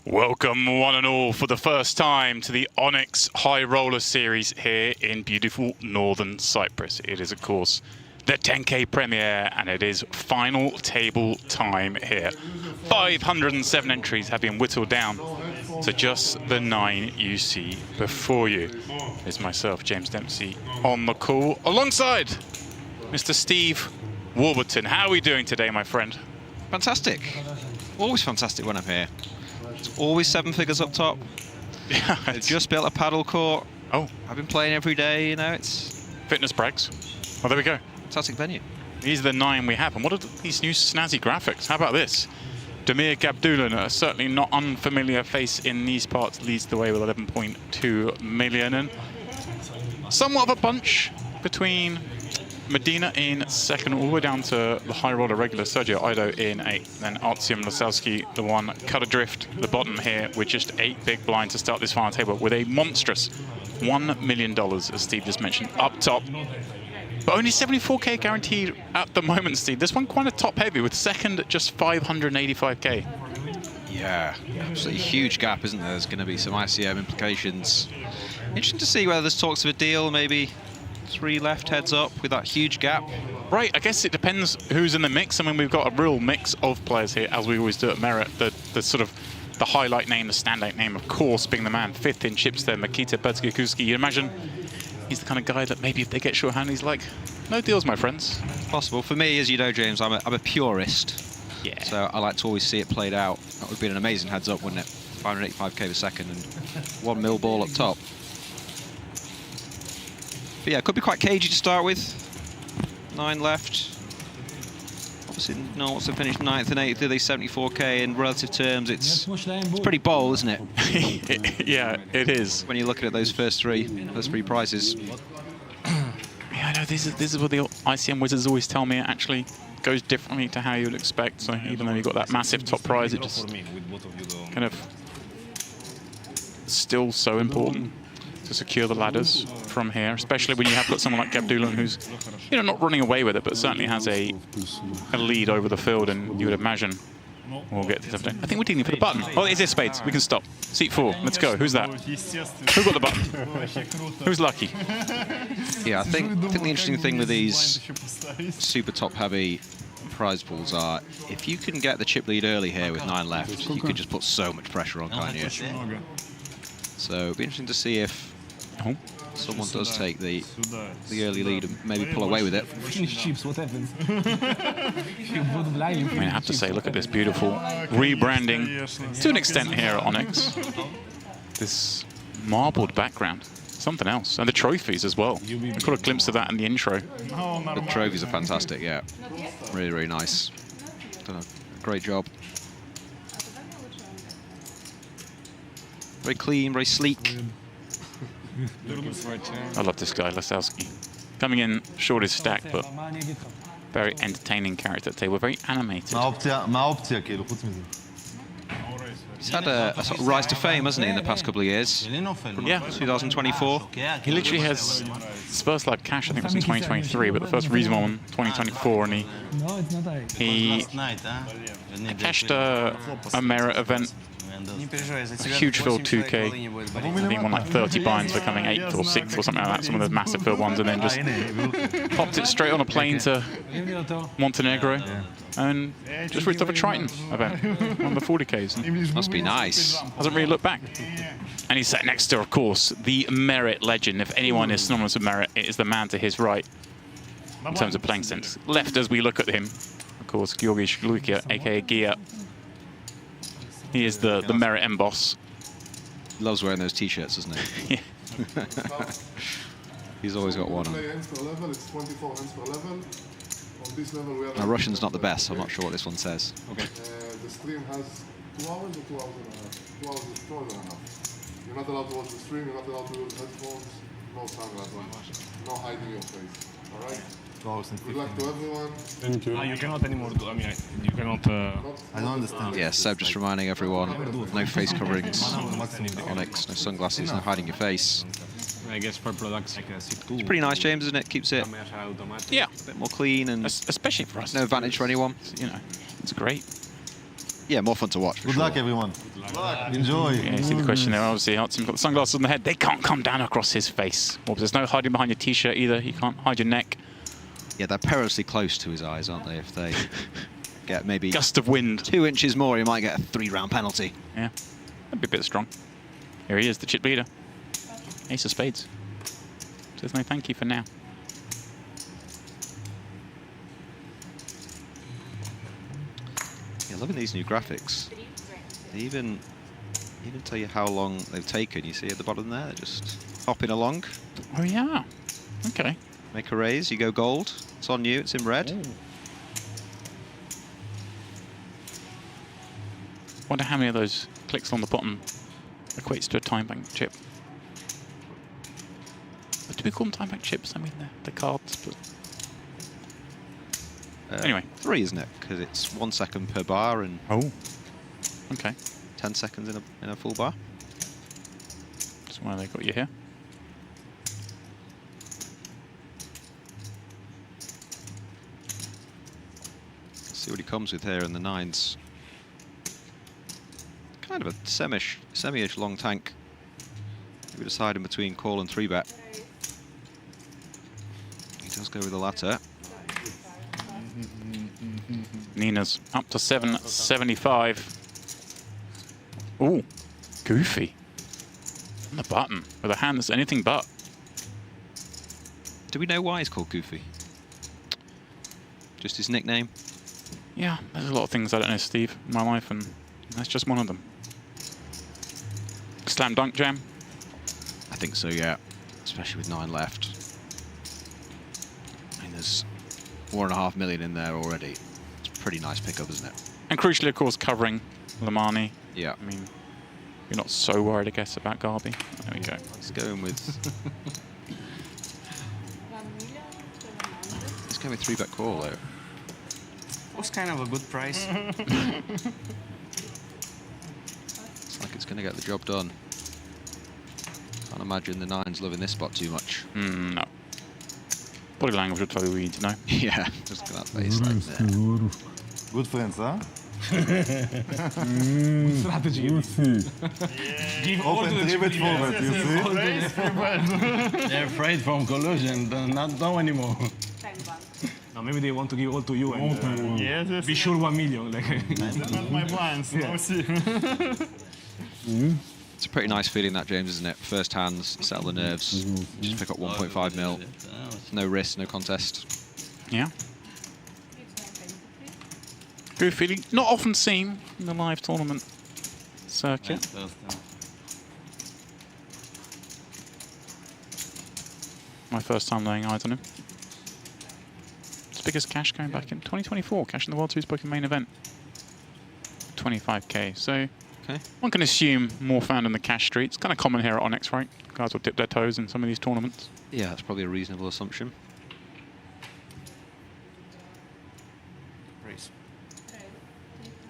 Welcome one and all for the first time to the Onyx High Roller Series here in beautiful northern Cyprus. It is, of course, the 10K premiere and it is final table time here. 507 entries have been whittled down to just the 9 you see before you. There's myself, James Dempsey, on the call alongside Mr. Steve Warburton. How are we doing today, my friend? Fantastic. Always fantastic when I'm here. It's always 7 figures up top. Yeah, I've just built a paddle court. Oh, I've been playing every day, you know, it's fitness brags. Oh, there we go. fantastic venue. These are the 9 we have. And what are these new snazzy graphics? How about this? DAMIR GADBULLIN, a certainly not unfamiliar face in these parts, leads the way with 11.2 million. And somewhat of a bunch between Medina in second, all the way down to the high roller regular SERGIO AIDO in 8th. Then ARTEM LASOUSKI, the one cut adrift, the bottom here, with just 8 big blinds to start this final table with a monstrous $1 million, as Steve just mentioned, up top. But only 74K guaranteed at the moment, Steve. This one quite a top heavy with second at just 585K. Yeah, absolutely huge gap, isn't there? There's going to be some ICM implications. Interesting to see whether there's talks of a deal, maybe 3 left heads up with that huge gap. Right, I guess it depends who's in the mix. I mean, we've got a real mix of players here, as we always do at Merit. The sort of the highlight name, the standout name, of course, being the man 5th in chips there, MIKITA, BADZIAKOUSKI. You imagine he's the kind of guy that maybe if they get shorthanded, he's like, no deals, my friends. Possible. For me, as you know, James, I'm a purist. Yeah. So I like to always see it played out. That would be an amazing heads up, wouldn't it? 585K per second and 1 mil ball up top. But yeah, it could be quite cagey to start with. 9 left. Obviously, no one wants to finish 9th and 8th. Are they 74K in relative terms? It's pretty bold, isn't it? Yeah, it is. When you're looking at those first three prizes. Yeah, I know this is what the ICM wizards always tell me. It actually goes differently to how you would expect. So even though you've got that massive top prize, it just kind of still so important to secure the ladders from here, especially when you have got someone like GADBULLIN who's, you know, not running away with it, but certainly has a lead over the field, and you would imagine we'll get to something. I think we're dealing for the button. Oh, it is spades. We can stop. Seat 4. Let's go. Who's that? Who got the button? Who's lucky? Yeah, I think the interesting thing with these super top-heavy prize pools are, if you can get the chip lead early here with 9 left, you could just put so much pressure on, can't you? So it'll be interesting to see if someone does take the early lead and maybe pull away with it. I mean, I have to say, look at this beautiful rebranding to an extent here at Onyx. This marbled background, something else. And the trophies as well. I got a glimpse of that in the intro. The trophies are fantastic, yeah. Really, really nice. Done a great job. Very clean, very sleek. I love this guy, Lasouski. Coming in shortest stack, but very entertaining character at the table, very animated. He's had a sort of rise to fame, hasn't he, in the past couple of years? Yeah. 2024. He literally has his first live cash, I think it was in 2023, but the first reason one 2024, and he cashed a Merit event. A huge field 2K. I think he won like 30 binds for coming 8th or 6th or something like that, some of those massive field ones, and then just popped it straight on a plane to Montenegro and just ripped off a Triton event on the 40Ks. Must be nice. Hasn't really looked back. And he's sat next to, of course, the Merit legend. If anyone is synonymous with Merit, it is the man to his right in terms of playing sense. Left as we look at him, of course, GIORGI, SHKULUKHIA, aka Gia. He is the Merit M-boss. Loves wearing those t-shirts, doesn't he? Yeah. He's always got one on. Now, Russian's not the best, so I'm not sure what this one says. Okay. The stream has 2 hours or 2 hours and a half? 2 hours is 2 hours and a half. You're not allowed to watch the stream, you're not allowed to use headphones, no sunglasses, no hiding your face. All right? Good luck to everyone. Thank you. You cannot anymore. I mean, you cannot. I don't understand. Yeah, Seb just reminding everyone, no face coverings, Onyx, no sunglasses, no hiding your face. I guess for products. It's pretty nice, James, isn't it? Keeps it Yeah. a bit more clean and Especially for us. no advantage for anyone. You know, it's great. Yeah, more fun to watch. Good luck, everyone. Good luck. Enjoy. Yeah, you see the question there. Obviously, ARTEM's got the sunglasses on the head. They can't come down across his face. Well, there's no hiding behind your t-shirt either. You can't hide your neck. Yeah, they're perilously close to his eyes, aren't they? If they get maybe Gust of wind. 2 inches more, he might get a 3-round penalty. Yeah, that'd be a bit strong. Here he is, the chip leader. Ace of spades. Says no thank you for now. Yeah, loving these new graphics. They even tell you how long they've taken. You see at the bottom there, they're just hopping along. Oh yeah. Okay. Make a raise, you go gold. It's on you, it's in red. Ooh. Wonder how many of those clicks on the bottom equates to a time bank chip. But do we call them time bank chips? I mean, the cards. But anyway. 3, isn't it? Because it's 1 second per bar and Okay. 10 seconds in a full bar. That's why they got you here. See what he comes with here in the 9s. Kind of a semi-ish long tank. We're deciding between call and 3-bet. He does go with the latter. Nina's up to 775. Ooh, goofy. On the button with a hand that's anything but. Do we know why he's called Goofy? Just his nickname? Yeah, there's a lot of things I don't know, Steve, in my life, and that's just one of them. Slam dunk jam? I think so, yeah. Especially with 9 left. I mean, there's 4.5 million in there already. It's a pretty nice pickup, isn't it? And crucially, of course, covering LAHMANI. Yeah. I mean, you're not so worried, I guess, about Garbi. There we go. He's going with... He's going with 3-bet call, though. Was kind of a good price. It's like it's going to get the job done. Can't imagine the 9's loving this spot too much. No. Body language will tell you what you need to know. Yeah, just got that face like that. Good friends, huh? Strategy. Give all to Open the 3-bet forward, you see? They're afraid from collusion, not now anymore. Now maybe they want to give all to you and Yes, be sure 1 million. Like. not my plans. Yeah. We'll see. It's a pretty nice feeling, that, James, isn't it? First hands, settle the nerves, just pick up 1.5 mil. No risk, no contest. Yeah. Good feeling. Not often seen in the live tournament circuit. My first time laying eyes on him. His biggest cash going back in 2024, cash in the World Series Poker main event. 25k. So one can assume more found in the cash street. It's kind of common here at Onyx, right? Guys will dip their toes in some of these tournaments. Yeah, that's probably a reasonable assumption.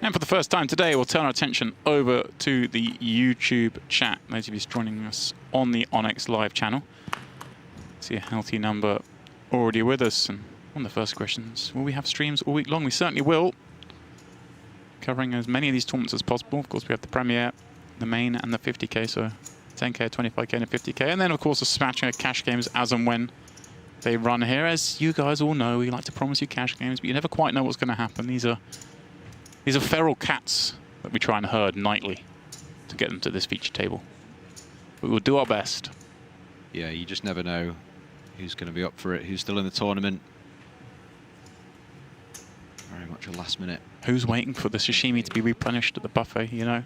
And for the first time today, we'll turn our attention over to the YouTube chat. Those of you joining us on the Onyx live channel. See a healthy number already with us. And one of the first questions, will we have streams all week long? We certainly will. Covering as many of these tournaments as possible. Of course, we have the Premier, the main, and the 50k. So 10k, 25k, and 50k. And then, of course, the smattering of cash games as and when they run here. As you guys all know, we like to promise you cash games, but you never quite know what's going to happen. These are feral cats that we try and herd nightly to get them to this feature table. We will do our best. Yeah, you just never know who's going to be up for it, who's still in the tournament. Very much a last minute. Who's waiting for the sashimi to be replenished at the buffet, you know?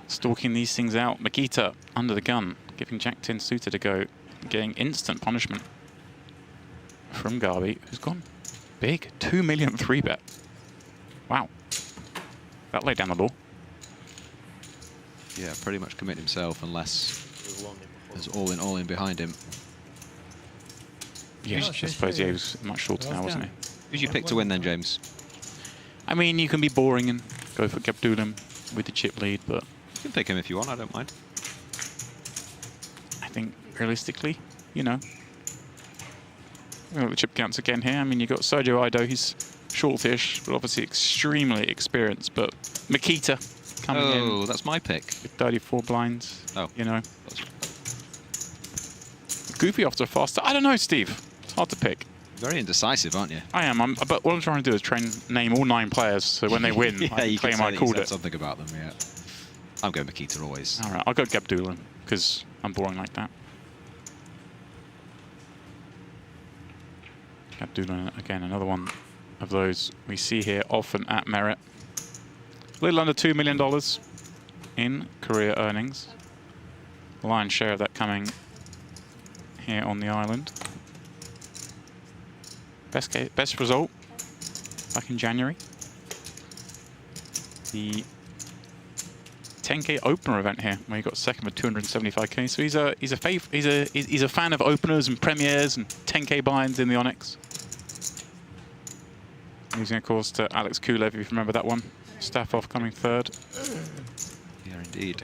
Stalking these things out. MIKITA under the gun, giving Jack-10 suited a go, getting instant punishment from Garbi, who's gone big. 2 million 3-bet. Wow. That laid down the law. Yeah, pretty much commit himself unless there's all in behind him. Yes, I suppose he was much shorter now, wasn't he? Who'd you pick to win then, James? I mean, you can be boring and go for GADBULLIN with the chip lead, but You can pick him if you want, I don't mind. I think realistically, you know, we've got the chip counts again here. I mean, you've got SERGIO AIDO, he's shortish, but obviously extremely experienced. But MIKITA coming in. Oh, that's my pick. With 34 blinds. Oh. You know. Goofy off to a faster. I don't know, Steve. It's hard to pick. Very indecisive, aren't you? I am. But what I'm trying to do is name all 9 players, so when they win, Yeah, I you can can claim say I that you called said it. something about them, yeah. I'm going MIKITA always. All right, I'll go GADBULLIN because I'm boring like that. GADBULLIN, again, another one of those we see here often at Merit. A little under $2 million in career earnings. The lion's share of that coming here on the island. Best result back in January. The 10K opener event here, where he got second with 275K. So he's a fan of openers and premieres and 10K buy-ins in the Onyx. Losing, of course, to Alex Kulev, if you remember that one. Staffov coming third. Yeah, indeed.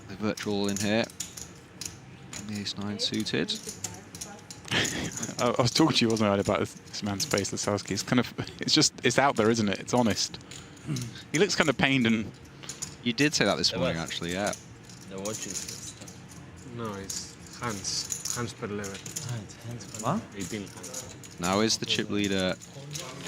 The virtual in here. The ace-9 suited. I was talking to you, wasn't I, about this man's face, Lasouski. It's kind of, it's out there, isn't it? It's honest. He looks kind of pained and... You did say that this morning, actually, yeah. The watch is No, it's hands per level. What? 18 hands. Now is the chip leader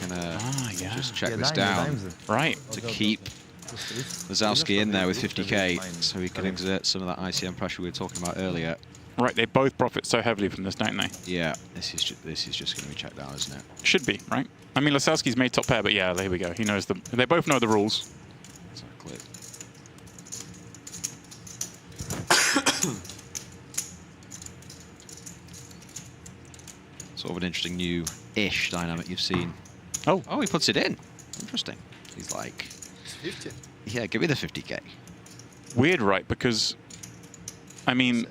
gonna yeah. just check this down Right. to keep Lasouski in there with 50K so he can exert some of that ICM pressure we were talking about earlier. Right, they both profit so heavily from this, don't they? Yeah, this is just going to be checked down, isn't it? Should be, right? I mean, Lasouski's made top pair, but yeah, here we go. He knows they both know the rules. Exactly. Sort of an interesting new-ish dynamic you've seen. Oh, he puts it in. Interesting. He's like, 50. yeah, give me the 50K. weird, right? Because, I mean...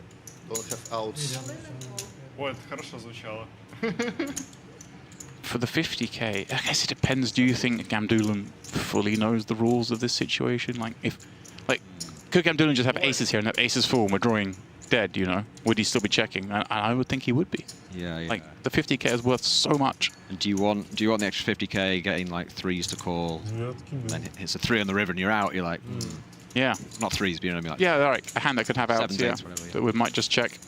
Don't have outs. Ой, это хорошо звучало. For the 50K, I guess it depends. Do you think GADBULLIN fully knows the rules of this situation? Like, could GADBULLIN just have aces here and have aces full and we're drawing dead, you know? Would he still be checking? I would think he would be. Yeah, yeah. Like, the 50K is worth so much. And do you want the extra 50K getting like threes to call? Then hits a 3 on the river and you're out. You're like, Yeah. not threes, but you know what I mean? Like, Yeah, all right. A hand that could have outs, Sevens, yeah. eights, whatever, yeah. That we might just check.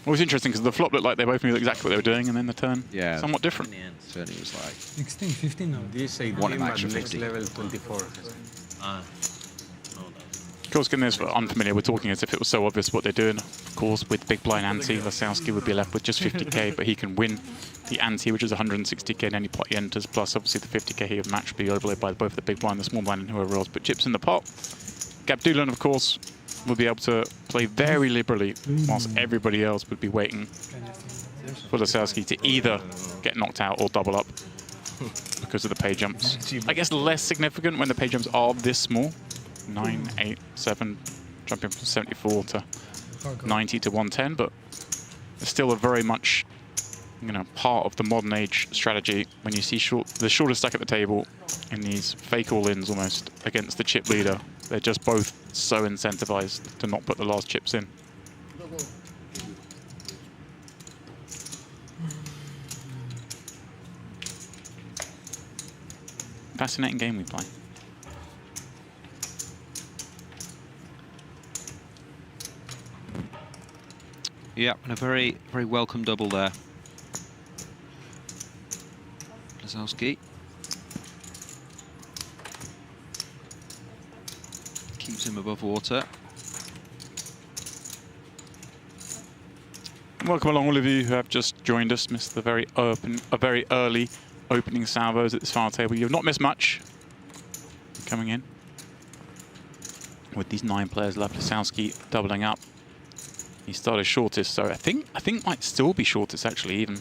It was interesting because the flop looked like they both knew exactly what they were doing, and then the turn somewhat different. Certainly was like 16, 15 now. This 18, One but extra next 50. level 24. Of course, given this for unfamiliar, we're talking as if it was so obvious what they're doing. Of course, with big blind ante, Lasouski would be left with just 50K, but he can win the ante, which is 160K in any pot he enters, plus obviously the 50K he would match be overlaid by both the big blind, the small blind, and whoever else put chips in the pot. GADBULLIN, of course, will be able to play very liberally, whilst everybody else would be waiting for Lasouski to either get knocked out or double up because of the pay jumps. I guess less significant when the pay jumps are this small. 9, 8, 7, jumping from 74 to 90 to 110, but it's still a very much, you know, part of the modern age strategy when you see the shortest stack at the table in these fake all-ins almost against the chip leader. They're just both so incentivized to not put the last chips in. Fascinating game we play. yeah, and a very, very welcome double there. Lasouski keeps him above water. Welcome along, all of you who have just joined us. Missed the very early opening salvos at this final table. You've not missed much coming in with these 9 players left. Lasouski doubling up. He started shortest, so I think might still be shortest actually, even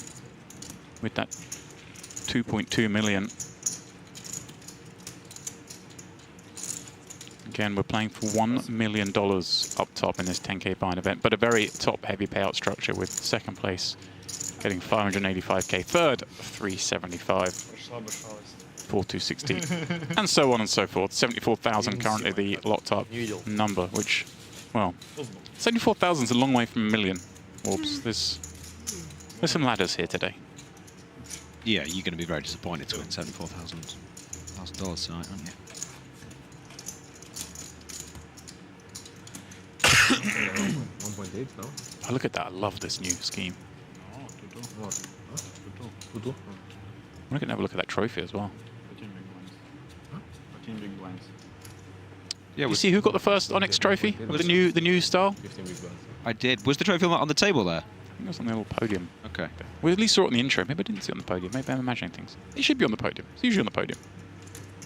with that 2.2 million. Again, we're playing for $1 million up top in this 10K buy-in event, but a very top-heavy payout structure with second place getting 585K, third 375, 4260, and so on and so forth. 74,000 currently the locked up number, which, well, 74,000 is a long way from $1 million. Orbs, there's some ladders here today. Yeah, you're going to be very disappointed to win $74,000 tonight, aren't you? 1.8 now. Oh, look at that. I love this new scheme. What? Huh? 2-2? I can have a look at that trophy as well. Yeah, You see who got the first Onyx trophy with the new style? 15 big blinds. I did. Was the trophy on the table there? I think it was on the little podium. Okay. We at least saw it on the intro. Maybe I didn't see it on the podium. Maybe I'm imagining things. It should be on the podium. It's usually on the podium.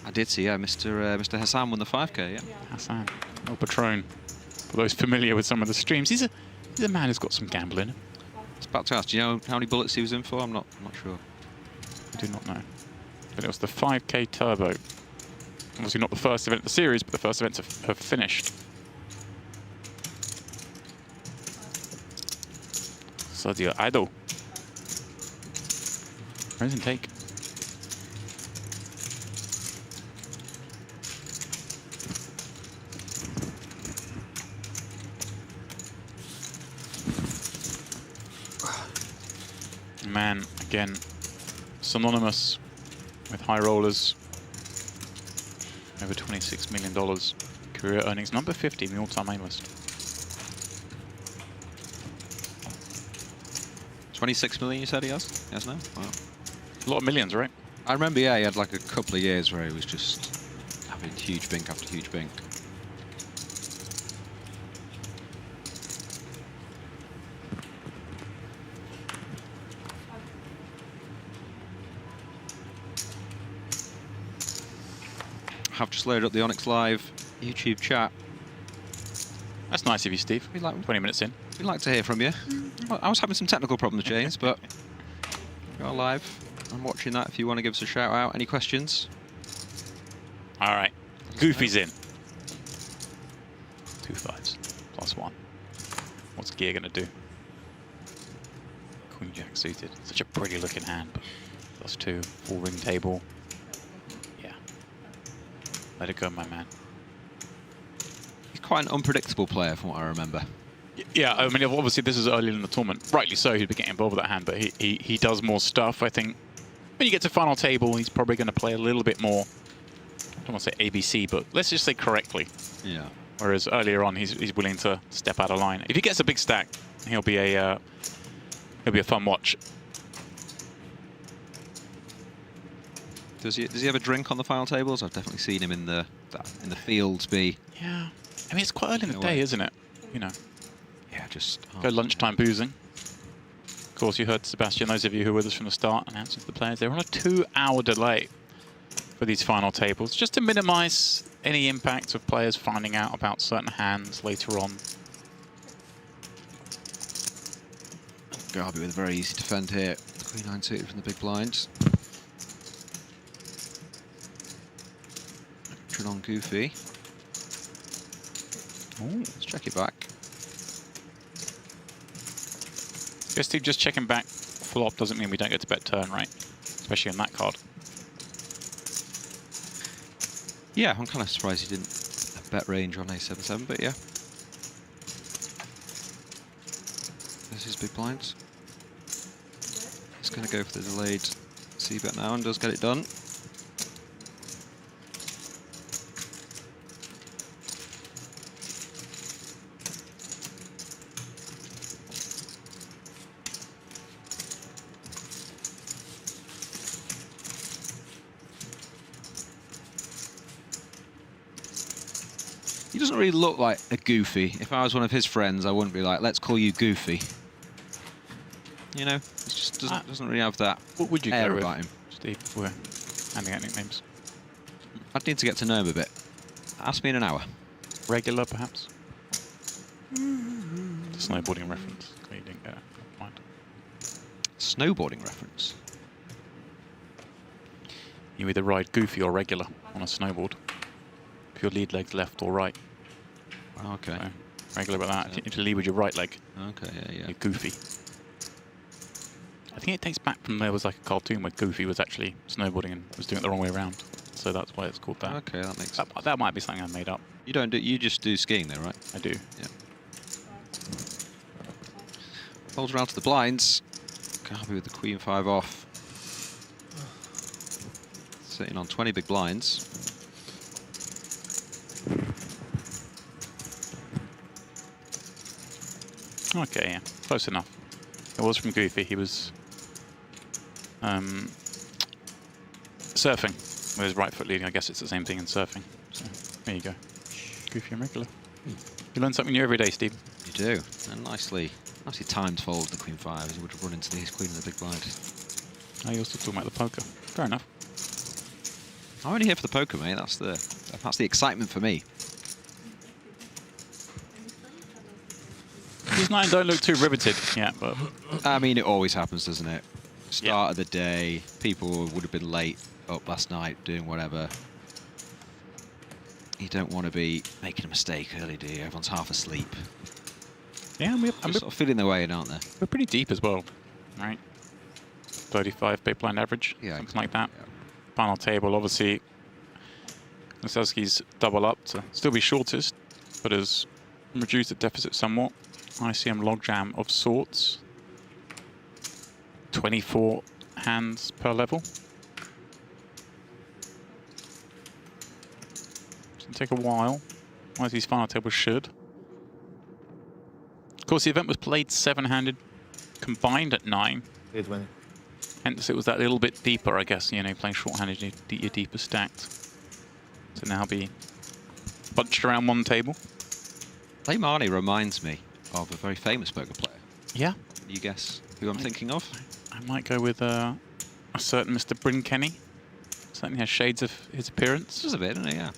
I did see, yeah, Mr. Hassan won the 5K, yeah. Hassan, El Patron. For those familiar with some of the streams, he's a man who's got some gambling in him. I was about to ask, do you know how many bullets he was in for? I'm not sure. I do not know. But it was the 5K Turbo. Obviously not the first event of the series, but the first events have finished. SERGIO, AIDO. Raise and take. Man, again, synonymous with high rollers. Over $26 million career earnings. Number 50 in the all-time main list. 26 million you said he has? Yes, no? Wow. A lot of millions, right? I remember, yeah, he had like a couple of years where he was just having huge bink after huge bink. I've just loaded up the Onyx Live YouTube chat. That's nice of you, Steve. We'd like 20 minutes in. We'd like to hear from you. Well, I was having some technical problems, James, but you're live. I'm watching that if you want to give us a shout out. Any questions? All right. Goofy's in. 2 5s. +1. What's Gear going to do? Queen Jack suited. Such a pretty looking hand. But +2. Full ring table. Yeah. Let it go, my man. He's quite an unpredictable player from what I remember. Yeah, I mean, obviously this is early in the tournament. Rightly so, he'd be getting involved with that hand, but he does more stuff. I think when you get to final table, he's probably going to play a little bit more, I don't want to say ABC, but let's just say correctly. Yeah. Whereas earlier on, he's willing to step out of line. If he gets a big stack, he'll be a fun watch. Does he have a drink on the final tables? I've definitely seen him in the fields be. Yeah, I mean it's quite early in the day, isn't it? You know. Yeah, just Go lunchtime boozing. Of course, you heard Sebastian, those of you who were with us from the start, announcing to the players they're on a 2-hour delay for these final tables, just to minimize any impact of players finding out about certain hands later on. GARBI with a very easy defend here. Queen 9 suited from the big blind. Action on Goofy. Ooh. Let's check it back. Yes, Steve, just checking back flop doesn't mean we don't get to bet turn, right? Especially on that card. Yeah, I'm kind of surprised he didn't have bet range on A77, but yeah. There's his big blinds. He's going to go for the delayed C-bet now and does get it done. He doesn't really look like a Goofy. If I was one of his friends, I wouldn't be like, let's call you Goofy. You know, it just doesn't really have that What would you air go about with, him. Steve, if we're handing out nicknames? I'd need to get to know him a bit. Ask me in an hour. Regular, perhaps? Snowboarding reference. You didn't get mind. Snowboarding reference. You either ride Goofy or regular on a snowboard. If your lead leg's left or right. Okay. So, regular about that. If you need to lead with your right leg, Okay, yeah. you're Goofy. I think it takes back from there was like a cartoon where Goofy was actually snowboarding and was doing it the wrong way around. So that's why it's called that. Okay, that makes sense. That might be something I made up. You just do skiing though, right? I do. Yeah. Folds around to the blinds. Garbi with the queen 5 off. Sitting on 20 big blinds. Okay, yeah, close enough. It was from Goofy. He was surfing with his right foot leading. I guess it's the same thing in surfing. So there you go. Goofy and regular. You learn something new every day, Steve. You do. And nicely timed fold the queen 5 as he would have run into his queen in the big blind. Oh, you're still talking about the poker. Fair enough. I'm only here for the poker, mate. That's the excitement for me. These 9 don't look too riveted yet, but... I mean, it always happens, doesn't it? Start of the day, people would have been late up last night doing whatever. You don't want to be making a mistake early, do you? Everyone's half asleep. Yeah, we're sort of feeling their way in, aren't they? We're pretty deep as well, right? 35 big blind average, something like that. Yeah. Final table, obviously, LASOUSKI's double up to still be shortest, but has reduced the deficit somewhat. ICM logjam of sorts. 24 hands per level. It's gonna take a while, as these final tables should. Of course, the event was played 7-handed combined at 9. 820. Hence, it was that little bit deeper, I guess. You know, playing short-handed, you're deeper stacked. To now be bunched around one table. LAHMANI reminds me of a very famous poker player. Yeah. Can you guess who I'm thinking of? I might go with a certain Mr. Bryn Kenny. Certainly has shades of his appearance. Just a bit, isn't it? Yeah.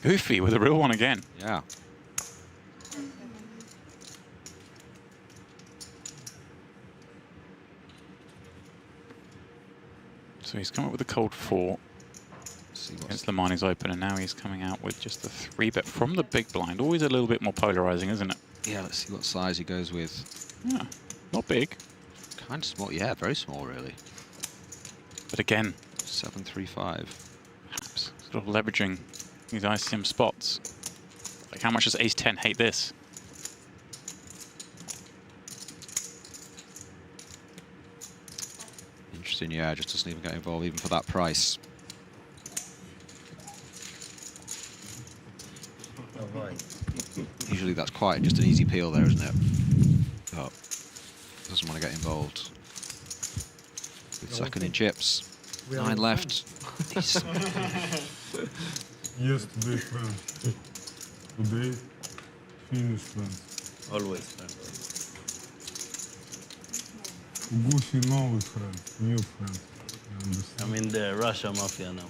Goofy with a real one again. Yeah. So he's come up with a cold 4 See against LAHMANI's open, and now he's coming out with just a 3-bet from the big blind. Always a little bit more polarizing, isn't it? Yeah, let's see what size he goes with. Yeah, not big. Kind of small, yeah, very small, really. But again, 735. perhaps sort of leveraging these ICM spots. Like, how much does Ace-10 hate this? Interesting, yeah, just doesn't even get involved even for that price. Usually that's quite just an easy peel there, isn't it? But doesn't want to get involved. With second in chips. 9 left. Yesterday, friend. Today, finish, friend. Always, friend. Goofy now is friend, new friend. You understand? I'm in the Russia mafia now.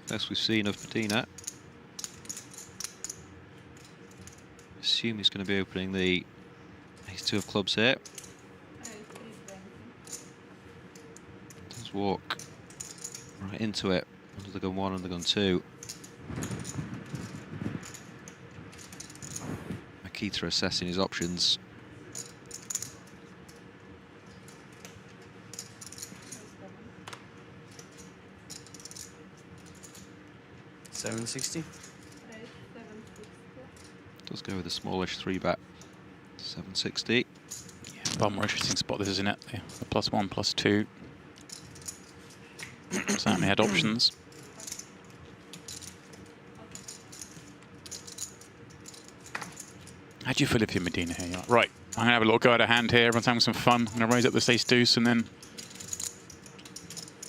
Best we've seen of Martino. Assume he's going to be opening the Ace-2 of clubs here. Does walk right into it. Under the gun 1, under the gun 2. MIKITA assessing his options. $760. Does go with a smallish 3-bet. 760. Yeah, far more interesting spot this, isn't it? The +1, +2. Certainly had options. How do you feel if you're Medina here? You're like, right, I'm going to have a little go out of hand here. Everyone's having some fun. I'm going to raise up this Ace-Deuce, and then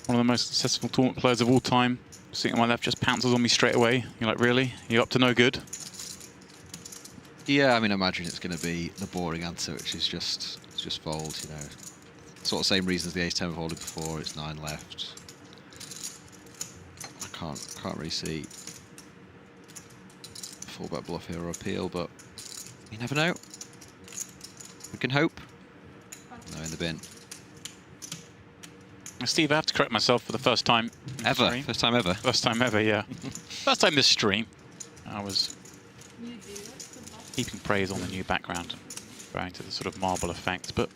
one of the most successful tournament players of all time, sitting on my left, just pounces on me straight away. You're like, really? You're up to no good? Yeah, I mean, I imagine it's going to be the boring answer, which is just fold, you know. Sort of same reason as the Ace-10 folded before. It's 9 left. I can't really see a 4-bet bluff here or appeal, but you never know. We can hope. No, in the bin. Steve, I have to correct myself for the first time. Ever? Stream. First time ever? First time ever, yeah. First time this stream. heaping praise on the new background, going to the sort of marble effect, but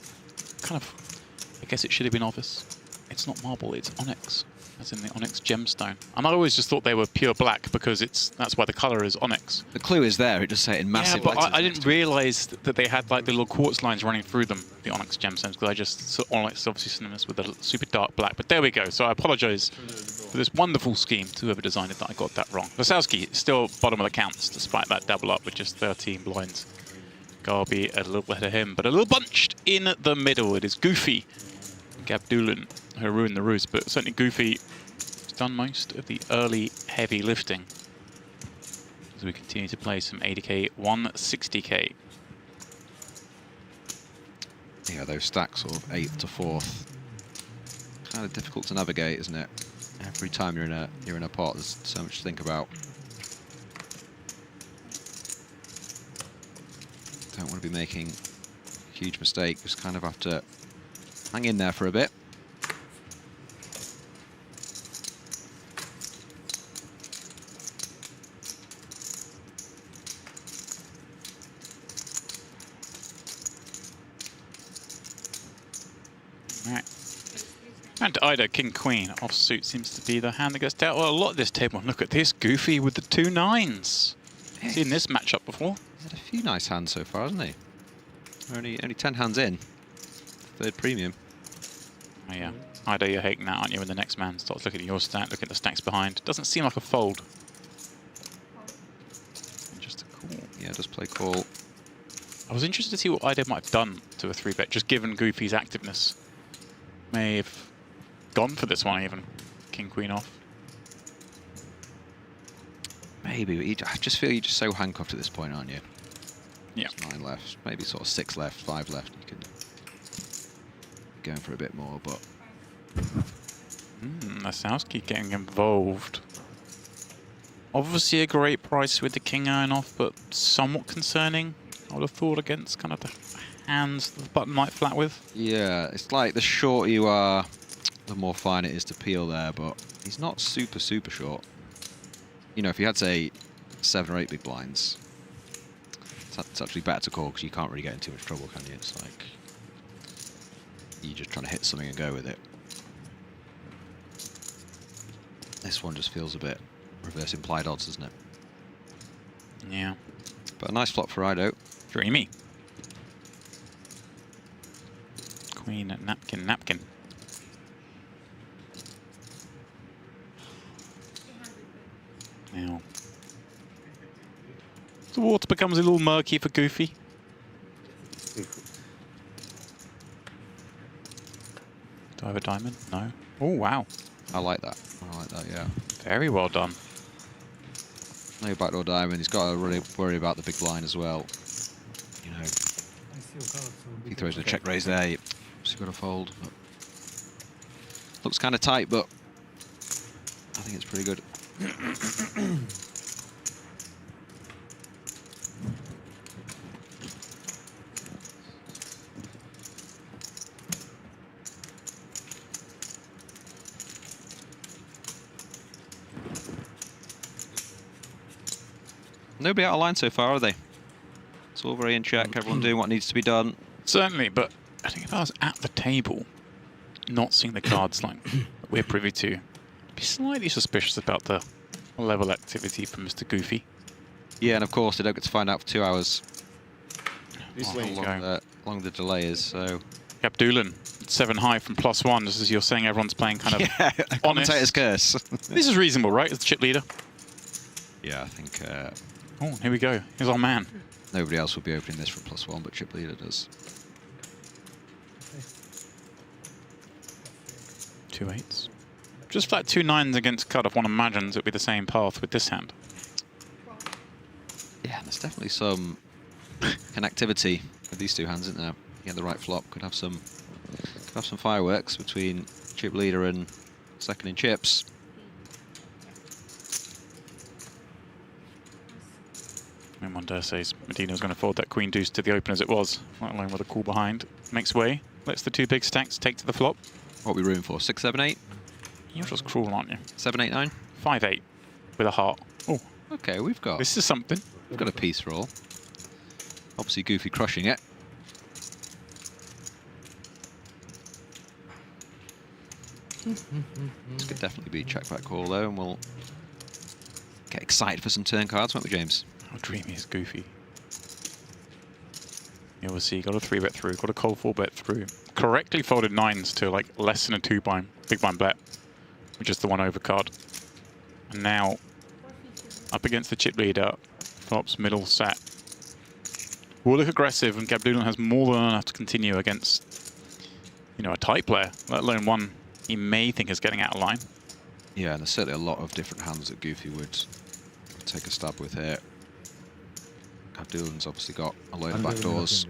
kind of, I guess it should have been obvious. It's not marble, it's onyx, as in the onyx gemstone. And I always just thought they were pure black because that's why the color is onyx. The clue is there, it just say it in massive Yeah, but letters. I didn't realize that they had like the little quartz lines running through them, the onyx gemstones, because I just saw onyx is obviously synonymous with the super dark black. But there we go. So I apologize for this wonderful scheme to whoever designed it that I got that wrong. LASOUSKI still bottom of the counts despite that double up with just 13 blinds. Garbi a little ahead of him, but a little bunched in the middle. It is Goofy, GADBULLIN, who ruined the roost, but certainly Goofy has done most of the early heavy lifting as we continue to play some 80k, 160k. Yeah, those stacks sort of 8th to 4th. Kind of difficult to navigate, isn't it? Every time you're in a pot, there's so much to think about. Don't want to be making a huge mistake. Just kind of have to hang in there for a bit. Right. And ITALO, King Queen, offsuit seems to be the hand that gets dealt. Well, a lot of this table. Look at this, Goofy with the 2 9s. Seen this matchup before. He's had a few nice hands so far, hasn't he? Only 10 hands in. 3rd premium. Oh yeah, ITALO, you're hating that, aren't you? When the next man starts looking at your stack, looking at the stacks behind. Doesn't seem like a fold. Just a call. Yeah, just play call. I was interested to see what ITALO might have done to a 3-bet, just given Goofy's activeness. May have gone for this one even. King Queen off. Maybe, but I just feel you're just so handcuffed at this point, aren't you? Yeah. There's 9 left, maybe sort of 6 left, 5 left. You can go for a bit more, but LASOUSKI getting involved. Obviously a great price with the king iron off, but somewhat concerning. I would have thought against kind of the hands the button might flat with. yeah, it's like the shorter you are, the more fine it is to peel there, but he's not super short. You know, if you had, say, 7 or 8 big blinds, it's actually better to call because you can't really get in too much trouble, can you? It's like you're just trying to hit something and go with it. This one just feels a bit reverse implied odds, doesn't it? Yeah. But a nice flop for ITALO. Dreamy. Queen, napkin. Now, the water becomes a little murky for Goofy. Do I have a diamond? No. Oh, wow. I like that, yeah. Very well done. No backdoor diamond. He's got to really worry about the big blind as well. You know, if he throws a check raise there, you've just got to fold. But looks kind of tight, but I think it's pretty good. Nobody out of line so far, are they? It's all very in check, everyone doing what needs to be done. Certainly, but I think if I was at the table, not seeing the cards like we're privy to, I'd be slightly suspicious about the level activity from Mr. Goofy. Yeah, and of course they don't get to find out for 2 hours. This How long the delay is, so... GADBULLIN, 7 high from +1, just as you're saying everyone's playing kind of yeah, commentator's curse. This is reasonable, right, as the chip leader? Yeah, I think... oh, here we go. Here's our man. Nobody else will be opening this from +1, but chip leader does. 2 8s. Just flat 2 9s against cutoff, one imagines it'd be the same path with this hand. Yeah, there's definitely some connectivity with these 2 hands, isn't there? You get the right flop, could have some fireworks between chip leader and second in chips. I mean, one dare say Martino was going to fold that queen deuce to the open as it was, let alone with a call behind. Makes way, lets the 2 big stacks take to the flop. What are we room for? 6, 7, 8? You're just cruel, aren't you? 7, 8, 9? 5 8 with a heart. Oh, okay, we've got this is something. a piece roll. Obviously, Goofy crushing it. This could definitely be check-back call, though, and we'll get excited for some turn cards, won't we, James? How dreamy is Goofy? Yeah, we'll see. Got a 3-bet through, got a cold 4-bet through. Correctly folded 9s to like less than a 2-blind, big blind bet, which is the 1-over card. And now, up against the chip leader, flops middle set. Will look aggressive, and GADBULLIN has more than enough to continue against, you know, a tight player, let alone one he may think is getting out of line. Yeah, and there's certainly a lot of different hands that Goofy would take a stab with here. GADBULLIN's obviously got a load of backdoors.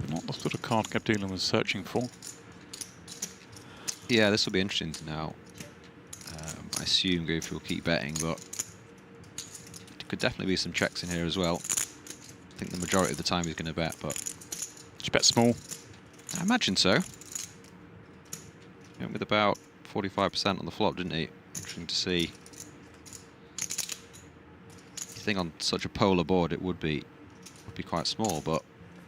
Not the sort of card GADBULLIN was searching for. Yeah, this will be interesting to know. I assume Goofy will keep betting, but there could definitely be some checks in here as well. I think the majority of the time he's going to bet, but... Did you bet small? I imagine so. Went with about 45% on the flop, didn't he? Interesting to see. I think on such a polar board it would be quite small, but...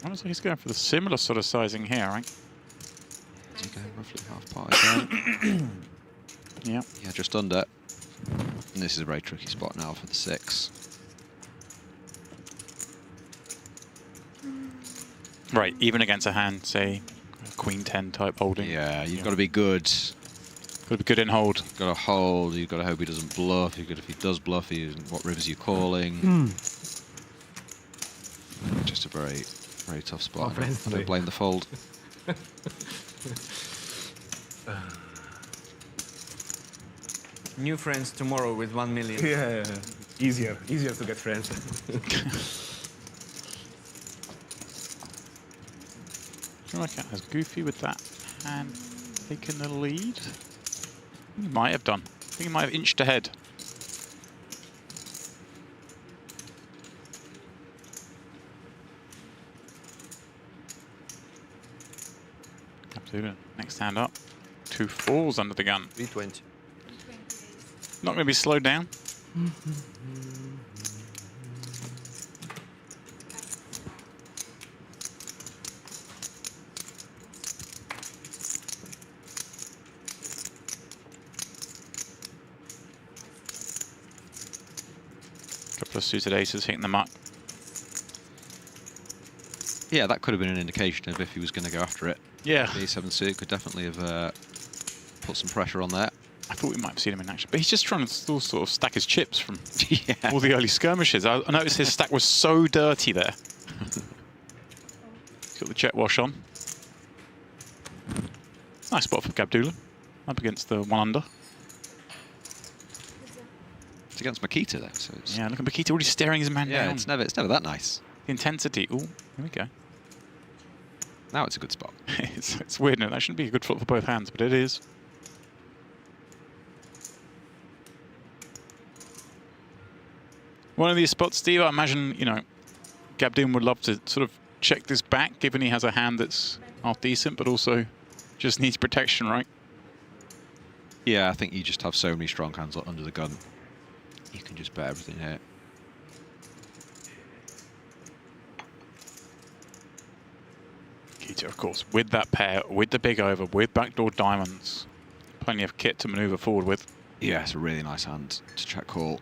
Honestly, he's going for the similar sort of sizing here, right? Is he going roughly half part again? Yeah. Yeah, just under. And this is a very tricky spot now for the 6. Right, even against a hand, say, Queen 10 type holding. Yeah, you've got to be good. Got to be good in hold. You've got to hold, you've got to hope he doesn't bluff. You've got, if he does bluff, what rivers are you calling? Just a very, very tough spot. I don't blame the fold. New friends tomorrow with 1 million. Yeah, easier to get friends. Has Goofy with that hand taken the lead? He might have done. I think he might have inched ahead. Absolutely. Next hand up. 2 4s under the gun. 320. Not going to be slowed down. Couple of suited aces hitting the mark. Yeah, that could have been an indication of if he was going to go after it. Yeah. The A7 suit could definitely have put some pressure on that. I thought we might have seen him in action, but he's just trying to still sort of stack his chips from all the early skirmishes. I noticed his stack was so dirty there. He's got the jet wash on. Nice spot for GADBULLIN. Up against the 1 under. It's against MIKITA though, so it's... Yeah, look at MIKITA already staring his man down. Yeah, it's never that nice. The intensity. Oh, here we go. Now it's a good spot. it's weird, no? That shouldn't be a good flop for both hands, but it is. One of these spots, Steve, I imagine, you know, GADBULLIN would love to sort of check this back, given he has a hand that's half decent, but also just needs protection, right? Yeah, I think you just have so many strong hands under the gun. You can just bet everything here. MIKITA, of course, with that pair, with the big over, with backdoor diamonds. Plenty of kit to maneuver forward with. Yeah, it's a really nice hand to check call.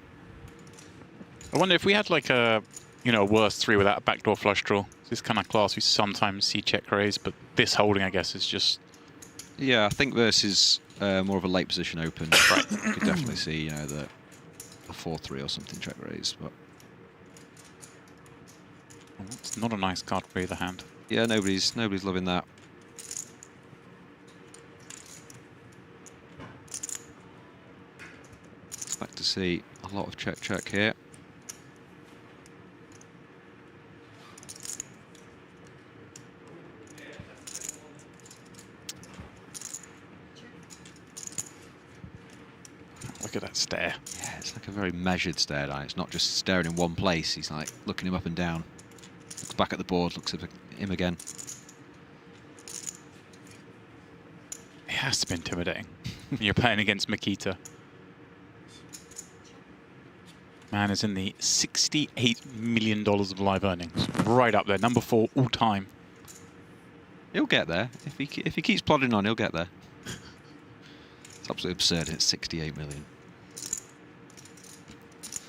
I wonder if we had like a, you know, a worse 3 without a backdoor flush draw. This kind of class we sometimes see check raise, but this holding, I guess, is just... Yeah, I think versus more of a late position open, right. You could definitely see, you know, a 4-3 or something check raise, but... Well, it's not a nice card for either hand. Yeah, nobody's loving that. Expect to see a lot of check here. Look at that stare. Yeah, it's like a very measured stare down. It's not just staring in one place. He's like looking him up and down. Looks back at the board, looks at him again. It has to be intimidating when you're playing against MIKITA. Man is in the $68 million of live earnings. Right up there, number 4 all time. He'll get there. If he keeps plodding on, he'll get there. It's absolutely absurd. It's 68 million. It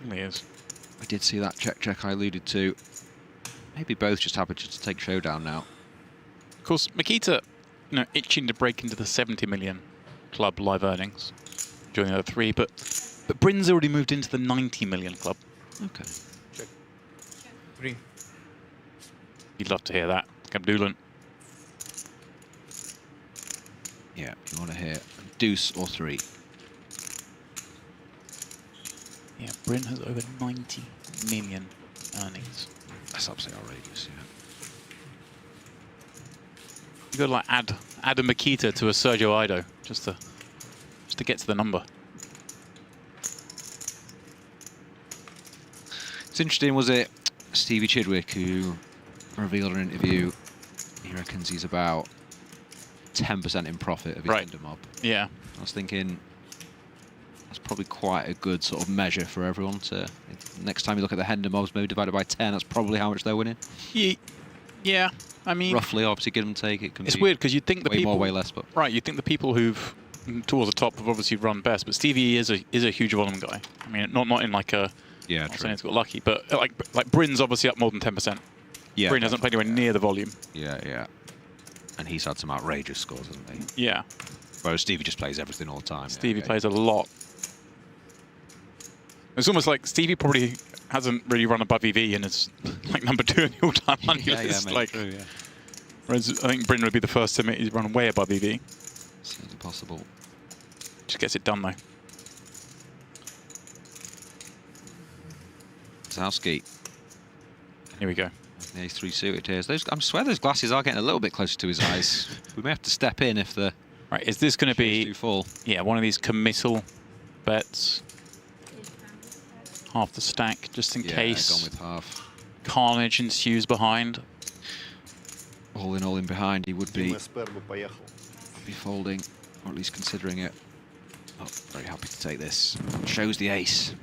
really is. I did see that check I alluded to. Maybe both just happy to take showdown now. Of course, MIKITA, you know, itching to break into the 70 million club live earnings during the other 3, but Bryn's already moved into the 90 million club. Okay. Check. 3. You'd love to hear that, GADBULLIN. Yeah, you want to hear deuce or 3. Yeah, Bryn has over 90 million earnings. That's absolutely outrageous, yeah. You got to like add a MIKITA to a SERGIO AIDO just to get to the number. It's interesting, was it Stevie Chidwick who revealed in an interview he reckons he's about 10% in profit of his Right. Hinder mob. Yeah. I was thinking that's probably quite a good sort of measure for everyone to. Next time you look at the Hinder mobs, maybe divided by 10, that's probably how much they're winning. Yeah, I mean, roughly, obviously, give and take. It can it's be weird because you'd think the way people more, way less, but right, you'd think the people who've towards the top have obviously run best, but Stevie is a huge volume guy. I mean, not in like a. Yeah, I'm not true. saying he's got lucky, but like Bryn's obviously up more than 10%. Yeah, Bryn hasn't played anywhere near the volume. Yeah. And he's had some outrageous scores, hasn't he? Yeah. Whereas Stevie just plays everything all the time. Stevie plays a lot. It's almost like Stevie probably hasn't really run above EV and is like number 2 in the all-time money list. maybe Like, true, yeah. whereas I think Bryn would be the first to admit he's run way above EV. Seems possible. Just gets it done though. LASOUSKI. Here we go. The A3 suited here. I swear those glasses are getting a little bit closer to his eyes. We may have to step in if the Right, is this going to be do fall. Yeah, one of these committal bets? Half the stack, just in Yeah, case gone with half. carnage ensues behind. All in behind, he would be folding, or at least considering it. Oh, very happy to take this. Shows the ace.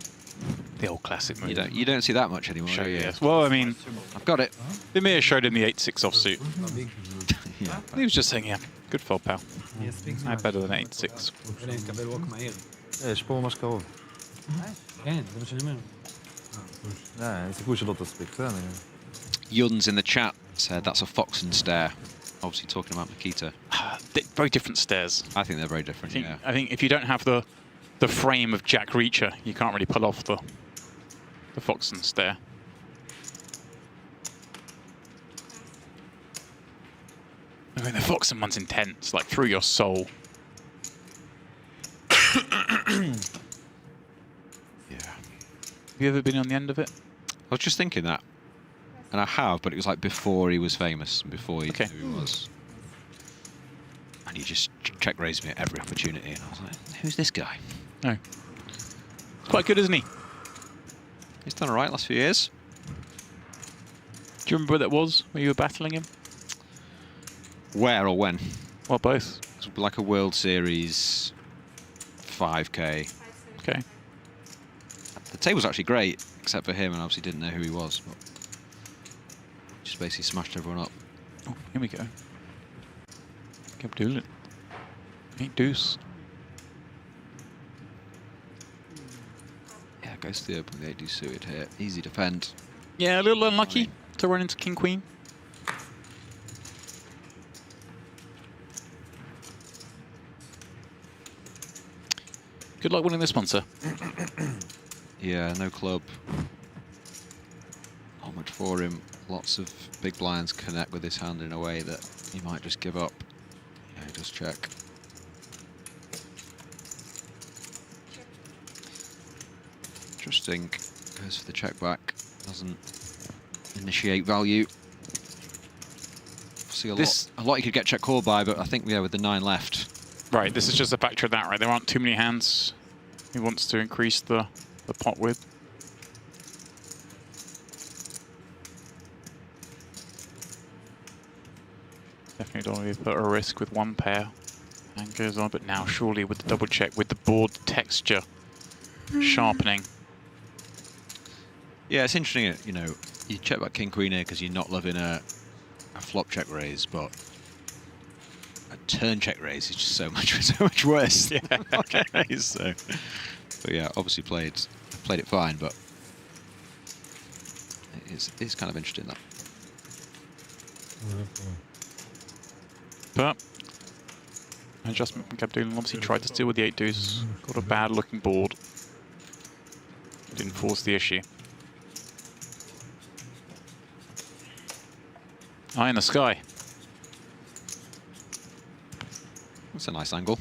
The old classic move. You don't see that much anymore. Show do you? yes. Well, I mean, I've got it. DAMIR showed in the 8-6 offsuit. Yeah. He was just saying, yeah, good fold, pal. I better than 8-6. יש פה ממש קרוב. כן, זה מה שאני אומר. אין סיכוי שלא תספיק, בסדר. Yuns in the chat said that's a fox and stare. Obviously talking about MIKITA. Very different stairs. I think they're very different, yeah. I think if you don't have the frame of Jack Reacher, you can't really pull off the fox and stare. I mean, the Foxen one's intense, like through your soul. Yeah. Have you ever been on the end of it? I was just thinking that. And I have, but it was like before he was famous, before he knew who he was. And he just check-raised me at every opportunity, and I was like, who's this guy? No. He's quite good, isn't he? He's done all right last few years. Do you remember where that was, where you were battling him? Where or when? Well, both. It's like a World Series 5K. Okay. The table's actually great, except for him, and obviously didn't know who he was. But just basically smashed everyone up. Oh, here we go. GADBULLIN. 8 deuce. Yeah, goes to the open with the 8-2 suited here. Easy defend. Yeah, a little unlucky to run into King Queen. Good luck winning this one, sir. Yeah, no club. Not much for him. Lots of big blinds connect with his hand in a way that he might just give up. Yeah, he does check. Interesting. Goes for the check back. Doesn't initiate value. See a lot he could get check called by, but I think with the 9 left. Right, this is just a factor of that, right? There aren't too many hands he wants to increase the pot with. Definitely don't want to put a risk with one pair. And goes on, but now surely with the double check, with the board texture sharpening. Yeah, it's interesting. You know, you check back king queen here because you're not loving a flop check raise, but a turn check raise is just so much worse. Yeah, okay. So, but yeah, obviously played it fine, but it's kind of interesting that. But adjustment from GADBULLIN. Obviously tried to steal with the 8 deuce. Got a bad looking board. Didn't force the issue. Eye in the sky. That's a nice angle.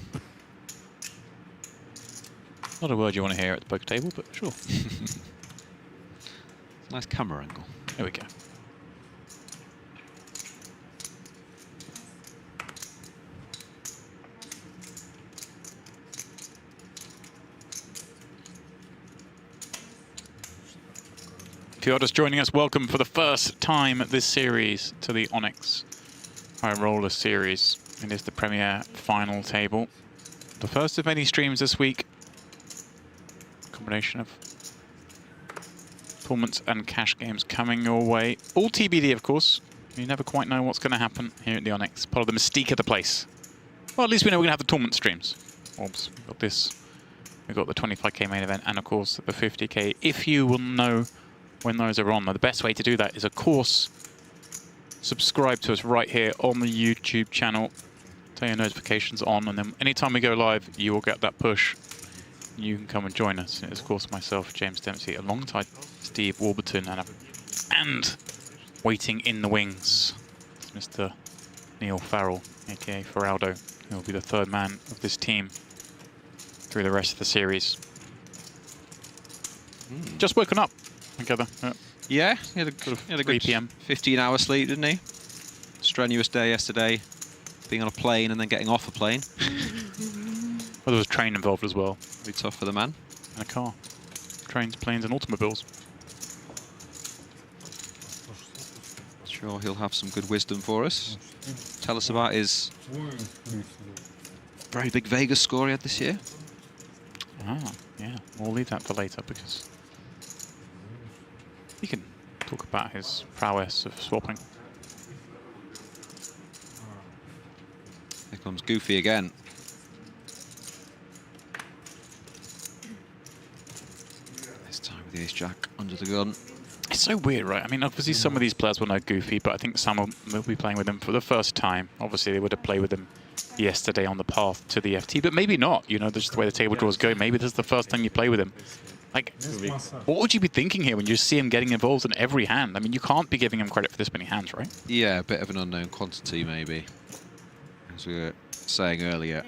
Not a word you want to hear at the poker table, but sure. Nice camera angle. There we go. If you're just joining us, welcome for the first time this series to the Onyx High Roller Series. It is the premier final table. The first of many streams this week. Combination of tournaments and cash games coming your way. All TBD, of course. You never quite know what's going to happen here at the Onyx. Part of the mystique of the place. Well, at least we know we're going to have the tournament streams. Oops, we've got this. We've got the 25k main event and, of course, the 50k. If you will know when those are on, the best way to do that is, of course, subscribe to us right here on the YouTube channel. Turn your notifications on, and then anytime we go live, you will get that push. You can come and join us. It's, of course, myself, James Dempsey, alongside Steve Warburton, and waiting in the wings, it's Mr. Neil Farrell, aka Feraldo. He'll be the third man of this team through the rest of the series. Just woken up together. Yeah, he had a good 3 p.m. 15-hour sleep, didn't he? Strenuous day yesterday, being on a plane and then getting off a plane. Well, there was a train involved as well. Be tough for the man. And a car. Trains, planes, and automobiles. Sure, he'll have some good wisdom for us. Tell us about his very big Vegas score he had this year. Ah, yeah. We'll leave that for later because he can talk about his prowess of swapping. Here comes Goofy again. This time with the ace-jack under the gun. It's so weird, right? I mean, obviously some of these players will know Goofy, but I think some will be playing with him for the first time. Obviously, they would have played with him yesterday on the path to the FT, but maybe not. You know, just the way the table draws go. Maybe this is the first time you play with him. Like, what would you be thinking here when you see him getting involved in every hand? I mean, you can't be giving him credit for this many hands, right? Yeah, a bit of an unknown quantity, maybe. As we were saying earlier,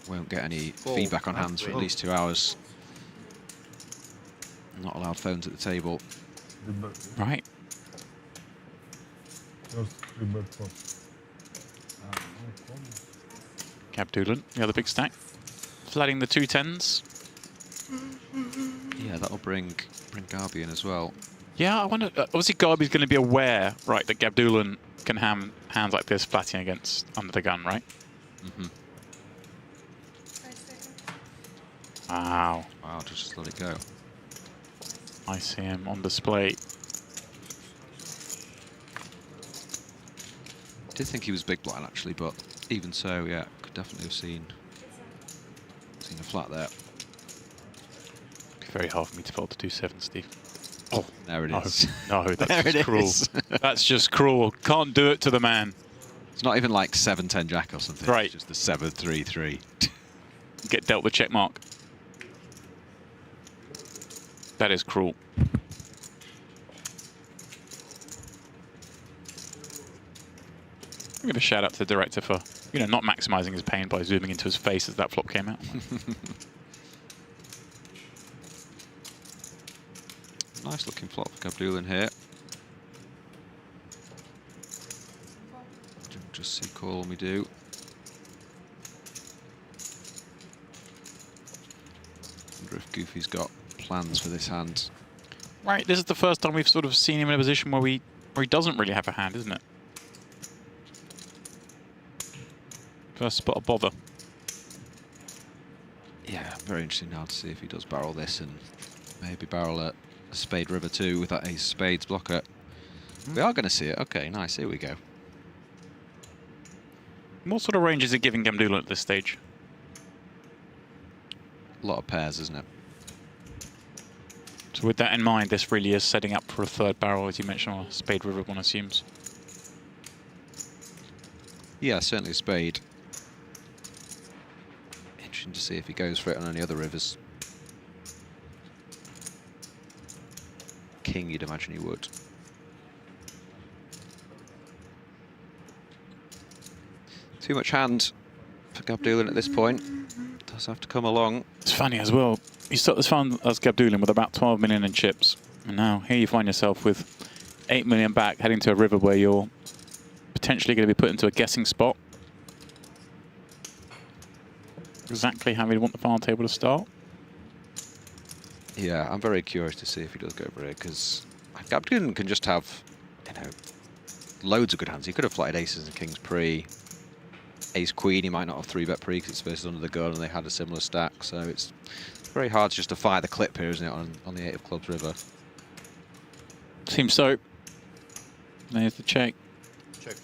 won't get any feedback on hands for at least 2 hours. Not allowed phones at the table. Right. GADBULLIN, the other big stack. Flooding the 2 10s. Yeah, that'll bring Garby in as well. Yeah, I wonder. Obviously, Garby's going to be aware, right, that GADBULLIN can have hands like this flatting against under the gun, right? Mm-hmm. Wow. Wow, just let it go. I see him on display. I did think he was big blind actually, but even so, yeah, could definitely have seen a flat there. Very hard for me to fold to 2-7, Steve. Oh, there it is. No, that's just cruel. That's just cruel. Can't do it to the man. It's not even like 7-10 jack or something. Right. It's just the 7-3-3. Get dealt the check mark. That is cruel. I'm going to shout out to the director for, you know, not maximizing his pain by zooming into his face as that flop came out. Nice looking flop for GADBULLIN here. Just see call me do. Wonder if Goofy's got plans for this hand. Right, this is the first time we've sort of seen him in a position where he doesn't really have a hand, isn't it? First spot of bother. Yeah, very interesting now to see if he does barrel this and maybe barrel a Spade River too with that ace spades blocker. We are going to see it. Okay, nice. Here we go. What sort of range is it giving Gabdullin at this stage? A lot of pairs, isn't it? So with that in mind, this really is setting up for a third barrel, as you mentioned, or Spade River, one assumes. Yeah, certainly a spade. Interesting to see if he goes for it on any other rivers. King, you'd imagine he would. Too much hand for Gabdullin at this point. Does have to come along. It's funny as well. You start this fund as Gabdullin with about 12 million in chips. And now here you find yourself with 8 million back, heading to a river where you're potentially going to be put into a guessing spot. Exactly how we'd want the final table to start. Yeah, I'm very curious to see if he does go for it, because Gabdullin can just have, you know, loads of good hands. He could have flighted aces and kings pre. Ace queen, he might not have 3-bet pre because it's versus under the gun and they had a similar stack. So it's very hard just to fire the clip here, isn't it, on the 8 of clubs river? Seems so. There's the check. Check.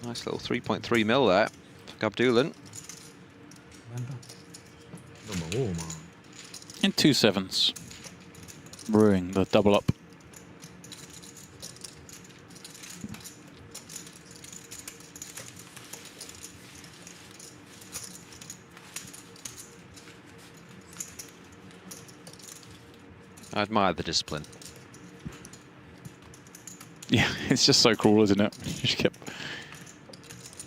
Nice little 3.3 mil there for Gabdullin. In 2 sevens. Brewing the double up. I admire the discipline. Yeah, it's just so cruel, isn't it?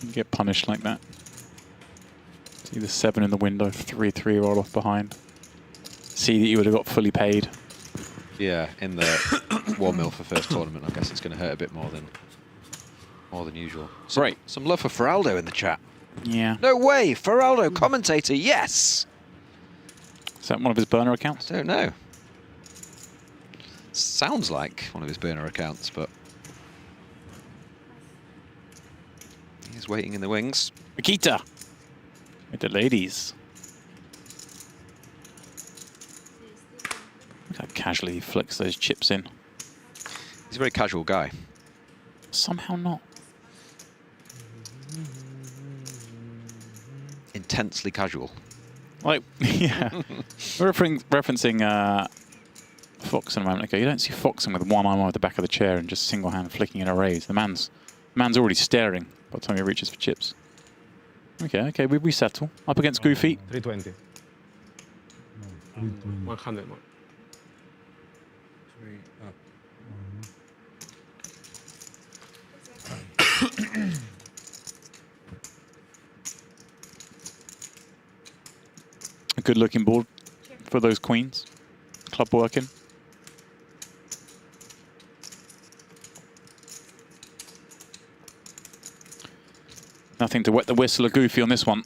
You get punished like that. See the 7 in the window, 3-3 roll off behind. See that you would have got fully paid. Yeah, in the 1 mil for first tournament, I guess it's going to hurt a bit more than usual. Right. Some love for Feraldo in the chat. Yeah. No way, Feraldo commentator, yes! Is that one of his burner accounts? I don't know. Sounds like one of his burner accounts, but he's waiting in the wings. Mikita with the ladies. Look how casually he flicks those chips in. He's a very casual guy. Somehow not. Intensely casual. Like, yeah. We're referencing Fox a moment ago. You don't see Foxing with one arm over the back of the chair and just single hand flicking in a raise. The man's already staring by the time he reaches for chips. Okay, we settle. Up against Goofy. 320. 100 more. 3 up. A good looking board for those queens. Club working. Nothing to wet the whistle of Goofy on this one.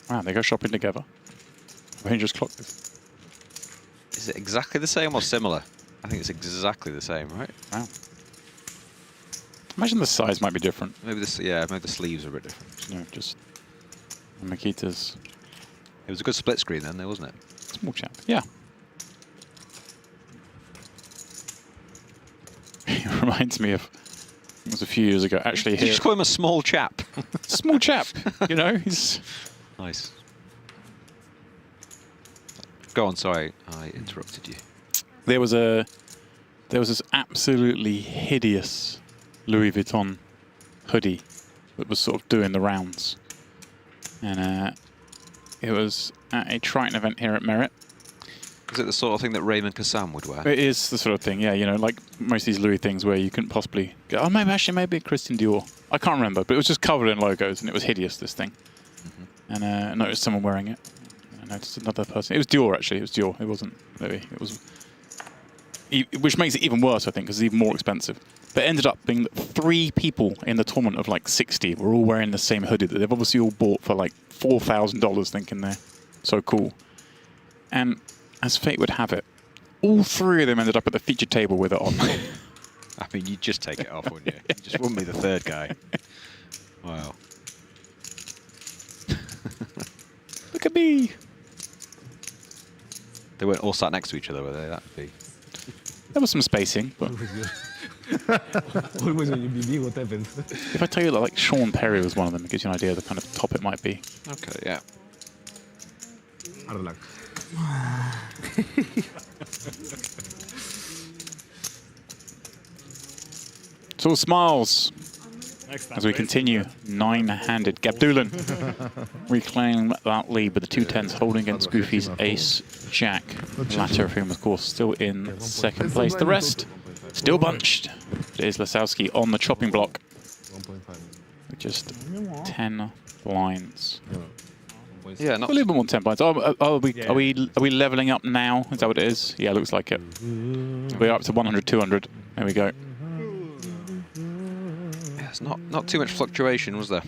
Wow, they go shopping together. Rangers clock this. Is it exactly the same or similar? I think it's exactly the same, right? Wow. Imagine the size might be different. Maybe this, yeah, maybe the sleeves are a bit different. You know, just Mikita's. It was a good split screen then, though, wasn't it? Small chap, yeah. It reminds me of, it was a few years ago, actually. Did you just call him a small chap? Small chap, you know, he's... Nice. Go on, sorry, I interrupted you. There was this absolutely hideous Louis Vuitton hoodie that was sort of doing the rounds. And it was at a Triton event here at Merit. Is it the sort of thing that Raymond Kassam would wear? It is the sort of thing, yeah, you know, like most of these Louis things where you couldn't possibly go, oh, maybe Christian Dior. I can't remember, but it was just covered in logos and it was hideous, this thing. And I noticed someone wearing it. I noticed another person. It was Dior, actually. It was Dior. It wasn't Louis. It was which makes it even worse, I think, because it's even more expensive. But it ended up being that 3 people in the tournament of like 60 were all wearing the same hoodie that they've obviously all bought for like $4,000, thinking they're so cool. And as fate would have it, all 3 of them ended up at the featured table with it on. I mean, you'd just take it off, wouldn't you? You just wouldn't be the 3rd guy. Wow. Look at me. They weren't all sat next to each other, were they? That'd be... There was some spacing, but... Always when you be big, what happens? If I tell you that like Sean Perry was one of them, it gives you an idea of the kind of top it might be. Okay, yeah. Hard luck. It's all smiles as we continue. 9-handed. GADBULLIN reclaiming that lead with the 2-10s holding against Goofy's ace jack. The latter of whom, of course, still in 2nd place. The rest still bunched. It is LASOUSKI on the chopping block with just 10 blinds. Yeah, not a little bit more than 10 blinds. Are we leveling up now? Is that what it is? Yeah, looks like it. We're up to 100, 200. There we go. It's not too much fluctuation, was there?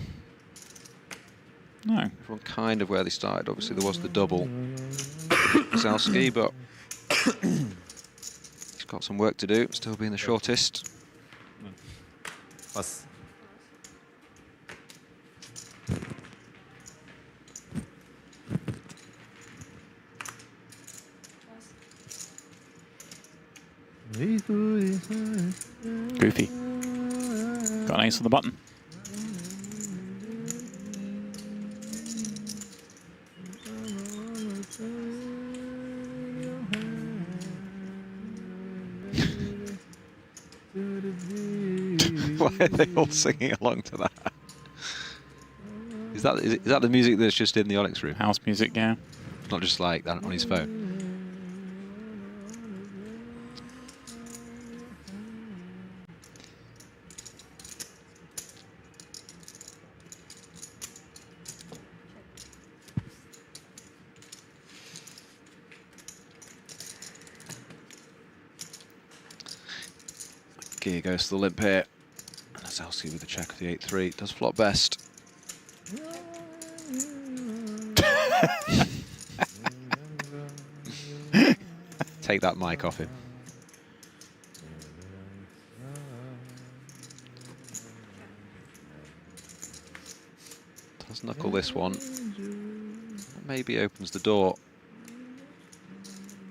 No. Everyone kind of where they started. Obviously, there was the double LASOUSKI, but he's got some work to do. Still being the shortest. Pass. Goofy. Got an ace on the button. Why are they all singing along to that? Is that the music that's just in the Onyx room? House music, yeah. Not just like that on his phone. Gear goes to the limp here. LASOUSKI with the check of the 8-3. Does flop best. Take that mic off him. Does knuckle this one. Maybe opens the door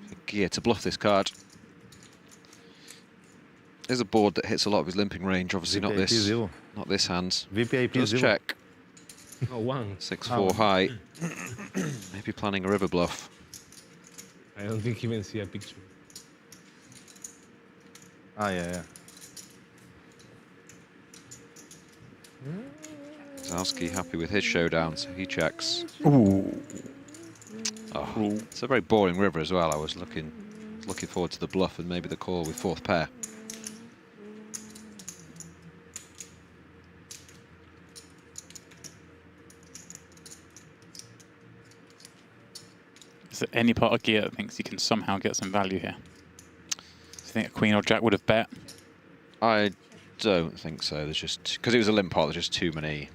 for Gear to bluff this card. There's a board that hits a lot of his limping range. Obviously not this hand. VPIP Does zero. check. Oh, 1. 6-4 high. Maybe planning a river bluff. I don't think he even see a picture. Ah, yeah. LASOUSKI happy with his showdown, so he checks. Ooh. Oh, it's a very boring river as well. I was looking forward to the bluff and maybe the call with 4th pair. Is there any part of Gear that thinks you can somehow get some value here? Do you think a queen or jack would have bet? I don't think so. There's just, because it was a limp pot, there's just too many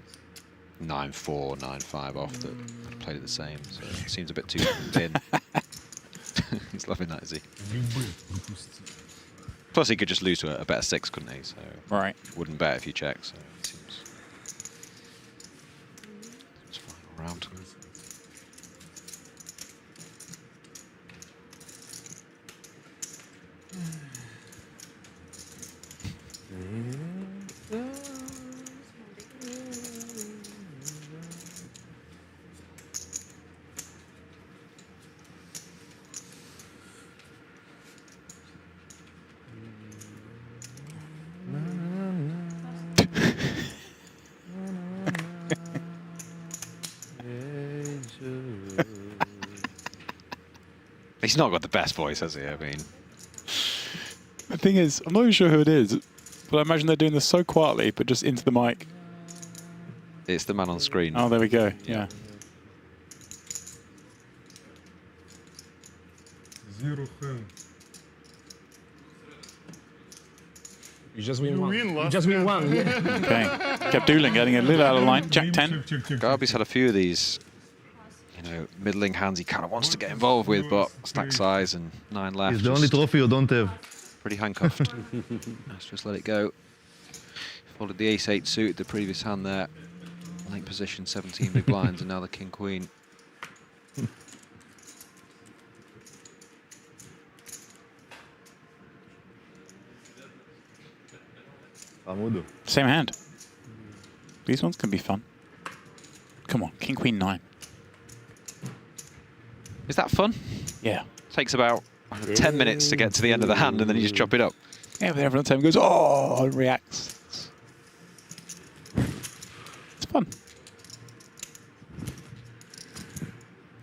9-4, 9-5 off that could have played it the same. So it seems a bit too thin. He's loving that, is he? Plus, he could just lose to a better 6, couldn't he? So right. Wouldn't bet if you check. So it seems final round. He's not got the best voice, has he? I mean, the thing is, I'm not even sure who it is, but I imagine they're doing this so quietly, but just into the mic. it's the man on screen. Oh, there we go. Yeah. 0 hand. You just win one. win You last just win hand. one. Yeah. Okay. Gabdullin getting a little out of line. Jack 10. Garby's had a few of these, middling hands he kind of wants to get involved with, but stack size and 9 left. It's the only trophy you don't have. Pretty handcuffed. Let's just let it go. Followed the ace-8 suit, the previous hand there. Late position, 17 big blinds, and now the king-queen. Same hand. These ones can be fun. Come on, king, queen, 9. Is that fun? Yeah. Takes about 10 minutes to get to the end of the hand, and then you just chop it up. Yeah, but every time goes, oh, and reacts. It's fun.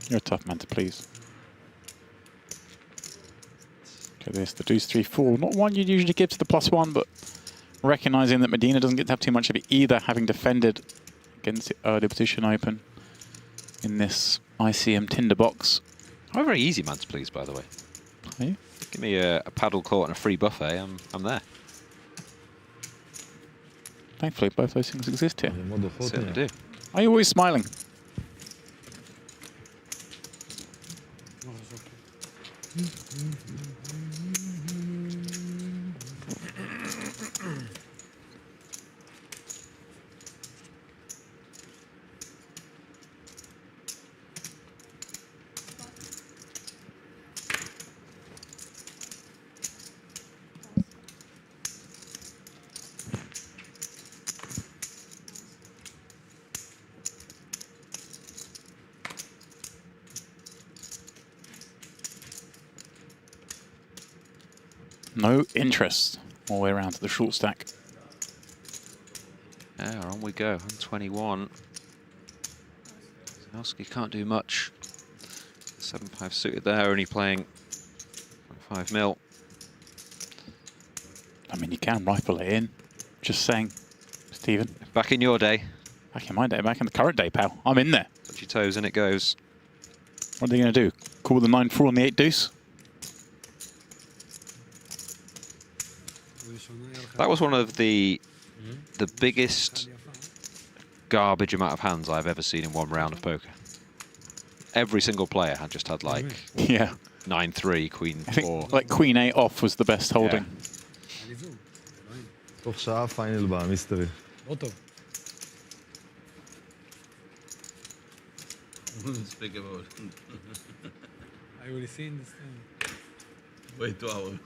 You're a tough man to please. Look at this, the deuce, 3, 4. Not one you'd usually give to the +1, but recognizing that Medina doesn't get to have too much of it either, having defended against the early position open in this ICM tinderbox. I'm a very easy man to please, by the way. Are you? Give me a paddle court and a free buffet, I'm there. Thankfully, both those things exist here. Certainly do. Are you always smiling? No interest all the way around to the short stack. Yeah, on we go. 121. Zelski can't do much. 7-5 suited there, only playing 5 mil. I mean, you can rifle it in. Just saying, Stephen. Back in your day. Back in my day, back in the current day, pal. I'm in there. Touch your toes and it goes. What are they going to do? Call the 9-4 on the 8 deuce? That was one of the biggest garbage amount of hands I've ever seen in one round of poker. Every single player had just had like 9-3, queen 4. I think like queen 8 off was the best holding. תוך שעה פיינל במיסטרי. לא טוב. Speak about I will see in this thing. Wait 2 hours.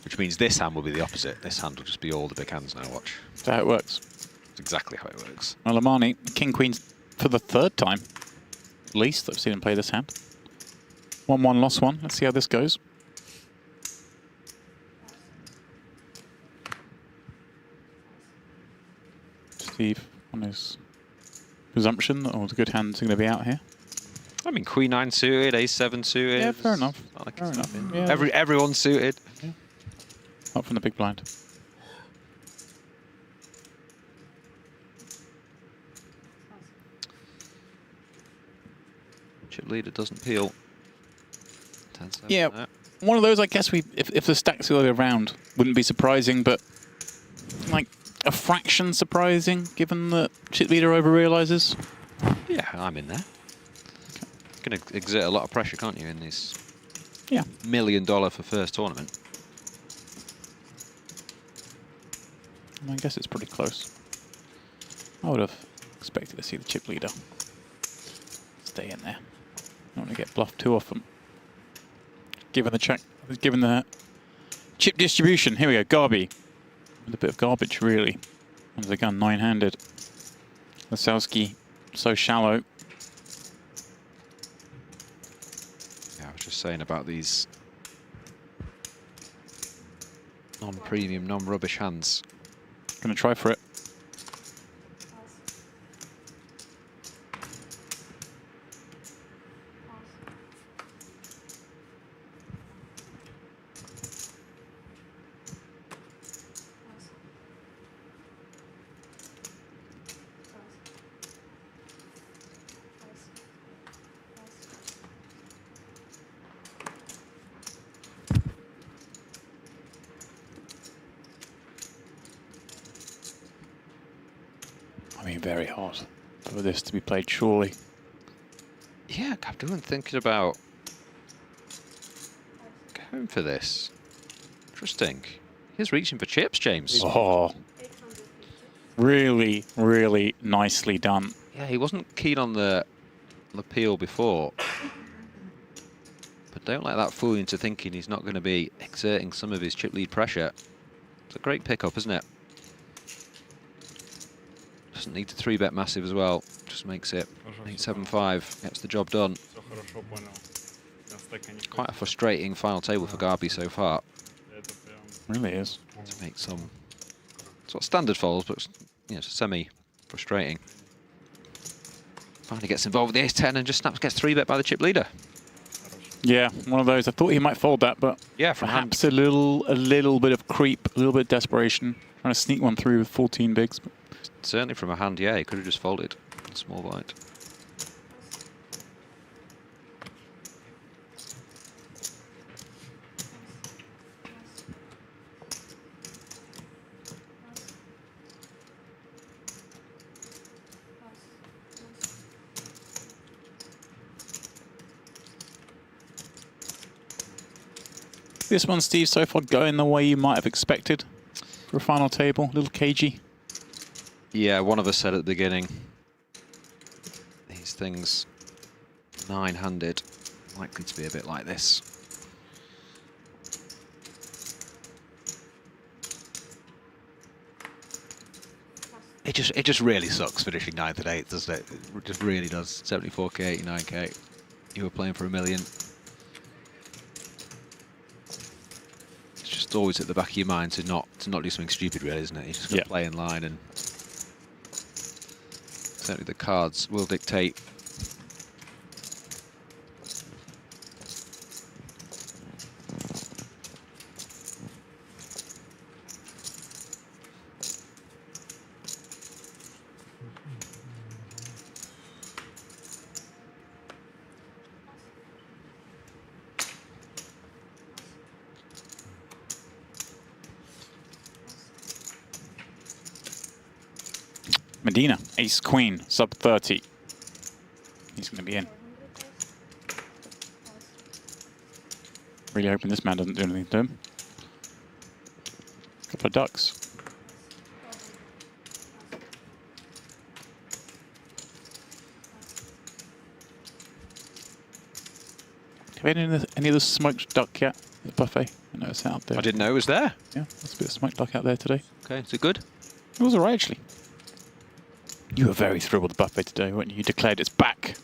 Which means this hand will be the opposite. This hand will just be all the big hands now, watch. That's how it works. That's exactly how it works. Well, LAHMANI, king queen for the 3rd time, at least, I've seen him play this hand. 1-1, lost 1. Let's see how this goes. Steve, on his presumption that all the good hands are going to be out here. I mean, queen 9 suited, ace 7 suited. Yeah, fair enough. Like Fair enough. Yeah. Yeah. Everyone's suited. Yeah. Up from the big blind. Chip leader doesn't peel. 10-7 Yeah, there. one of those, I guess, if the stacks the other way around, wouldn't be surprising, but like a fraction surprising, given that chip leader over-realizes. Yeah, I'm in there. You can exert a lot of pressure, can't you, in this $1 million for first tournament? I guess it's pretty close. I would have expected to see the chip leader stay in there. Don't want to get bluffed too often. Given the chip distribution, here we go, Garby. With a bit of garbage, really. Under the gun, 9-handed. LASOUSKI, so shallow. Yeah, I was just saying about these non-premium, non-rubbish hands. Gonna try for it. very hard for this to be played, surely. Yeah, GADBULLIN thinking about going for this. Interesting. He's reaching for chips, James. Oh, really, really nicely done. Yeah, he wasn't keen on the peel before. But don't let that fool you into thinking he's not going to be exerting some of his chip lead pressure. It's a great pickup, isn't it? Doesn't need to 3-bet massive as well. Just makes it 8-7-5. Gets the job done. Quite a frustrating final table for Garbi so far. Really is. To make some sort of standard folds, but you know, semi-frustrating. Finally gets involved with the ace-10 and just gets 3-bet by the chip leader. Yeah, one of those. I thought he might fold that, but yeah, from perhaps a little bit of creep, a little bit of desperation, trying to sneak one through with 14 bigs. But certainly from a hand, yeah, he could have just folded. Small blind. this one, Steve, so far going the way you might have expected for a final table, a little cagey. Yeah, one of us said at the beginning, these things, 9-handed, likely to be a bit like this. It just really sucks finishing 9th and 8th, doesn't it? It just really does. 74k, 89k. You were playing for $1 million. It's just always at the back of your mind to not do something stupid, really, isn't it? You just got to play in line, and certainly the cards will dictate. Medina, ace queen, sub 30. He's going to be in. Really hoping this man doesn't do anything to him. Couple of ducks. Have you had any of the smoked duck yet? The buffet? I know it's out there. I didn't know it was there. Yeah, there's a bit of smoked duck out there today. Okay, is it good? It was alright, actually. You were very thrilled with the buffet today, weren't you? You declared it's back.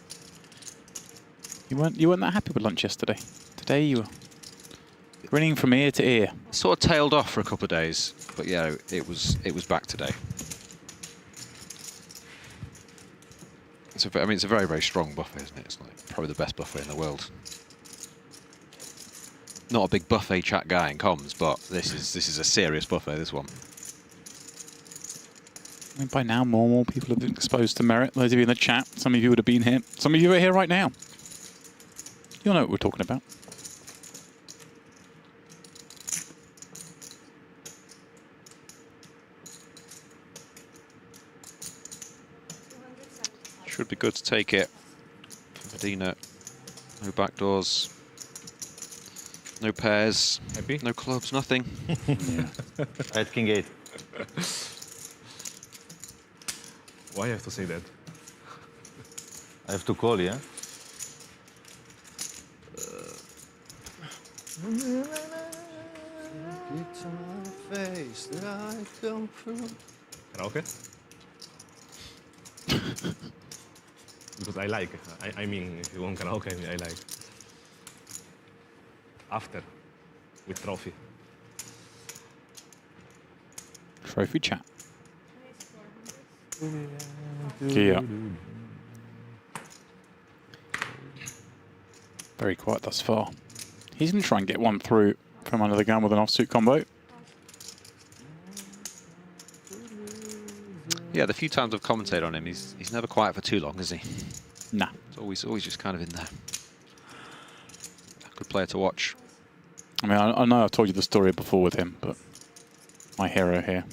You weren't that happy with lunch yesterday. Today you were grinning from ear to ear. Sort of tailed off for a couple of days, but yeah, it was back today. It's a very, very strong buffet, isn't it? It's like probably the best buffet in the world. Not a big buffet chat guy in comms, but this is a serious buffet, this one. I mean, by now, more and more people have been exposed to Merit. Those of you in the chat, some of you would have been here. Some of you are here right now. You'll know what we're talking about. Should be good to take it. Medina, no backdoors, no pairs, no clubs, nothing. At King 8. Why you have to say that? I have to call, yeah? Karaoke? Because I like. I mean, if you want karaoke, I like. After, with trophy. Trophy chat. Yeah. Very quiet thus far. He's going to try and get one through from under the gun with an offsuit combo. Yeah, the few times I've commentated on him, he's never quiet for too long, is he? Nah. It's always just kind of in there. A good player to watch. I mean, I know I've told you the story before with him, but my hero here,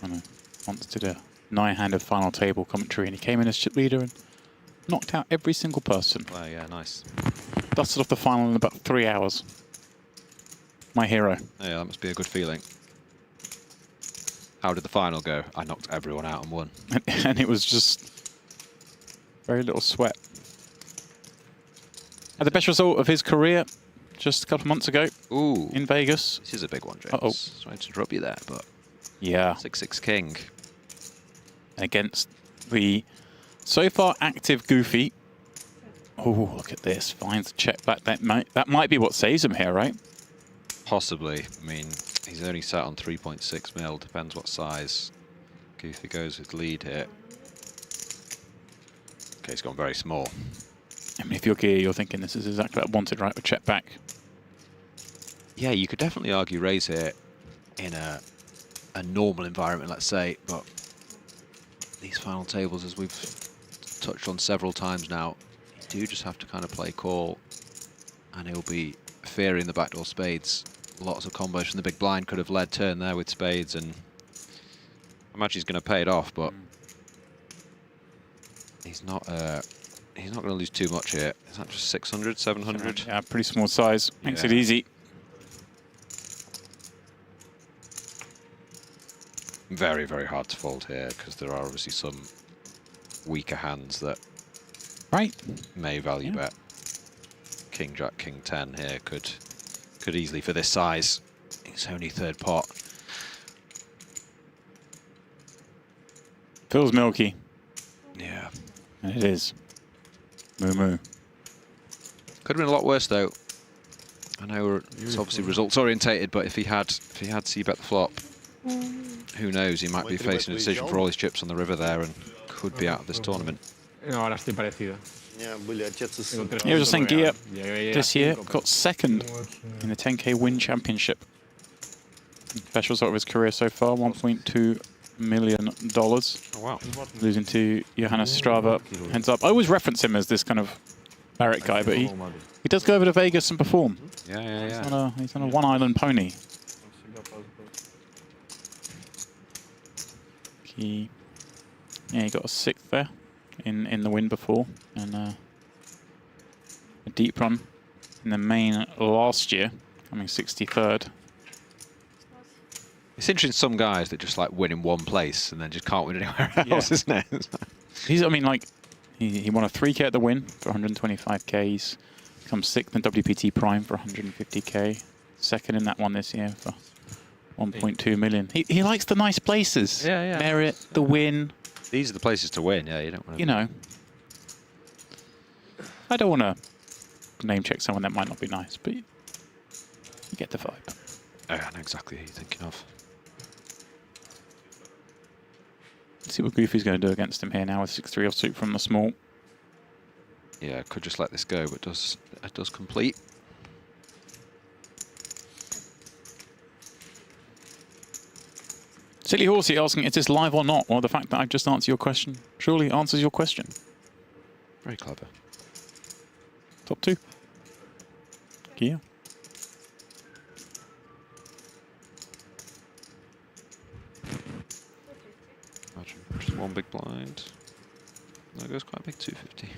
I know, once did a nine-handed final table commentary, and he came in as chip leader and knocked out every single person. Wow, yeah, nice. Dusted off the final in about 3 hours. My hero. Yeah, that must be a good feeling. How did the final go? I knocked everyone out and won. And it was just very little sweat. Had the best result of his career just a couple of months ago. Ooh, in Vegas. This is a big one, James. Uh-oh. Sorry to interrupt you there, but yeah, 6-6 king. Against the so far active Goofy. Oh, look at this. Finds a check back. That might be what saves him here, right? Possibly. I mean, he's only sat on 3.6 mil. Depends what size Goofy goes with lead here. Okay, he's gone very small. I mean, if you're gear, you're thinking this is exactly what I wanted, right? With check back. Yeah, you could definitely argue raise here in a normal environment, let's say, but these final tables, as we've touched on several times now, you do just have to kind of play call, and he'll be fearing the backdoor spades. Lots of combos from the big blind, could have led turn there with spades, and I imagine he's going to pay it off, but he's not going to lose too much here. Is that just 600, 700? Yeah, pretty small size. Makes it easy. Very, very hard to fold here because there are obviously some weaker hands that may value bet. King Jack, King 10 here could easily, for this size, it's only third pot. Feels milky. Yeah. And it is. Moo moo. Could have been a lot worse though. I know it's obviously results orientated, but if he had c-bet the flop, who knows, he might be facing a decision for all his chips on the river there and could be out of this tournament. No, ahora estoy parecido. He was just saying Gia this year got second in the 10K win championship. Best result of his career so far, $1.2 million. Oh, wow. Losing to Johannes Strava. Heads up. I always reference him as this kind of Barrett guy, but he does go over to Vegas and perform. Yeah. He's on a one-island pony. He got a 6th there in the win before, and a deep run in the main last year, coming 63rd. It's interesting, some guys that just like win in one place and then just can't win anywhere else, isn't it? I mean, like, he won a 3K at the win for 125K. He's come 6th in WPT Prime for 150K. 2nd in that one this year for 1.2 million. He likes the nice places. Yeah. Merit, the win. These are the places to win, yeah, you don't want to... You know. I don't want to name check someone that might not be nice, but you get the vibe. I know exactly who you're thinking of. Let's see what Goofy's going to do against him here now with 6-3 offsuit from the small. Yeah, could just let this go, but it does complete. Silly Horsey asking, is this live or not? Well, the fact that I've just answered your question surely answers your question. Very clever. Top 2. Gia. Just one big blind. That goes quite big, 250.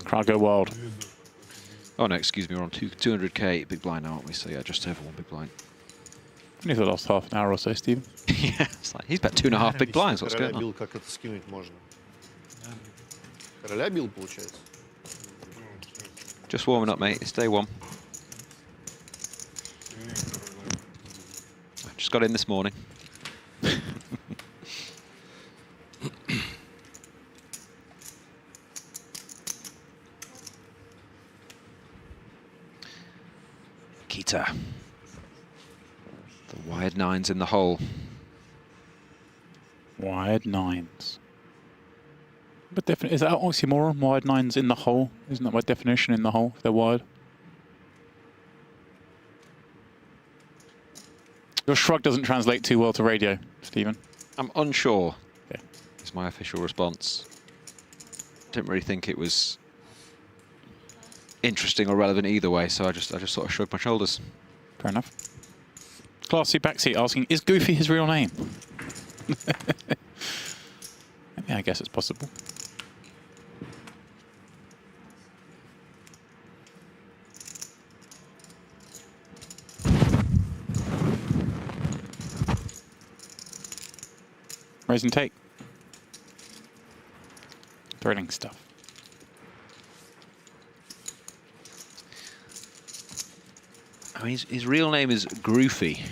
Crowd go wild. Oh no, excuse me, we're on 200K big blind now, aren't we? So yeah, just over one big blind. Only for the last half an hour or so, Stephen. Yeah, it's like, he's bet 2.5 big blinds, what's going on? Just warming up, mate, it's day one. I just got in this morning. MIKITA. The wide 9s in the hole. Wide 9s. But is that oxymoron? Wide 9s in the hole? Isn't that by definition in the hole if they're wide? Your shrug doesn't translate too well to radio, Stephen. I'm unsure. Yeah. Is my official response. Didn't really think it was interesting or relevant either way, so I just sort of shrugged my shoulders. Fair enough. Classy Backseat asking, is Goofy his real name? Yeah, I guess it's possible. Raise and take. Thrilling stuff. I mean, his real name is Groofy.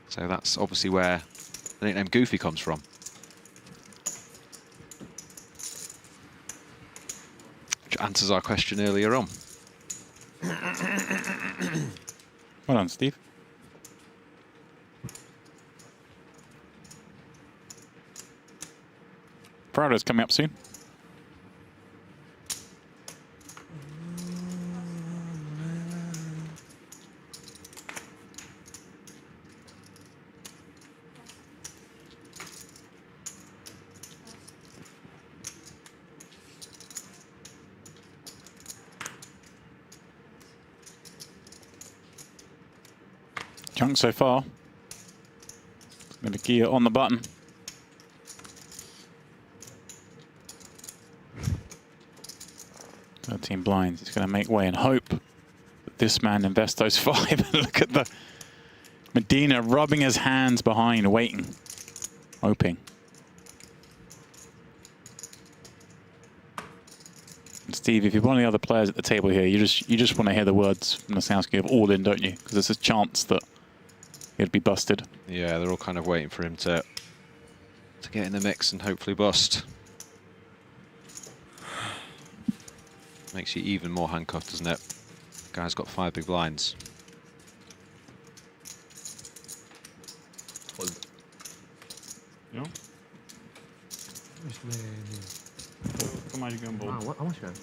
So that's obviously where the nickname Goofy comes from. Which answers our question earlier on. Well done, Steve. Prado's coming up soon. Chunk so far. Going to gear on the button. Team blinds. He's going to make way and hope that this man invests those 5. Look at the Medina rubbing his hands behind, waiting, hoping. And Steve, if you're one of the other players at the table here, you just want to hear the words from Lasouski of all in, don't you? Because there's a chance that he'd be busted. Yeah, they're all kind of waiting for him to get in the mix and hopefully bust. Makes you even more handcuffed, doesn't it? Guy's got 5 big blinds. Hold. No? How much gamble? How much you have?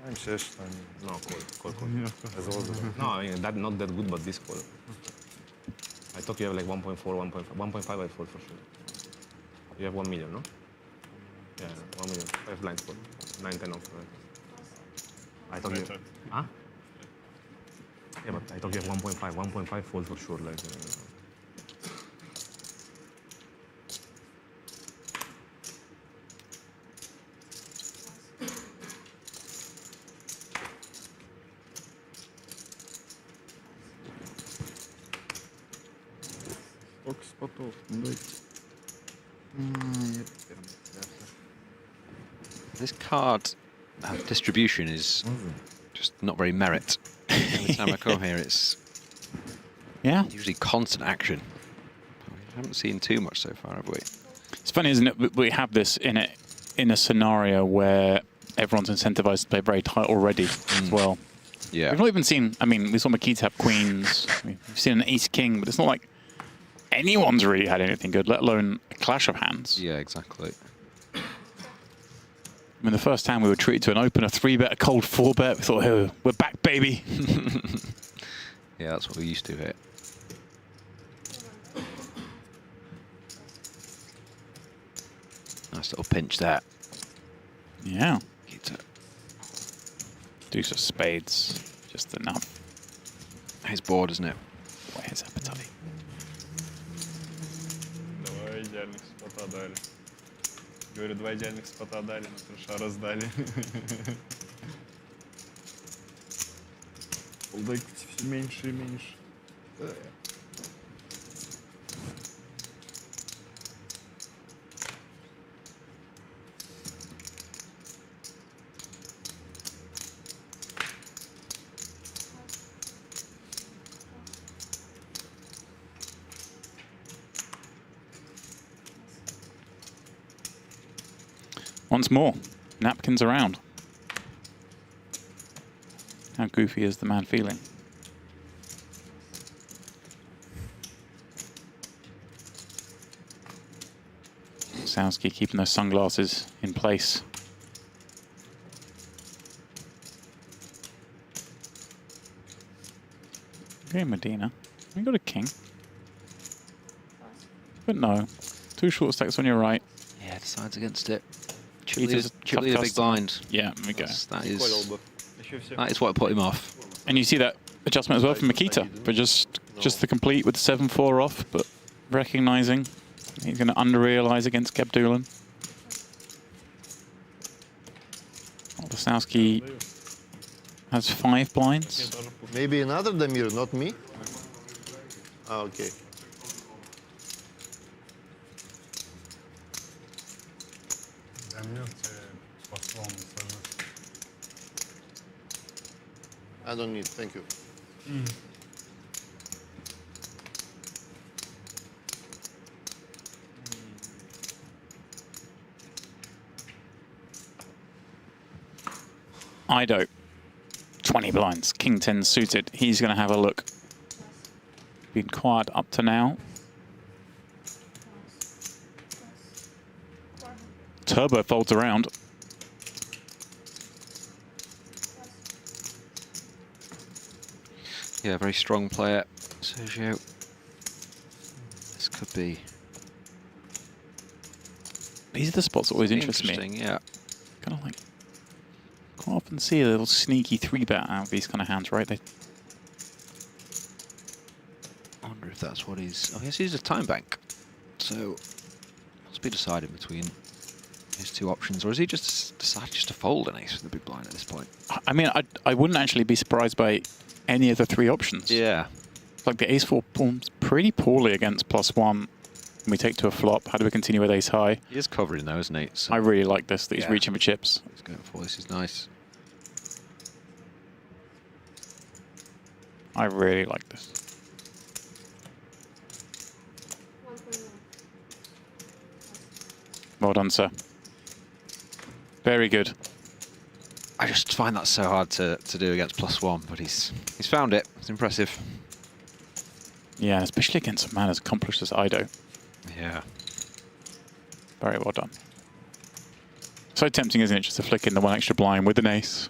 I'm 6. No, call. Yeah, as well. No, I mean, that not that good, but this call. I thought you have like 1.4, 1.5. 1.5 I fold for sure. You have 1 million, no? Yeah, 1 million. 5 blinds call. 9, 10 off. Right? I thought you... Huh? Yeah, but I thought you have 1.5. 1.5 fold for sure. Like, This card distribution is just not very merit. Every time I come here, it's usually constant action. We haven't seen too much so far, have we? It's funny, isn't it? We have this in a scenario where everyone's incentivized to play very tight already as well. Yeah. We've not even seen, I mean, we saw MIKITA have queens. We've seen an ace-king, but it's not like anyone's really had anything good, let alone a clash of hands. Yeah, exactly. I mean, the first time we were treated to an opener 3-bet, a cold 4-bet, we thought, oh, we're back, baby. Yeah, that's what we used to hit. Nice little pinch there. Yeah. Deuce of spades, just enough. His board, isn't it? Boy, his appetite. Давай идеальных спота дали. Говорю, 2 идеальных спота дали, на труша раздали. Полдайки все меньше и меньше. Once more, napkins around. How goofy is the man feeling? Lasouski keeping those sunglasses in place. Okay, Medina. We got a king. But no. 2 short stacks on your right. Yeah, decides against it. Chip lead a big blind. Yeah, there we go. That is what put him off. And you see that adjustment as well from Mikita, but just to complete with 7-4 off, but recognizing he's going to under-realize against GADBULLIN. LASOUSKI has 5 blinds. Maybe another Damir, not me? Ah, okay. I don't need, thank you. AIDO, 20 blinds, King 10 suited. He's going to have a look. Been quiet up to now. Turbo folds around. Yeah, very strong player, Sergio. This could be. These are the spots that always interest me. Yeah. Kind of like, quite often see a little sneaky 3-bet out of these kind of hands, right? They I wonder if that's what he's. Oh, yes, he's a time bank. So, must be decided between his 2 options, or is he just decided just to fold an ace with the big blind at this point? I mean, I wouldn't actually be surprised by any of the 3 options. Yeah. Like the ace-4 performs pretty poorly against +1. When we take to a flop, how do we continue with ace high? He is covering though, isn't he? So I really like this, that he's reaching for chips. He's going for this, is nice. I really like this. Well done, sir. Very good. I just find that so hard to do against +1, but he's found it. It's impressive. Yeah, especially against a man as accomplished as AIDO. Yeah. Very well done. So tempting, isn't it, just to flick in the 1 extra blind with an ace.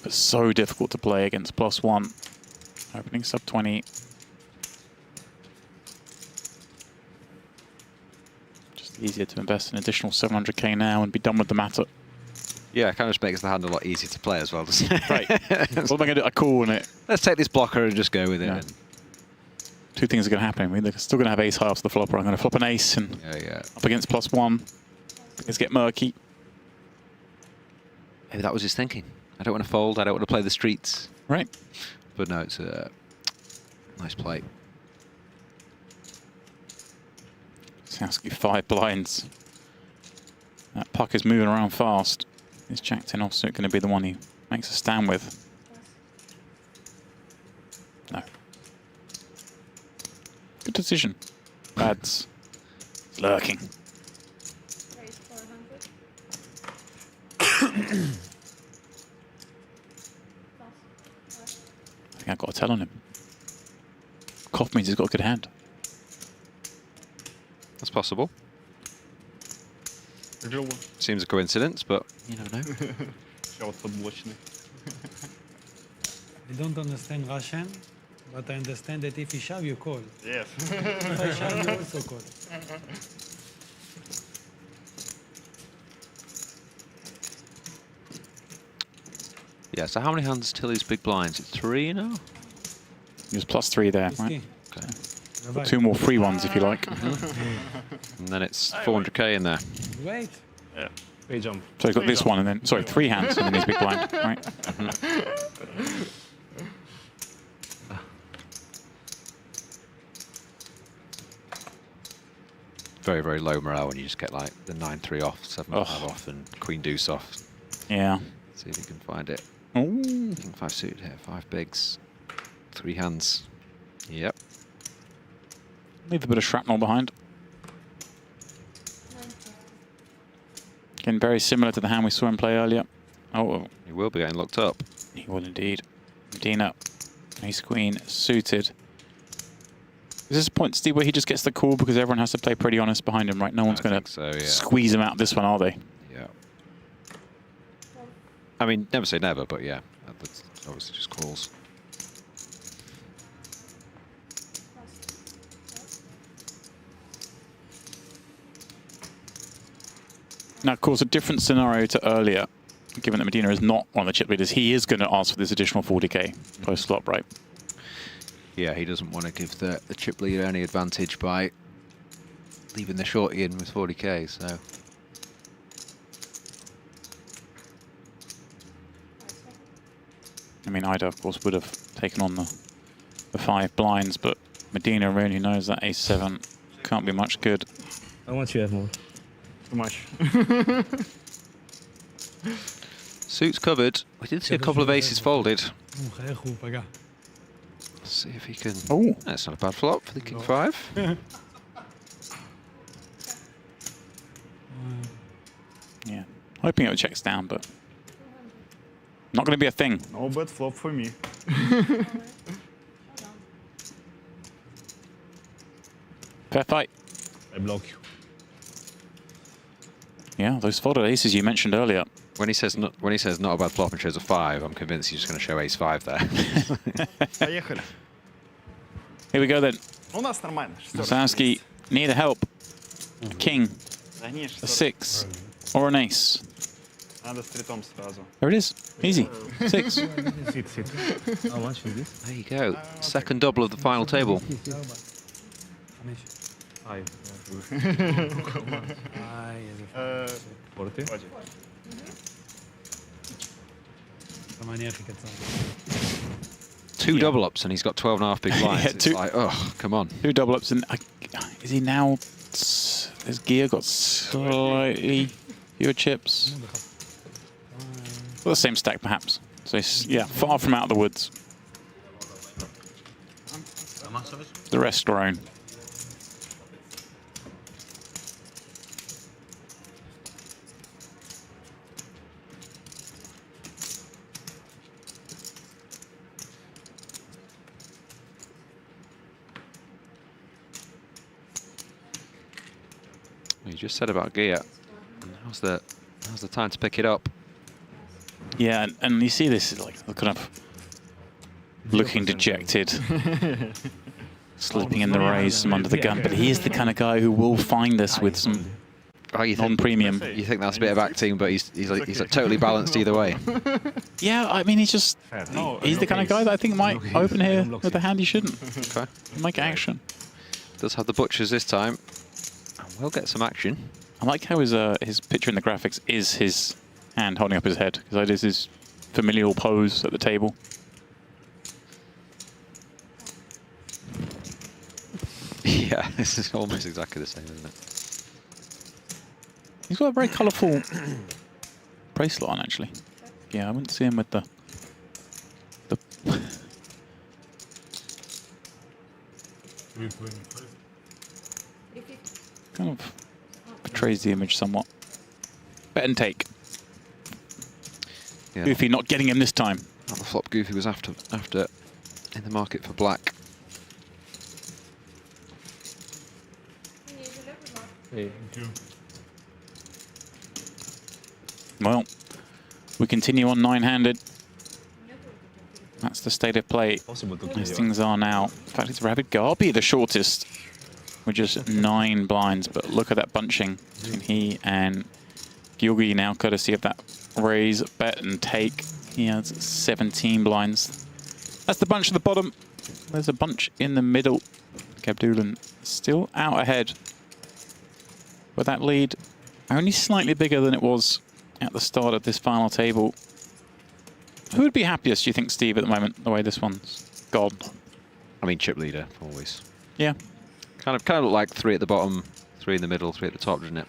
But so difficult to play against +1. Opening sub 20. Just easier to invest an additional 700k now and be done with the matter. Yeah, it kind of just makes the hand a lot easier to play as well, doesn't it? Right. What am I going to do? I call on it. Let's take this blocker and just go with it. Yeah. 2 things are going to happen. I mean, they're still going to have ace high after the flop, or I'm going to flop an ace and up against +1. Things get murky. Maybe that was his thinking. I don't want to fold. I don't want to play the streets. Right. But no, it's a nice play. LASOUSKI 5 blinds. That puck is moving around fast. Is Jack 10 offsuit going to be the one he makes a stand with? No. Good decision. Bad's lurking. I think I've got a tell on him. Cough means he's got a good hand. That's possible. Seems a coincidence, but you never know. I don't understand Russian, but I understand that if you shove, you call. Yes. If I shove, you also call. Yeah, so how many hands till these big blinds? It's 3 now? He was +3 there, right? Okay. Got 2 more free ones if you like. And then it's 400k in there. Wait. Yeah. Hey, jump. So he's got this one and then, sorry, 3 hands and then he's big blind, right? Very, very low morale when you just get like the 9-3 off, 7-5 off, and Queen Deuce off. Yeah. See if you can find it. Oh. King 5 suited here, 5 bigs, 3 hands. Yep. Leave a bit of shrapnel behind. Again, very similar to the hand we saw him play earlier. Oh, He will be getting locked up. he will indeed. Medina, ace queen suited. Is this a point, Steve, where he just gets the call because everyone has to play pretty honest behind him, right? No one's going to squeeze him out this one, are they? Yeah. I mean, never say never, but yeah, that's obviously just calls. Now, of course, a different scenario to earlier. given that Medina is not one of the chip leaders, he is going to ask for this additional 40k post-flop, right? Yeah, he doesn't want to give the chip leader any advantage by leaving the shorty in with 40k, so... I mean, AIDO, of course, would have taken on the 5 blinds, but Medina really knows that ace-7 can't be much good. How much you have more? Too much. Suit's covered. We did see a couple of aces folded. Heel goed, paga. Let's see if he can... Oh, that's not a bad flop for the king 5. yeah. Hoping it checks down, but not going to be a thing. No bad flop for me. Fair fight. I block you. Yeah, those folded aces you mentioned earlier. When he says not a bad flop and shows a 5, I'm convinced he's just going to show ace-5 there. Поехали. Here we go then. У нас нормально. LASOUSKI need a help. A king, Да не, a 6, or an ace. Надо стритом сразу. There it is. Easy. 6. Sit, sit. How much is this? There you go. Second double of the final table. 5. 40? Хватит. Two double ups and he's got 12.5 big blinds. Yeah, It's two- like, oh, come on. 2 double ups, and is he now? Has Gia got slightly fewer chips? Well, the same stack, perhaps. So yeah, far from out of the woods. The rest are own. You just said about Gia. Now's the time to pick it up. Yeah, and you see this like kind of looking dejected, slipping in the raise from under the gun. But he is the kind of guy who will find us with some non-premium. You think that's a bit of acting, but he's like totally balanced either way. Yeah, I mean, he's the kind of guy that I think might open here with a hand he shouldn't. Okay. Make action. Does have the butchers this time. And we'll get some action. I like how his picture in the graphics is his hand holding up his head, because that is his familial pose at the table. Yeah, this is almost exactly the same, isn't it? He's got a very colourful bracelet on, actually. Yeah, I wouldn't see him with the kind of portrays the image somewhat. Bet and take. Yeah. Goofy not getting him this time. Not the flop Goofy was after in the market for black. Hey. Well, we continue on 9-handed. That's the state of play Possible to as things are now. In fact, it's Ravid Garbi, the shortest, with just 9 blinds. But look at that bunching between he and GIORGI now, courtesy of that raise, bet and take. He has 17 blinds. That's the bunch at the bottom. There's a bunch in the middle. GADBULLIN still out ahead. But that lead only slightly bigger than it was at the start of this final table. Who would be happiest, do you think, Steve, at the moment, the way this one's gone? I mean, chip leader, always. Yeah. Kind of look like 3 at the bottom, 3 in the middle, 3 at the top, doesn't it?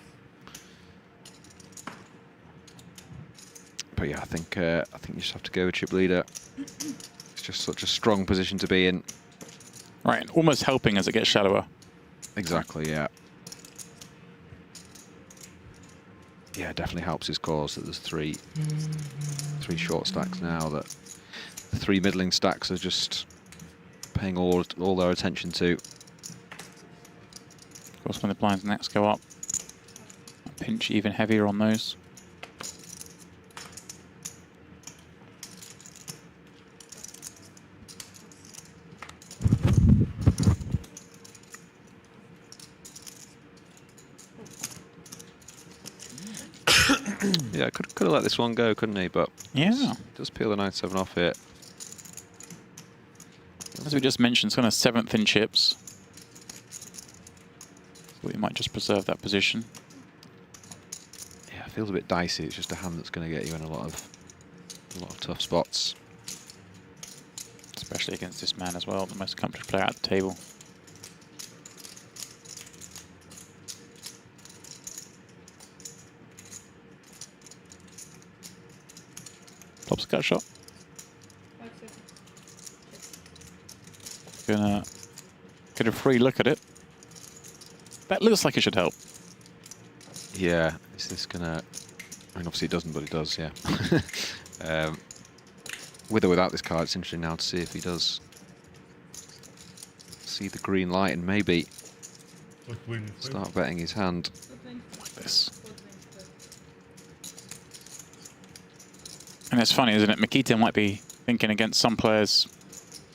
But yeah, I think you just have to go with chip leader. It's just such a strong position to be in. Right, and almost helping as it gets shallower. Exactly, yeah. Yeah, definitely helps his cause that there's three short stacks now, that the 3 middling stacks are just paying all their attention to. Of course, when the blinds next go up, a pinch even heavier on those. Yeah, could have let this one go, couldn't he? But Yeah. does peel the 9-7 off it. As we just mentioned, it's kind of 7th in chips. So we might just preserve that position. Yeah, it feels a bit dicey. It's just a hand that's going to get you in a lot of tough spots. Especially against this man as well, the most accomplished player at the table. Pops a cut shot. Gonna get a free look at it. That looks like it should help. Yeah, is this gonna... I mean, obviously it doesn't, but it does, yeah. With or without this card, it's interesting now to see if he does see the green light and maybe start betting his hand. Like this. And it's funny, isn't it? Mikita might be thinking against some players,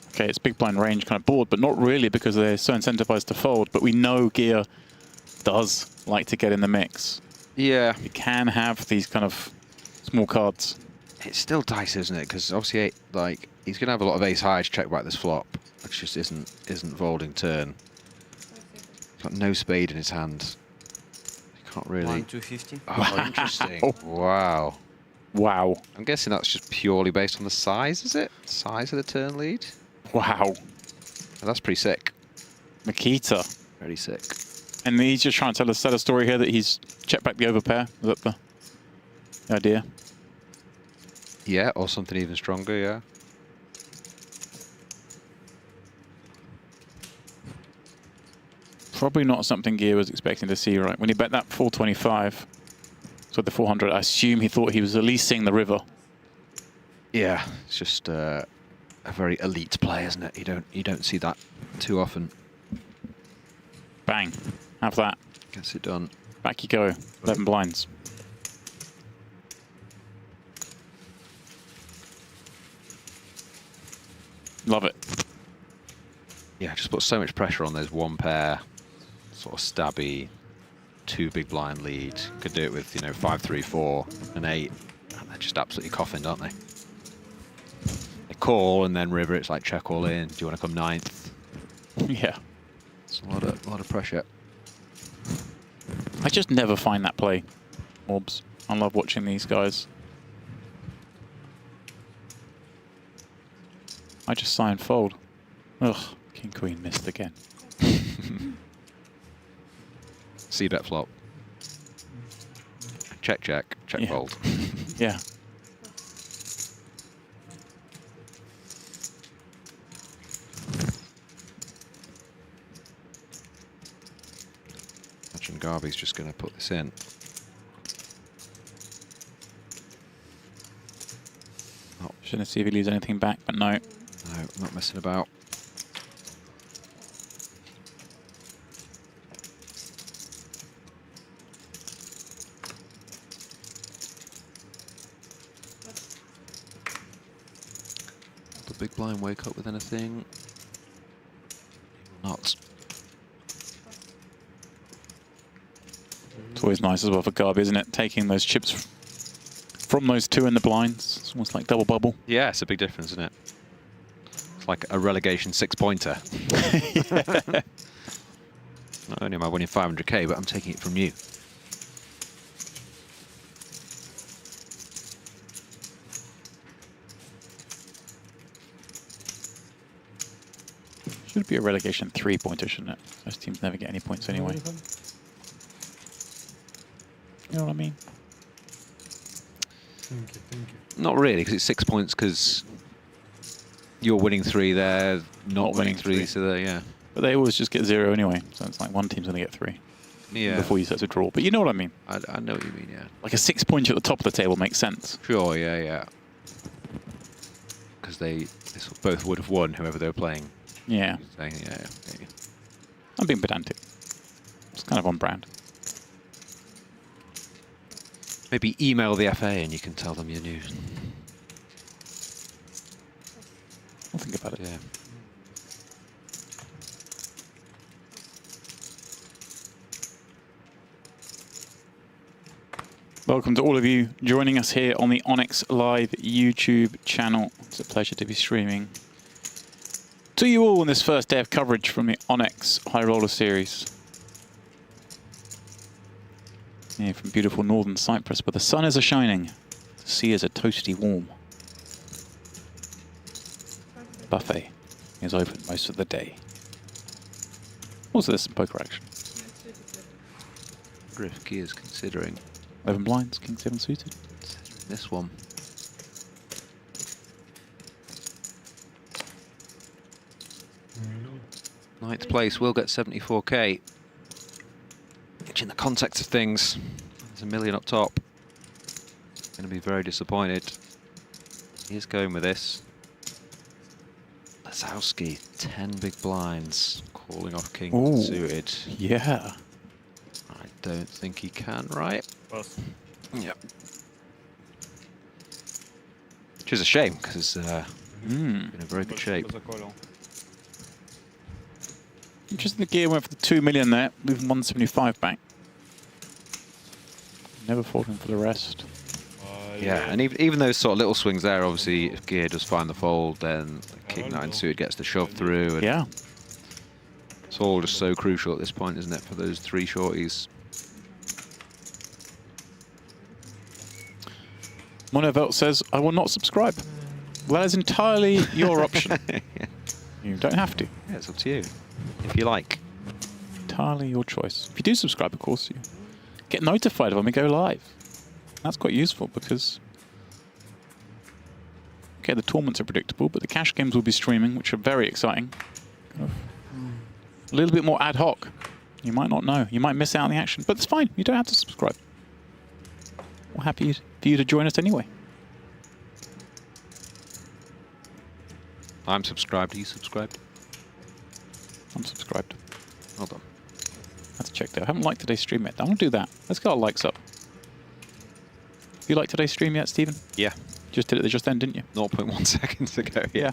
okay, it's big blind range kind of board, but not really because they're so incentivized to fold. But we know Gia does like to get in the mix. Yeah. You can have these kind of small cards. It's still dice, isn't it? Because obviously, like, he's going to have a lot of ace high to check back this flop, which just isn't folding turn. He's got no spade in his hand. He can't really. 1-250. Oh, interesting. Wow. Wow. I'm guessing that's just purely based on the size, is it? Size of the turn lead? Wow. Oh, that's pretty sick. Mikita. Very sick. And he's just trying to tell a story here that he's checked back the overpair. Is that the idea? Yeah, or something even stronger, yeah. Probably not something Gia was expecting to see, right? When he bet that 425, so the 400, I assume he thought he was at least seeing the river. Yeah, it's just a very elite play, isn't it? You don't see that too often. Bang. Have that. Gets it done. Back you go. 11 blinds. Love it. Yeah, just put so much pressure on those one pair, sort of stabby, 2 big blind lead. Could do it with, 5, 3, 4, and 8. And they're just absolutely coffined, aren't they? They call and then river, it's like check all in. Do you want to come 9th? Yeah. It's a lot of pressure. I just never find that play, Orbs. I love watching these guys. I just sign fold. Ugh, King Queen missed again. C-bet flop. Check, check, check Yeah. fold. Yeah. Imagine Garby's just going to put this in. Shouldn't see if he leaves anything back, but no. No, not messing about. The big blind wake up with anything? Not. It's always nice as well for Garby, isn't it? Taking those chips from those 2 in the blinds. It's almost like double bubble. Yeah, it's a big difference, isn't it? It's like a relegation 6-pointer. Yeah. Not only am I winning 500k, but I'm taking it from you. Should be a relegation 3-pointer, shouldn't it? Those teams never get any points anyway. You know what I mean? Thank you. Not really, because it's 6 points because you're winning 3, they're not winning 3, so they're, yeah. But they always just get 0 anyway, so it's like one team's going to get 3. Yeah. Before you set to draw. But you know what I mean? I know what you mean, yeah. Like a 6-pointer at the top of the table makes sense. Sure, yeah, yeah. Because they both would have won, whoever they were playing. Yeah. Saying, yeah. I'm being pedantic. It's kind of on brand. Maybe email the FA and you can tell them your news. I'll think about it. Yeah. Welcome to all of you joining us here on the Onyx Live YouTube channel. It's a pleasure to be streaming to you all on this first day of coverage from the Onyx High Roller Series. Here from beautiful northern Cyprus, where the sun is a-shining, the sea is a toasty warm. Buffet is open most of the day. Also, there's some poker action. Griffkey is considering 11 blinds, king 7 suited. This one. Ninth place will get 74k. Which in the context of things, there's $1 million up top. Going to be very disappointed. He is going with this. LASOUSKI, 10 big blinds, calling off king suited. Yeah. I don't think he can, right? Pass. Yep. Which is a shame, because in a very good shape. Interesting, the gear went for the 2 million there, moving 175 back. Never falling for the rest. Yeah, and even those sort of little swings there, obviously, if gear does find the fold, then king 9 suited gets the shove through. And yeah. It's all just so crucial at this point, isn't it, for those 3 shorties? Monovelt says, I will not subscribe. Well, that is entirely your option. Yeah. You don't have to. Yeah, it's up to you, if you like. Entirely your choice. If you do subscribe, of course, you get notified when we go live. That's quite useful because, okay, the tournaments are predictable, but the cash games will be streaming, which are very exciting. A little bit more ad hoc. You might not know. You might miss out on the action, but it's fine. You don't have to subscribe. We're happy for you to join us anyway. I'm subscribed. Are you subscribed? I'm subscribed. Well done. Let's check that. I haven't liked today's stream yet. I want to do that. Let's get our likes up. Have you liked today's stream yet, Stephen? Yeah. Just did it just then, didn't you? 0.1 seconds ago. Yeah.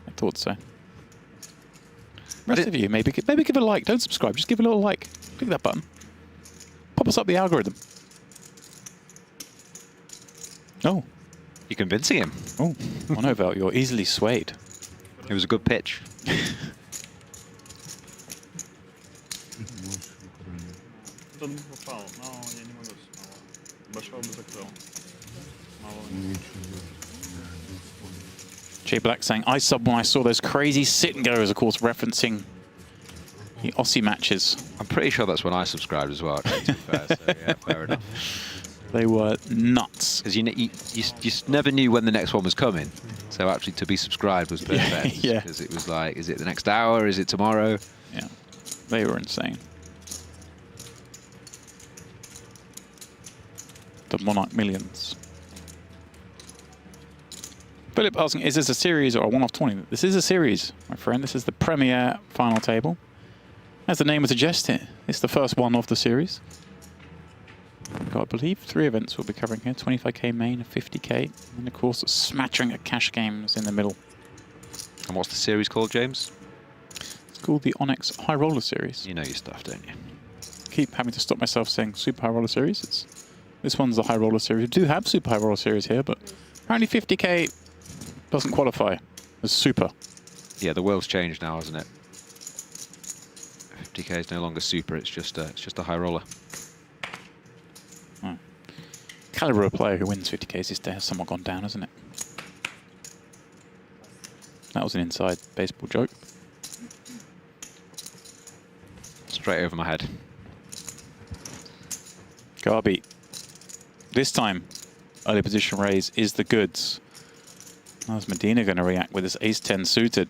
I thought so. Rest of you, maybe give a like. Don't subscribe. Just give a little like. Click that button. Pop us up the algorithm. Oh. You're convincing him. Oh. Monovelt, you're easily swayed. It was a good pitch. Тут бы попал, но я не могу снова. Большого бы закрыл. Мало. Jay Black saying, I subbed when I saw those crazy sit-and-goes, of course, referencing the Aussie matches. I'm pretty sure that's when I subscribed as well, actually, to be fair, so yeah, fair enough. They were nuts. Because you just never knew when the next one was coming. So actually to be subscribed was perfect. Yeah. Because it was like, is it the next hour? Is it tomorrow? Yeah. They were insane. The Monarch Millions. Philip asking, is this a series or a one-off tournament? This is a series, my friend. This is the premier final table. As the name would suggest it, it's the first one of the series. I believe 3 events we'll be covering here. 25k main, 50k, and of course a smattering of cash games in the middle. And what's the series called, James? It's called the Onyx High Roller Series. You know your stuff, don't you? Keep having to stop myself saying Super High Roller Series. This one's the High Roller Series. We do have Super High Roller Series here, but apparently 50k doesn't qualify as Super. Yeah, the world's changed now, hasn't it? 50k is no longer Super. It's just a high roller. Oh. Caliber of player who wins 50k these days has somewhat gone down, hasn't it? That was an inside baseball joke. Straight over my head. Garbi. This time, early position raise is the goods. How's Medina going to react with his ace-10 suited?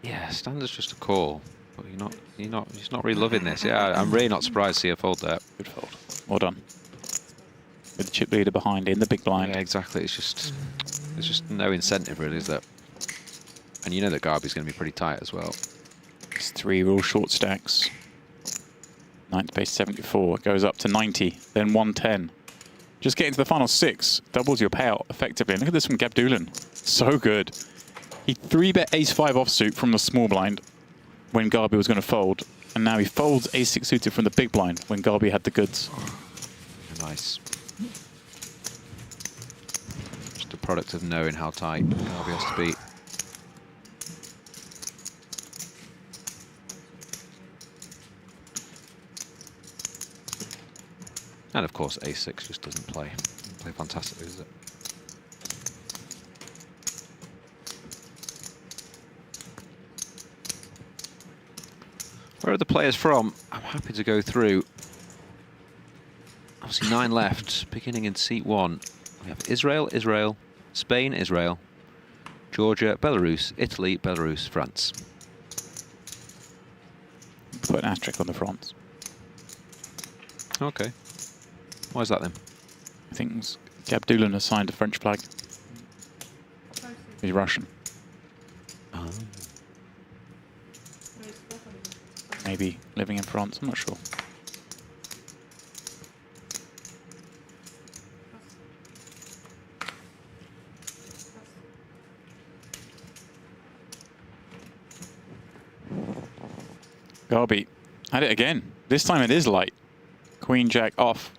Yeah, standard's just a call, but you're not really loving this. Yeah, I'm really not surprised to see a fold there. Good fold. Well done. With the chip leader behind in the big blind. Yeah, exactly. It's just there's just no incentive really, is there? And you know that Garbi's going to be pretty tight as well. It's 3 real short stacks. 9th base 74, goes up to 90, then 110. Just getting to the final 6, doubles your payout effectively. And look at this from GADBULLIN. So good. He 3-bet ace-5 offsuit from the small blind. when Garbi was going to fold. And now he folds ace-6 suited from the big blind when Garbi had the goods. Nice. Just a product of knowing how tight Garbi has to beat. And of course, ace-6 just doesn't play fantastically, does it? Where are the players from? I'm happy to go through. Obviously 9 left, beginning in seat 1. We have Israel, Israel, Spain, Israel, Georgia, Belarus, Italy, Belarus, France. Put an asterisk on the France. Okay. Why is that then? I think GADBULLIN has signed a French flag. He's Russian. Oh. Maybe living in France, I'm not sure. Garbi had it again. This time it is light. Queen Jack off.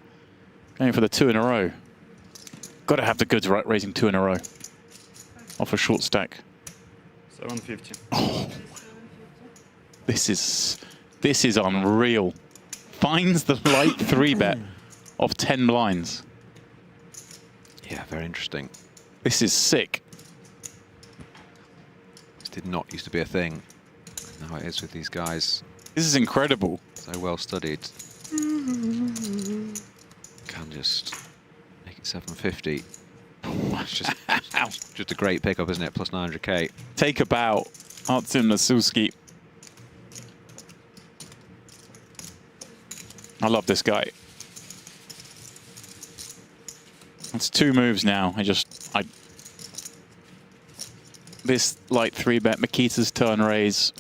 Going for the 2 in a row. Got to have the goods right, raising 2 in a row. Off a short stack. 750. Oh. This is unreal. Finds the light 3-bet of 10 blinds. Yeah, very interesting. This is sick. This did not used to be a thing. Now it is with these guys. This is incredible. So well studied. Can just make it 750. It's just a great pickup, isn't it? Plus 900k. Take a bow. ARTEM LASOUSKI. I love this guy. It's 2 moves now. This light 3-bet, MIKITA's turn raise.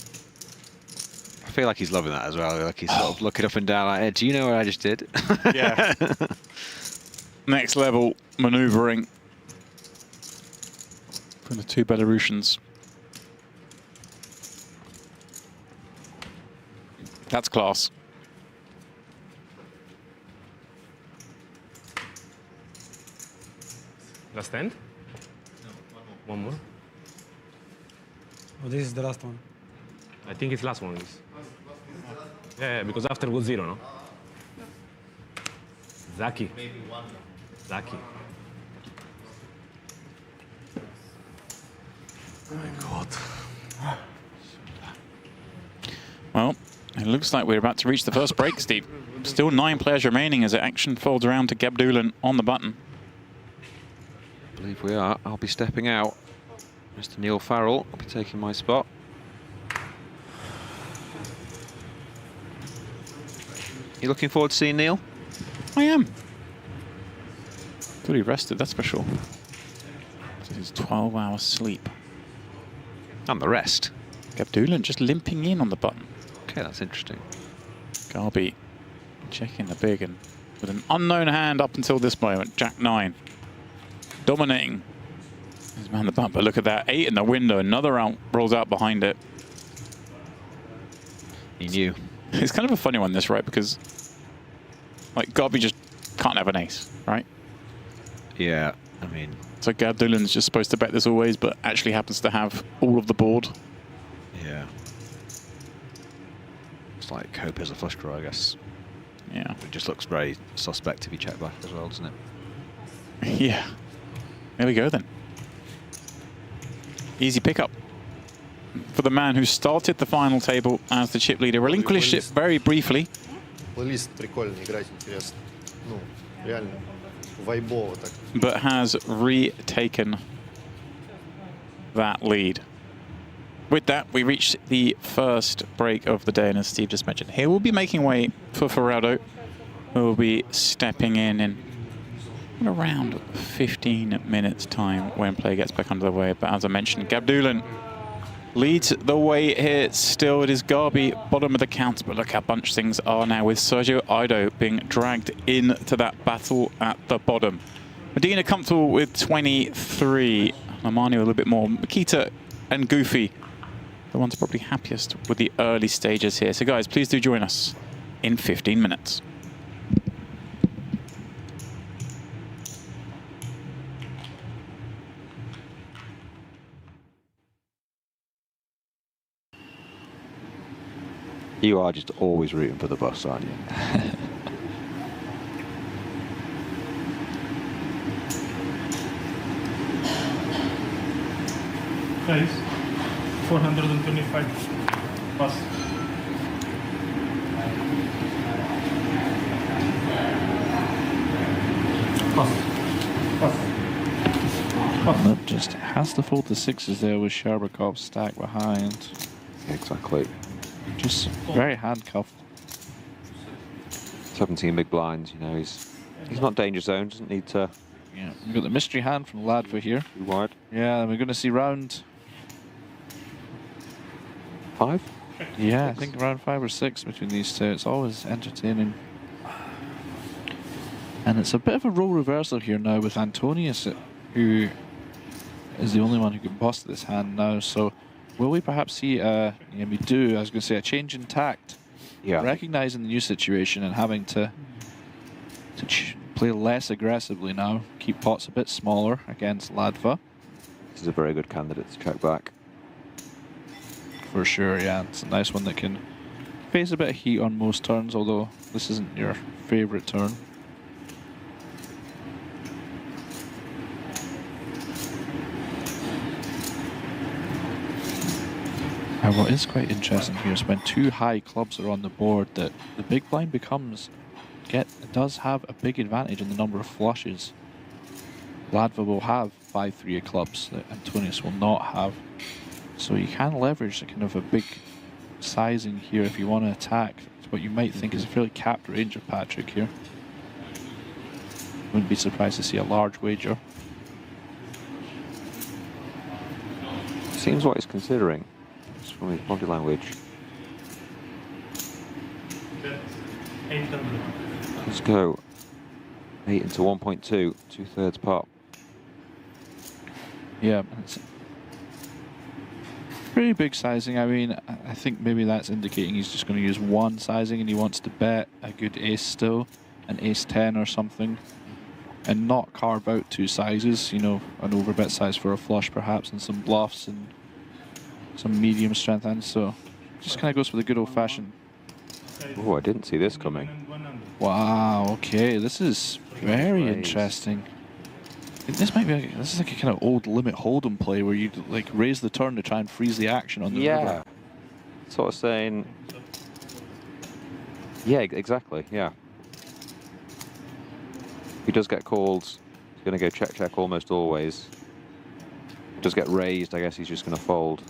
I feel like he's loving that as well. Like he's sort of looking up and down like, hey, do you know what I just did? Yeah. Next level maneuvering from the 2 Belarusians. That's class. Last end? No, One more? Oh, this is the last one. I think it's last one. Yeah, because after was 0, no? Zaki. Maybe 1. Zaki. Oh my God. Well, it looks like we're about to reach the first break, Steve. Still 9 players remaining as the action folds around to GADBULLIN on the button. I believe we are. I'll be stepping out. Mr. Neil Farrell will be taking my spot. You looking forward to seeing Neil? I am. Fully rested, that's for sure. This is 12 hours sleep. And the rest. GADBULLIN just limping in on the button. Okay, that's interesting. Garbi checking the big and with an unknown hand up until this moment. Jack 9. Dominating his man the button, but look at that. 8 in the window, another round rolls out behind it. He knew. It's kind of a funny one, this, right? Because like Garbi just can't have an ace, right? Yeah, I mean. So GADBULLIN's just supposed to bet this always, but actually happens to have all of the board. Yeah. It's like hope is a flush draw, I guess. Yeah. It just looks very suspect if you check back as well, doesn't it? Yeah. There we go then. Easy pickup for the man who started the final table as the chip leader. Relinquished it very briefly. Плейлист прикольный, играть интересно. Ну, реально вайбово так. But has retaken that lead. With that, we reached the first break of the day, and as Steve just mentioned, here we'll be making way for Ferrado, who will be stepping in around 15 minutes time when play gets back under the way. But as I mentioned, GADBULLIN leads the way here. Still, it is Garbi bottom of the count, but look how bunched things are now with Sergio AIDO being dragged into that battle at the bottom. Medina comfortable with 23. LAHMANI a little bit more. MIKITA and Goofy the ones probably happiest with the early stages here. So guys, please do join us in 15 minutes. You are just always rooting for the bus, aren't you? Guys, 425 pass. That just has to fold the sixes there with Sherbakov stacked behind. Exactly. Just very handcuffed. 17 big blinds, you know, he's not danger zone, doesn't need to. Yeah, we've got the mystery hand from Ladva here. Too wide. Yeah, we're going to see round 5? Yeah, I think round 5 or 6 between these two. It's always entertaining. And it's a bit of a role reversal here now with Antonius, who is the only one who can boss this hand now. So will we perhaps see, yeah, we do, I was going to say, a change in tact. Yeah. Recognizing the new situation and having to play less aggressively now. Keep pots a bit smaller against Ladva. This is a very good candidate to check back. For sure, yeah. It's a nice one that can face a bit of heat on most turns, although this isn't your favorite turn. And what is quite interesting here is when two high clubs are on the board, that the big blind does have a big advantage in the number of flushes. Ladva will have 5-3 of clubs that Antonius will not have. So you can leverage a kind of a big sizing here if you want to attack what you might think is a fairly capped range of Patrick here. Wouldn't be surprised to see a large wager. Seems what he's considering. Just from his body language. Let's go. 8 into 1.2, 2/3 pot. Yeah, it's pretty big sizing. I mean, I think maybe that's indicating he's just going to use one sizing and he wants to bet a good ace still, an ace 10 or something, and not carve out two sizes, you know, an overbet size for a flush perhaps, and some bluffs and some medium strength hands. So just kind of goes for the good old-fashioned. Oh, I didn't see this coming. Wow, okay, this is very interesting. This might be this is like a kind of old limit hold'em play where you like raise the turn to try and freeze the action on the river. Sort of saying. Yeah, exactly. Yeah. He does get called. He's going to go check almost always. He does get raised. I guess he's just going to fold.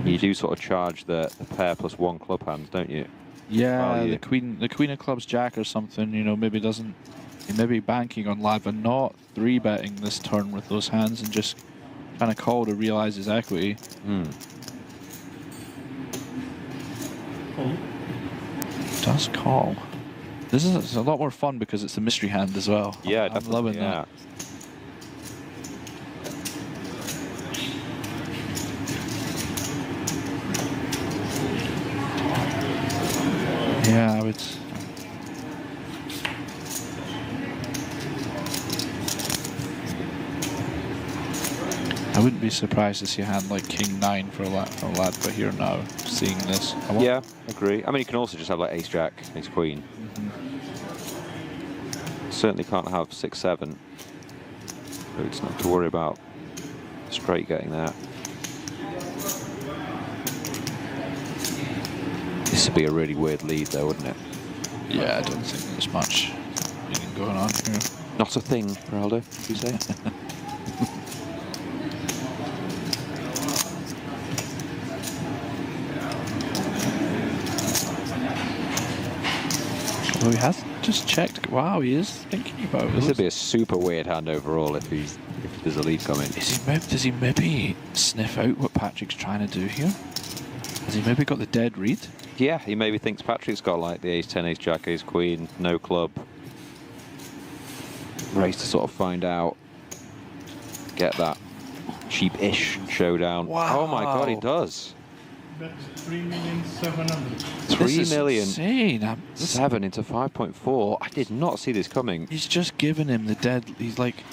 You do sort of charge the pair plus one club hands, don't you? Yeah, the queen of clubs jack or something. You know, maybe doesn't. He may be banking on Ladva not 3-betting this turn with those hands and just trying to call to realize his equity. Does call. This is a lot more fun because it's a mystery hand as well. Yeah, I'm loving that. Yeah, I would. I wouldn't be surprised to see a hand like King 9 for Ladva here now, seeing this. Yeah, agree. I mean, you can also just have like Ace Jack, Ace Queen. Certainly can't have 6-7. So it's not to worry about straight getting that. This would be a really weird lead though, wouldn't it? Yeah, I don't think there's much going on here. Not a thing, Geraldo, you say? Well, he has just checked. Wow, he is thinking about it. This would be a super weird hand overall if there's a lead coming. Does he maybe sniff out what Patrick's trying to do here? Has he maybe got the dead read? Yeah, he maybe thinks Patrick's got like the Ace 10, Ace Jack, Ace Queen, no club. Race to sort of find out, get that cheap-ish showdown. Wow. Oh my God, he does. Bet 3,700,000. 3,000,007 into 5.4. I did not see this coming. He's just given him the dead. He's like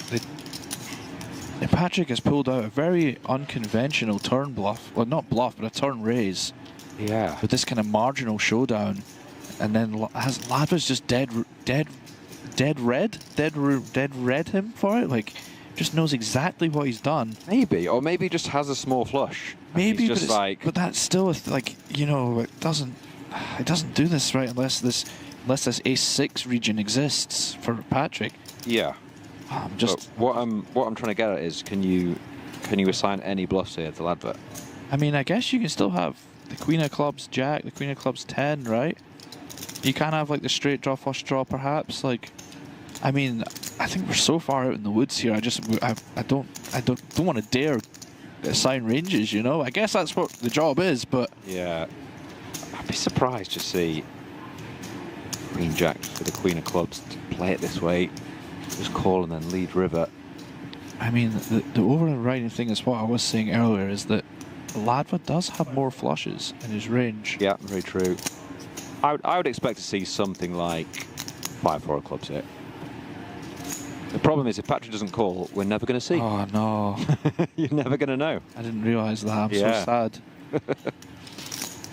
Patrick has pulled out a very unconventional turn bluff. Well, not bluff, but a turn raise. Yeah. With this kind of marginal showdown, and then Ladva's just dead red him for it. Like, just knows exactly what he's done. Maybe, or maybe just has a small flush. Maybe, he's just but that's still like, you know, it doesn't do this right unless this ace-6 region exists for Patrick. Yeah. But what I'm trying to get at is, can you assign any bluffs here to Ladva? I mean, I guess you can still have the Queen of Clubs Jack, the Queen of Clubs 10, right? You can have like the straight draw, flush draw, perhaps. Like, I mean, I think we're so far out in the woods here. I don't want to dare assign ranges. You know, I guess that's what the job is. But yeah, I'd be surprised to see Queen Jack for the Queen of Clubs to play it this way. Just call and then lead river. I mean, the overriding thing is what I was saying earlier, is that Ladva does have more flushes in his range. Yeah, very true. I would expect to see something like 5-4 of clubs here. The problem is, if Patrick doesn't call, we're never going to see. Oh, no. You're never going to know. I didn't realise that. I'm so sad.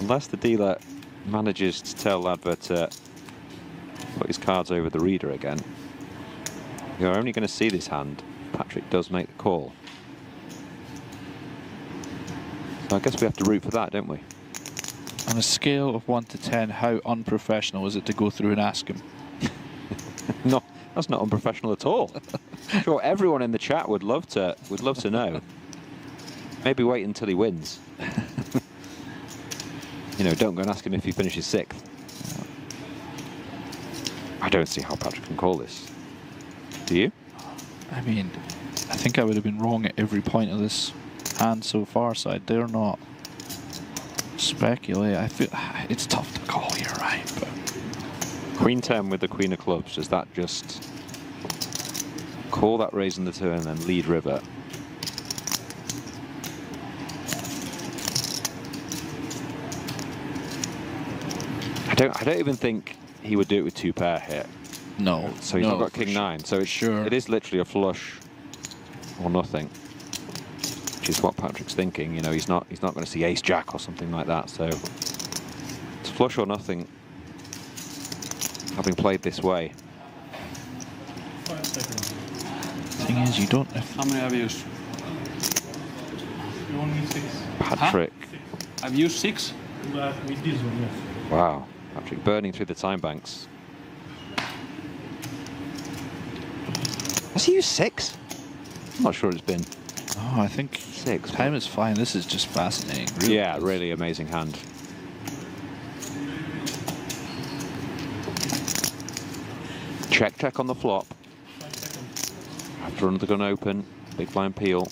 Unless the dealer manages to tell Ladva to put his cards over the reader again, you're only going to see this hand. Patrick does make the call. So I guess we have to root for that, don't we? On a scale of 1 to 10, how unprofessional is it to go through and ask him? No, that's not unprofessional at all. I'm sure everyone in the chat would love to know. Maybe wait until he wins. You know, don't go and ask him if he finishes 6th. I don't see how Patrick can call this. Do you? I mean, I think I would have been wrong at every point of this hand so far, so I dare not speculate. I feel it's tough to call here, right? But Queen 10 with the Queen of Clubs. Does that just call that raise in the turn and then lead river? I don't even think he would do it with 2 pair here. No. So he's not got King 9. So it's it is literally a flush or nothing, which is what Patrick's thinking. You know, he's not going to see Ace Jack or something like that. So it's flush or nothing, having played this way. 5 seconds. Thing is, you don't. How many have you used? You only 6. Patrick. I've used 6. With this one, yes. Wow. Patrick burning through the time banks. Has he used 6? I'm not sure it's been. Oh, I think 6. Time is fine. This is just fascinating. Really. Yeah, really amazing hand. Check on the flop. After under the gun open, big blind peel.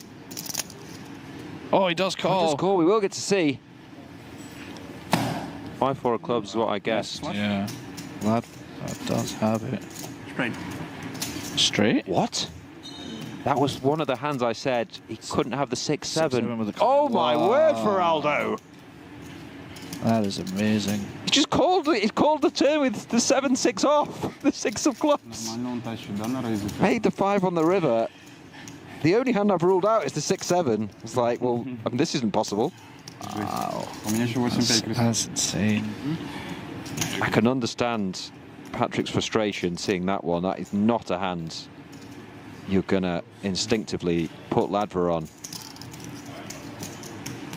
Oh, he does call. He does call. We will get to see. 5-4 of clubs is what I guessed. Yeah, that does have it. Straight. Straight? What? That was one of the hands I said he couldn't have the 6-7. With the oh my word for Aldo! That is amazing. He just called it. He called the turn with the 7-6 off. The 6 of clubs. Made the 5 on the river. The only hand I've ruled out is the 6-7. It's like, well, I mean, this isn't possible. Wow. That's insane. I can understand Patrick's frustration seeing that one. That is not a hand you're gonna instinctively put Ladva on.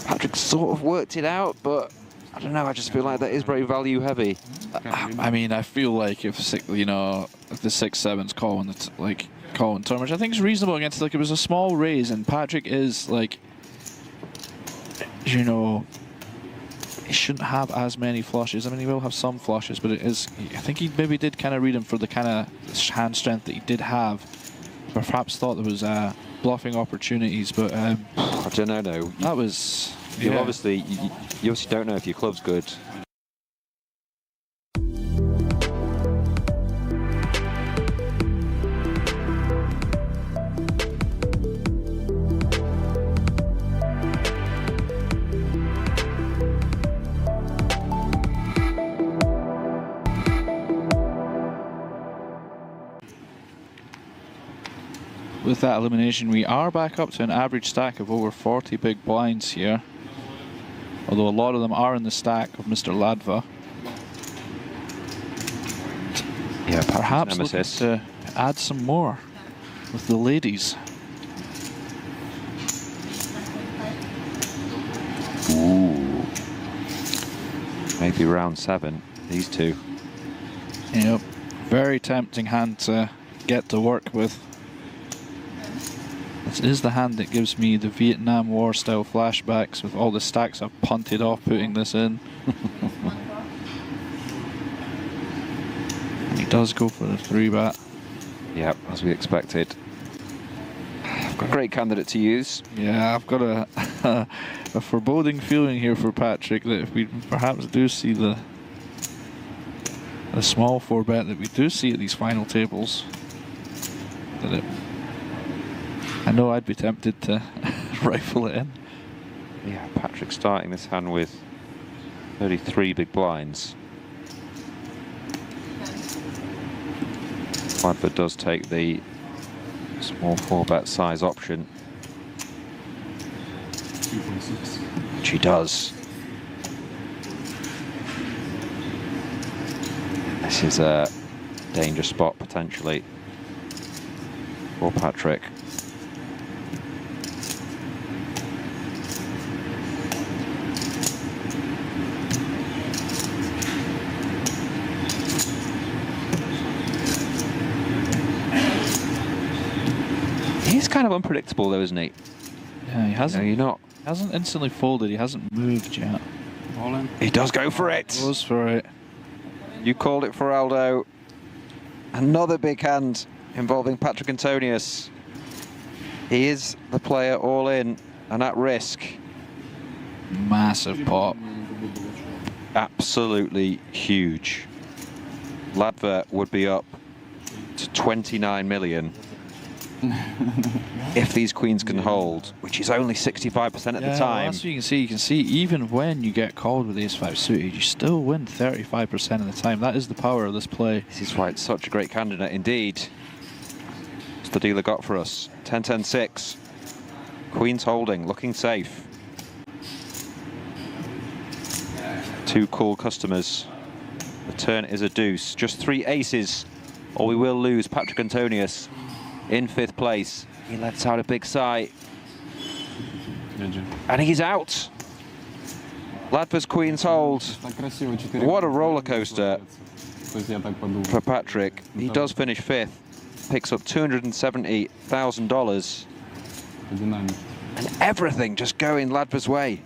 Patrick sort of worked it out, but I don't know. I just feel like that is very value heavy. I mean, I feel like if the 6-7's calling calling turn, which I think is reasonable against, like, it was a small raise, and Patrick is like, you know, he shouldn't have as many flushes. I mean, he will have some flushes, but it is. I think he maybe did kind of read him for the kind of hand strength that he did have. Perhaps thought there was bluffing opportunities, but I don't know. No, that was. You obviously don't know if your club's good. with that elimination, we are back up to an average stack of over 40 big blinds here. Although a lot of them are in the stack of Mr. Ladva. Yeah, perhaps looking to add some more with the ladies. Ooh. Maybe round 7, these two. Yep, very tempting hand to get to work with. This is the hand that gives me the Vietnam War style flashbacks with all the stacks I've punted off putting this in. And he does go for the 3-bet. Yep, as we expected. I've got a great candidate to use. Yeah, I've got a foreboding feeling here for Patrick that if we perhaps do see the small 4-bet that we do see at these final tables, that I know I'd be tempted to rifle it in. Yeah, Patrick starting this hand with 33 big blinds. Ladva does take the small 4-bet size option. Which he does. This is a danger spot potentially for Patrick. He's kind of unpredictable though, isn't he? Yeah, he hasn't. No, hasn't instantly folded. He hasn't moved yet. All in. He does go for it. Goes for it. You called it for Aldo. Another big hand involving Patrick Antonius. He is the player all in and at risk. Massive pot. Absolutely huge. Ladva would be up to 29 million. If these queens can hold, which is only 65% at the time. Well, that's what you can see even when you get called with ace-5 suited, you still win 35% of the time. That is the power of this play. This is why it's such a great candidate indeed. What's the dealer got for us? 10-10-6. Queens holding, looking safe. 2 cool customers. The turn is a deuce. Just 3 aces, or we will lose Patrick Antonius in 5th place. He lets out a big sigh. And he's out. Ladva's queens hold. What a roller coaster for Patrick. He does finish 5th. Picks up $270,000. And everything just going Ladva's way.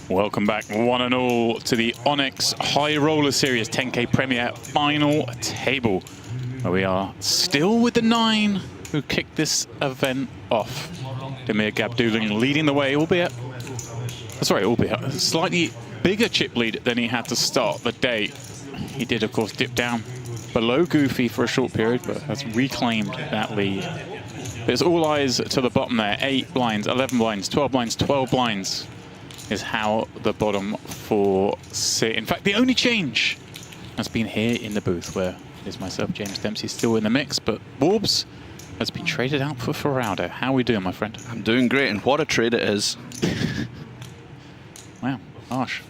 Welcome back, one and all, to the Onyx High Roller Series 10K Premier final table, where we are still with the 9 who kicked this event off. Damir Gabdullin leading the way, albeit a slightly bigger chip lead than he had to start the day. He did, of course, dip down below Goofy for a short period, but has reclaimed that lead. There's all eyes to the bottom there. 8 blinds, 11 blinds, 12 blinds, 12 blinds is how the bottom 4 sit. In fact, the only change has been here in the booth, where there's myself, James Dempsey, still in the mix, but Borbs has been traded out for Ferrado. How are we doing, my friend? I'm doing great, and what a trade it is. Wow, harsh.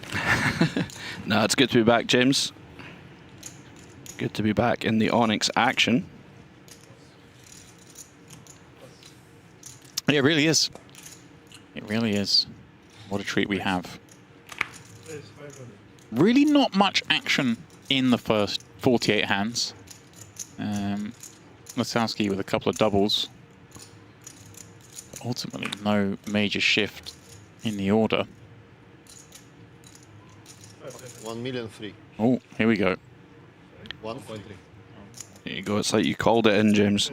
No, it's good to be back, James. Good to be back in the Onyx action. It really is. It really is. What a treat we have. Really not much action in the first 48 hands. LASOUSKI with a couple of doubles. But ultimately, no major shift in the order. 1,000,003. Oh, here we go. 1.3. There you go. It's like you called it in, James.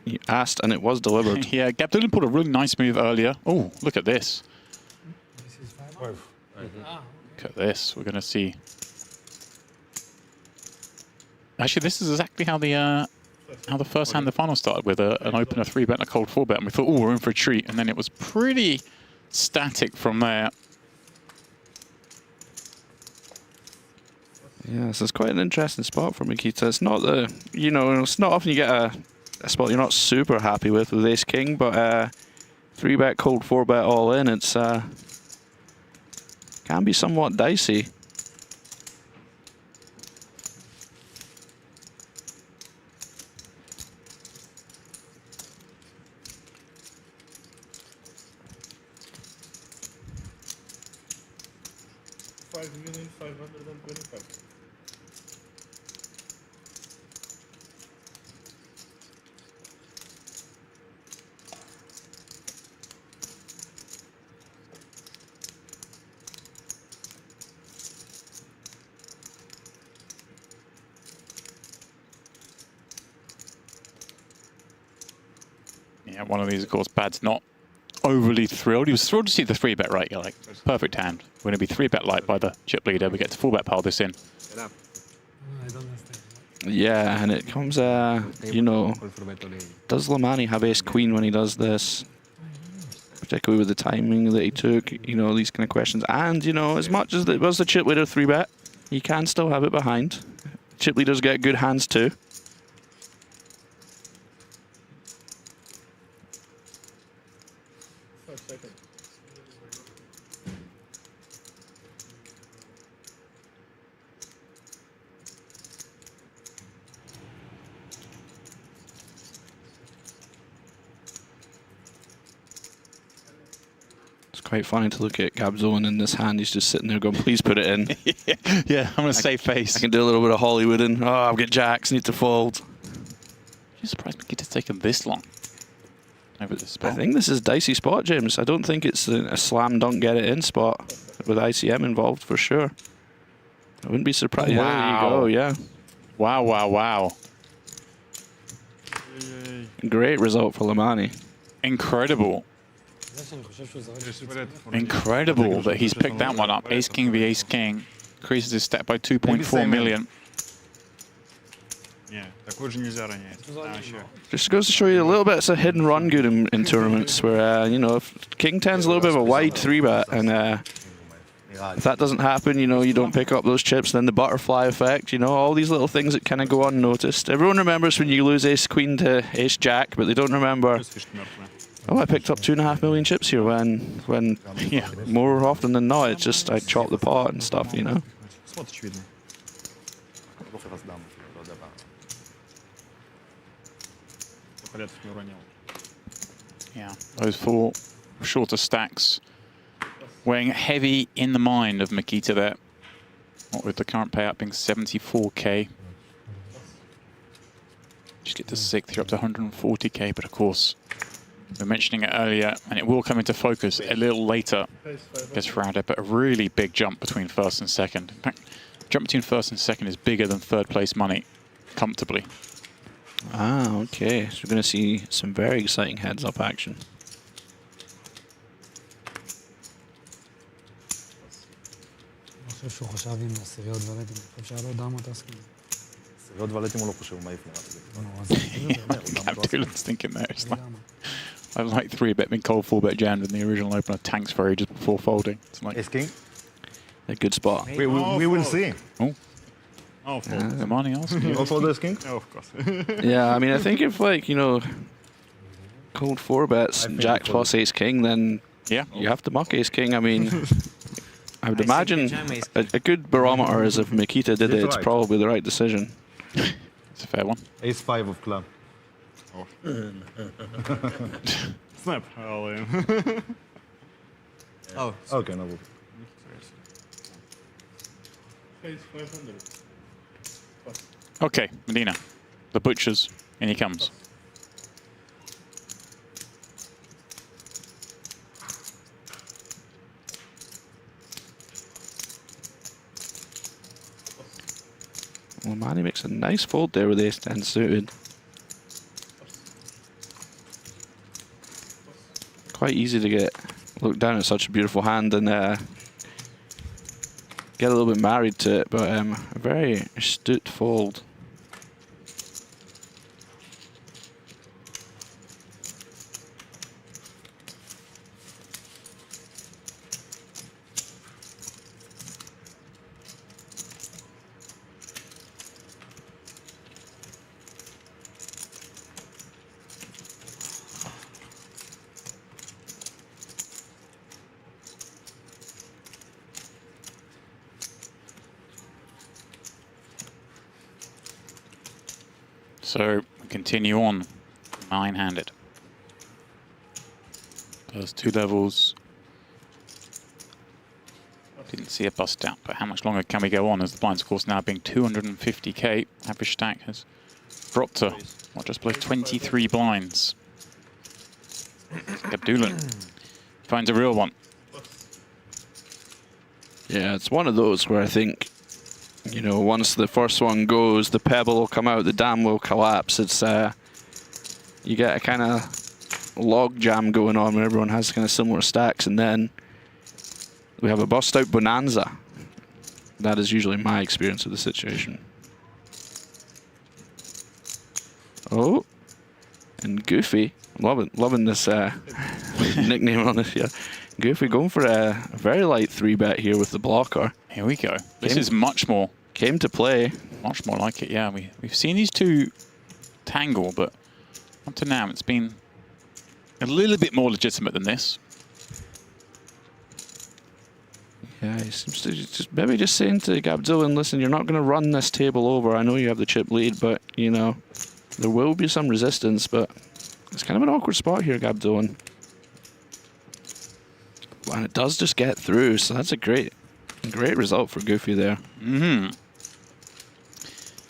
You asked and it was delivered. Yeah, GADBULLIN put a really nice move earlier. Oh, look at this. Look at this. We're going to see. Actually, this is exactly how the first hand, the final started, with an opener 3-bet and a cold 4-bet. And we thought, oh, we're in for a treat. And then it was pretty static from there. Yeah, this is quite an interesting spot for MIKITA. It's not the, you know, it's not often you get a spot you're not super happy with Ace King, but 3-bet cold 4-bet all in, it's can be somewhat dicey. $5,525,000. Yeah, one of these, of course, Bad's not overly thrilled. He was thrilled to see the 3-bet, right? You're like, perfect hand. We're going to be 3-bet light by the chip leader. We get to 4-bet pile this in. Yeah, and it comes, you know, does LAHMANI have ace-queen when he does this? Particularly with the timing that he took, you know, these kind of questions. And, you know, as much as it was the chip leader 3-bet, he can still have it behind. Chip leaders get good hands too. Quite funny to look at GABZOLIN in this hand. He's just sitting there going, please put it in. Yeah, I'm going to save face. I can do a little bit of Hollywooding. Oh, I've got jacks, need to fold. I'm surprised MIKITA's taken this long over this spot. I think this is a dicey spot, James. I don't think it's a slam dunk get it in spot with ICM involved for sure. I wouldn't be surprised. Wow. Yeah, there you go, yeah. Wow, wow, wow. Great result for LAHMANI. Incredible. Incredible that he's picked that one up. Ace King v Ace King. Increases his step by 2.4 million. Just goes to show you a little bit. It's a hidden run good in tournaments where, you know, if King 10's a little bit of a wide 3-bet, and if that doesn't happen, you know, you don't pick up those chips, then the butterfly effect, you know, all these little things that kind of go unnoticed. Everyone remembers when you lose Ace Queen to Ace Jack, but they don't remember, oh, I picked up 2.5 million chips here when yeah, more often than not, it's just I chop the pot and stuff, you know. Yeah, those 4 shorter stacks weighing heavy in the mind of MIKITA there. What with the current payout being 74k. Just get to 6th, you're up to 140k, but of course, we were mentioning it earlier, and it will come into focus a little later against Ferrado, but a really big jump between 1st and 2nd. In fact, jump between 1st and 2nd is bigger than 3rd place money, comfortably. Ah, okay. So we're going to see some very exciting heads-up action. ועוד ועליתי מולו חושב, מה יפנה? Gabdullin's thinking there. It's like, I like 3-bet been cold 4-bet jammed in the original opener. Tanks for ages before folding. It's like Ace King? A good spot. We will see. Oh. Oh, fold. The money asking. Also the Ace King? Oh, of course. Yeah, I mean, I think if, like, you know, cold 4-bets, Jack plus Ace King, then yeah, you have to muck Ace King. I mean, I would imagine a good barometer is if Mikita did it, it's probably the right decision. It's a fair one. Ace 5 of club. Oh. Snap. All in. Oh. Okay, no. Face 500. Okay, Medina. The butchers. In he comes. LAHMANI makes a nice fold there with Ace 10 suited. Quite easy to get look down at such a beautiful hand and get a little bit married to it, but a very astute fold. So, continue on, 9-handed. First 2 levels. Didn't see a bust out, but how much longer can we go on as the blinds, of course, now being 250k. Average stack has dropped to, what, just below 23 blinds. Gabdullin finds a real one. Yeah, it's one of those where I think, you know, once the first one goes, the pebble will come out, the dam will collapse. It's you get a kind of log jam going on when everyone has kind of similar stacks, and then we have a bust out bonanza. That is usually my experience of the situation. Oh, and Goofy, loving this nickname on this. Yeah, Goofy going for a very light 3-bet here with the blocker. Here we go. This is much more. Came to play. Much more like it, yeah. We've seen these two tangle, but up to now it's been a little bit more legitimate than this. Yeah, he seems to maybe just saying to Gabdullin, listen, you're not going to run this table over. I know you have the chip lead, but, you know, there will be some resistance, but it's kind of an awkward spot here, Gabdullin. And it does just get through, so that's a great result for Goofy there. Mm-hmm.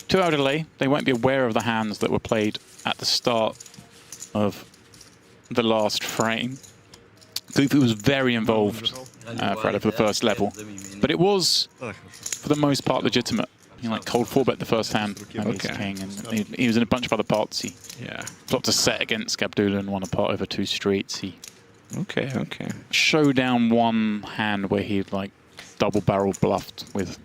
2-hour delay. They won't be aware of the hands that were played at the start of the last frame. Goofy was very involved for the first level, but it was, for the most part, legitimate. He like cold 4-bet the first hand, and he's king, and he was in a bunch of other parts. He flopped a set against Gabdullin, won a part over 2 streets. He showdown one hand where he like double barrel bluffed with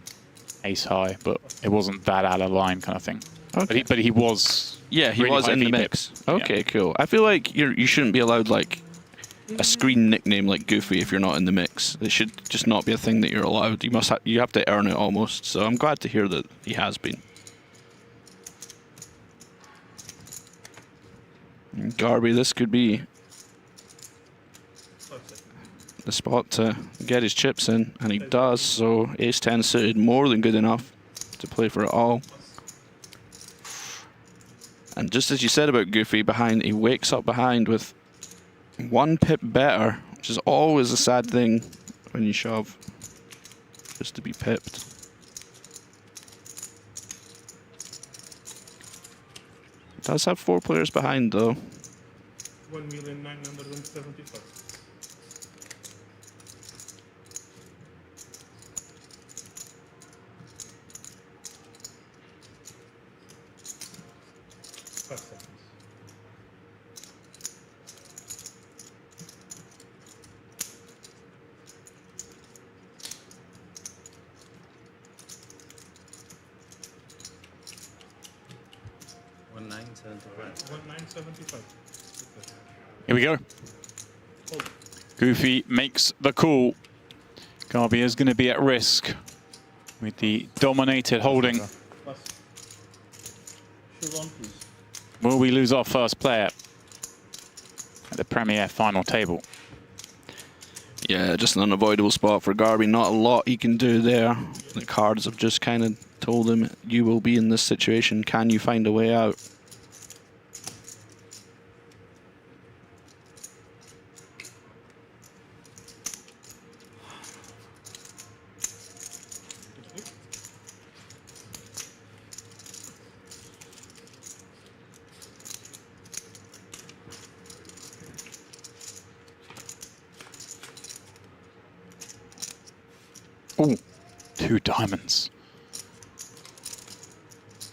ace high, but it wasn't that out of line kind of thing. Okay. But he was. Yeah, he really was in the mix. Okay, cool. I feel like you shouldn't be allowed like a screen nickname like Goofy if you're not in the mix. It should just not be a thing that you're allowed. You have to earn it almost. So I'm glad to hear that he has been. And Garby, this could be the spot to get his chips in, and he does. So ace 10 suited, more than good enough to play for it all. And just as you said about Goofy, he wakes up behind with 1 pip better, which is always a sad thing when you shove, just to be pipped. It does have 4 players behind though. 1,975,000. 1975. Here we go. Goofy makes the call. Garbi is going to be at risk with the dominated holding. Will we lose our first player at the Premier final table? Yeah, just an unavoidable spot for Garbi. Not a lot he can do there. The cards have just kind of told him, you will be in this situation. Can you find a way out? Ooh, 2 diamonds.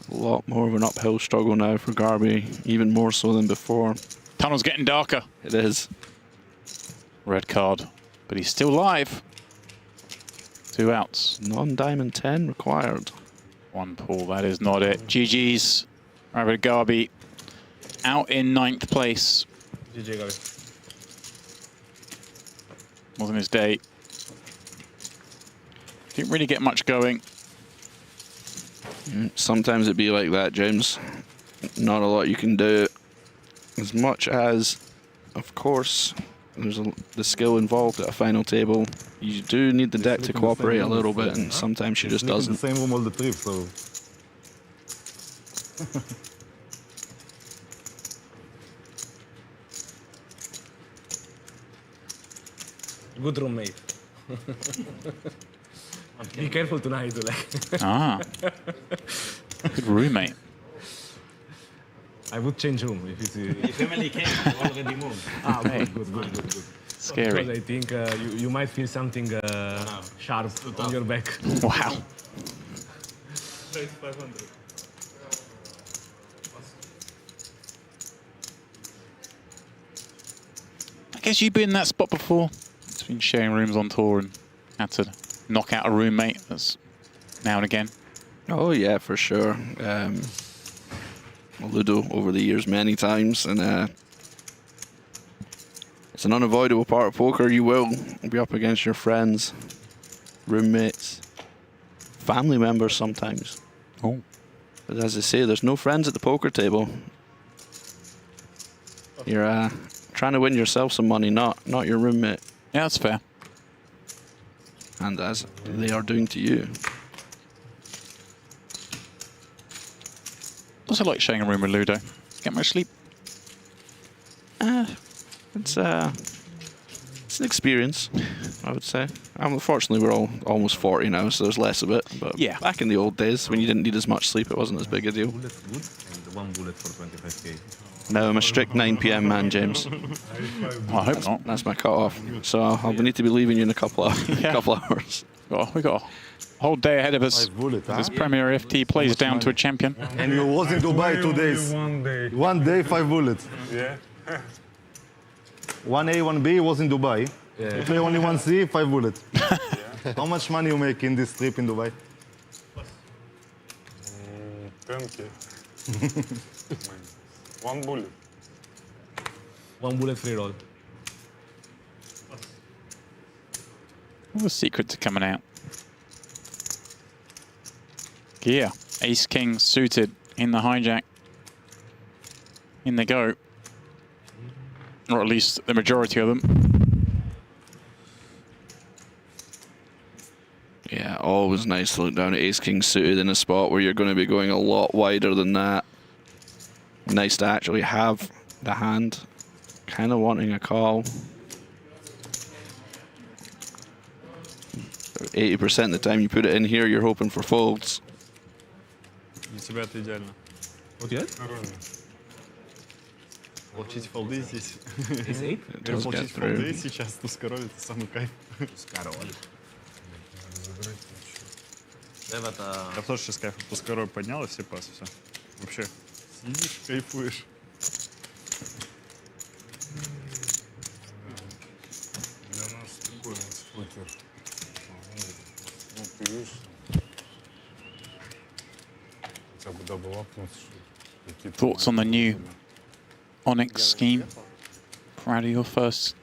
A lot more of an uphill struggle now for Garbi, even more so than before. Tunnel's getting darker. It is. Red card, but he's still live. 2 outs. Non-diamond 10 required. 1 pull, that is not it. GG's. Ravid Garbi out in 9th place. GG, Garbi. Wasn't his day. Didn't really get much going. Sometimes it'd be like that, James. Not a lot you can do. As much as, of course, there's the skill involved at a final table. You do need the deck to cooperate a little bit, and sometimes she just doesn't. The same room all the trip, so. Good roommate. Be careful tonight, like. Ah. Good roommate. I would change room if it's. The family came already moved. Ah, Hey. good. Scary. Because I think you might feel something sharp on your back. Wow. Raise 500. I guess you've been in that spot before. It's been sharing rooms on tour and had to knock out a roommate that's now and again. Oh yeah, for sure. Ludo over the years many times, and it's an unavoidable part of poker. You will be up against your friends, roommates, family members sometimes. Oh. But as I say, there's no friends at the poker table. You're trying to win yourself some money, not your roommate. Yeah, that's fair. And as they are doing to you. Also like sharing a room with Ludo. Get much sleep? It's an experience, I would say. Unfortunately, we're all almost 40 now, so there's less of it. But yeah, back in the old days, when you didn't need as much sleep, it wasn't as big a deal. Bullet good and 1 bullet for 25k. Now I'm a strict 9 PM man, James. Well, I hope not. That's my cut-off. So I'll need to be leaving you in a couple of hours. We got a whole day ahead of us. This Premier FT plays down to a champion. And you was in Dubai 2 days. 1 day. 1 day, 5 bullets. Yeah. 1A, 1B was in Dubai. Yeah. You play only 1C, 5 bullets. How much money you make in this trip in Dubai? 10k. 1 bullet. 1 bullet free roll. What's the secret to coming out? Gear. Ace King suited in the hijack. In they go. Or at least the majority of them. Yeah, always nice to look down at Ace King suited in a spot where you're going to be going a lot wider than that. Nice to actually have the hand. Kind of wanting a call. 80% of the time you put it in here, you're hoping for folds. Для тебя это идеально. What you had? Получить фолды здесь. Is 8? Получить фолды сейчас, тускороль, это самый кайф. Тускороль. Я тоже сейчас кайф тускороль поднял и все пасы, все. Вообще сидишь, кайфуешь. Для нас такой вот покер. Ты видишь? Хотя бы дабл апнуть. Thoughts on the new Onyx scheme? Proud of your first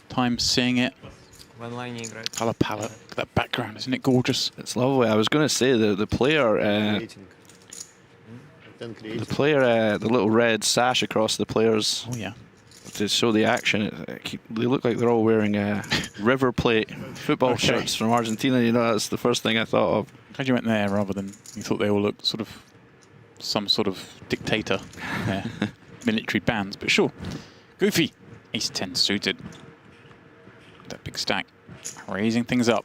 time seeing it? Color palette, that background, isn't it gorgeous? It's lovely. I was going to say the player, the little red sash across the players. Oh yeah. To show the action, they look like they're all wearing River Plate football shirts from Argentina. You know, that's the first thing I thought of. Glad you went there rather than you thought they all looked sort of some sort of dictator, military bands. But sure, Goofy, ace 10 suited. That big stack, raising things up.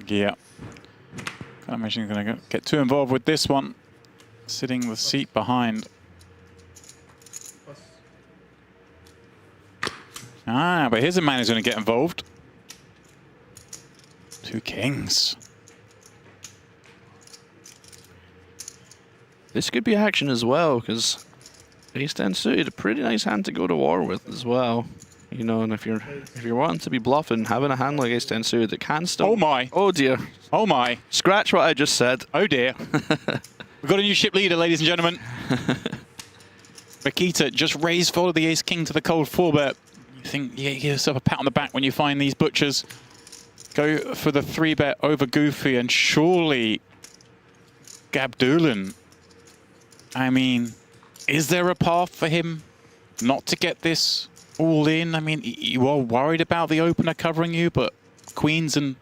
Yeah, can't imagine he's going to get too involved with this one. Sitting the seat behind. Ah, but here's a man who's going to get involved. Two kings. This could be action as well, because ace 10 suited, a pretty nice hand to go to war with as well. You know, and if you're wanting to be bluffing, having a hand like ace 10 suited that can still. Oh my! Oh dear! Oh my! Scratch what I just said. Oh dear! We've got a new ship leader, ladies and gentlemen. MIKITA just raised folded the ace king to the cold 4-bet. You think you give yourself a pat on the back when you find these butchers. Go for the 3-bet over Goofy, and surely GADBULLIN. I mean, is there a path for him not to get this all in? I mean, you are worried about the opener covering you, but queens and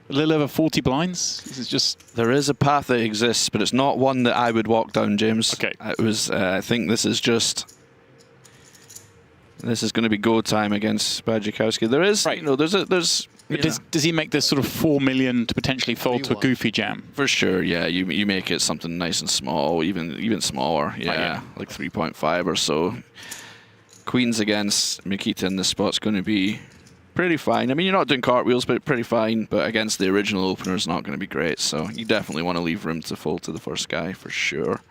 a little over 40 blinds. This is just... There is a path that exists, but it's not one that I would walk down, James. Okay. It was. I think this is just... This is going to be go time against BADZIAKOUSKI. There is, right. You know, there's. Does he make this sort of 4 million to potentially fold to a Goofy jam? For sure, yeah. You make it something nice and small, even smaller, yeah, like 3.5 or so. Queens against MIKITA in this spot's going to be pretty fine. I mean, you're not doing cartwheels, but pretty fine. But against the original opener, it's not going to be great. So you definitely want to leave room to fold to the first guy for sure.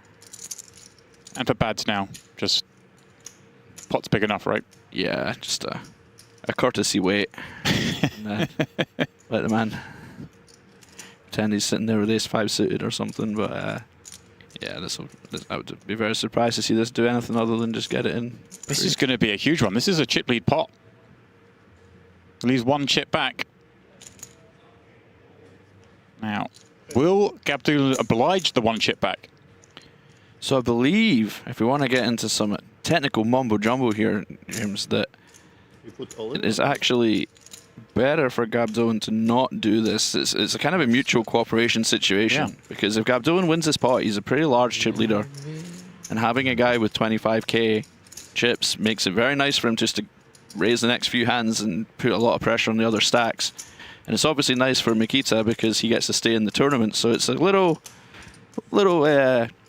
And for Bads now, just pot's big enough, right? Yeah, just a courtesy wait. And, let the man pretend he's sitting there with ace 5 suited or something. But yeah, I would be very surprised to see this do anything other than just get it in. This is going to be a huge one. This is a chip lead pot. Leaves one chip back. Now, will GADBULLIN oblige the one chip back? So I believe, if we want to get into some technical mumbo jumbo here, James, that it is actually better for GADBULLIN to not do this. It's a kind of a mutual cooperation situation, because if GADBULLIN wins this pot, he's a pretty large chip leader, and having a guy with 25k chips makes it very nice for him just to raise the next few hands and put a lot of pressure on the other stacks. And it's obviously nice for MIKITA because he gets to stay in the tournament. So it's a little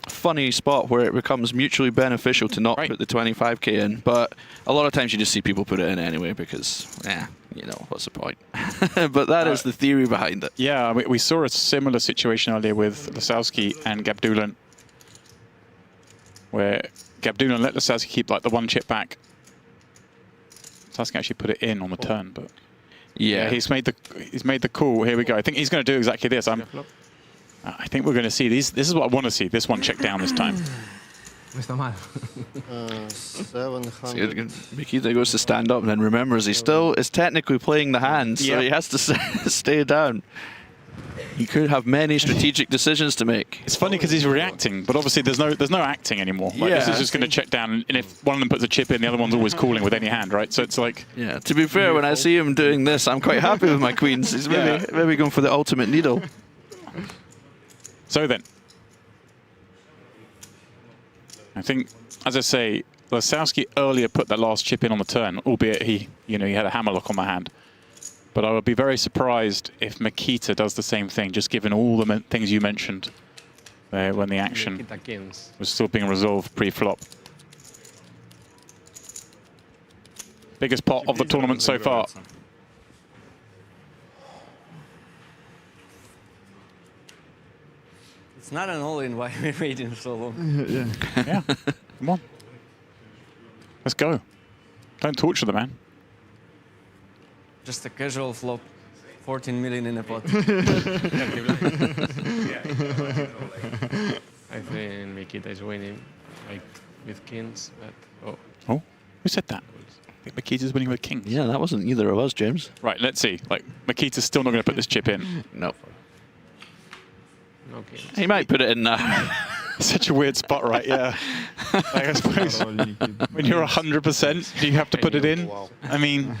funny spot where it becomes mutually beneficial to not put the 25k in. But a lot of times you just see people put it in anyway because, you know, what's the point? But that is the theory behind it. Yeah, we saw a similar situation earlier with LASOUSKI and GADBULLIN, where GADBULLIN let LASOUSKI keep like the one chip back. LASOUSKI actually put it in on the turn, but yeah, he's made the call. Here we go. I think he's going to do exactly this. I think we're going to see these. This is what I want to see. This one check down this time. MIKITA goes to stand up and then remembers he still is technically playing the hand, so he has to stay down. He could have many strategic decisions to make. It's funny because he's reacting, but obviously there's no acting anymore. Like, this is just going to check down, and if one of them puts a chip in, the other one's always calling with any hand, right? So it's like... Yeah, to be fair, when I see him doing this, I'm quite happy with my queens. He's maybe going for the ultimate needle. So then, I think, as I say, LASOUSKI earlier put that last chip in on the turn, albeit he had a hammerlock on the hand. But I would be very surprised if MIKITA does the same thing, just given all the things you mentioned there when the action was still being resolved pre-flop. Biggest pot of the tournament so far. It's not an all-in. Why are we waiting so long? Yeah, come on. Let's go. Don't torture the man. Just a casual flop, 14 million in a pot. I think Mikita is winning, like with kings, but Oh, who said that? I think Mikita's winning with kings. Yeah, that wasn't either of us, James. Right, let's see. Like, Mikita's still not going to put this chip in. No. no kings. He might put it in now. Such a weird spot, right? Yeah. Like, I suppose when you're 100%, do you have to put it in? I mean...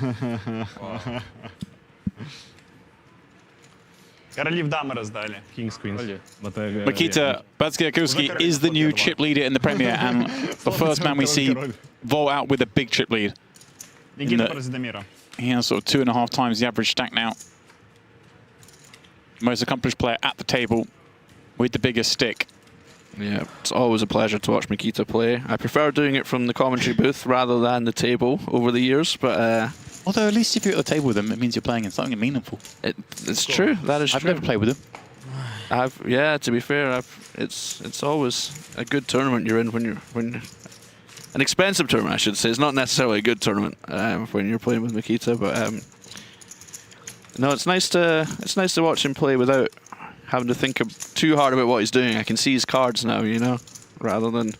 Королев дамы раздали. Kings, queens. Mikita BADZIAKOUSKI is the new chip leader in the Premier, and the first man we see vault out with a big chip lead. Никита против Дамира. He has sort of 2.5 times the average stack now. Most accomplished player at the table with the biggest stick. Yeah, it's always a pleasure to watch Mikita play. I prefer doing it from the commentary booth rather than the table over the years, but... although at least if you're at the table with him, it means you're playing in something meaningful. It's true, that is true. I've never played with him. Yeah, to be fair, it's always a good tournament you're in when an expensive tournament, I should say. It's not necessarily a good tournament when you're playing with Mikita, but no, it's nice to watch him play without having to think too hard about what he's doing. I can see his cards now, you know, rather than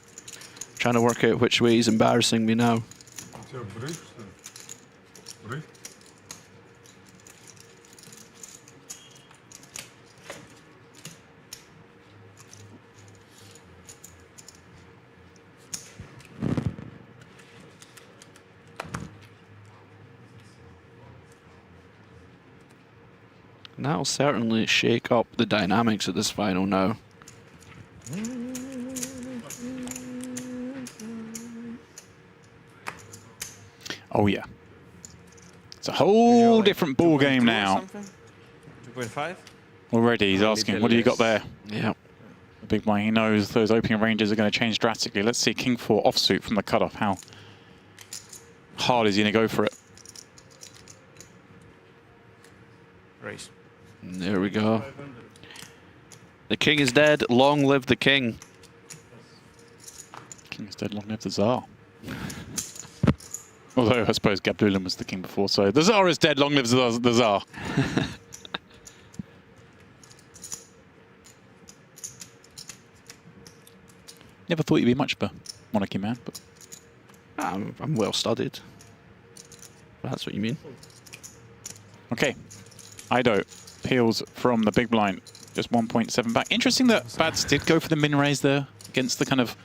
trying to work out which way he's embarrassing me now. That'll certainly shake up the dynamics of this final now. Oh yeah. It's a whole different ball game now. 2.5? Already he's asking, what do you got there? Yeah. The big blind, he knows those opening ranges are going to change drastically. Let's see King 4 offsuit from the cutoff. How hard is he going to go for it? Race. There we go. The king is dead. Long live the king. King is dead. Long live the Tsar. Although I suppose GADBULLIN was the king before, so the Tsar is dead. Long live the Tsar. Never thought you'd be much of a monarchy man, but I'm well studied. That's what you mean. Okay. AIDO peels from the big blind, just 1.7 back. Interesting that Bads did go for the min raise there against the kind of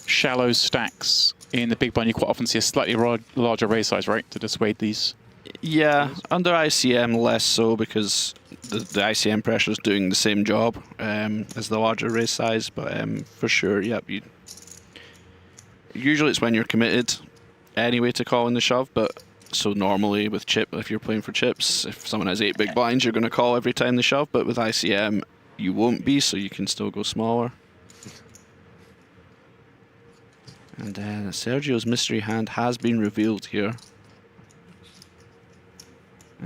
shallow stacks in the big blind. You quite often see a slightly larger raise size, right, to dissuade these? Yeah, under ICM less so because the ICM pressure is doing the same job as the larger raise size, but for sure, yep. Usually it's when you're committed anyway to calling the shove, but so normally with chip, if you're playing for chips, if someone has 8 big blinds, you're going to call every time they shove, but with ICM, you won't be, so you can still go smaller. And Sergio's mystery hand has been revealed here.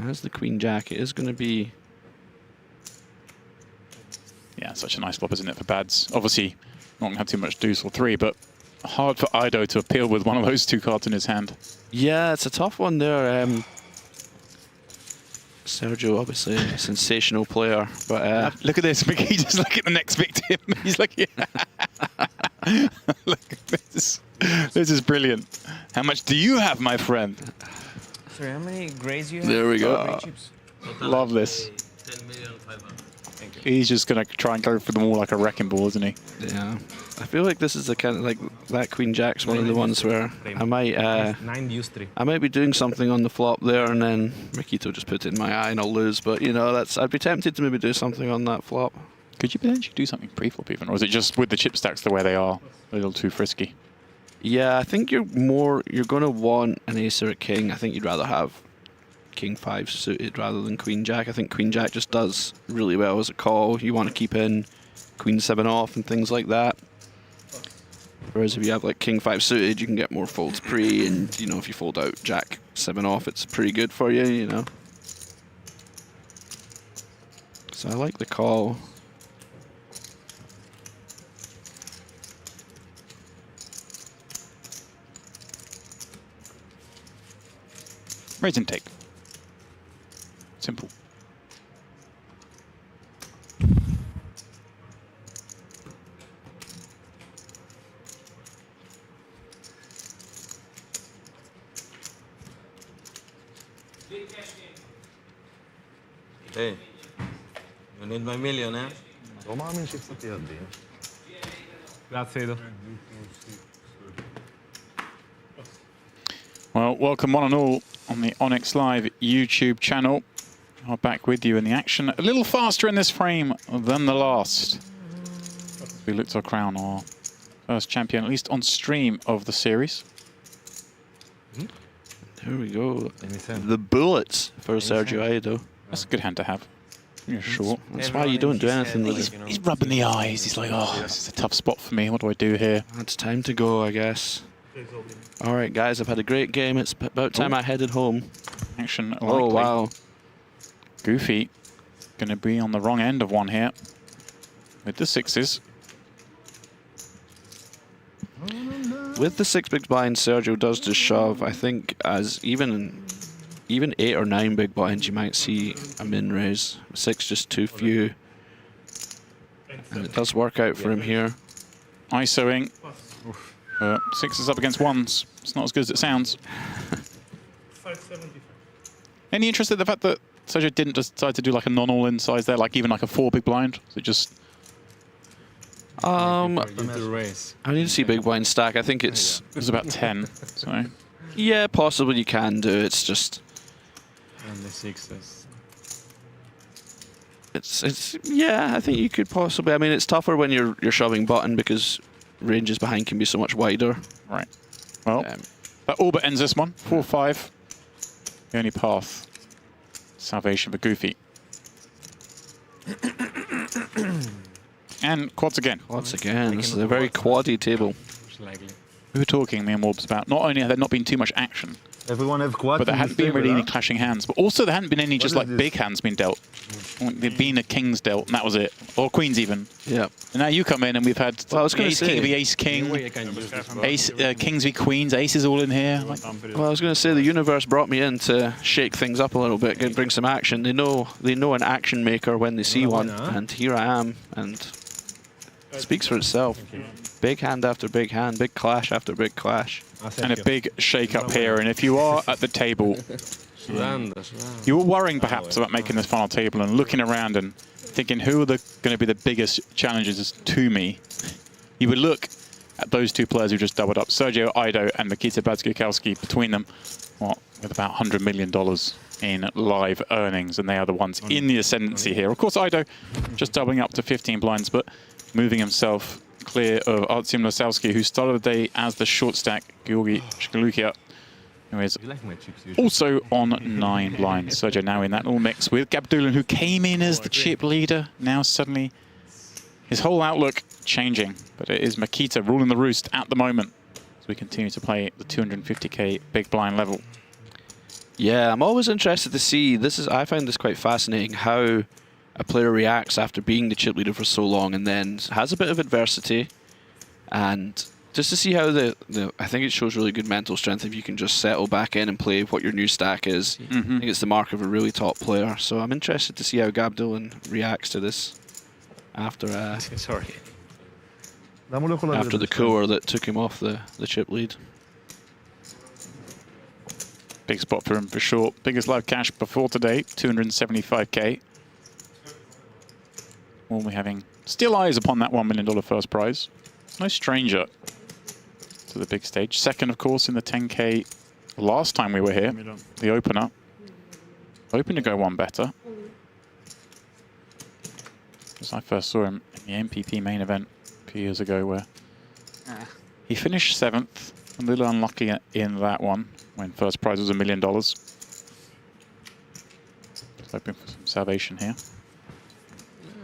As the Queen Jack, it is going to be... Yeah, such a nice flop, isn't it, for Bads? Obviously, not going to have too much deuce or 3, but hard for AIDO to appeal with one of those 2 cards in his hand. Yeah, it's a tough one there. Sergio, obviously, a sensational player, but... look at this, Mickey, just look at the next victim. He's like, yeah. Look at this. This is brilliant. How much do you have, my friend? Sorry, how many grays you have? There we go. Love this. 10,500,000. He's just going to try and go for them all like a wrecking ball, isn't he? Yeah. I feel like this is the kind of like that Queen Jack's one of the ones where I might be doing something on the flop there, and then Mikita will just put it in my eye and I'll lose. But you know, I'd be tempted to maybe do something on that flop. Could you potentially do something pre-flop even, or is it just with the chip stacks the way they are a little too frisky? Yeah, I think you're going to want an ace or a king. I think you'd rather have King 5 suited rather than Queen Jack. I think Queen Jack just does really well as a call. You want to keep in Queen 7 off and things like that. Whereas if you have like King 5 suited, you can get more folds pre, and you know, if you fold out Jack 7 off, it's pretty good for you, you know. So I like the call. Raise and take. Simple. Hey, you need my million, eh? לא מאמין שהפסדתי ידי. Grazie, Aido. Well, welcome one and all on the Onyx Live YouTube channel. We're back with you in the action. A little faster in this frame than the last. We look to crown our first champion, at least on stream, of the series. There we go. The bullets for Sergio AIDO. That's a good hand to have. You're short. That's why you don't do anything with it. He's rubbing the eyes. He's like, oh, this is a tough spot for me. What do I do here? It's time to go, I guess. All right, guys, I've had a great game. It's about time I headed home. Action likely. Oh, wow. Goofy going to be on the wrong end of one here with the sixes. With the 6 big blinds, Sergio does just shove. I think as even 8 or 9 big blinds, you might see a min raise. 6 just too few. And it does work out for him here. ISOing. 6 is up against 1s. It's not as good as it sounds. Any interest in the fact that Sergio didn't just decide to do like a non-all-in size there, like even like a 4 big blind? So just... I need to see big blind stack. I think it was about 10. So yeah, possibly you can do. It's just And the 6s. it's yeah. I think you could possibly. I mean, it's tougher when you're shoving button because ranges behind can be so much wider. Right. Well, that all but ends this one. 4-5. The only path. Salvation for Goofy. And quads again. Quads again. This is a very quaddy table. We were talking, me and Worbs, about not only had there not been too much action, Everyone have quads, but there hadn't been really any clashing hands, but also there hadn't been any just like big hands being dealt. There'd been a king's dealt, and that was it. Or queens even. Yeah. And now you come in and we've had ace king v ace king, kings v queens, aces all in here. Well, I was going to say the universe brought me in to shake things up a little bit, bring some action. They know an action maker when they see one, and here I am, and it speaks for itself. Big hand after big hand, big clash after big clash. And a big shake up here, and if you are at the table, you were worrying perhaps about making this final table and looking around and thinking who are going to be the biggest challenges to me. You would look at those two players who just doubled up, Sergio AIDO and MIKITA BADZIAKOUSKI, between them, what, with about $100 million in live earnings, and they are the ones in the ascendancy here. Of course, AIDO just doubling up to 15 blinds, but moving himself clear of ARTEM LASOUSKI, who started the day as the short stack, GIORGI SHKULUKHIA, who is also on 9 blinds. Sergio now in that all mix with GADBULLIN, who came in as the chip leader. Now suddenly his whole outlook changing, but it is MIKITA ruling the roost at the moment as we continue to play the 250k big blind level. Yeah, I'm always interested to see, I find this quite fascinating, how a player reacts after being the chip leader for so long and then has a bit of adversity, and just to see how I think it shows really good mental strength if you can just settle back in and play what your new stack is. I think it's the mark of a really top player. So I'm interested to see how GADBULLIN reacts to this after after the core that took him off the chip lead. Big spot for him for sure. Biggest live cash before today, 275k. We'll be having still eyes upon that $1 million first prize. No stranger to the big stage. Second, of course, in the 10k last time we were here, the opener. Hoping to go one better. As I first saw him in the MPP main event a few years ago, where he finished 7th, a little unlucky in that one, when first prize was $1 million. Just hoping for some salvation here.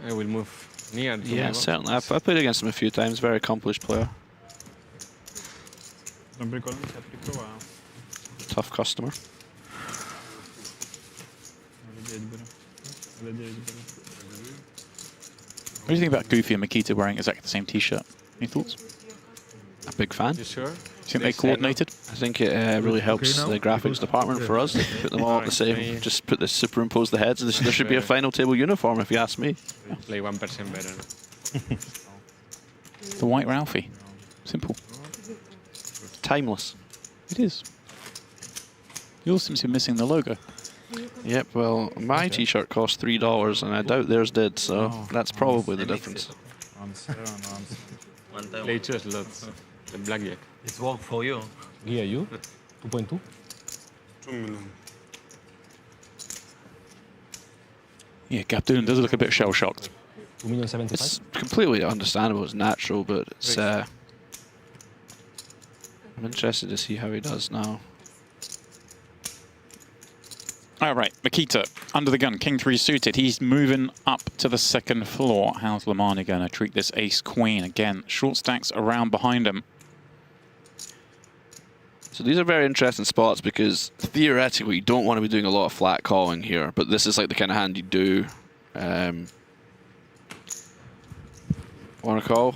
I will move near. Yeah, certainly. I've played against him a few times. Very accomplished player. Tough customer. What do you think about Goofy and MIKITA wearing exactly the same t-shirt? Any thoughts? A big fan. You sure? Think they coordinated? I think it really helps the graphics department for us. Put them all at the same. Just superimpose the heads. There should be a final table uniform, if you ask me. Play 1% better. The white Ralphie. Simple. Timeless. It is. Yours seems to be missing the logo. Yep, well, my T-shirt cost $3, and I doubt theirs did, so that's probably the difference. Latest lots. The blackjack. It's work for you. Yeah, you? 2.2? 2 million. Yeah, GADBULLIN does look a bit shell-shocked. 2,075,000? It's completely understandable, it's natural, but it's, I'm interested to see how he does now. All right, Mikita, under the gun, King 3 suited. He's moving up to the second floor. How's LAHMANI going to treat this ace-queen? Again, short stacks around behind him. So these are very interesting spots because theoretically you don't want to be doing a lot of flat calling here, but this is like the kind of hand you do want to call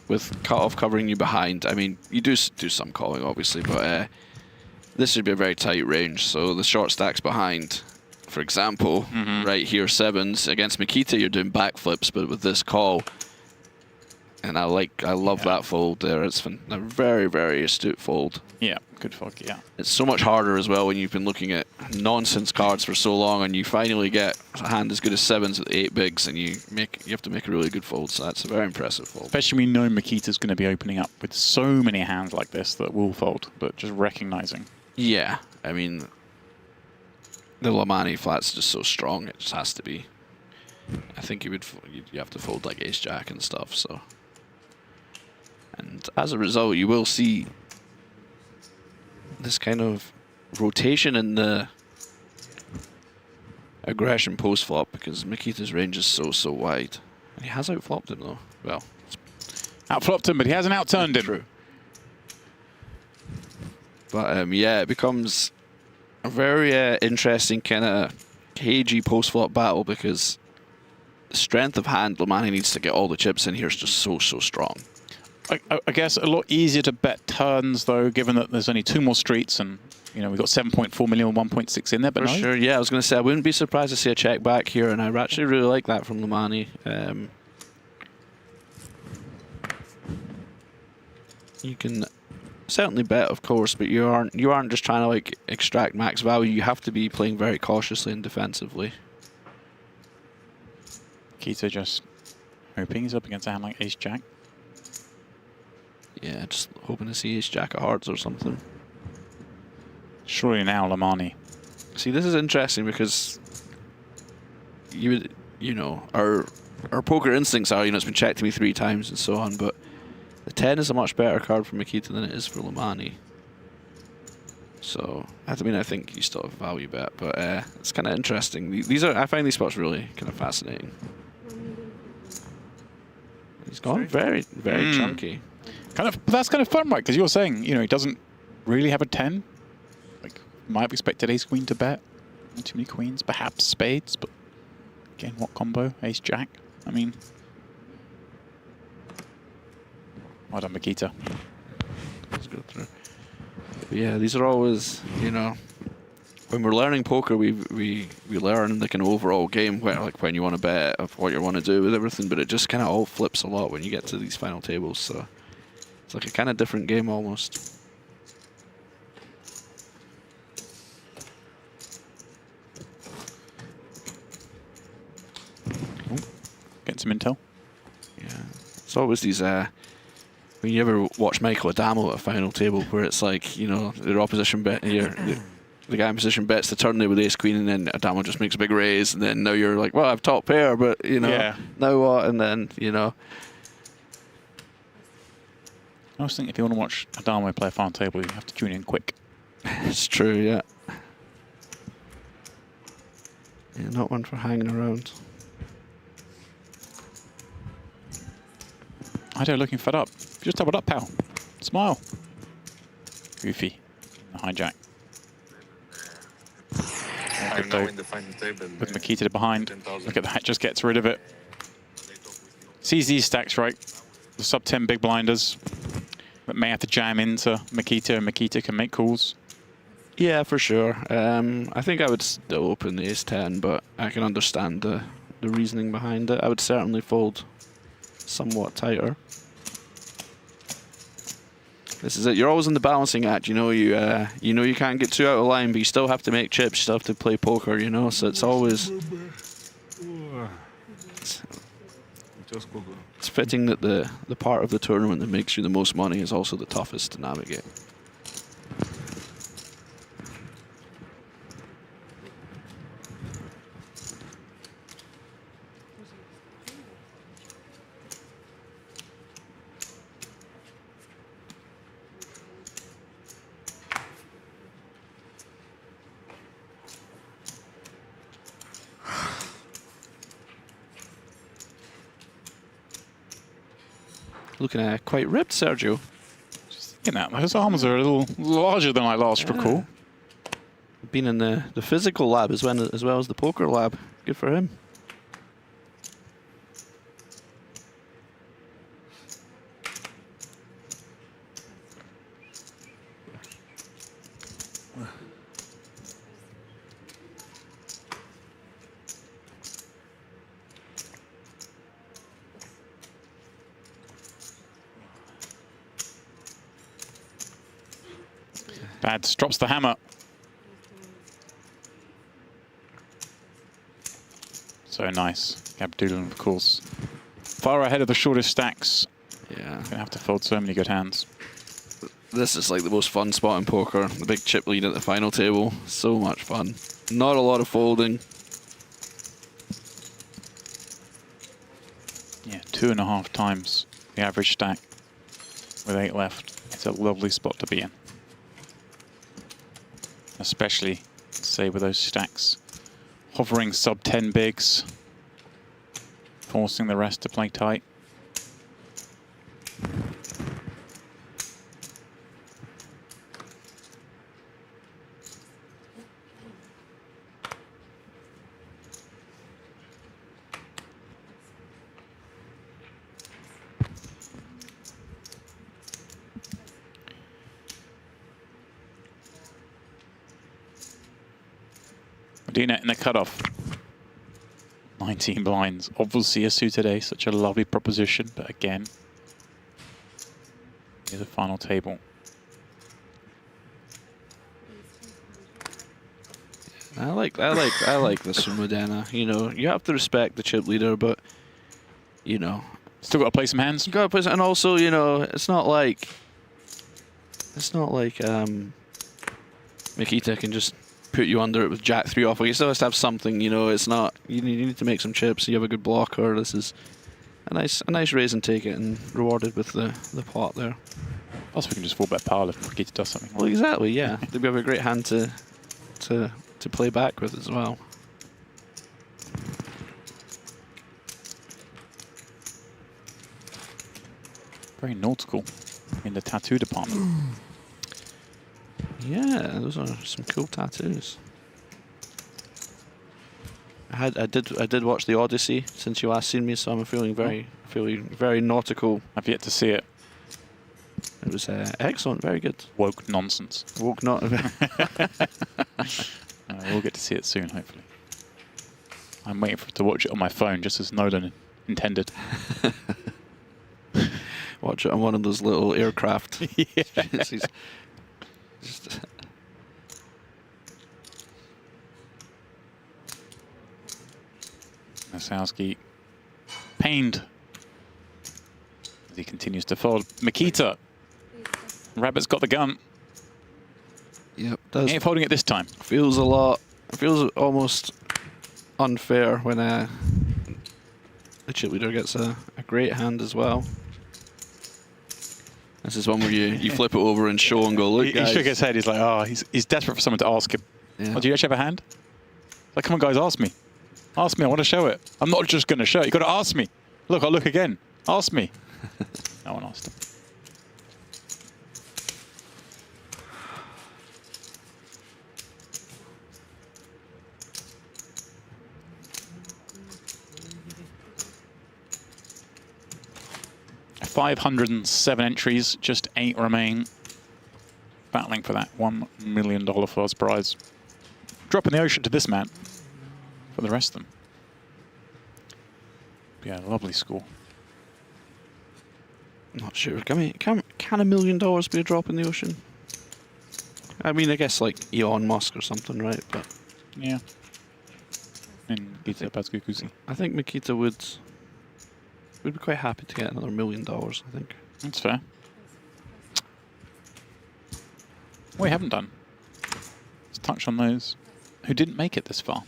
with cutoff covering you behind. I mean, you do some calling obviously, but this should be a very tight range. So the short stacks behind, for example, right here, sevens against Mikita, you're doing backflips, but with this call. And I love that fold there. It's a very, very astute fold. Yeah, good fold, yeah. It's so much harder as well when you've been looking at nonsense cards for so long and you finally get a hand as good as sevens with 8 bigs and you have to make a really good fold. So that's a very impressive fold. Especially when we know Mikita's going to be opening up with so many hands like this that will fold, but just recognizing. Yeah, I mean, the LAHMANI flat's just so strong. It just has to be. I think you have to fold like ace jack and stuff. So. And as a result, you will see this kind of rotation in the aggression post-flop because Mikita's range is so wide. And he has outflopped him, though. Well, outflopped him, but he hasn't outturned him. True. But, yeah, it becomes a very interesting kind of cagey post-flop battle because the strength of hand LAHMANI needs to get all the chips in here is just so strong. I guess a lot easier to bet turns, though, given that there's only 2 more streets and, you know, we've got 7.4 million, 1.6 in there, but For sure, yeah. I was going to say, I wouldn't be surprised to see a check back here, and I actually really like that from LAHMANI. You can certainly bet, of course, but you aren't just trying to, like, extract max value. You have to be playing very cautiously and defensively. Mikita just hoping he's up against a hand like ace-jack. Yeah, just hoping to see ace-jack of hearts or something. Surely now, LAHMANI. See, this is interesting because you know, our poker instincts are, you know, it's been checked to me 3 times and so on, but the 10 is a much better card for Mikita than it is for LAHMANI. So, I mean, I think you still have a value bet, but it's kind of interesting. I find these spots really kind of fascinating. He's gone very chunky. That's kind of fun, right? Because you're saying, you know, he doesn't really have a 10. Like, might have expected ace-queen to bet. Not too many queens, perhaps spades, but again, what combo? Ace-jack? I mean, well done, Mikita. Let's go through. But yeah, these are always, you know, when we're learning poker, we learn the kind of overall game, like when you want to bet, of what you want to do with everything, but it just kind of all flips a lot when you get to these final tables. So it's like a kind of different game almost. Get some intel. Yeah, it's always these. When you ever watch Michael Adamo at a final table, where it's like, you know, their opposition bet here. The guy in position bets the turn there with ace-queen, and then Adamo just makes a big raise, and then now you're like, well, I have top pair, but, you know, now what? And then, you know. I was thinking if you want to watch Adamo play a final table, you have to tune in quick. It's true, yeah. Yeah, not one for hanging around. AIDO looking fed up. You just doubled up, pal. Smile. Goofy. The hijack. I'm now in the final table. With Mikita behind. Look at that, just gets rid of it. Sees these stacks, right? The sub 10 big blinders that may have to jam into Mikita, and Mikita can make calls. Yeah, for sure. I think I would still open the ace-10, but I can understand the reasoning behind it. I would certainly fold somewhat tighter. This is it. You're always in the balancing act. You know you can't get too out of line, but you still have to make chips. You still have to play poker. You know, so it's always. It's fitting that the part of the tournament that makes you the most money is also the toughest to navigate. Looking quite ripped, Sergio. Just thinking that those arms are a little larger than I last recall. Been in the physical lab as well as the poker lab. Good for him. Bads drops the hammer. So nice. GADBULLIN, of course, far ahead of the shortest stacks. Yeah. Gonna have to fold so many good hands. This is like the most fun spot in poker. The big chip lead at the final table. So much fun. Not a lot of folding. Yeah, 2.5 times the average stack with 8 left. It's a lovely spot to be in. Especially, say, with those stacks hovering sub 10 bigs, forcing the rest to play tight. Medina in the cutoff. 19 blinds. Obviously a suited ace, such a lovely proposition, but again, here's a final table. I like this from Medina. You know, you have to respect the chip leader, but you know, still got to play some hands. Got to play some, and also, you know, it's not like Mikita can just put you under it with Jack 3 off. You still have to have something, you know. It's not, you need to make some chips. You have a good blocker. This is a nice raise and take it, and rewarded with the pot there. Also, we can just 4-bet pile if Mikita does something. Well, exactly, yeah. We have a great hand to play back with as well. Very nautical in the tattoo department. Yeah, those are some cool tattoos. I did watch the Odyssey since you last seen me, so I'm feeling very nautical. I've yet to see it. It was excellent, very good. Woke nonsense. Woke not. We'll get to see it soon, hopefully. I'm waiting to watch it on my phone, just as Nolan intended. Watch it on one of those little aircraft. Yeah. Just LASOUSKI pained as he continues to fold. Mikita. Rabbit's got the gun. Yep. He ain't folding it this time. Feels almost unfair when the chip leader gets a great hand as well. This is one where you flip it over and show and go, look, guys. He shook his head. He's like, oh, he's desperate for someone to ask him. Yeah. Oh, do you actually have a hand? Like, come on, guys, ask me. Ask me, I want to show it. I'm not just going to show it. You've got to ask me. Look, I'll look again. Ask me. No one asked him. $507 entries, just 8 remain. Battling for that $1 million first prize. Drop in the ocean to this man for the rest of them. Yeah, lovely score. Not sure. Can can $1 million be a drop in the ocean? I mean, I guess like Elon Musk or something, right? But yeah. And BADZIAKOUSKI. I think Mikita would be quite happy to get another $1 million, I think. That's fair. What we haven't done is touch on those who didn't make it this far.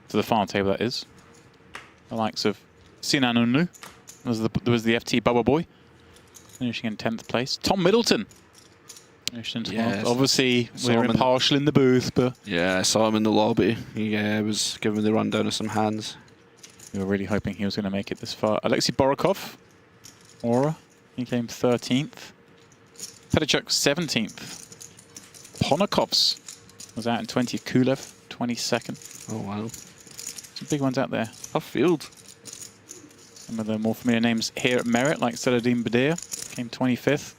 To the final table, that is. The likes of Sinanunu. There was the FT Bubble Boy, finishing in 10th place. Tom Middleton. Yes. Obviously, we're impartial in the booth, but... Yeah, I saw him in the lobby. He was giving the rundown of some hands. We were really hoping he was going to make it this far. Alexei Borokov, Aura, he came 13th. Petachuk 17th. Ponakovs was out in 20th. Kulev 22nd. Oh, wow. Some big ones out there. Tough field. Some of the more familiar names here at Merit, like Saladin Badir, came 25th.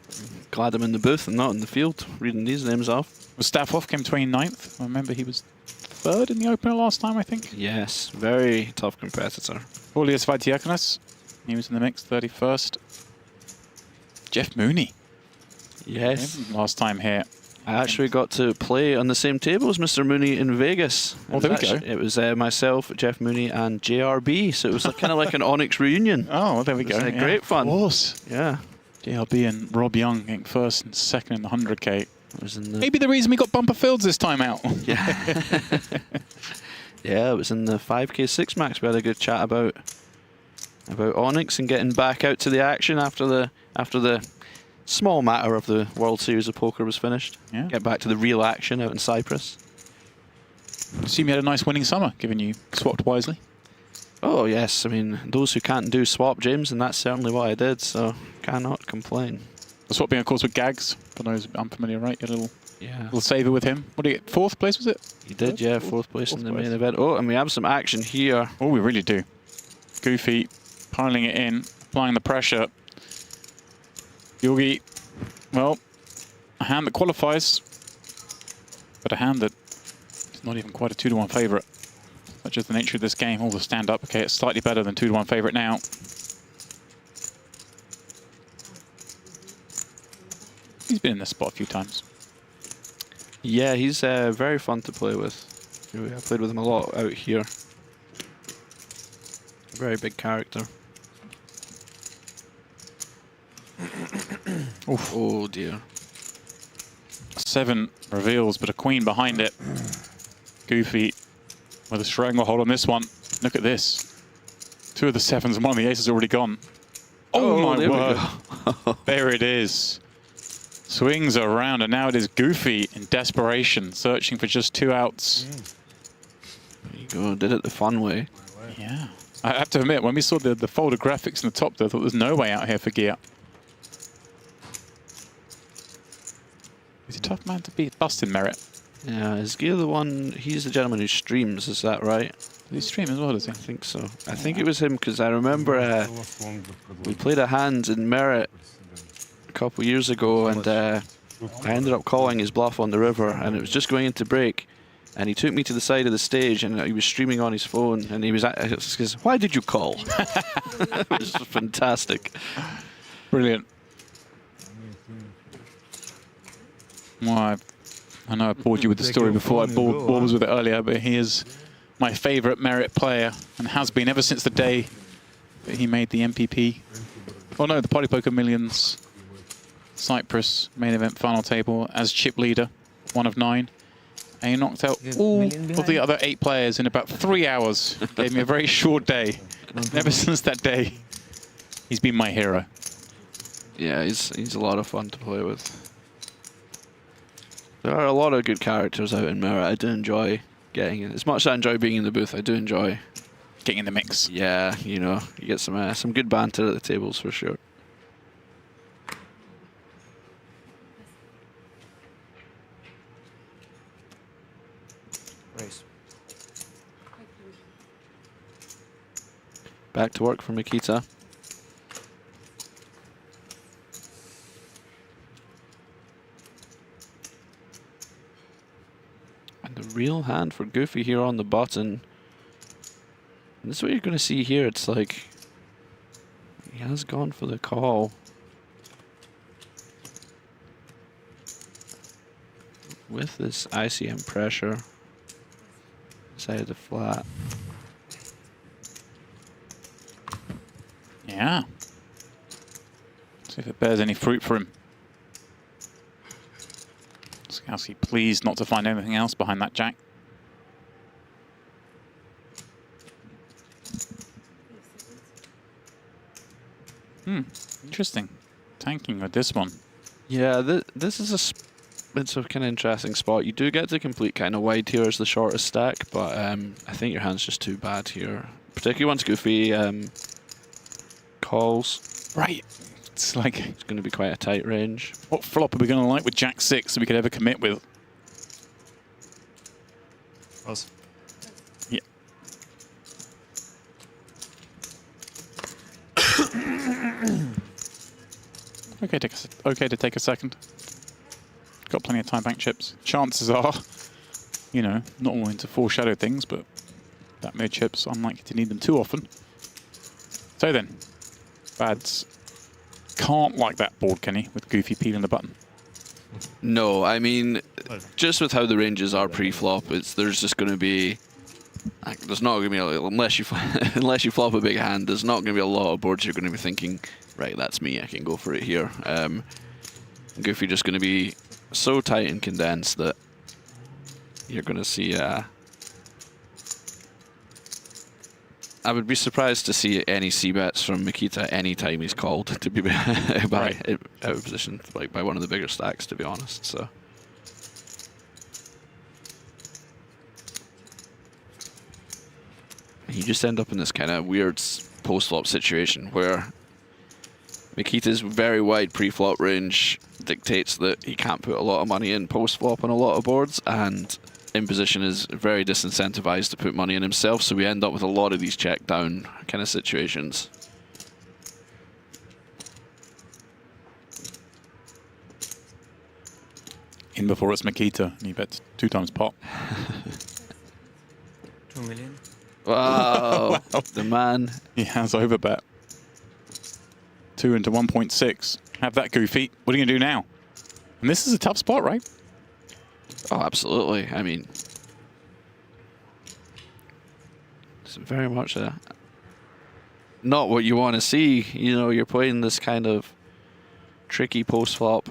Glad I'm in the booth and not in the field, reading these names off. Mustafov came 29th. I remember he was 3rd in the opener last time, I think. Yes, very tough competitor. Paulius Vaidiakonas, he was in the mix, 31st. Jeff Mooney. Yes. Last time here. I actually got to play on the same table as Mr. Mooney in Vegas. Oh, there we go. It was myself, Jeff Mooney, and JRB, so it was kind of like an Onyx reunion. Oh, well, there we go. It was great fun. Of course. Yeah. JRB and Rob Young getting 1st and 2nd in the 100K. It was in the Maybe the reason we got bumper fields this time out. Yeah. Yeah, it was in the 5K 6 max. We had a good chat about Onyx and getting back out to the action after the small matter of the World Series of Poker was finished. Yeah. Get back to the real action out in Cyprus. I assume you had a nice winning summer, given you swapped wisely. Oh yes, I mean those who can't do swap, James, and that's certainly what I did. So cannot complain. The swapping, of course, with Gags. For those unfamiliar, right? Your little saver with him. What did he get? 4th place, was it? He did, yeah, 4th place in the main event. Oh, and we have some action here. Oh, we really do. Goofy piling it in, applying the pressure. Georgi, well, a hand that qualifies, but a hand that is not even quite a 2-to-1 favourite. That's just the nature of this game. All the stand-up. Okay, it's slightly better than 2-to-1 favourite now. He's been in this spot a few times. Yeah, he's very fun to play with. I played with him a lot out here. Very big character. Oof. Oh dear. 7 reveals, but a queen behind it. Goofy with a stranglehold on this one. Look at this. 2 of the 7s and 1 of the aces already gone. Oh my word. There it is. Swings around, and now it is Goofy in desperation, searching for just 2 outs. There you go, did it the fun way. Yeah. I have to admit, when we saw the folder graphics in the top there, I thought there's no way out here for Gia. He's a tough man to beat. Busting Merit. Yeah, is Gia the one, he's the gentleman who streams, is that right? Does he stream as well, does he? I think so. I think it was him, because I remember we played a hand in Merit a couple years ago, and I ended up calling his bluff on the river, and it was just going into break, and he took me to the side of the stage, and he was streaming on his phone, and he was says, "Why did you call?" It was fantastic. Brilliant. Well, I know I bored you with the story before. I bored Borbs with it earlier, but he is my favourite Merit player, and has been ever since the day that he made the MPP. Oh no, the Party Poker Millions Cyprus main event final table as chip leader, 1 of 9. And he knocked out all of the other 8 players in about 3 hours. Gave me a very short day. And ever since that day, he's been my hero. Yeah, he's a lot of fun to play with. There are a lot of good characters out in Merit. I do enjoy getting in. As much as I enjoy being in the booth, I do enjoy getting in the mix. Yeah, you know, you get some good banter at the tables for sure. Race. Back to work for Mikita. And the real hand for Goofy here on the button. And this is what you're going to see here. It's like he has gone for the call. with this ICM pressure inside the flat. Yeah. See if it bears any fruit for him. Skowski pleased not to find anything else behind that jack. Interesting. Tanking with this one. Yeah, this is it's a kind of interesting spot. You do get to complete kind of wide here as the shortest stack, but I think your hand's just too bad here. Particularly once Goofy calls. Right. It's like... It's going to be quite a tight range. What flop are we going to like with Jack 6 that we could ever commit with? Pass. Yeah. Okay to take a second. Got plenty of time bank chips. Chances are, you know, not wanting to foreshadow things, but that mid chips, unlikely to need them too often. So then, Bads can't like that board, can he, with Goofy peeling the button? No, I mean, just with how the ranges are pre-flop, there's just going to be, there's not going to be, unless you flop a big hand, there's not going to be a lot of boards you're going to be thinking, right, that's me, I can go for it here. Goofy just going to be so tight and condensed that you're going to see, I would be surprised to see any C-bets from Mikita any time he's called to be out of position, like by one of the bigger stacks, to be honest. So you just end up in this kind of weird post-flop situation where Mikita's very wide pre-flop range dictates that he can't put a lot of money in post-flop on a lot of boards, and in position is very disincentivized to put money in himself, so we end up with a lot of these check down kind of situations. In before it's Mikita, and he bets 2 times pot. 2 million. Wow, Wow. The man. He has overbet. 2 into 1.6. Have that, Goofy. What are you going to do now? And this is a tough spot, right? Oh, absolutely. I mean, it's very much not what you want to see. You know, you're playing this kind of tricky post-flop.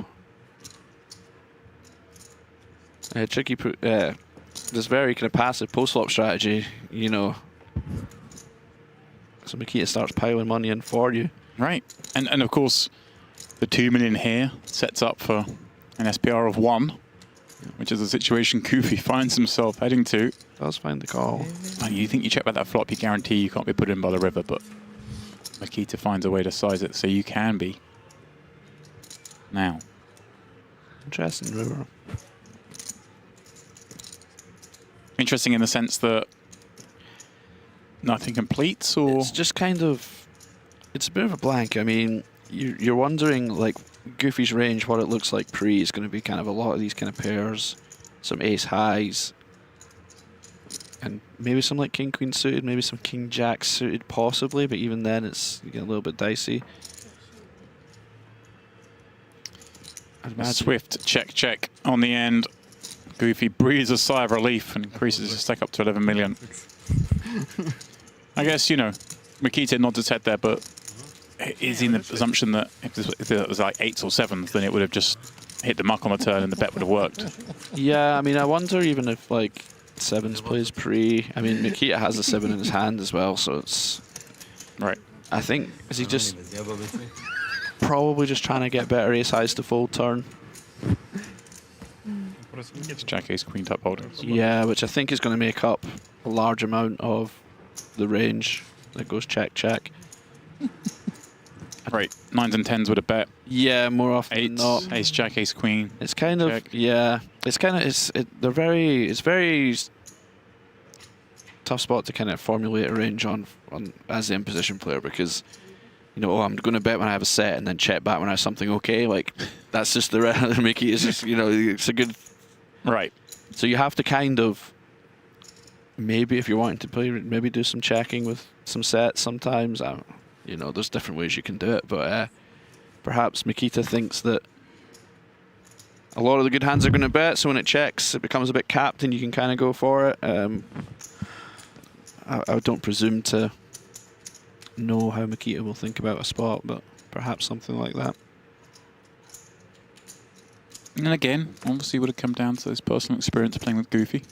This very kind of passive post-flop strategy, you know. So Mikita starts piling money in for you. Right. And of course, the 2 million here sets up for an SPR of 1. Which is a situation Goofy finds himself heading to. Does find the call. And you think you check about that flop, you guarantee you can't be put in by the river, but Mikita finds a way to size it so you can be. Now. Interesting river. Interesting in the sense that nothing completes, or? It's just kind of, it's a bit of a blank. I mean, you're wondering, like, Goofy's range, what it looks like pre is going to be kind of a lot of these kind of pairs, some ace highs, and maybe some like king queen suited, maybe some king jack suited possibly, but even then it's you get a little bit dicey. Swift check on the end. Goofy breathes a sigh of relief and increases his stack up to 11 million. I guess, you know, Mikita nods his head there, but is in the assumption that if it was like 8s or 7s, then it would have just hit the muck on the turn and the bet would have worked. Yeah, I mean, I wonder even if like 7s plays pre. I mean, Mikita has a 7 in his hand as well, so it's right. I think is he just probably just trying to get better ace highs to fold turn. It's Jack Ace Queen type holdings. Yeah, which I think is going to make up a large amount of the range that goes check check. Right, 9s and 10s would have bet. Yeah, more often 8s, than not. Ace Jack Ace Queen. It's kind of yeah. It's kind of it's very tough spot to kind of formulate a range on as the in-position player, because you know, oh, I'm going to bet when I have a set and then check back when I have something okay. Like that's just the Mickey is just, you know, it's a good right. So you have to kind of maybe if you're wanting to play, maybe do some checking with some sets sometimes. You know, there's different ways you can do it, but perhaps Mikita thinks that a lot of the good hands are going to bet, so when it checks, it becomes a bit capped and you can kind of go for it. I don't presume to know how Mikita will think about a spot, but perhaps something like that. And again, obviously would have come down to his personal experience playing with Goofy.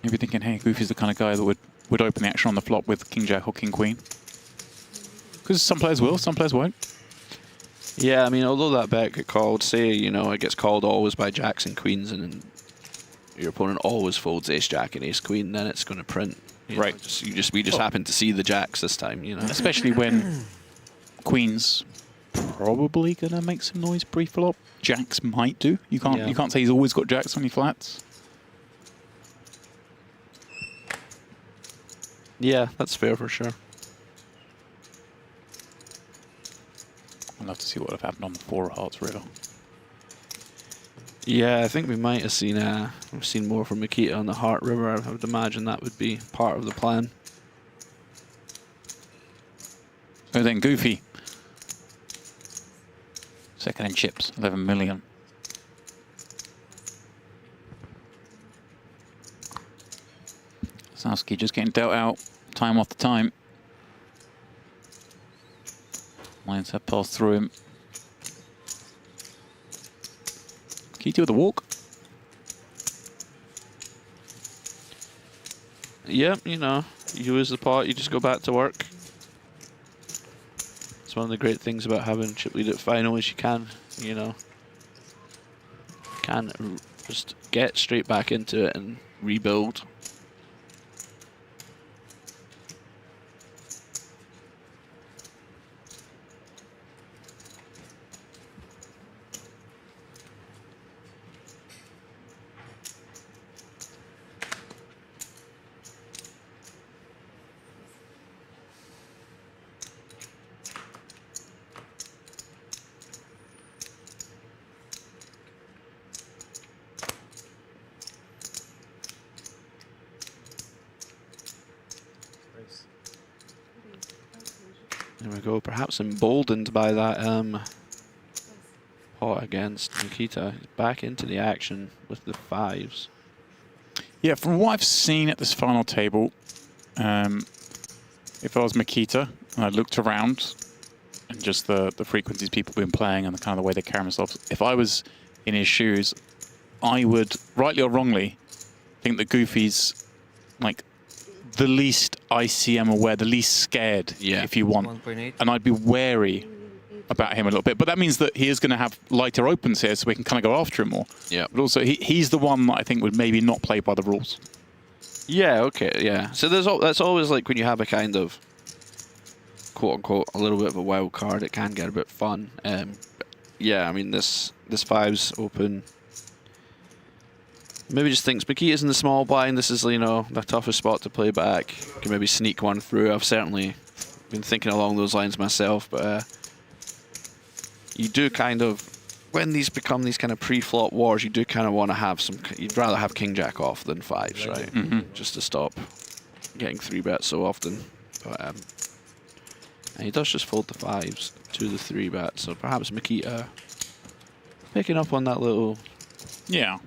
Maybe thinking, hey, Goofy's the kind of guy that would open the action on the flop with King Jack or King Queen. Because some players will, some players won't. Yeah, I mean, although that bet get called, say, you know, it gets called always by Jacks and Queens, and your opponent always folds Ace Jack and Ace Queen, then it's going to print. Right. We just happen to see the Jacks this time, you know. Especially when Queens probably going to make some noise pre-flop. Jacks might do. You can't say he's always got Jacks on your flats. Yeah, that's fair for sure. I'd love to see what would have happened on the 4 of Hearts River. Yeah, I think we might have seen we've seen more from Mikita on the Heart River. I would imagine that would be part of the plan. So then Goofy. Second in chips, 11 million. LASOUSKI just getting dealt out time after time. Lines have passed through him. Mikita with the walk. Yeah, you know, you lose the pot, you just go back to work. It's one of the great things about having chip lead at final is you can, you know, just get straight back into it and rebuild. There we go, perhaps emboldened by that pot against Mikita. He's back into the action with the 5s. Yeah, from what I've seen at this final table, if I was Mikita and I looked around and just the frequencies people have been playing and the kind of the way they carry themselves, if I was in his shoes, I would, rightly or wrongly, think that Goofy's like the least ICM aware, the least scared, if you want. 1.8. And I'd be wary about him a little bit. But that means that he is going to have lighter opens here, so we can kind of go after him more. Yeah. But also, he's the one that I think would maybe not play by the rules. Yeah, okay, yeah. So that's always like when you have a kind of, quote-unquote, a little bit of a wild card, it can get a bit fun. Yeah, I mean, this 5's open. Maybe just thinks Mikita's in the small blind. This is, you know, the toughest spot to play back. Can maybe sneak one through. I've certainly been thinking along those lines myself, but you do kind of, when these become these kind of pre-flop wars, you do kind of want to have some, you'd rather have King Jack off than 5s, right? Mm-hmm. Just to stop getting 3-bets so often. But, and he does just fold the 5s to the 3-bet, so perhaps Mikita picking up on that little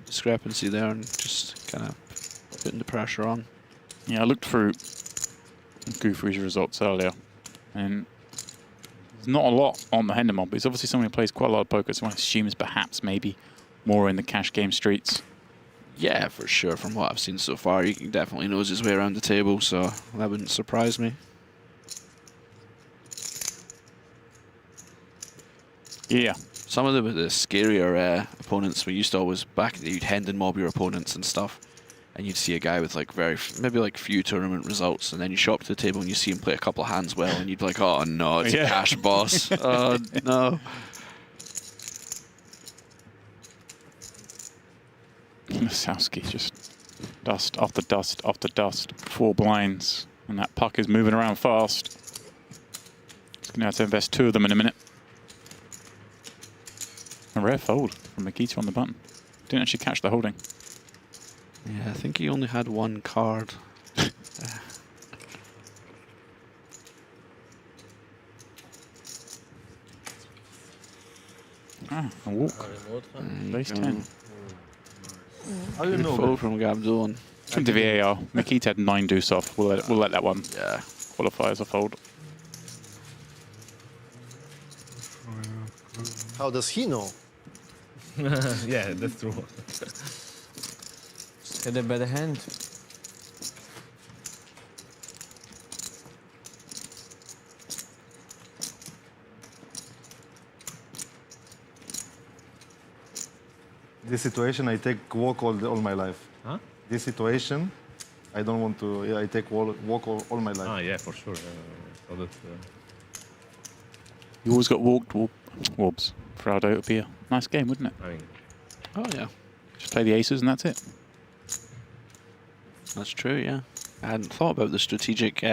discrepancy there and just kind of putting the pressure on. Yeah, I looked through Goofy's results earlier, and there's not a lot on the Hendemon, but he's obviously someone who plays quite a lot of poker, so I assume is perhaps maybe more in the cash game streets. Yeah, for sure. From what I've seen so far, he definitely knows his way around the table, so that wouldn't surprise me. Yeah. Some of the scarier opponents, we used to always, you'd hand and mob your opponents and stuff, and you'd see a guy with like maybe like few tournament results, and then you show up to the table and you see him play a couple of hands well, and you'd be like, oh no, it's a cash boss. Oh no. LASOUSKI just dust after dust after dust, 4 blinds, and that puck is moving around fast. He's going to have to invest 2 of them in a minute. A rare fold from Mikita on the button. Didn't actually catch the holding. Yeah, I think he only had 1 card. Ah, a walk. Base 10. How do you know? Fold from GADBULLIN. Come to VAR. Mikita had 9 deuce off. We'll let that one qualify as a fold. How does he know? Yeah, that's true. Just get a better hand. This situation, I take walk all my life. Huh? This situation, I don't want to. Yeah, I take walk all my life. Ah, yeah, for sure. So that, You always got walked Worbs. For AIDO, it would be a nice game, wouldn't it? I mean, Oh, yeah. Just play the aces and that's it. That's true, yeah. I hadn't thought about the strategic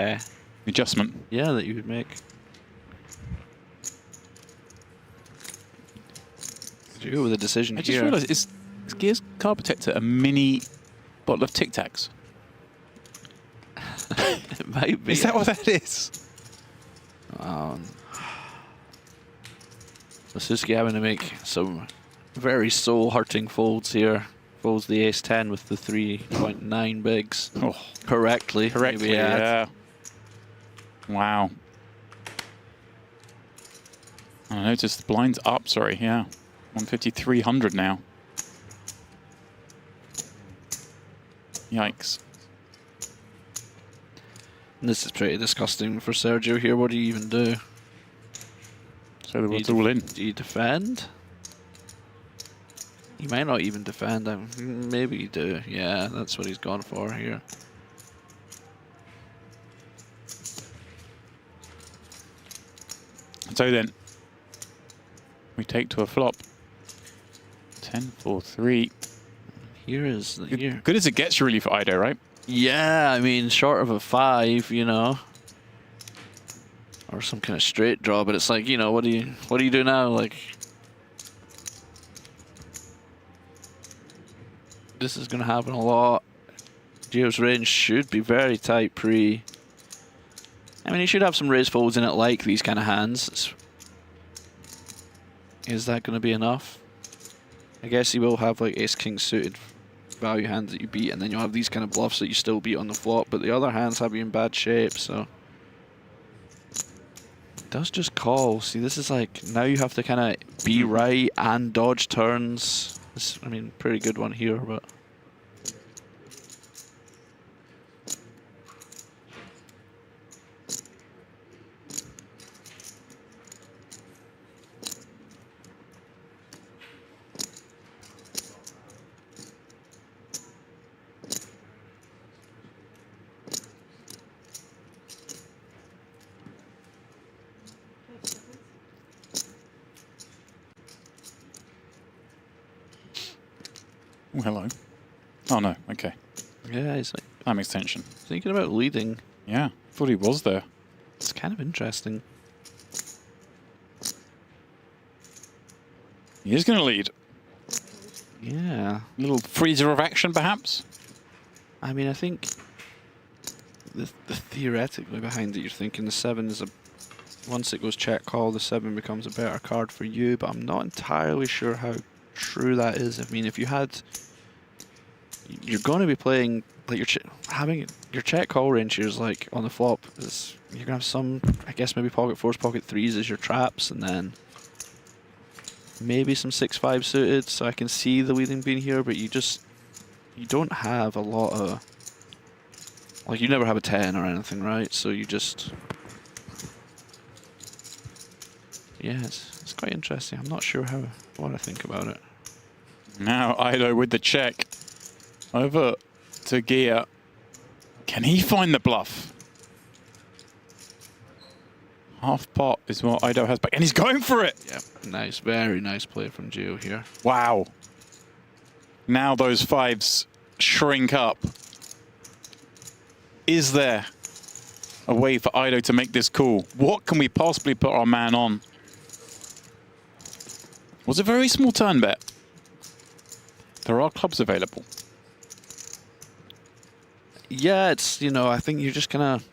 adjustment. Yeah, that you would make. Gio with a decision I here. just realised, is Gear's card protector a mini bottle of Tic Tacs? It might be. Is that what that is? LASOUSKI having to make some very soul-hurting folds here. Folds the ace-10 with the 3.9 bigs. Oh, correctly. Correctly, yeah. Wow. I noticed the blind's up, sorry, yeah. 150, 300 now. Yikes. This is pretty disgusting for Sergio here. What do you even do? So the world's all in. Do you defend? He might not even defend. Maybe you do. Yeah, that's what he's gone for here. So then, we take to a flop. 10, 4, 3. Here is the here. Good as it gets really for AIDO, right? Yeah, I mean, short of a 5, you know, or some kind of straight draw. But it's like, you know, what do you do now? Like, this is going to happen a lot. Gio's range should be very tight pre. I mean, he should have some raise folds in it like these kind of hands. Is that going to be enough? I guess he will have like ace-king suited value hands that you beat, and then you'll have these kind of bluffs that you still beat on the flop, but the other hands have you in bad shape, so. It does just call. See, this is like, now you have to kind of be right and dodge turns. This, I mean, pretty good one here, but. Oh, hello. Oh, no. Okay. Yeah, he's like... Time extension. Thinking about leading. Yeah. Thought he was there. It's kind of interesting. He is going to lead. Yeah. A little freezer of action, perhaps? I mean, I think... The theoretically behind it, you're thinking the 7 is a... Once it goes check call, the 7 becomes a better card for you, but I'm not entirely sure how true that is. I mean, if you had... You're going to be playing... Like, having your check call range here is like, on the flop, is you're going to have some, I guess, maybe pocket 4s, pocket 3s as your traps, and then... Maybe some 6-5 suited, so I can see the leading being here, but you just... You don't have a lot of... Like, you never have a 10 or anything, right? So you just... Yeah, it's quite interesting. I'm not sure what I think about it. Now AIDO with the check. Over to Gear. Can he find the bluff? Half pot is what AIDO has back, and he's going for it! Yeah, nice, very nice play from Gio here. Wow. Now those 5s shrink up. Is there a way for AIDO to make this cool? What can we possibly put our man on? Was a very small turn bet. There are clubs available. Yeah, it's, you know, I think you're just kind of...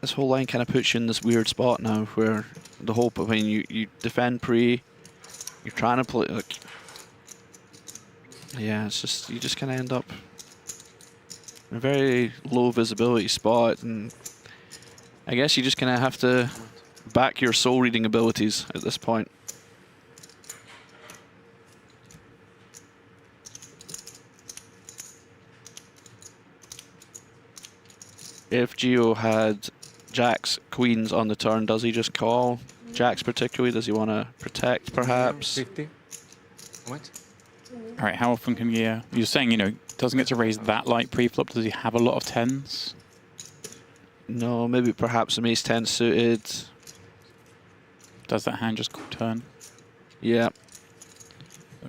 This whole line kind of puts you in this weird spot now where the hope, I mean, you defend pre, you're trying to play. Like, yeah, it's just you just kind of end up in a very low visibility spot, and I guess you just kind of have to back your soul reading abilities at this point. If Gio had jacks, queens on the turn, does he just call? Jacks particularly, does he want to protect perhaps? 50. How much? All right, how often can you... You're saying, you know, doesn't get to raise that light pre-flop. Does he have a lot of 10s? No, maybe perhaps some ace-10 suited. Does that hand just turn? Yeah.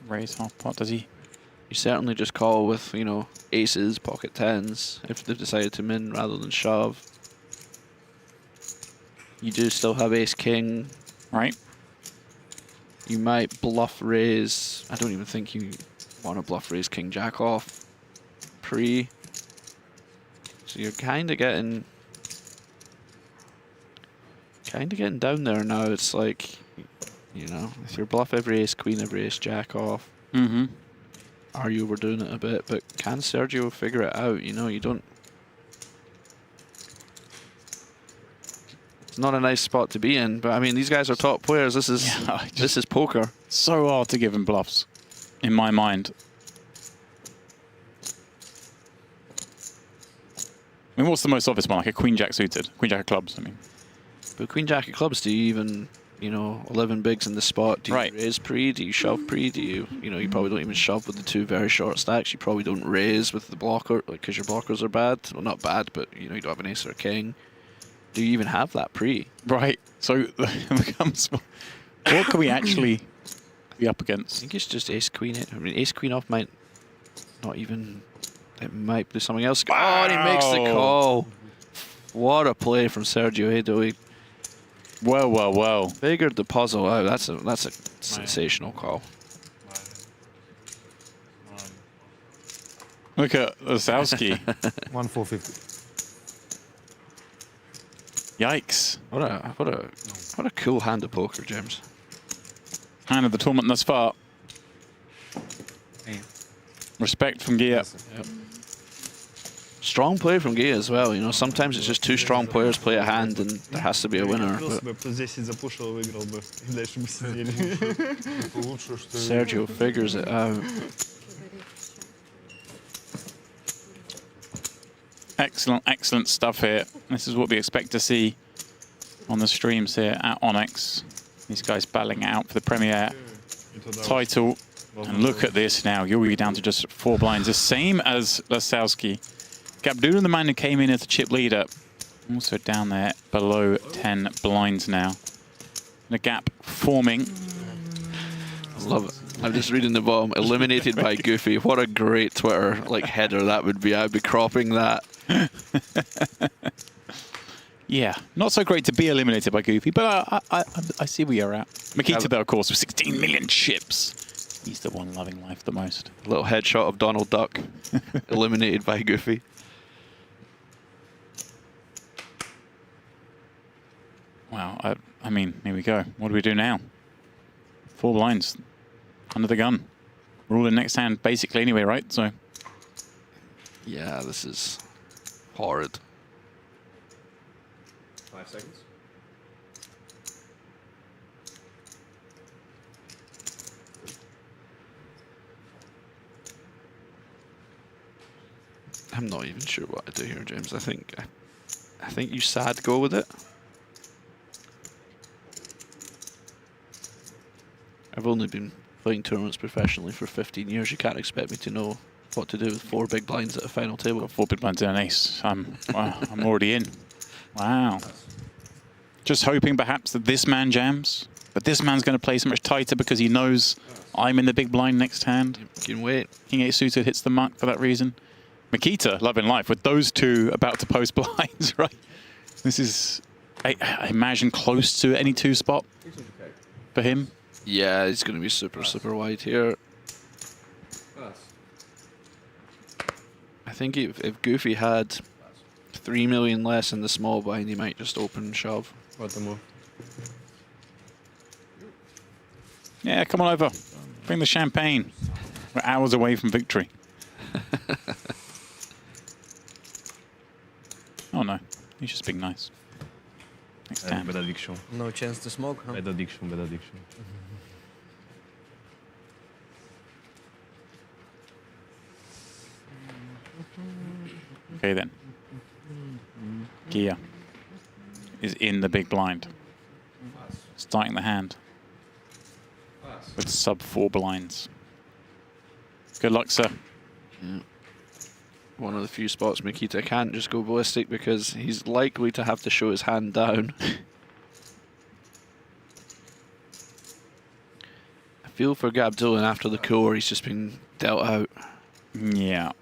Raise half pot, does he? You certainly just call with, you know, aces, pocket 10s, if they've decided to min rather than shove. You do still have ace-king. Right. You might bluff raise. I don't even think you want to bluff raise king-jack off pre. So you're kind of getting down there now. It's like, you know, if you bluff every ace-queen, every ace-jack off. Mm-hmm. Are you overdoing it a bit? But can Sergio figure it out? You know, you don't... It's not a nice spot to be in, but I mean, these guys are top players. This is this is poker. So hard to give him bluffs, in my mind. I mean, what's the most obvious one? Like a queen-jack suited, queen-jack of clubs, I mean. But queen-jack of clubs, do you even, you know, 11 bigs in the spot? Do you raise pre? Do you shove pre? Do you, you know, you probably don't even shove with the two very short stacks. You probably don't raise with the blocker, like, because your blockers are bad. Well, not bad, but, you know, you don't have an ace or a king. Do you even have that pre? Right. So it becomes, what can we actually be up against? I think it's just ace-queen. I mean, ace-queen off might not even... It might do something else. Wow. Oh, and he makes the call. What a play from Sergio AIDO. He well. Figured the puzzle out. That's a sensational call. Look at LASOUSKI. 1,450. Yikes. What a cool hand of poker, James. Hand of the tournament thus far. Respect from Gia. Yep. Strong play from Gia as well. You know, sometimes it's just two strong players play a hand and there has to be a winner. Sergio figures it out. Excellent stuff here. This is what we expect to see on the streams here at Onyx. These guys battling it out for the Premier title. And look at this now. GIORGI down to just 4 blinds. The same as LASOUSKI. GADBULLIN, the man who came in as the chip leader, also down there below 10 blinds now. The gap forming. I love it. I'm just reading the bottom. Eliminated by Goofy. What a great Twitter header that would be. I'd be cropping that. Yeah, not so great to be eliminated by Goofy, but I see where you're at. MIKITA, though, of course, with 16 million chips. He's the one loving life the most. A little headshot of Donald Duck. Eliminated by Goofy. Wow, I mean, here we go. What do we do now? 4 blinds. Under the gun. We're all in next hand, basically, anyway, right? So. Yeah, this is horrid. 5 seconds. I'm not even sure what I do here, James. I think you sad go with it. I've only been playing tournaments professionally for 15 years. You can't expect me to know what to do with 4 big blinds at a final table. 4 big blinds and an ace. I'm already in. Wow. Just hoping perhaps that this man jams, but this man's going to play so much tighter because he knows I'm in the big blind next hand. You can wait. King 8 suited hits the mark for that reason. MIKITA, loving life, with those two about to post blinds, right? This is, I imagine, close to any 2 spot for him. Yeah, he's going to be super wide here. I think if Goofy had 3 million less in the small blind, he might just open and shove. What the move? Yeah, come on over. Bring the champagne. We're hours away from victory. Oh no, he's just being nice. Next time. Bad addiction. No chance to smoke, huh? Bad addiction, bad addiction. Okay then. Gia is in the big blind. Starting the hand with sub 4 blinds. Good luck, sir. Yeah. One of the few spots Mikita can't just go ballistic because he's likely to have to show his hand down. I feel for GADBULLIN after the core, he's just been dealt out. Yeah.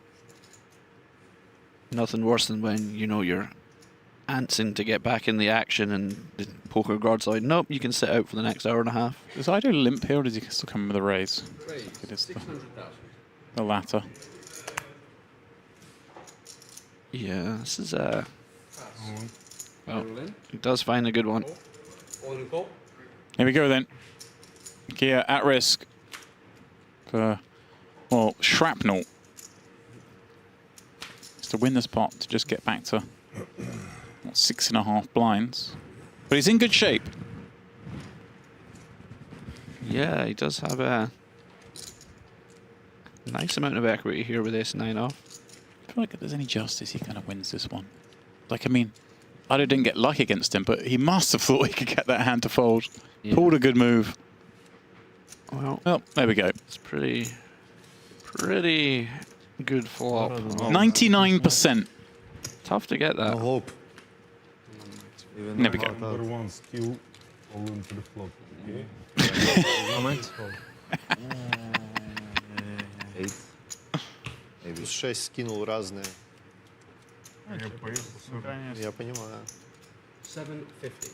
Nothing worse than when, you know, you're antsing to get back in the action and the poker guard's like, nope, you can sit out for the next hour and a half. Does ITALO limp here or does he still come with a raise? It is the latter. Yeah, this is well, he does find a good one. Here we go then. Gia at risk for, well, shrapnel. It's to win this pot to just get back to 6.5 blinds. But he's in good shape. Yeah, he does have a nice amount of equity here with ace-9 off. I feel like if there's any justice, he kind of wins this one. Like, I mean, ITALO didn't get lucky against him, but he must have thought he could get that hand to fold. Yeah. Pulled a good move. Well, there we go. It's pretty good flop. 99%. Tough to get that. No hope. There we go. Number one skill, all into the flop. Okay. Moment. 8. Плюс 6 скинул разные. Я понимаю. 750.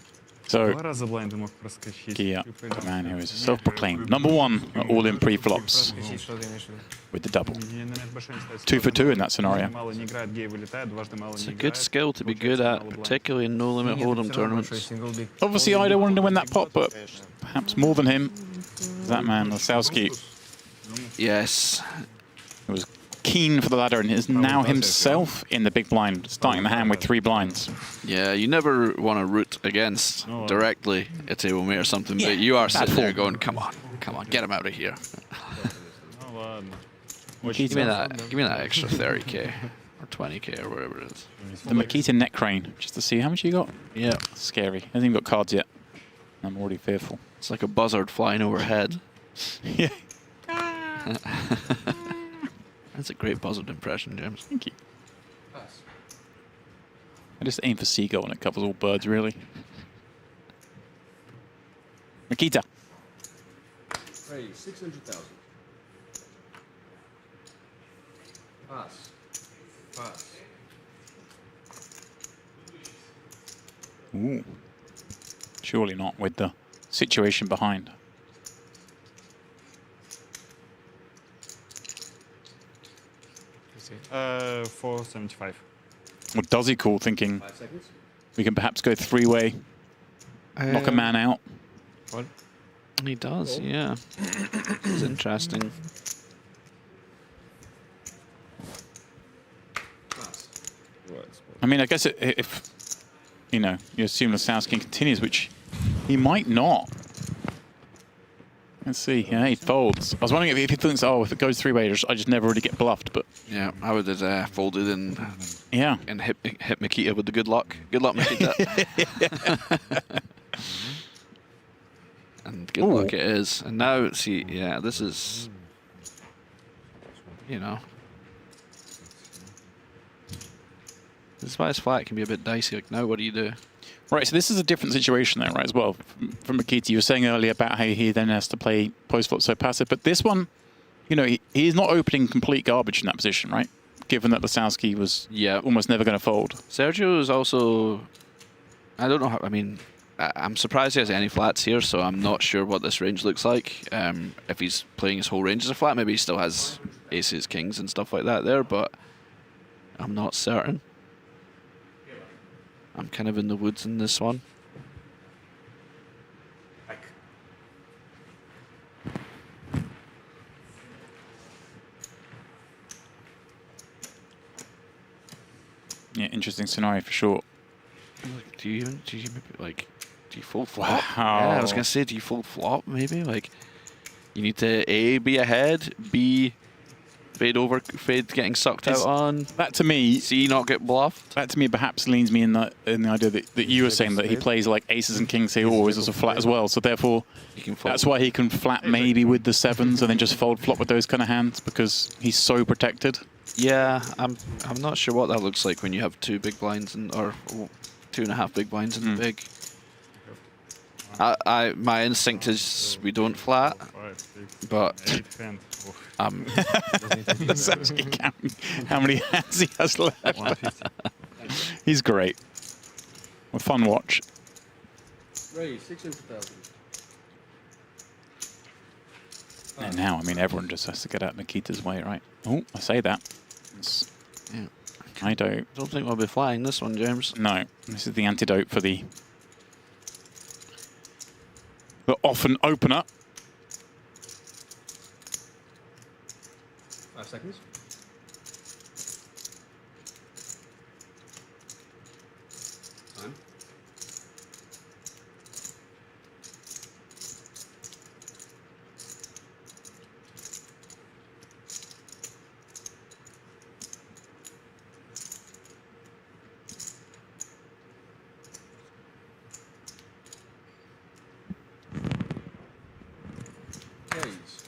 So, Два раза блайнда мог проскочить. Gia, the man who is self-proclaimed #1 at all-in pre-flops with the double. 2 for 2 in that scenario. It's a good skill to be good at, particularly in no-limit hold'em tournaments. Obviously, ITALO wanted to win that pot, but perhaps more than him, that man, LASOUSKI. Yes. He was keen for the ladder and is now himself in the big blind, starting the hand with 3 blinds. Yeah, you never want to root against directly a table mate or something, but you are sitting there going, come on, get him out of here. Give me that extra 30k or 20k or whatever it is. The MIKITA neck crane, just to see how much you got. Yeah. Scary. Hasn't even got cards yet. I'm already fearful. It's like a buzzard flying overhead. Yeah. That's a great buzzard impression, James. Thank you. I just aim for seagull and it covers all birds, really. MIKITA. Ready, 600,000. Pass. Pass. Ooh. Surely not with the situation behind. Okay. 475. What does he call, thinking we can perhaps go 3-way, knock a man out? What? He does, yeah. It's interesting. I mean, I guess if you know, you assume LASOUSKI continues, which he might not. Let's see. Yeah, he folds. I was wondering if he thinks, oh, if it goes 3-way, I just never really get bluffed. But yeah, I would have folded and and hit MIKITA with the good luck. Good luck, MIKITA. And good luck it is. And now, see, yeah, this is, you know, this is why his flat can be a bit dicey. Like, now what do you do? Right, so this is a different situation there, right, as well. From MIKITA, you were saying earlier about how he then has to play post-flop so passive. But this one, you know, he's not opening complete garbage in that position, right? Given that LASOUSKI was almost never going to fold. Sergio is also, I don't know how, I mean, I'm surprised he has any flats here, so I'm not sure what this range looks like. If he's playing his whole range as a flat, maybe he still has aces, kings, and stuff like that there, but I'm not certain. I'm kind of in the woods in this one. Yeah, interesting scenario for sure. Do you fold flop? Wow. Yeah, I was gonna say, do you fold flop maybe? Like, you need to A, be ahead, B, fade getting sucked out on. That to me, C, not get bluffed. That to me perhaps leans me in the idea that you were saying that he plays like aces and kings here always as a flat as well. So therefore, that's why he can flat maybe with the sevens and then just fold flop with those kind of hands because he's so protected. Yeah, I'm not sure what that looks like when you have 2 big blinds or 2.5 big blinds in the big. My instinct is we don't flat, but That's actually counting how many hands he has left. He's great. A fun watch. Raise 600,000. And now, I mean, everyone just has to get out Mikita's way, right? Oh, I say that. Yeah. I don't think we'll be flying this one, James. No, this is the antidote for the often opener. 5 seconds. Time.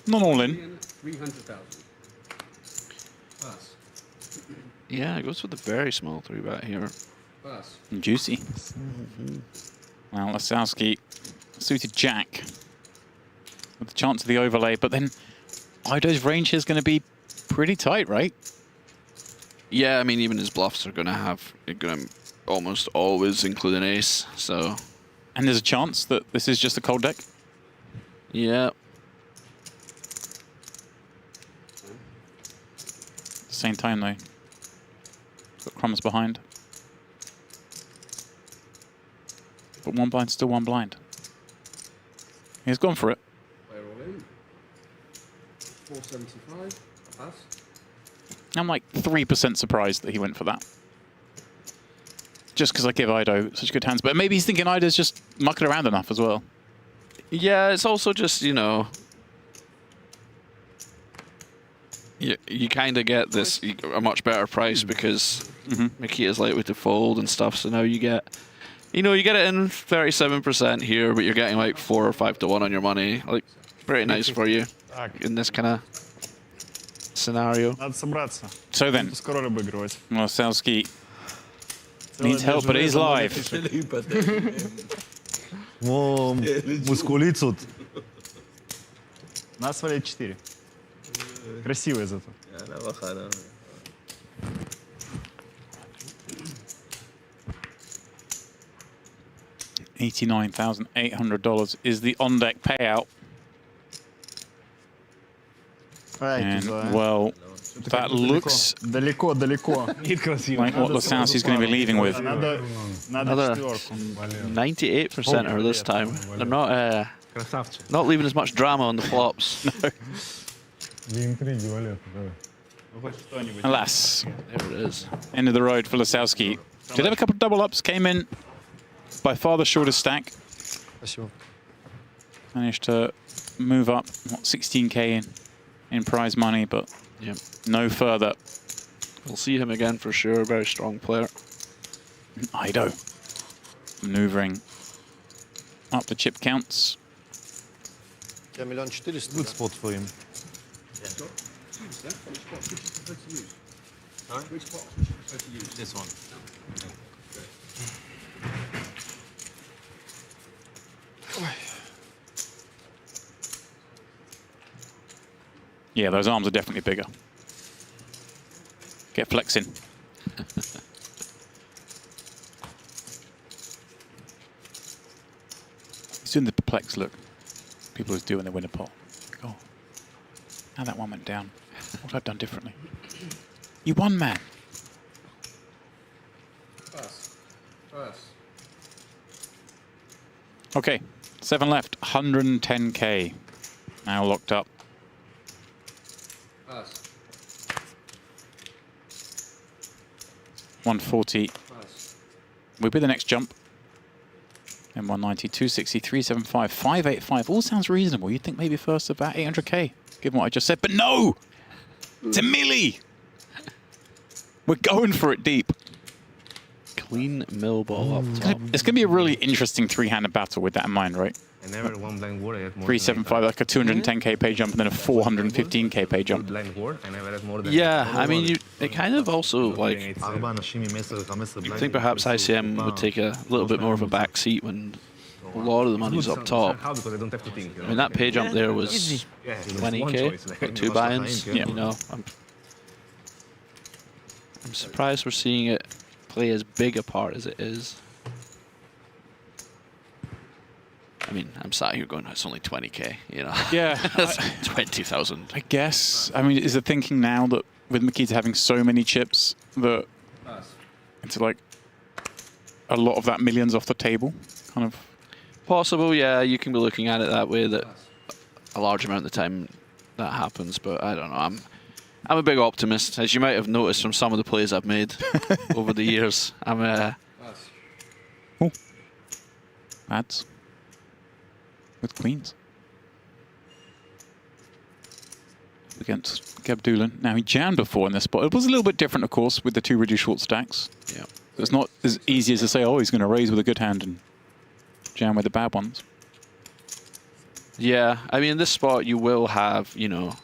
Not all in. 300,000. Pass. Yeah, it goes with a very small 3-bet here. Pass. Juicy. Well, Lasouski suited jack with the chance of the overlay, but then Aido's range here is going to be pretty tight, right? Yeah, I mean, even his bluffs are going to almost always include an ace, so. And there's a chance that this is just a cold deck? Yeah. Same time though. Got crumbs behind. But one blind, still one blind. He's gone for it. Player all in. 475. Pass. I'm like 3% surprised that he went for that. Just because I give Aido such good hands. But maybe he's thinking Aido's just mucking around enough as well. Yeah, it's also just, you know, you kind of get this a much better price because Mikita's lightweight to fold and stuff. So now you get, you get it in 37% here, but you're getting like 4 or 5 to 1 on your money. Like, pretty nice for you in this kind of scenario. So then, Lasouski needs help, but he's live. Мускулицут. Нас валит 4. Красивый зато. 89,800 is the on-deck payout. And, well, that looks like what Lasouski's going to be leaving with. Another 98% or this time. They're not leaving as much drama on the flops. Alas, there it is. End of the road for Lasouski. Did have a couple of double ups, came in by far the shortest stack. Managed to move up, what, 16k in prize money, but no further. We'll see him again for sure, very strong player. Aido maneuvering up the chip counts. $1 400 000. Good spot for him. Which box would you prefer to use? This one. Yeah, those arms are definitely bigger. Get flexing. He's doing the perplexed look. People always do when they win a pot. Oh, now that one went down. What have I done differently? You won, man. Pass. Pass. Okay, 7 left. 110k. Now locked up. Pass. 140 will be the next jump. And 190, 260, 375, 585. All sounds reasonable. You'd think maybe first about 800k, given what I just said. But no! It's a milli! We're going for it deep. Clean mill ball up top. It's going to be a really interesting three-handed battle with that in mind, right? I never won blind ward. I had more 375, like a 210k pay jump, and then a 415k pay jump. blind ward. I never had more than Yeah, I mean, it kind of also, like, you think perhaps ICM would take a little bit more of a back seat when a lot of the money's up top. Because I don't have to think. I mean, that pay jump there was 20k, got 2 buy-ins. You know, I'm surprised we're seeing it play as big a part as it is. I mean, I'm sat here going, it's only 20k, you know. Yeah. That's 20,000. I guess. I mean, is the thinking now that with Mikita having so many chips that it's like a lot of that million's off the table? Kind of. Possible, yeah. You can be looking at it that way, that a large amount of the time that happens, but I don't know. I'm a big optimist, as you might have noticed from some of the plays I've made over the years. I'm Lads. With queens. Against GADBULLIN. Now, he jammed before in this spot. It was a little bit different, of course, with the two really short stacks. Yeah. It's not as easy as to say, oh, he's going to raise with a good hand and jam with the bad ones. Yeah, I mean, in this spot, you will have, you know,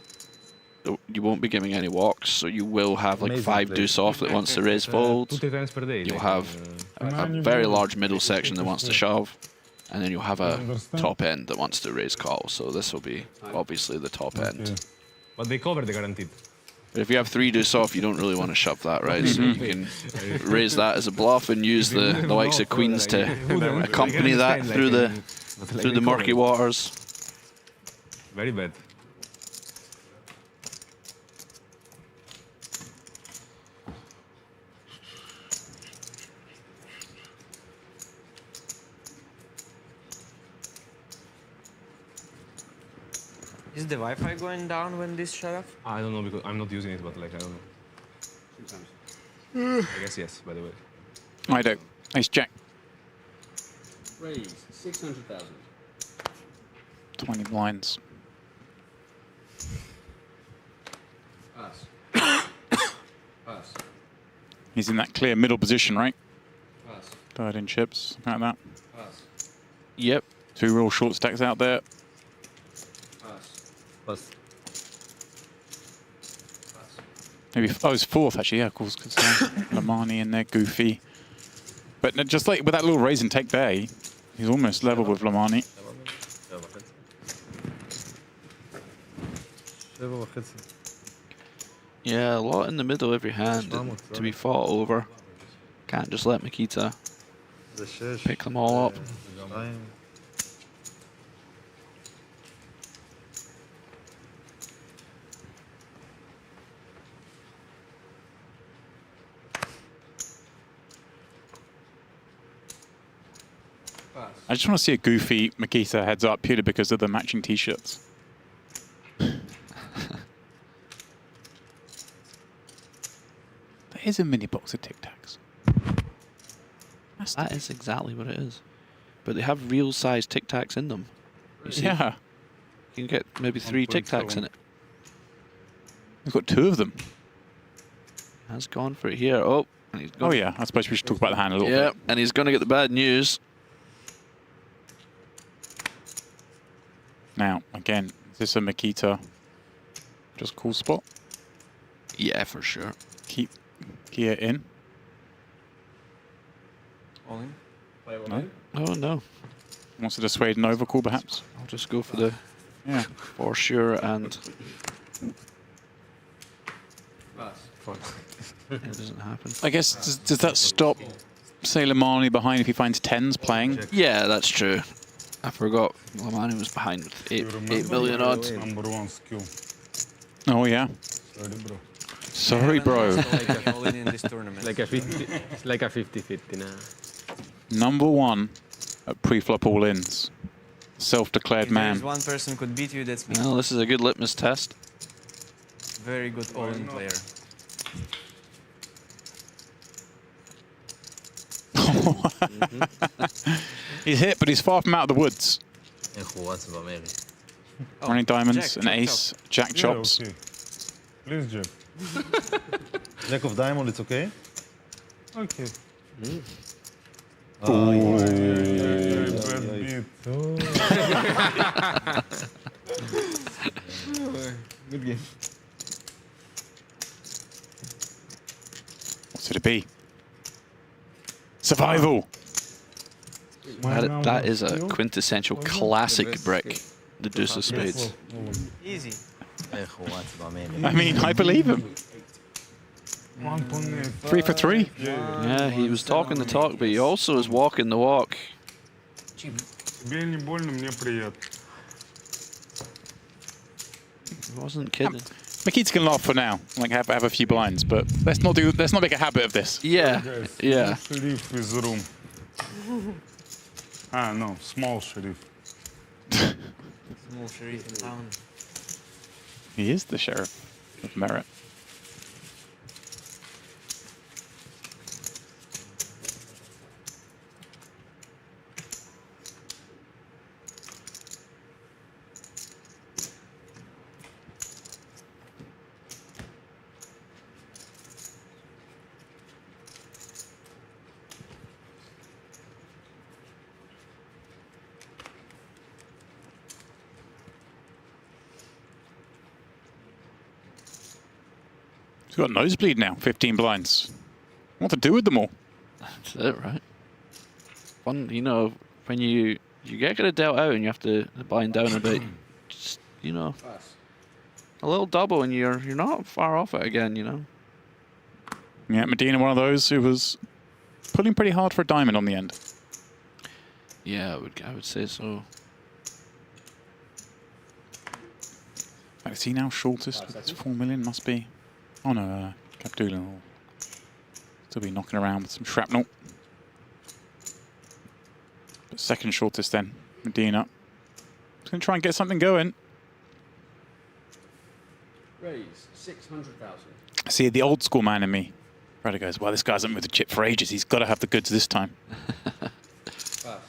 you won't be giving any walks, so you will have like 5 deuce off that wants to raise folds. You'll have a very large middle section that wants to shove, and then you'll have a top end that wants to raise call. So this will be obviously the top end. But they cover the guaranteed. But if you have 3 deuce off, you don't really want to shove that, right? So you can raise that as a bluff and use the likes of queens to accompany that through the murky waters. Very bad. Is the Wi-Fi going down when this shut off? I don't know because I'm not using it, but like I don't know. Sometimes. I guess yes. By the way. ITALO. Ace Jack. Raise 600,000. 20 blinds. Pass. Pass. He's in that clear middle position, right? Pass. Third in chips, like that. Pass. Yep. 2 real short stacks out there. Pass. Maybe, oh, it's 4th actually, yeah, of course, because LAHMANI in there, goofy. But just like with that little raise and take there, he's almost level with LAHMANI. Yeah, a lot in the middle every hand to be fought over. Can't just let Mikita pick them all up. I just want to see a goofy Mikita heads up purely because of the matching t-shirts. That is a mini box of Tic Tacs. That is exactly what it is. But they have real size Tic Tacs in them. You see? Yeah. You can get maybe 3 Tic Tacs in it. We've got 2 of them. Has gone for it here. Oh, and he's oh yeah, I suppose we should talk about the hand a little bit. Yeah, and he's going to get the bad news. Now, again, is this a Mikita just cool spot? Yeah, for sure. Keep gear in. All in? No? Oh, no. Wants to dissuade an overcall, perhaps? I'll just go for the yeah, for sure, and it doesn't happen. I guess, does that stop, say, LAHMANI behind if he finds 10s playing? Yeah, that's true. I forgot LAHMANI was behind with 8 million odds. Number 1 skill. Oh, yeah. Sorry, bro. Like a 50, it's like a 50-50 now. Number 1 at pre-flop all-ins. Self-declared man. If one person could beat you, that's me. Well, this is a good litmus test. Very good all-in player. He's hit, but he's far from out of the woods. Running diamonds, an ace, jack chops. Okay. Please, Jack. Jack of diamond, it's okay? Okay. Good game. What's it be? Survival! That is a quintessential classic brick, the deuce of spades. Easy. I mean, I believe him. 3 for 3. Yeah, he was talking the talk, but he also is walking the walk. Тебе не больно, мне приятно. He wasn't kidding. Mikita's can laugh for now, like have a few blinds, but let's not make a habit of this. Yeah, yeah. Sheriff is room. Ah, no, small sheriff. Small sheriff in town. He is the sheriff of merit. He's got a nosebleed now, 15 blinds. What to do with them all? That's it, right? Fun, you know, when you get kind of dealt out and you have to bind down a bit, just, you know, a little double and you're not far off it again, you know. Yeah, Medina, one of those who was pulling pretty hard for a diamond on the end. Yeah, I would say so. Is he now shortest with 4 million? Must be. Oh no, GADBULLIN will still be knocking around with some shrapnel. But second shortest then, Medina. He's going to try and get something going. Raise 600,000. See, the old school man in me. Brother goes, well, this guy hasn't moved the chip for ages. He's got to have the goods this time. Pass. Pass.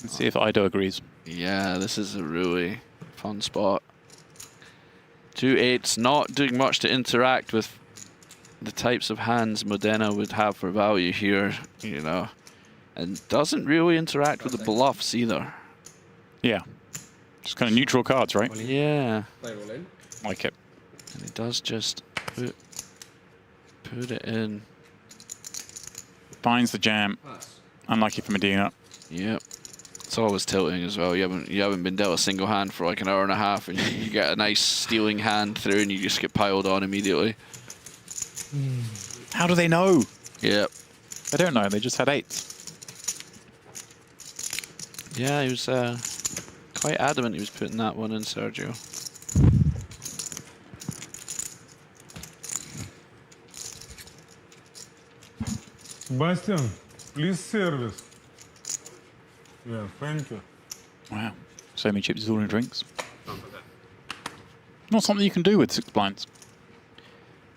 Let's see if AIDO agrees. Yeah, this is a really fun spot. 2 8s, not doing much to interact with the types of hands Modena would have for value here, you know, and doesn't really interact with the bluffs either. Yeah, just kind of neutral cards, right? Yeah. Like it. And he does just put it in. Finds the jam. Unlucky for Medina. Yep. It's always tilting as well. You haven't been dealt a single hand for like an hour and a half, and you get a nice stealing hand through, and you just get piled on immediately. How do they know? Yep. They don't know. They just had 8s. Yeah, he was quite adamant he was putting that one in, Sergio. Sebastian, please service. Yeah, thank you. Wow. So many chips ordering drinks. Not something you can do with 6 blinds.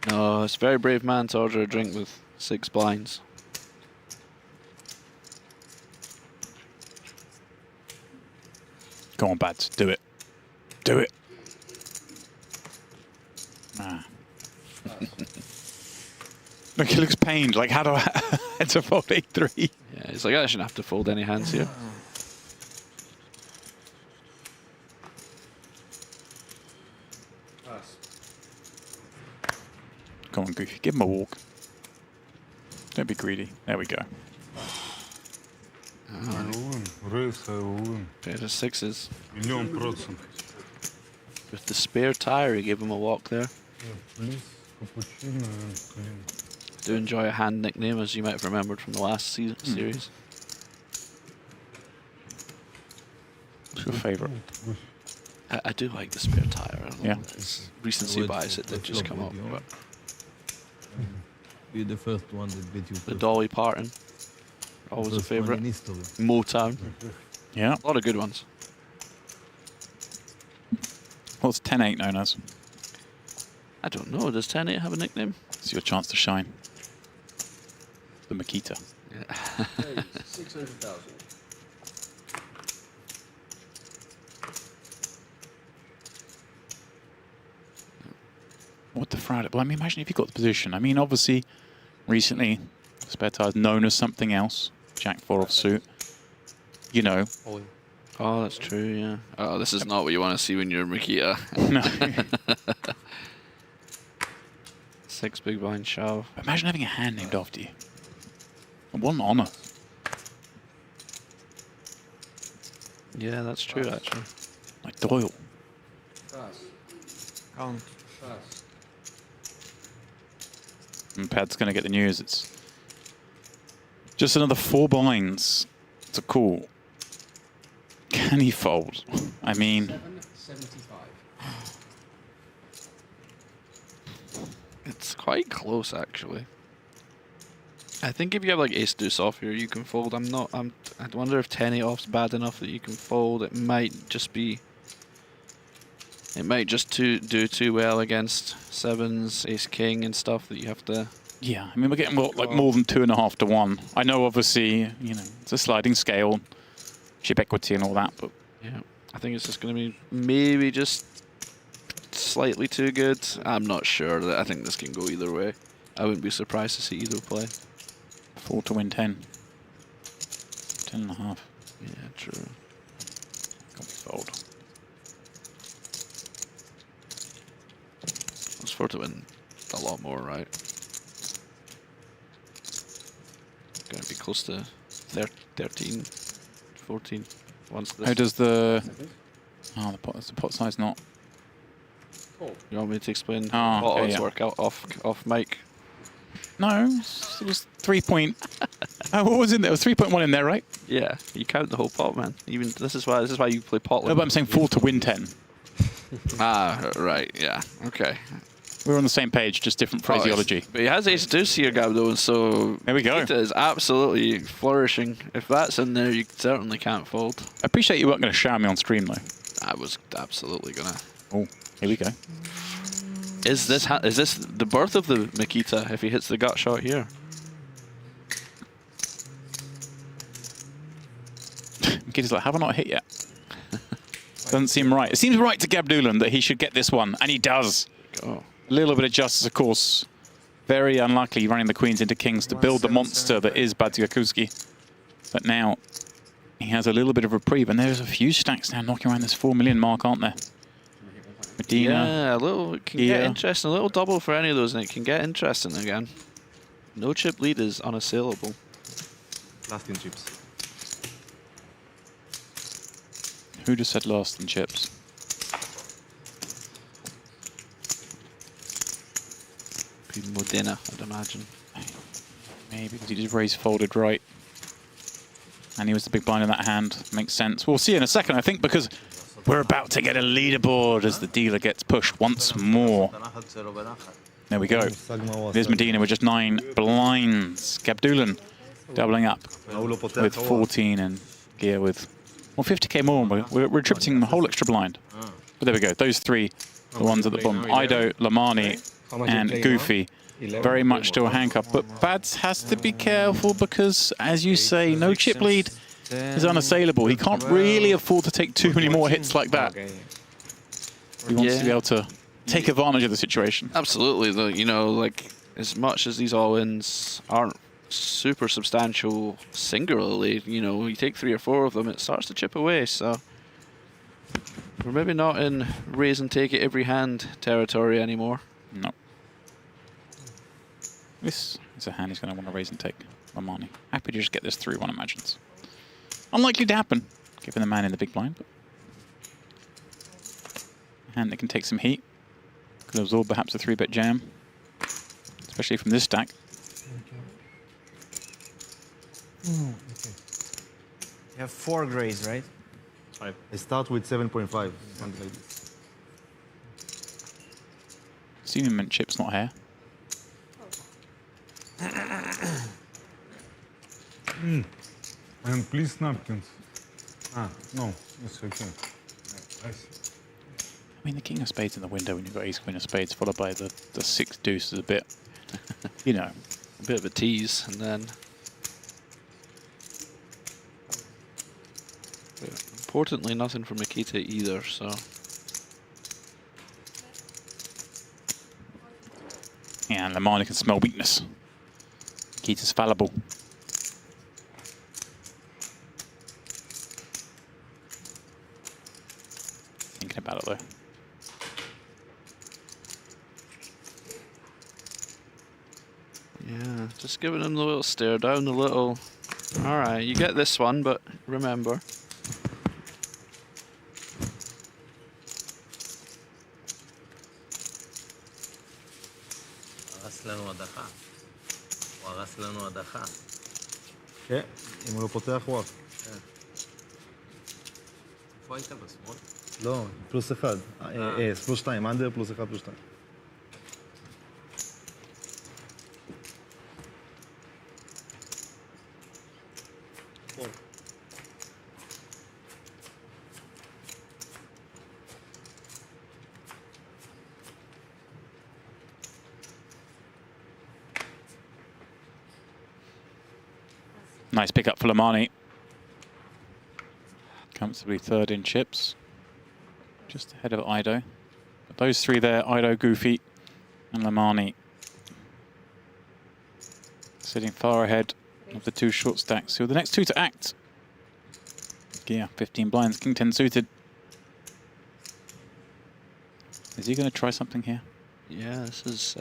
No, it's a very brave man to order a drink with 6 blinds. Go on, Bads. Do it. Do it. Ah. Look, he looks pained. Like, how do I... It's a fold 8-3. Yeah, he's like, I shouldn't have to fold any hands here. Come on, Goofy. Give him a walk. Don't be greedy. There we go. Raise, I will win. Pair of 6s. 1,000,000%. With the spare tire, he gave him a walk there. Yeah, please, cappuccino and clean. I do enjoy a hand nickname, as you might have remembered from the last series. What's your favourite? I do like the spare tire. Yeah. Recency bias, it did just come up. But You're the first one that beat you. the Dolly Parton, always a favourite. Motown. Yeah. A lot of good ones. What's 10-8 known as? I don't know. Does 10-8 have a nickname? It's your chance to shine. the MIKITA. Raise 600,000. What the Friday? Well, I mean, imagine if you got the position. I mean, obviously, recently, Speta is known as something else. Jack 4 offsuit. You know. Oh, that's true, yeah. Oh, this is not what you want to see when you're MIKITA. No. 6 big blind shove. Imagine having a hand named after you. What an honor. Yeah, that's true, actually. Like Doyle. Pass. Count. Pass. And Pad's going to get the news. It's just another 4 blinds to call. Can he fold? I mean... 775. It's quite close, actually. I think if you have like ace deuce off here, you can fold. I wonder if 10-8 off's bad enough that you can fold. It might just be... It might just do too well against 7s, ace king and stuff that you have to... Yeah, I mean, we're getting like more than 2.5 to 1. I know, obviously, you know, it's a sliding scale, chip equity and all that, but... Yeah, I think it's just going to be maybe just slightly too good. I'm not sure. I think this can go either way. I wouldn't be surprised to see either play. 4 to win 10. 10.5. Yeah, true. Can't be fold. It's 4 to win a lot more, right? Going to be close to 13, 14. Once this. How does the... Oh, the pot size not... You want me to explain Oh, how okay, odds yeah. work out off mic? No, it was 3 point... Oh, what was in there? It was 3.1 in there, right? Yeah, you count the whole pot, man. Even this is why you play pot. No, but I'm saying 4 to win 10. Ah, right, yeah, okay. We're on the same page, just different phraseology. But he has ace deuce here, Gabdo, and so there we go. It is absolutely flourishing. If that's in there, you certainly can't fold. I appreciate you weren't going to shower me on stream, though. I was absolutely gonna. Oh, here we go. Is this the birth of the MIKITA if he hits the gut shot here? MIKITA's like, have I not hit yet? Doesn't seem right. It seems right to GADBULLIN that he should get this one, and he does. Oh. A little bit of justice, of course. Very unlucky running the queens into kings to build the monster that is BADZIAKOUSKI. But now he has a little bit of reprieve, and there's a few stacks now knocking around this 4 million mark, aren't there? Medina. Yeah, a little. It can get interesting. A little double for any of those, and it can get interesting again. No chip lead is unassailable. Last in chips. Who just said last in chips? Modena, I'd imagine. Maybe because he just raised folded right. And he was the big blind in that hand. Makes sense. We'll see in a second, I think, because we're about to get a leaderboard as the dealer gets pushed once more. There we go. There's Medina with just 9 blinds. GADBULLIN doubling up with 14 and Gear with, well, 50k more. We're attributing the whole extra blind. But there we go. Those 3, the ones at the bottom. AIDO, LAHMANI, and Goofy. Very much still handcuffed. But Bads has to be careful because, as you say, no chip lead is unassailable. He can't really afford to take too many more hits like that. He wants to be able to take advantage of the situation. Absolutely, though. You know, like, as much as these all-ins aren't super substantial singularly, you know, you take 3 or 4 of them, it starts to chip away, so we're maybe not in raise and take it every hand territory anymore. No. This is a hand he's going to want to raise and take. LAHMANI. Happy to just get this through, one imagines. Unlikely to happen, given the man in the big blind. But a hand that can take some heat. Could absorb perhaps a 3-bet jam. Especially from this stack. You have 4 grays, right? I start with 7.5, something like this. Assuming mint chip's not hair. And please napkins. Ah, no, it's okay. I see. I mean, the king of spades in the window when you've got ace queen of spades, followed by the 6 deuce is a bit, you know. a bit of a tease, and then importantly nothing from Mikita either. So yeah, and LAHMANI can smell weakness. Mikita's fallible. Thinking about it though. yeah, just giving him the little stare down, the little. All right, you get this one, but remember. הרס לנו הדחה. הוא הרס לנו הדחה. כן, אם הוא לא פותח וואף. איפה היית בשמאל? לא, פלוס 1. פלוס 2, אנדר פלוס 1 פלוס 2. Nice pick up for LAHMANI. Comfortably third in chips. Just ahead of AIDO. But those three there, AIDO, Goofy, and LAHMANI, sitting far ahead of the two short stacks, who are the next two to act. Yeah, 15 blinds, King 10 suited. Is he going to try something here? Yeah, this is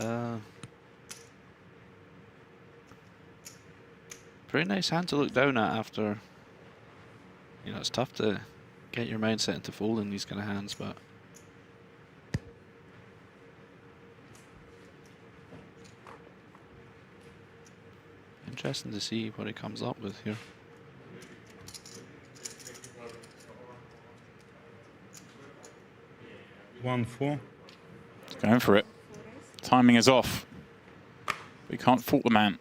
pretty nice hand to look down at after. You know, it's tough to get your mindset into folding these kind of hands, but interesting to see what he comes up with here. One, 4. He's going for it. Timing is off. We can't fault the man.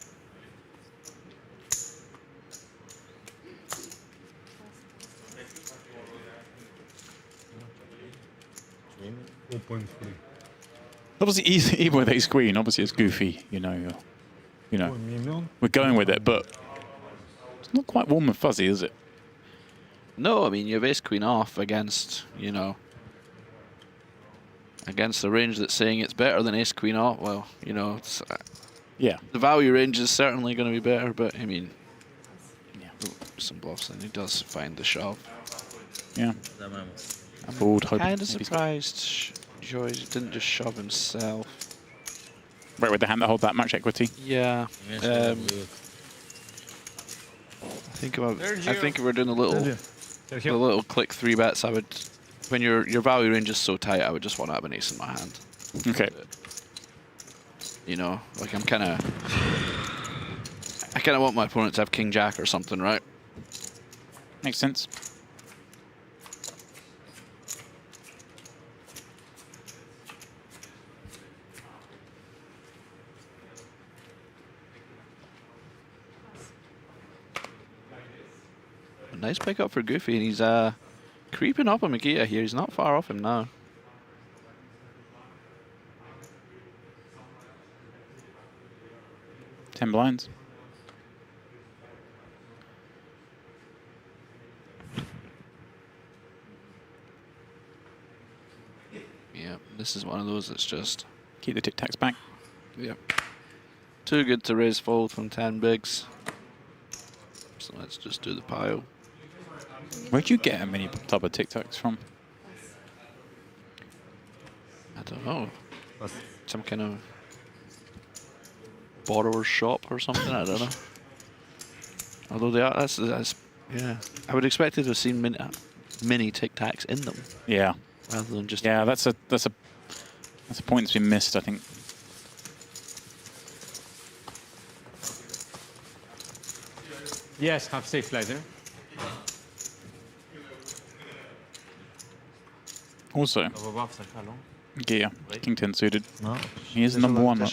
Obviously, even with ace queen, obviously it's goofy. You know, we're going with it, but it's not quite warm and fuzzy, is it? No, I mean, you have ace queen off against, you know, against the range that's saying it's better than ace queen off. Well, you know, it's, yeah, the value range is certainly going to be better, but I mean, yeah, some bluffs, and he does find the shove. Yeah. I'm kind of surprised George didn't just shove himself. Right with the hand that hold that much equity. Yeah. I think if we're doing a little click 3 bets, I would, when your value range is so tight, I would just want to have an ace in my hand. Okay. You know, like I kind of want my opponent to have king jack or something, right? Makes sense. Nice pickup for Goofy, and he's creeping up on Mikita here. He's not far off him now. Ten blinds. Yeah, this is one of those that's just keep the tic-tacs back. Yep. Too good to raise fold from 10 bigs. So let's just do the pile. Where'd you get a mini tub of tic-tacs from? I don't know. Some kind of borrower's shop or something, I don't know. Although they are, that's yeah. I would expect to have seen mini tic-tacs in them. Yeah. Rather than just that's a point that's been missed, I think. Yes, have safe later. Also, Gia, King 10 suited. No. He is the number one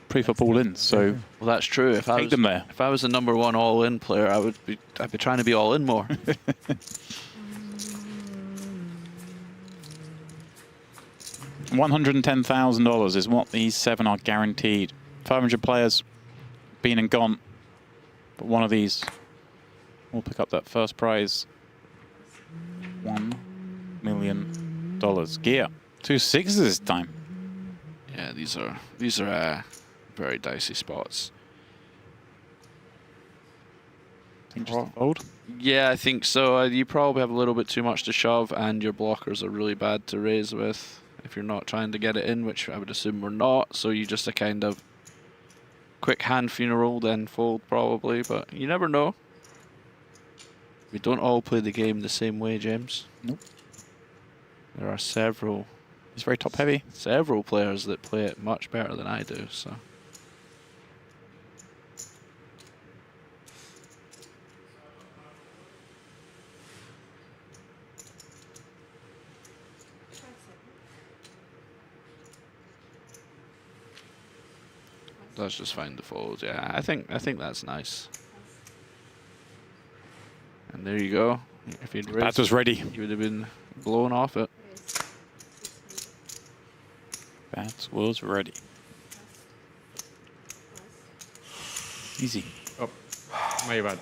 pre-flop all-in, so well, that's true. If I take them there. If I was the number one all-in player, I'd be trying to be all-in more. $110,000 is what these 7 are guaranteed. 500 players, been and gone. But one of these will pick up that first prize. $1 million. Gear. 2 6s this time. Yeah, these are very dicey spots. Fold? Yeah, I think so. You probably have a little bit too much to shove, and your blockers are really bad to raise with if you're not trying to get it in, which I would assume we're not. So you just a kind of quick hand funeral, then fold probably, but you never know. We don't all play the game the same way, James. Nope. There are several. It's very top heavy. Several players that play it much better than I do, so. Let's just find the fold. Yeah, I think that's nice. And there you go. If you'd raised, That was ready. You would have been blown off it. That was ready. Easy. Oh, my bad.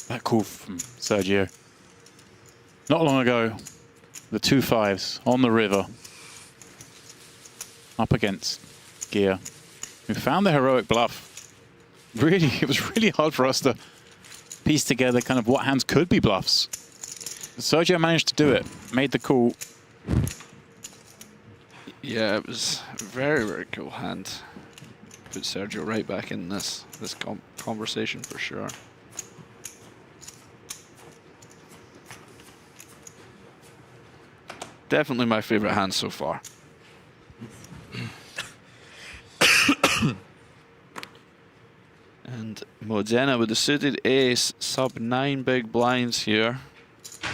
That call from Sergio. Not long ago, the 2 5s on the river. Up against Gear, who found the heroic bluff. Really, it was really hard for us to piece together kind of what hands could be bluffs. Sergio managed to do it, made the call. Yeah, it was a very, very cool hand. Put Sergio right back in this conversation for sure. Definitely my favorite hand so far. And Modena with the suited ace, sub 9 big blinds here. I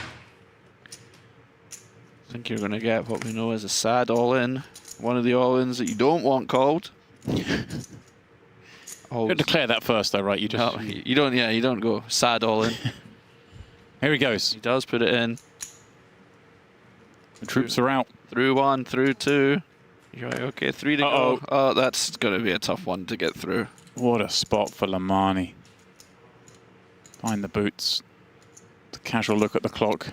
think you're going to get what we know as a sad all-in. One of the all-ins that you don't want called. You declare that first, though, right? You just no, you don't. Yeah, you don't go sad all-in. Here he goes. He does put it in. The troops are out. Through 1, through 2. You're like, okay, 3 to go. Oh, that's going to be a tough one to get through. What a spot for LAHMANI. Find the boots. The casual look at the clock.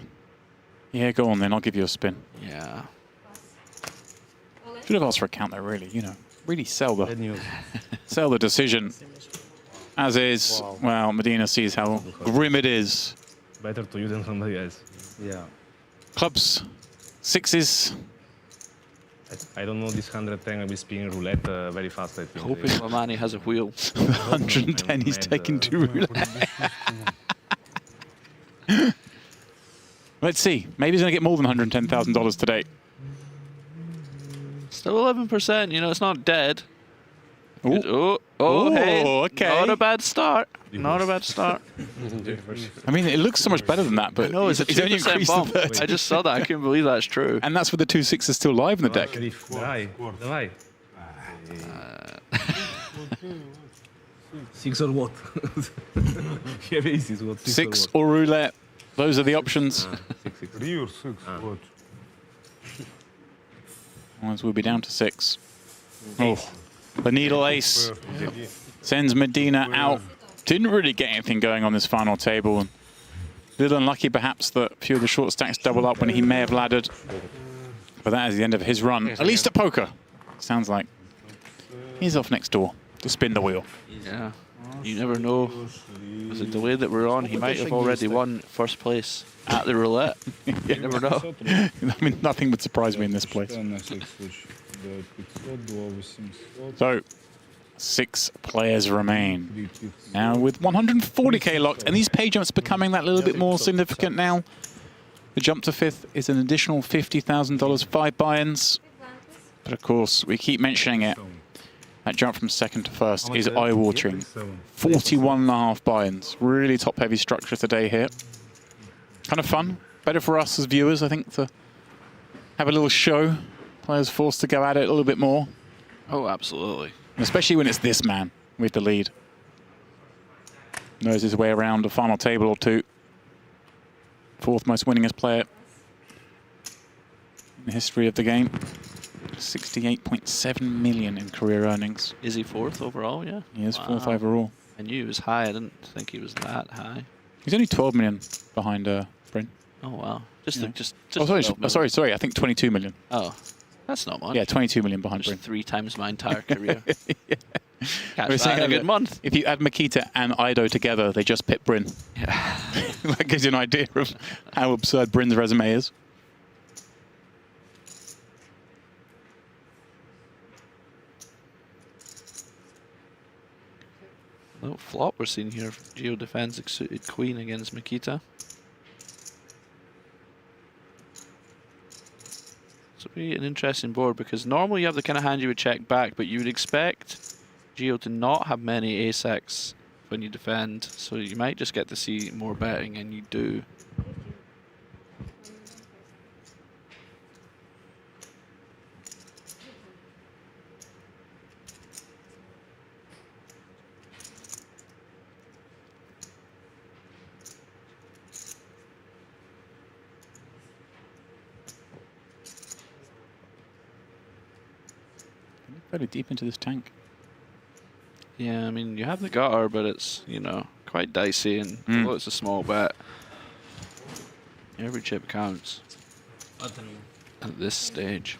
Yeah, go on then. I'll give you a spin. Yeah. Should have asked for a count there, really. You know, really sell the decision. As is, well, Medina sees how grim it is. Better to you than somebody else. Yeah. Clubs, 6s. I don't know this 110. I'll be spinning roulette very fast, I think. Hoping LAHMANI has a wheel. 110, he's taking 2 roulette. Let's see. Maybe he's going to get more than $110,000 today. Still 11%. You know, it's not dead. Ooh. Hey. Okay. Not a bad start. Not a bad start. I mean, it looks so much better than that, but no, it's a 2% bump. I just saw that. I couldn't believe that's true. And that's with the 2 6s still live in the deck. Давай. 6 or what? 6 or roulette. Those are the options. 3 or 6. What? Otherwise, we'll be down to 6. Oh, the needle ace sends Medina out. Didn't really get anything going on this final table. And a little unlucky, perhaps, that a few of the short stacks double up when he may have laddered. But that is the end of his run, at least at poker. Sounds like he's off next door to spin the wheel. Yeah, you never know. With the delay that we're on, he might have already won first place at the roulette. You never know. I mean, nothing would surprise me in this place. So, 6 players remain. Now with 140k locked, and these pay jumps becoming that little bit more significant now. The jump to 5th is an additional $50,000, 5 buy-ins. But of course, we keep mentioning it. That jump from 2nd to 1st is eye-watering. 41.5 buy-ins. Really top-heavy structure today here. Kind of fun. Better for us as viewers, I think, to have a little show. Players forced to go at it a little bit more. Oh, absolutely. Especially when it's this man with the lead. Knows his way around a final table or 2. 4th most winningest player in the history of the game. 68.7 million in career earnings. Is he 4th overall? Yeah. He is 4th overall. I knew he was high. I didn't think he was that high. He's only 12 million behind Bryn. Oh wow! Just sorry. I think 22 million. Oh, that's not much. Yeah, 22 million behind Bryn. 3 times my entire career. Yeah. Catch that in a good month. If you add MIKITA and AIDO together, they just pit Bryn. Yeah. That gives you an idea of how absurd Bryn's resume is. No flop we're seeing here. Gio defends suited queen against MIKITA. This will be an interesting board because normally you have the kind of hand you would check back, but you would expect Gio to not have many ace-x when you defend, so you might just get to see more betting, and you do. Fairly deep into this tank. Yeah, I mean, you have the gutter, but it's, you know, quite dicey, and although it's a small bet, every chip counts at this stage.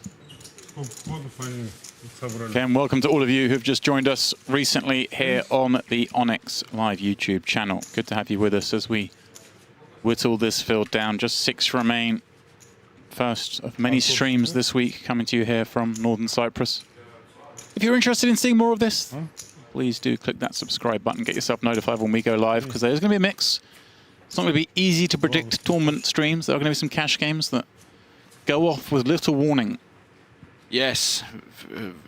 Again, welcome to all of you who've just joined us recently here on the Onyx Live YouTube channel. Good to have you with us as we whittle this field down. Just 6 remain. First of many streams this week coming to you here from Northern Cyprus. If you're interested in seeing more of this, please do click that subscribe button, get yourself notified when we go live, because there's going to be a mix. It's not going to be easy to predict tournament streams. There are going to be some cash games that go off with little warning. Yes,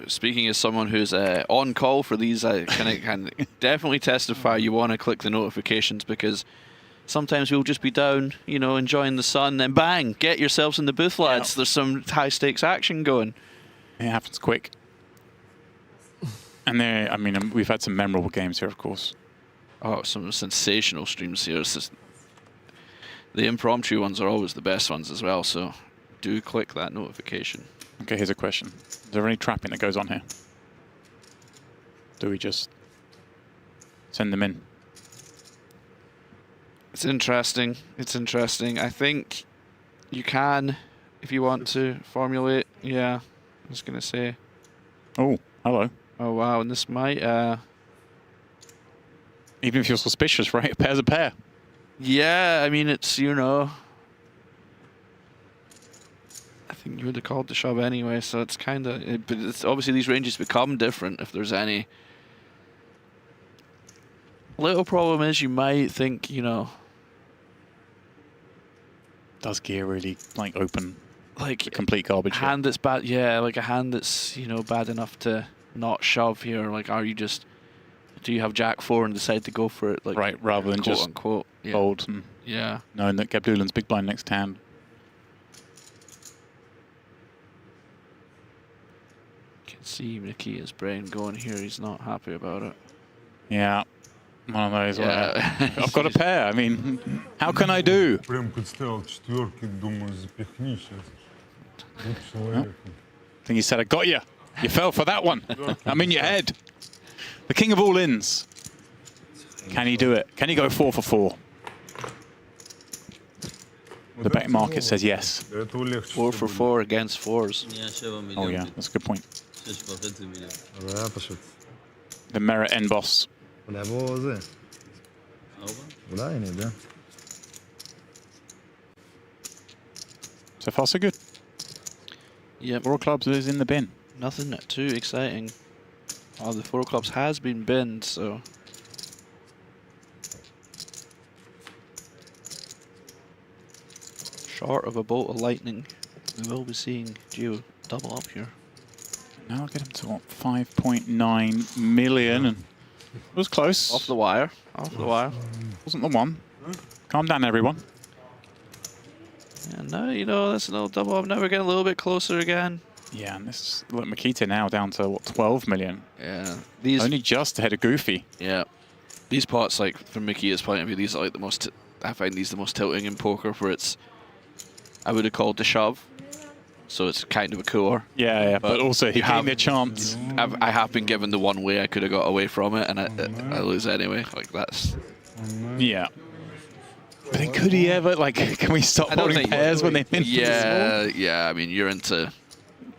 speaking as someone who's on call for these, I can definitely testify you want to click the notifications, because sometimes we'll just be down, you know, enjoying the sun, and bang, get yourselves in the booth, lads. There's some high-stakes action going. It happens quick. And there, I mean, we've had some memorable games here, of course. Oh, some sensational streams here. It's just, the impromptu ones are always the best ones as well, so do click that notification. Okay, here's a question. Is there any trapping that goes on here? Do we just send them in? It's interesting. It's interesting. I think you can, if you want to formulate. Yeah, I was going to say. Oh, hello. Oh, wow, and this might... Even if you're suspicious, right? A pair's a pair. Yeah, I mean, it's, you know... I think you would have called the shove anyway, so it's kind of... But it's obviously these ranges become different if there's any. Little problem is you might think, you know... Does gear really, like, open like the complete garbage hand here? That's bad, yeah, like a hand that's, you know, bad enough to not shove here. Like, are you just... Do you have Jack 4 and decide to go for it? Like, right, rather than quote just unquote, fold and knowing that Gabdullin's big blind next hand. You can see MIKITA's brain going here. He's not happy about it. Yeah. One of those. Yeah. I've got a pair. I mean, how can I do? I think he said, I got you. You fell for that one. I'm in your head. The king of all ins. Can he do it? Can he go 4 for 4? The betting market says yes. 4 for 4 against 4s. Oh yeah, that's a good point. The merit end boss. So far so good. Yep. 4 clubs is in the bin. Nothing too exciting. Oh, the 4 clubs has been binned, so... Short of a bolt of lightning, we will be seeing Gio double up here. Now I'll get him to what, 5.9 million, and it was close. Off the wire. Off the wire. Wasn't the one. Calm down, everyone. Yeah, now, you know, that's another double up. Now we're getting a little bit closer again. Yeah, and this, look, MIKITA now down to, what, 12 million? Yeah. These only just ahead of Goofy. Yeah. These pots, like, from MIKITA's point of view, these are like the most, I find these the most tilting in poker, where it's, I would have called the shove. so it's kind of a cooler. Yeah, but also he gave me a chance. I have been given the one way I could have got away from it, and I lose anyway. Like that's. Yeah. But then could he ever, like, can we stop holding pairs when they min? Yeah. I mean, you're into.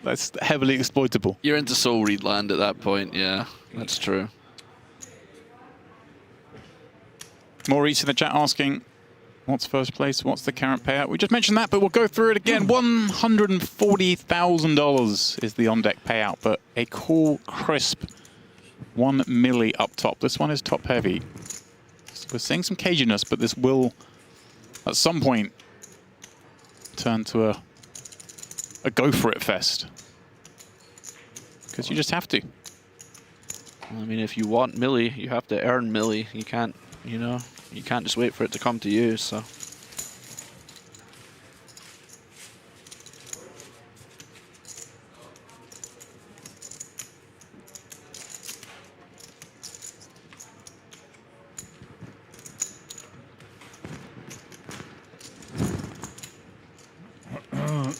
That's heavily exploitable. You're into soul read land at that point. Yeah, that's true. Maurice in the chat asking, what's first place? What's the current payout? We just mentioned that, but we'll go through it again. $140,000 is the on-deck payout, but a cool, crisp 1 milli up top. This one is top heavy. We're seeing some caginess, but this will, at some point, turn to a go-for-it fest. Because you just have to. I mean, if you want milli, you have to earn milli. You can't, you know, you can't just wait for it to come to you, so.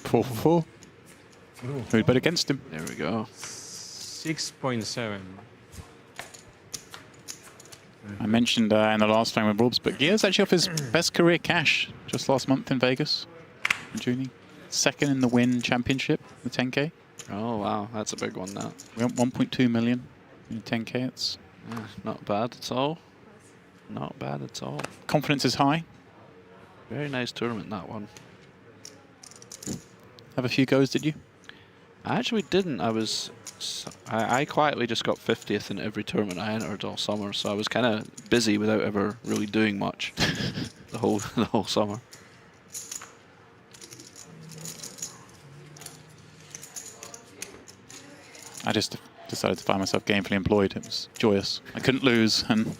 Four for four. Who'd bet against him? There we go. 6.7. I mentioned in the last time with Robs, but Gear's actually off his best career cash just last month in Vegas. In June. Second in the Win Championship, the 10K. Oh, wow. That's a big one now. We went 1.2 million in the 10K. It's not bad at all. Not bad at all. Confidence is high. Very nice tournament, that one. Have a few goes, did you? I actually didn't. I quietly just got 50th in every tournament I entered all summer, so I was kind of busy without ever really doing much the whole summer. I just decided to find myself gainfully employed. It was joyous. I couldn't lose, and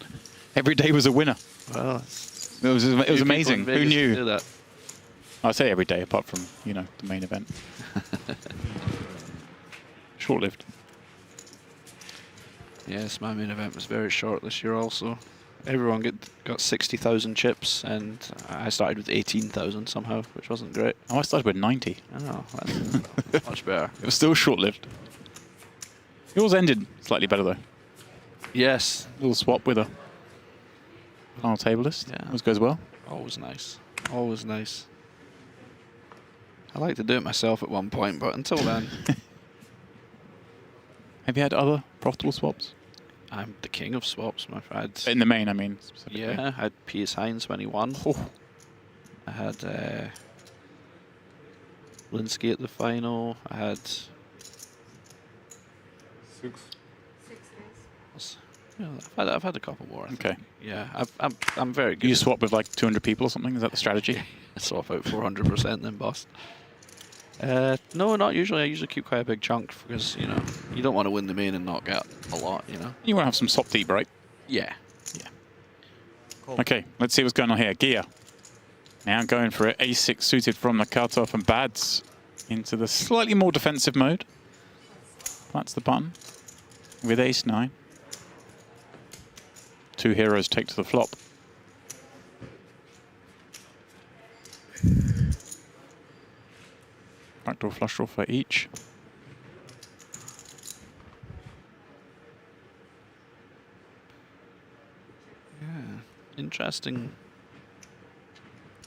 every day was a winner. Well, it was amazing. Who knew? Do that. I say every day, apart from, you know, the main event. Short-lived. Yes, my main event was very short this year also. Everyone got 60,000 chips, and I started with 18,000 somehow, which wasn't great. Oh, I started with 90. Oh, that's much better. It was still short-lived. Yours ended slightly better, though. Yes. A little swap with a final table list. Yeah. Always goes well. Always nice. Always nice. I like to do it myself at one point, but until then... Have you had other profitable swaps? I'm the king of swaps, my friend. In the main, I mean, specifically. Yeah, I had P.S. Hines when he won. Oh. I had Linsky at the final. I had... 6. Yeah, I've had a couple more, I think. Okay. Yeah, I'm very good. You swap with like 200 people or something? Is that the strategy? I swap out 400% then bust. No, not usually. I usually keep quite a big chunk because, you know, you don't want to win the main and not get a lot, you know. You want to have some swap deep, right? Yeah. Yeah. Cool. Okay, let's see what's going on here. Gia. Now going for it. A6 suited from the cutoff and Bads into the slightly more defensive mode. That's the button. With ace-9. 2 heroes take to the flop. Backdoor flush draw for each. Yeah, interesting.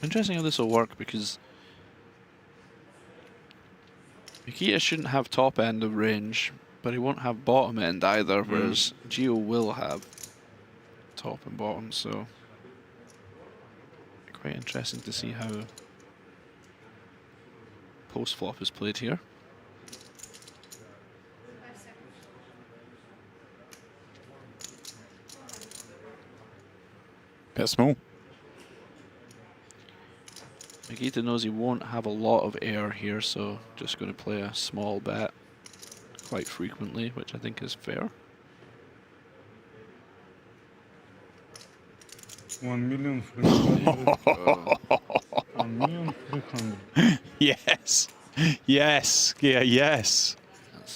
Interesting how this will work because Mikita shouldn't have top end of range, but he won't have bottom end either, whereas Gio will have top and bottom, so quite interesting to see how post flop is played here. Bit small. Mikita knows he won't have a lot of air here, so just going to play a small bet quite frequently, which I think is fair. 1,300,000. 1,300,000. Yes. Yes. Yeah, yes.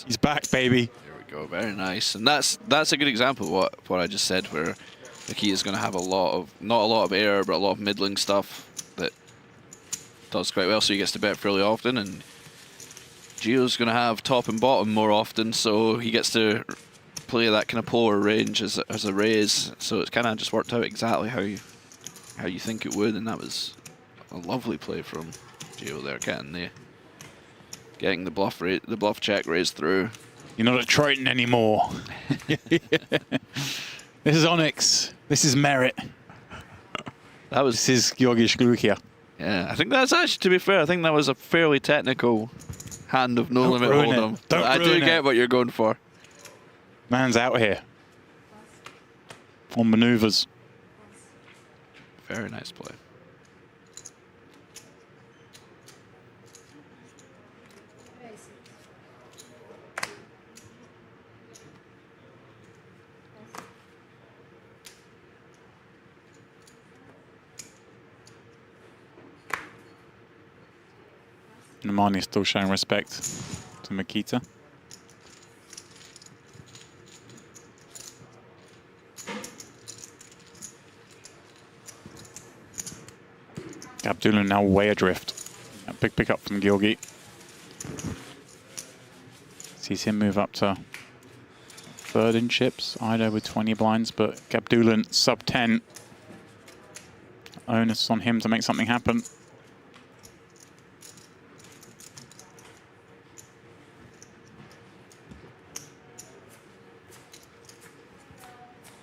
He's back, baby. There we go. Very nice. And that's a good example of what I just said, where Mikita's going to have not a lot of air, but a lot of middling stuff that does quite well, so he gets to bet fairly often, and Gio's going to have top and bottom more often, so he gets to play that kind of polar range as a raise. So it's kind of just worked out exactly how you think it would, and that was a lovely play from Gio there, getting the bluff check raised through. You're not a Triton anymore. This is Onyx. This is merit. This is GIORGI SHKULUKHIA. Yeah, I think that's actually, to be fair, I think that was a fairly technical hand of no limit hold'em. I do get what you're going for. Man's out here on maneuvers. Very nice play. LAHMANI still showing respect to MIKITA. GADBULLIN now way adrift. A big pickup from GIORGI. Sees him move up to third in chips. AIDO with 20 blinds, but GADBULLIN sub 10. Onus on him to make something happen.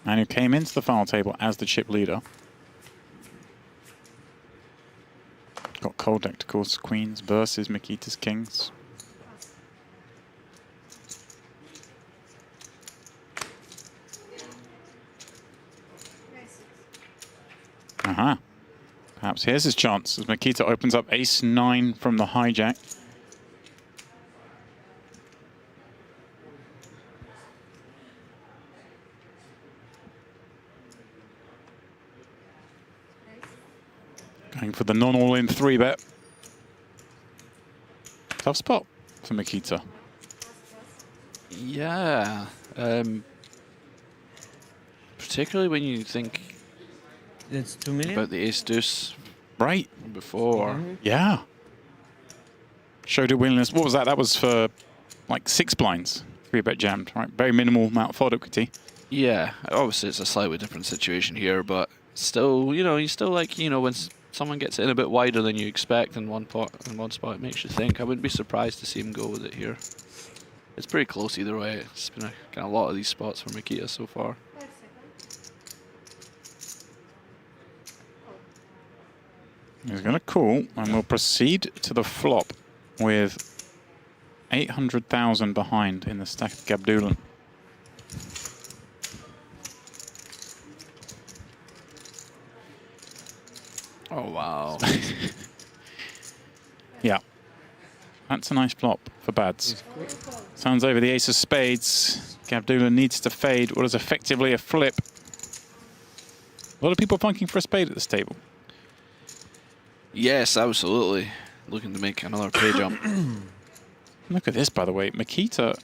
And who came into the final table as the chip leader. Got cold decked, of course, queens versus MIKITA's kings. Perhaps here's his chance as MIKITA opens up ace-9 from the hijack. Going for the non-all-in 3-bet. Tough spot for MIKITA. Yeah. Particularly when you think it's 2 million? about the ace-deuce right before. Yeah. Showed a willingness. What was that? That was for like 6 blinds. 3-bet jammed, right? Very minimal amount of fold equity. Yeah. Obviously, it's a slightly different situation here, but still, you still like, when someone gets in a bit wider than you expect in one spot, it makes you think. I wouldn't be surprised to see him go with it here. It's pretty close either way. It's been a lot of these spots for MIKITA so far. He's going to call, and we'll proceed to the flop with 800,000 behind in the stack of GADBULLIN. Oh, wow. Yeah. That's a nice flop for Bads. Sounds over the ace of spades. GADBULLIN needs to fade what is effectively a flip. A lot of people funking for a spade at this table. Yes, absolutely. Looking to make another pay jump. Look at this, by the way. MIKITA,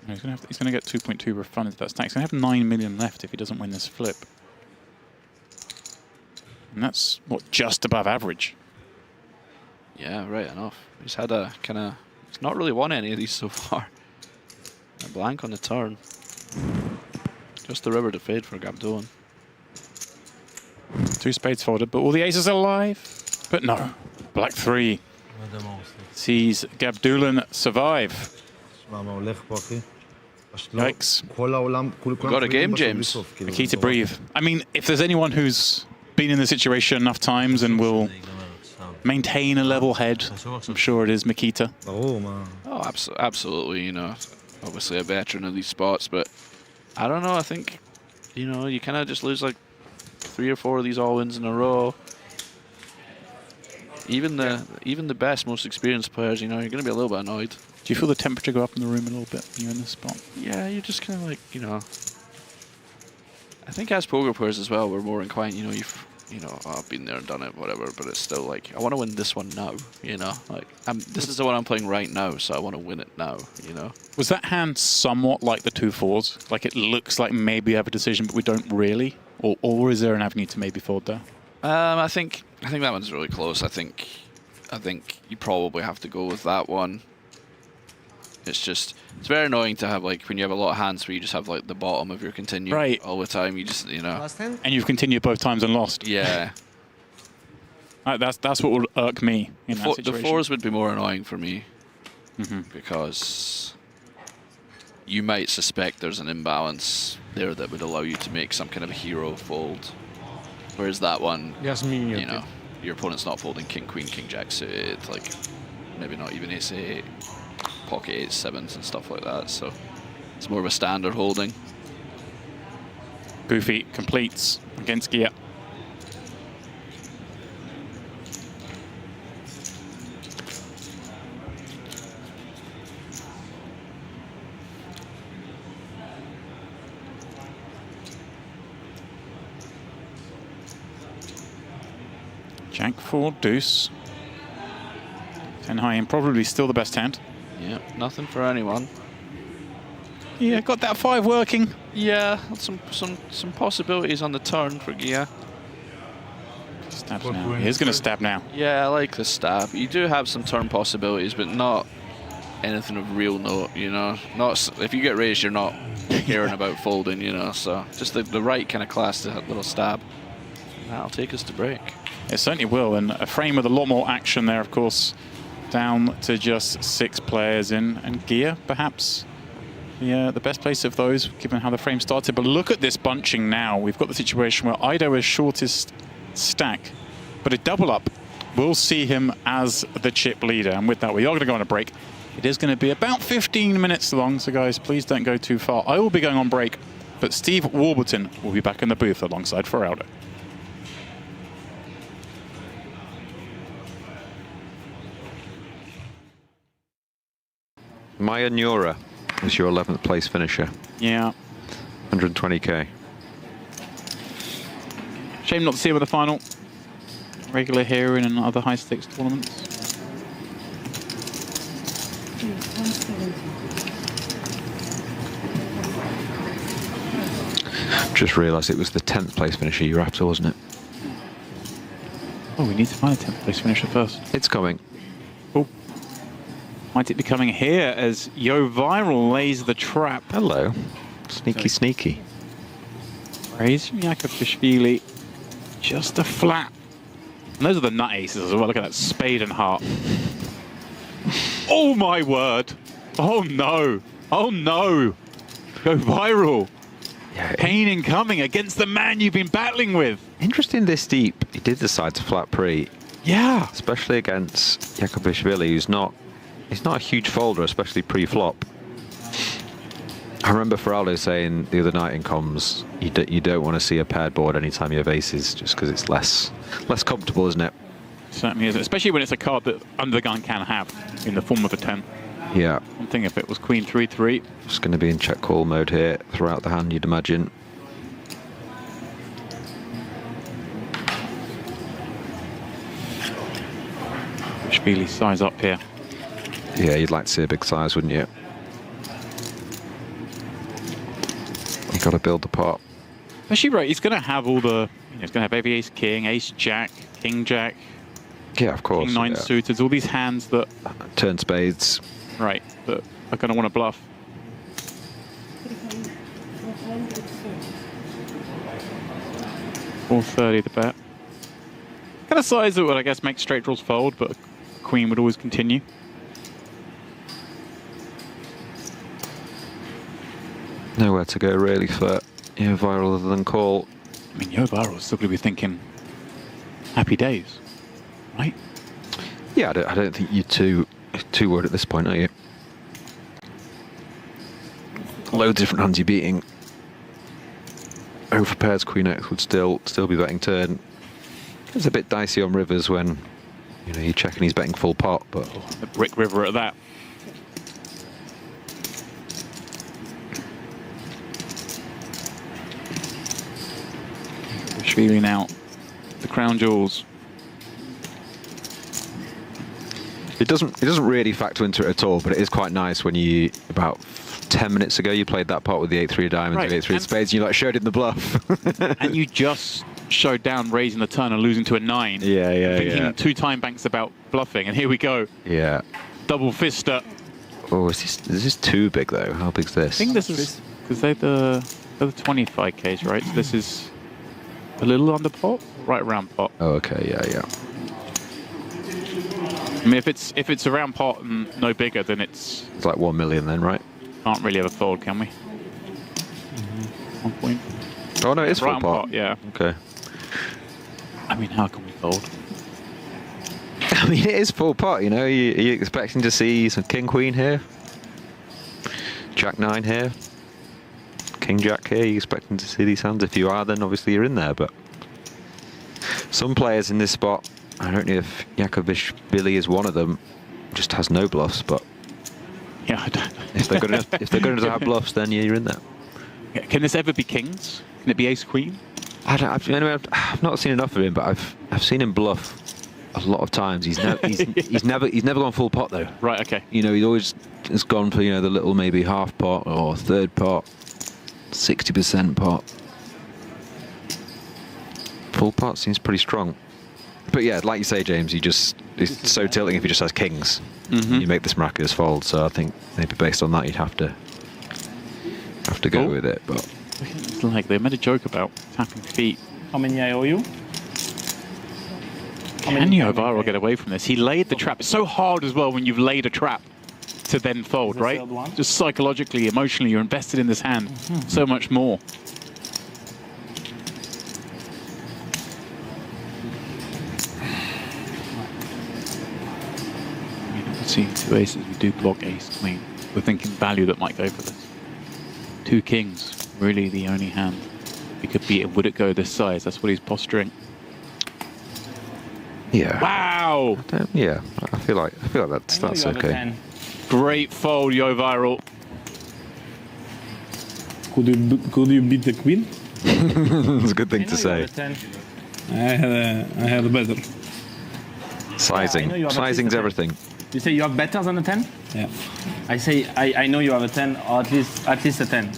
he's going to get 2.2 refund into that stack. He's going to have 9 million left if he doesn't win this flip. And that's, what, just above average. Yeah, right enough. He's had a he's not really won any of these so far. A blank on the turn. Just the river to fade for GADBULLIN. 2 spades folded, but all the aces are alive. But no, black 3 sees GADBULLIN survive. Yikes. Got a game, James. MIKITA breathe. I mean, if there's anyone who's been in the situation enough times and will maintain a level head, I'm sure it is MIKITA. Oh, absolutely. Obviously a veteran of these spots, but I don't know. I think, you kind of just lose like 3 or 4 of these all-wins in a row. Even the best, most experienced players, you're going to be a little bit annoyed. Do you feel the temperature go up in the room a little bit when you're in this spot? Yeah, you're just kind of like, I think as poker players as well, we're more inclined, I've been there and done it, whatever, but it's still like, I want to win this one now, Like, this is the one I'm playing right now, so I want to win it now, Was that hand somewhat like the 2 4s? Like it looks like maybe you have a decision, but we don't really? Or is there an avenue to maybe fold there? I think that one's really close. I think I think you probably have to go with that one. It's very annoying to have, like, when you have a lot of hands where you just have, like, the bottom of your continue all the time. You just, you know. And you've continued both times and lost. Yeah. That's what would irk me in that situation. The fours would be more annoying for me because you might suspect there's an imbalance there that would allow you to make some kind of a hero fold. Whereas that one, you know, your opponent's not folding king, queen, king, jack suited, like maybe not even ace 8, pocket 8, 7s and stuff like that. So it's more of a standard holding. Goofy completes against Gia. Jack 4 deuce. 10 high and probably still the best hand. Yeah, nothing for anyone. Yeah, got that 5 working. Yeah, some possibilities on the turn for Gia. Stabs now. He's going to stab now. Yeah, I like the stab. You do have some turn possibilities, but not anything of real note, you know. Not if you get raised, you're not caring about folding, you know. So just the right kind of class to have a little stab. That'll take us to break. It certainly will, and a frame with a lot more action there, of course, down to just 6 players in, and Gia, perhaps, the best place of those, given how the frame started. But look at this bunching now. We've got the situation where AIDO is shortest stack, but a double up will see him as the chip leader, and with that, we are going to go on a break. It is going to be about 15 minutes long, so guys, please don't go too far. I will be going on break, but Steve Warburton will be back in the booth alongside Feraldo. Maya Nura is your 11th place finisher. Yeah. 120k. Shame not to see him in the final. Regular here in other high stakes tournaments. Just realised it was the 10th place finisher you were after, wasn't it? Oh, we need to find a 10th place finisher first. It's coming. Oh. Might it be coming here as Yo Viral lays the trap? Hello. Sneaky, sneaky. Raise from Yakubishvili. Just a flat. And those are the nut aces as well. Look at that spade and heart. Oh my word. Oh no. Oh no. Go Viral. Yeah, pain incoming against the man you've been battling with. Interesting this deep. He did decide to flat pre. Yeah. Especially against Yakubishvili, who's not... He's not a huge folder, especially pre-flop. I remember Feraldo saying the other night in comms, you don't want to see a paired board anytime you have aces, just because it's less comfortable, isn't it? Certainly is, especially when it's a card that under the gun can have in the form of a 10. Yeah. One thing if it was Queen 3-3. It's going to be in check call mode here throughout the hand, you'd imagine. Shvili size up here. Yeah, you'd like to see a big size, wouldn't you? You've got to build the pot. Especially right, he's going to have all the, he's going to have every ace king, ace jack, king jack. Yeah, of course. King 9 suited, all these hands that... Turn spades. Right, that are going to want to bluff. $430 the bet. Kind of size that would, I guess, make straight draws fold, but queen would always continue. Nowhere to go really for Yo Viral other than call. I mean, Yo Viral's still going to be thinking happy days, right? Yeah, I don't think you're too worried at this point, are you? Loads of different hands you're beating. Over pairs, Queen X would still be betting turn. It's a bit dicey on rivers when you're checking he's betting full pot, but a brick river at that. Feeling out the crown jewels. It doesn't really factor into it at all, but it is quite nice when you, about 10 minutes ago, you played that pot with the 8-3 diamonds, right, the 8-3 spades, and you showed him the bluff. And you just showed down raising the turn and losing to a 9. Thinking 2 time banks about bluffing, and here we go. Yeah. Double fister. Oh, is this too big though? How big's this? I think this is because they're the 25Ks, right? So this is a little under pot, right around pot. Oh, okay, yeah. I mean, if it's around pot and no bigger, then it's like 1 million then, right? Can't really have a fold, can we? 1 point. Oh no, it's full right pot. pot. Yeah. Okay. I mean, how can we fold? I mean, it is full pot, you know. Are you expecting to see some king queen here? Jack 9 here? King Jack here? Are you expecting to see these hands? If you are, then obviously you're in there, but some players in this spot, I don't know if Billy is one of them, just has no bluffs, but yeah, I don't know. if they're good enough to have bluffs, then yeah, you're in there. Yeah, can this ever be kings? Can it be ace queen? I've not seen enough of him, but I've seen him bluff a lot of times. He's never gone full pot though. Right. Okay. You know, he always has gone for, you know, the little maybe half pot or third pot, 60% pot. Full pot seems pretty strong. But yeah, like you say, James, it's so tilting if he just has kings. You make this miraculous fold. So I think maybe based on that, you'd have to go with it. But it's like they made a joke about tapping feet. How many I owe you? Can Yovaro get away from this? He laid the trap. It's so hard as well when you've laid a trap to then fold, right? Just psychologically, emotionally, you're invested in this hand so much more. I mean, we're seeing 2 aces. We do block ace queen. We're thinking value that might go for this. 2 kings, really the only hand. It could be. Would it go this size? That's what he's posturing. Yeah. Wow. Yeah, I feel like that's okay. Great fold, Yoviral. Could you beat the queen? It's a good thing to say. I had a better. Sizing's everything. You say you have better than a 10? Yeah. I say I know you have a 10, or at least a 10.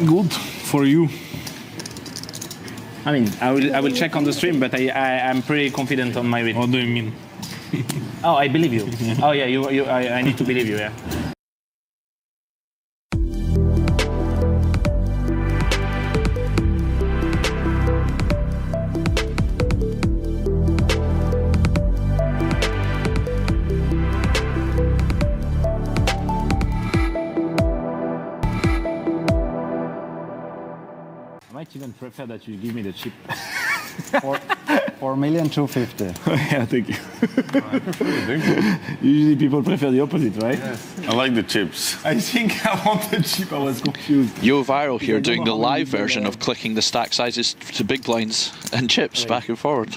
Good for you. I mean, I will check on the stream, but I'm pretty confident on my win. What do you mean? Oh, I believe you. Oh yeah, I need to believe you. Yeah. I might even prefer that you give me the chip. 4,250,000. Yeah, thank you. Usually people prefer the opposite, right? Yes. I like the chips. I think I want the chip. I was confused. Yoviral here doing the live version of clicking the stack sizes to big blinds and chips back and forward.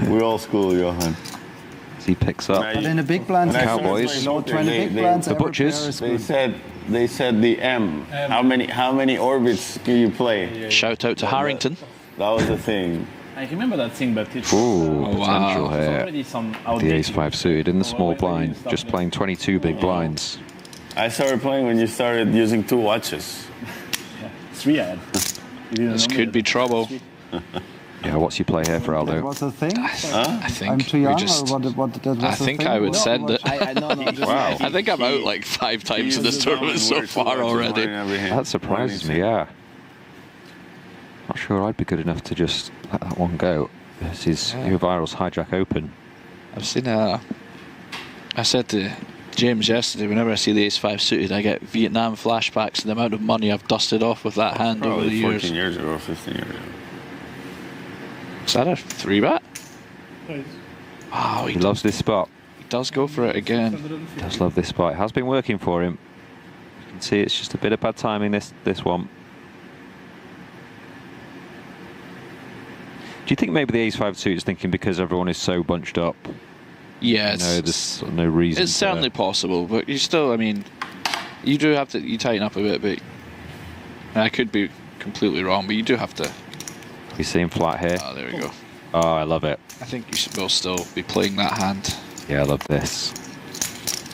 We all school, Johan. He picks up. But in the big blinds, Cowboys. 20 big blinds, the butchers. They said the M. How many orbits can you play? Shout out to Harrington. That was the thing. I remember that thing, but it's Potential here. already some The outdated. ace-5 suited in the small blind, just playing 22 big blinds. I started playing when you started using 2 watches. 3 I had. This could be trouble. Yeah, what's your play here for Aldo? That was a thing? I think I'm too young, we just. or what that was I think I would send it. Wow. I think I'm out like 5 times in this tournament so far already. That surprises me, yeah. Not sure I'd be good enough to just let that one go. This is Yoviral's hijack open. I've seen I said to James yesterday, whenever I see the ace-5 suited, I get Vietnam flashbacks and the amount of money I've dusted off with that hand over the years. 14 years ago, 15 years ago. Is that a 3-bet? Wow, He loves this spot. He does go for it again. He does love this spot. It has been working for him. You can see it's just a bit of bad timing, this one. Do you think maybe the ace-5 suit is thinking because everyone is so bunched up? Yeah, there's no reason. It's certainly possible, but you still, I mean, you do have to tighten up a bit, but I could be completely wrong, but you do have to. You see him flat here. Oh, there we go. Oh, I love it. I think you will still be playing that hand. Yeah, I love this.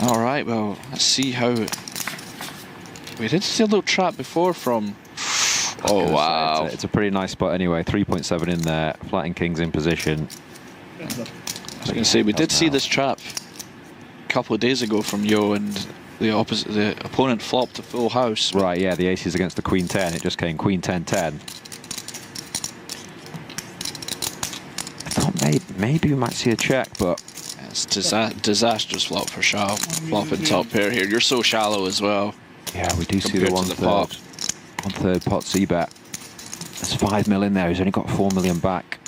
All right, well, let's see how. We did see a little trap before from. Oh, wow. It's a pretty nice spot anyway. 3.7 in there. Flatting kings in position. I was going to say, we did see this trap a couple of days ago from Yo, and the opponent flopped a full house. Right, yeah, the aces against the queen 10. It just came queen 10 10. I thought maybe we might see a check, but it's disastrous flop for Shao. Flopping top pair here. You're so shallow as well. Yeah, we do see the one-third pot c-bet. There's 5 mil in there. He's only got 4 million back.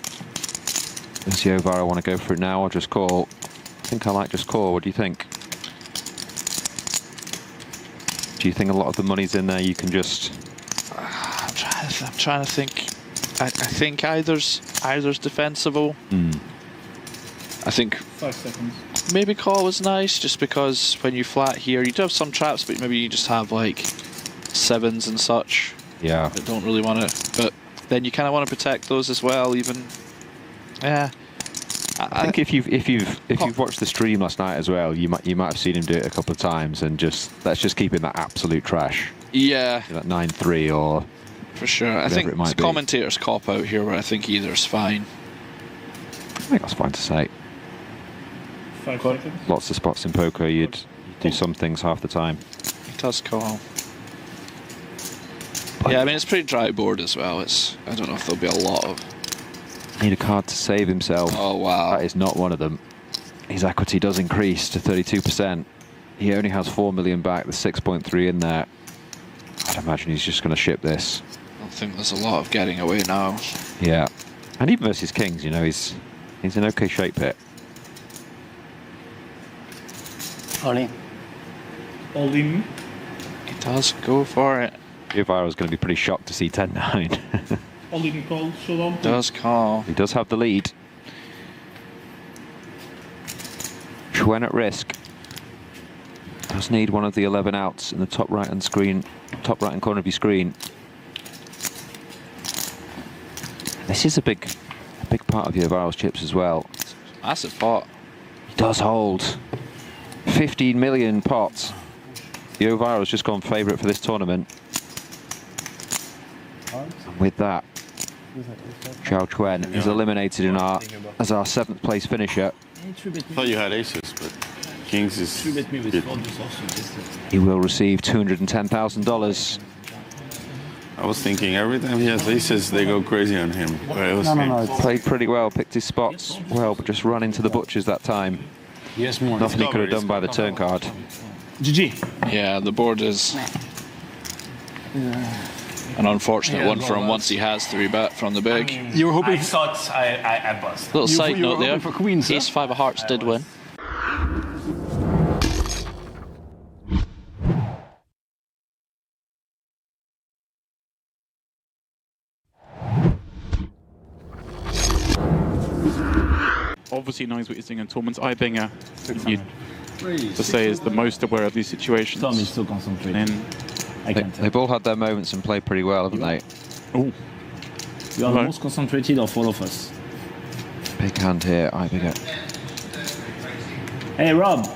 Does Yovaro want to go for it now or just call? I think I like just call. What do you think? Do you think a lot of the money's in there? You can just. I'm trying to think. I think either's defensible. I think 5 seconds. Maybe call was nice, just because when you flat here, you do have some traps, but maybe you just have like 7s and such. Yeah. That don't really want to, but then you kind of want to protect those as well. Even, yeah. I think if you've watched the stream last night as well, you might have seen him do it a couple of times, and let's just keep in that absolute trash. Yeah. That 9-3 or. For sure. I think the commentators cop out here, where I think either's fine. I think that's fine to say. 5 seconds. Lots of spots in poker, you'd do some things half the time. It does call. Yeah, I mean, it's pretty dry board as well. I don't know if there'll be a lot of. Need a card to save himself. Oh, wow. That is not one of them. His equity does increase to 32%. He only has 4 million back. There's 6.3 in there. I'd imagine he's just going to ship this. I don't think there's a lot of getting away now. Yeah. And even versus kings, you know, he's in okay shape here. All in. All in. He does go for it. Yovaro's going to be pretty shocked to see 10-9. All in call, showdown. Does call. He does have the lead. Schwen at risk. Does need one of the 11 outs in the top right hand screen, top right hand corner of your screen. This is a big part of Yovaro's chips as well. Massive pot. He does hold 15 million pots. Yovaro's just gone favourite for this tournament. And with that, Xiao Chuen is eliminated as our 7th place finisher. I thought you had aces, but kings is good. He will receive $210,000. I was thinking every time he has aces, they go crazy on him. No. Played pretty well, picked his spots well, but just ran into the butchers that time. Yes, more. Nothing he could have done by the turn card. GG. Yeah, the board is an unfortunate one for him once he has 3-bet from the big. You were hoping. I thought I bust. Little side note there. For queens, Ace 5 of hearts did win. Obviously knows what he's doing in tournaments. Ibinger, to say, is the most aware of these situations. Tommy's still concentrating. They've all had their moments and played pretty well, haven't they? Oh. You are the most concentrated of all of us. Big hand here, Ibinger. Hey, Rob.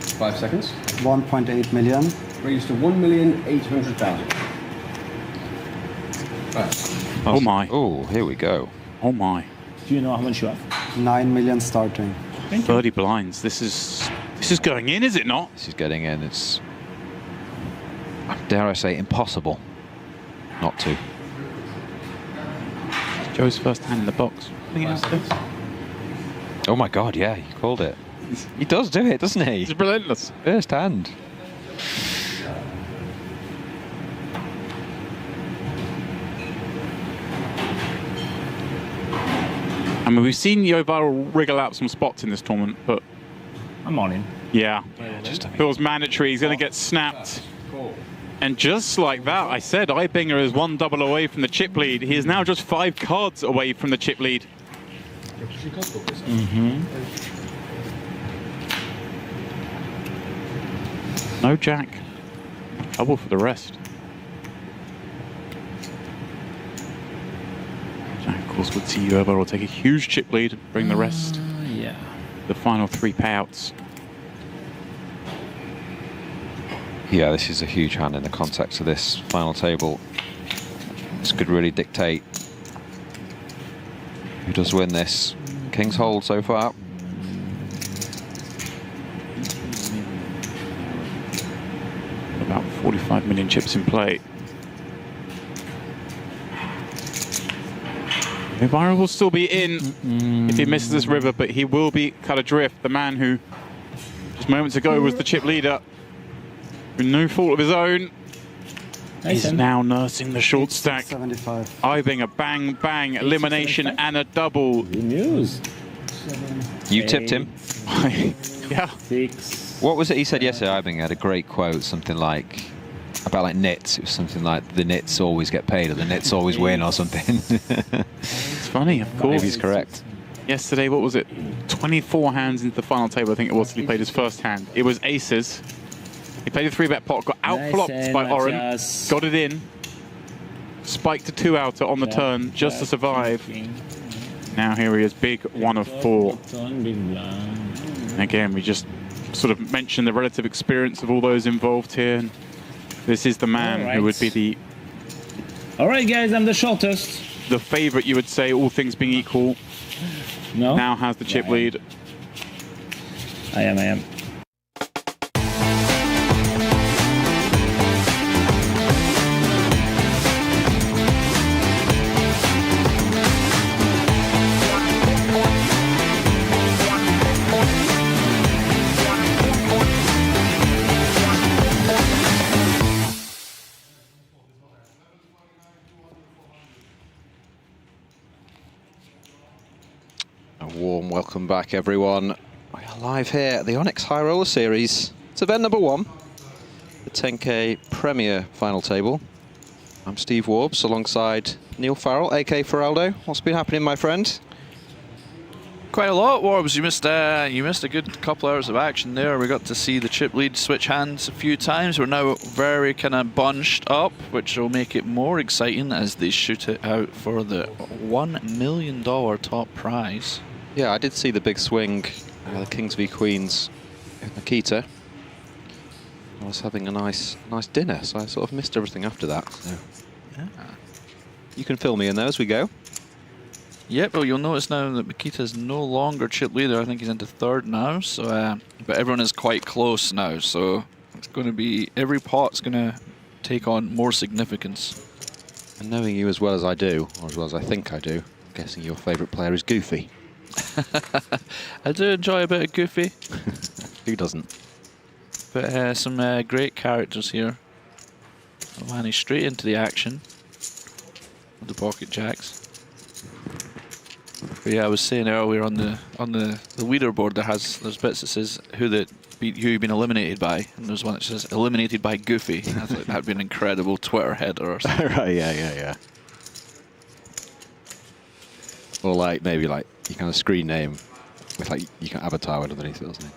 5 seconds. 1.8 million. Raised to 1,800,000. Oh my. Oh, here we go. Oh my. Do you know how much you have? 9 million starting. 30 blinds. This is going in, is it not? This is getting in. It's, dare I say, impossible not to. Joe's first hand in the box. Oh my God, yeah, he called it. He does do it, doesn't he? He's relentless. First hand. I mean, we've seen Yovaro wriggle out some spots in this tournament, but... I'm on him. Yeah. Feels mandatory. He's going to get snapped. And just like that, I said Ibinger is 1 double away from the chip lead. He is now just 5 cards away from the chip lead. No jack. Trouble for the rest. Jack, of course, would see Yovaro take a huge chip lead, bring the rest. Yeah. The final 3 payouts. Yeah, this is a huge hand in the context of this final table. This could really dictate who does win this. King's hold so far. About 45 million chips in play. Elvira will still be in if he misses this river, but he will be cut adrift. The man who just moments ago was the chip leader, through no fault of his own, is now nursing the short stack. 75. Eyeing a bang bang elimination and a double. Good news. You tipped him. Yeah. 6. What was it he said yesterday? I think he had a great quote, something like about like nits. It was something like the nits always get paid or the nits always win or something. It's funny, of course. Maybe he's correct. Yesterday, what was it? 24 hands into the final table, I think it was, he played his first hand. It was aces. He played a 3-bet pot, got outflopped by Oren, got it in, spiked a 2-outer on the turn just to survive. Now here he is, big 1 of 4. And again, we just sort of mentioned the relative experience of all those involved here. And this is the man who would be the... All right, guys, I'm the shortest. The favorite, you would say, all things being equal. No. Now has the chip lead. I am. Warm welcome back, everyone. We are live here at the Onyx High Roller Series. It's event number 1, the 10K Premier Final Table. I'm Steve Warbs alongside Neil Farrell, aka Feraldo. What's been happening, my friend? Quite a lot, Warbs. You missed a good couple hours of action there. We got to see the chip lead switch hands a few times. We're now very kind of bunched up, which will make it more exciting as they shoot it out for the $1 million top prize. Yeah, I did see the big swing, the Kings v Queens in MIKITA. I was having a nice dinner, so I sort of missed everything after that. So. Yeah. You can fill me in there as we go. Yep, well, you'll notice now that MIKITA is no longer chip leader. I think he's into 3rd now, so but everyone is quite close now, so it's going to be, every pot's going to take on more significance. And knowing you as well as I do, or as well as I think I do, I'm guessing your favourite player is Goofy. I do enjoy a bit of Goofy. Who doesn't? But some great characters here. LAHMANI straight into the action with the pocket jacks. But yeah, I was saying earlier on the leaderboard there's bits that says who you've been eliminated by, and there's one that says eliminated by Goofy. I thought that'd be an incredible Twitter header or something. Right, yeah. Or like maybe like you kind of screen name with like you can avatar underneath it or something.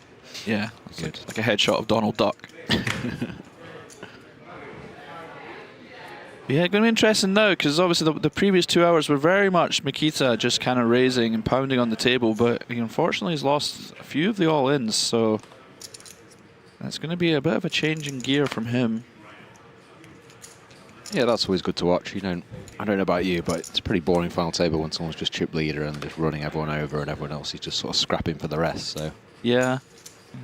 Yeah, like a headshot of Donald Duck. Yeah, going to be interesting now because obviously the previous 2 hours were very much MIKITA just kind of raising and pounding on the table, but he unfortunately has lost a few of the all-ins, so that's going to be a bit of a change in gear from him. Yeah, that's always good to watch. I don't know about you, but it's a pretty boring final table when someone's just chip leader and just running everyone over and everyone else is just sort of scrapping for the rest. So yeah,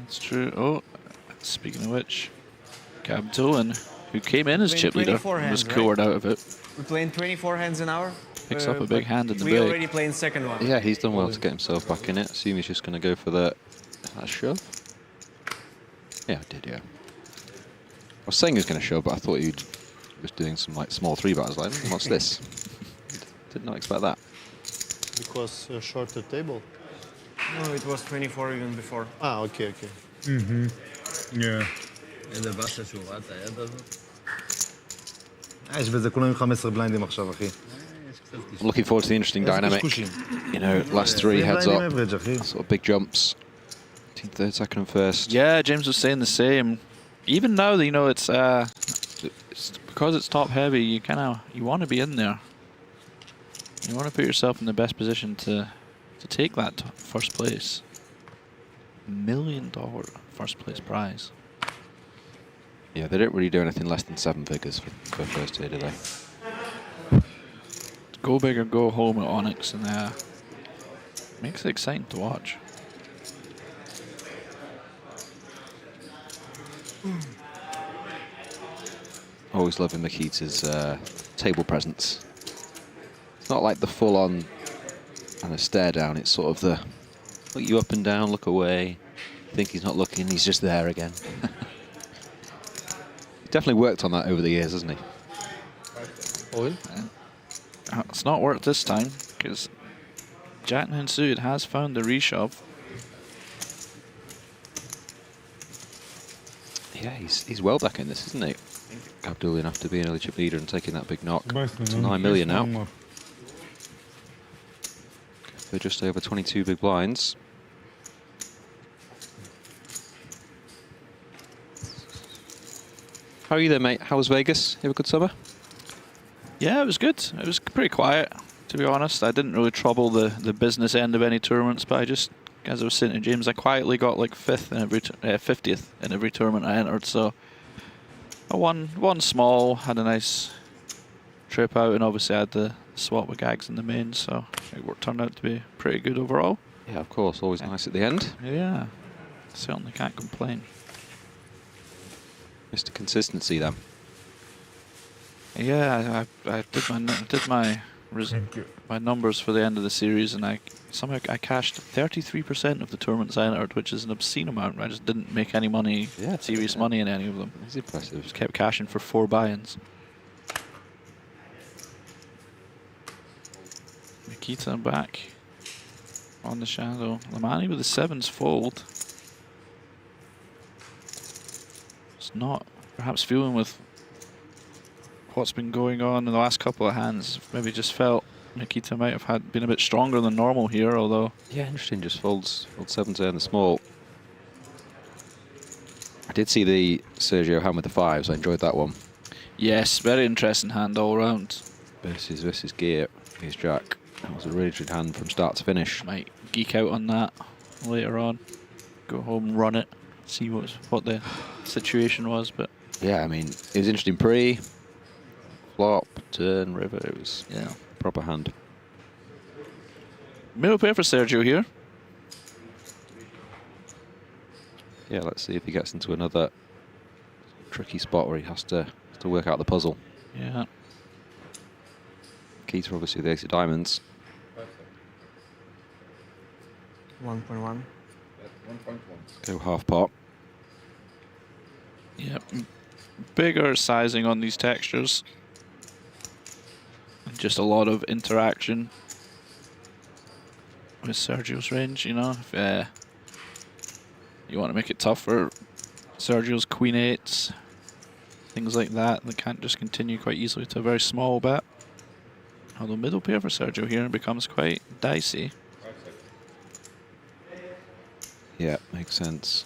that's true. Oh, speaking of which, GADBULLIN, who came in as chip leader, was cored out of it. We're playing 24 hands an hour. Picks up a big hand in the we big. already playing second one. Yeah, he's done well to get himself back in it. Assume he's just going to go for that shove. Yeah, I did, yeah. I was saying he was going to shove, but I thought he was doing some like small 3-bet. Like, what's this? Did not expect that. Because shorter table? No, it was 24 even before. Ah, okay. Yeah. איזה באסה שהוא ראה את היד הזאת. יש בזה כולם עם 15 בליינדים עכשיו, אחי. I'm looking forward to the interesting dynamic. You know, last 3 heads up, sort of big jumps. 3rd, 2nd, and 1st. Yeah, James was saying the same. Even now, you know, it's because it's top heavy. You want to be in there. You want to put yourself in the best position to take that first place. $1 million first place prize. Yeah, they don't really do anything less than 7 figures for first tier, do they? Go big or go home at Onyx, and makes it exciting to watch. Always loving Mikita's table presence. It's not like the full-on and a stare down. It's sort of the look you up and down, look away, think he's not looking, he's just there again. He's definitely worked on that over the years, hasn't he? All? It's not worked this time, because Jack Suit has found the reshove. Yeah, he's well back in this, isn't he? GADBULLIN after being early chip leader and taking that big knock to 9 million now. For just over 22 big blinds. How are you there, mate? How was Vegas? You have a good summer? Yeah, it was good. It was pretty quiet, to be honest. I didn't really trouble the business end of any tournaments, but I just, as I was saying to James, I quietly got like 5th in every 50th in every tournament I entered. So I won small, had a nice trip out, and obviously I had the swap with Gags in the main, so it turned out to be pretty good overall. Yeah, of course, always nice at the end. Yeah, certainly can't complain. Mr. Consistency then. Yeah, I did my numbers for the end of the series, and I cashed 33% of the tournaments I entered, which is an obscene amount. I just didn't make any money, serious money in any of them. It's impressive. Just kept cashing for 4 buy-ins. MIKITA back on the shadow. LAHMANI with the 7s fold. It's not perhaps feeling with what's been going on in the last couple of hands. Maybe just felt MIKITA might have been a bit stronger than normal here, although... Yeah, interesting, just folds 7 turn the small. I did see the Sergio hand with the 5s, I enjoyed that one. Yes, very interesting hand all round. Versus Gear, here's Jack. That was a really good hand from start to finish. Might geek out on that later on. Go home, run it, see what the situation was, but... Yeah, I mean, it was interesting pre, flop, turn, river, it was proper hand. Middle pair for Sergio here. Yeah, let's see if he gets into another tricky spot where he has to work out the puzzle. Yeah. Key to obviously the ace of diamonds. 1.1. Go half pot. Yep. Bigger sizing on these textures. And just a lot of interaction with Sergio's range, you know. If you want to make it tough for Sergio's queen 8s, things like that can't just continue quite easily to a very small bet. Although middle pair for Sergio here becomes quite dicey. Yeah, makes sense.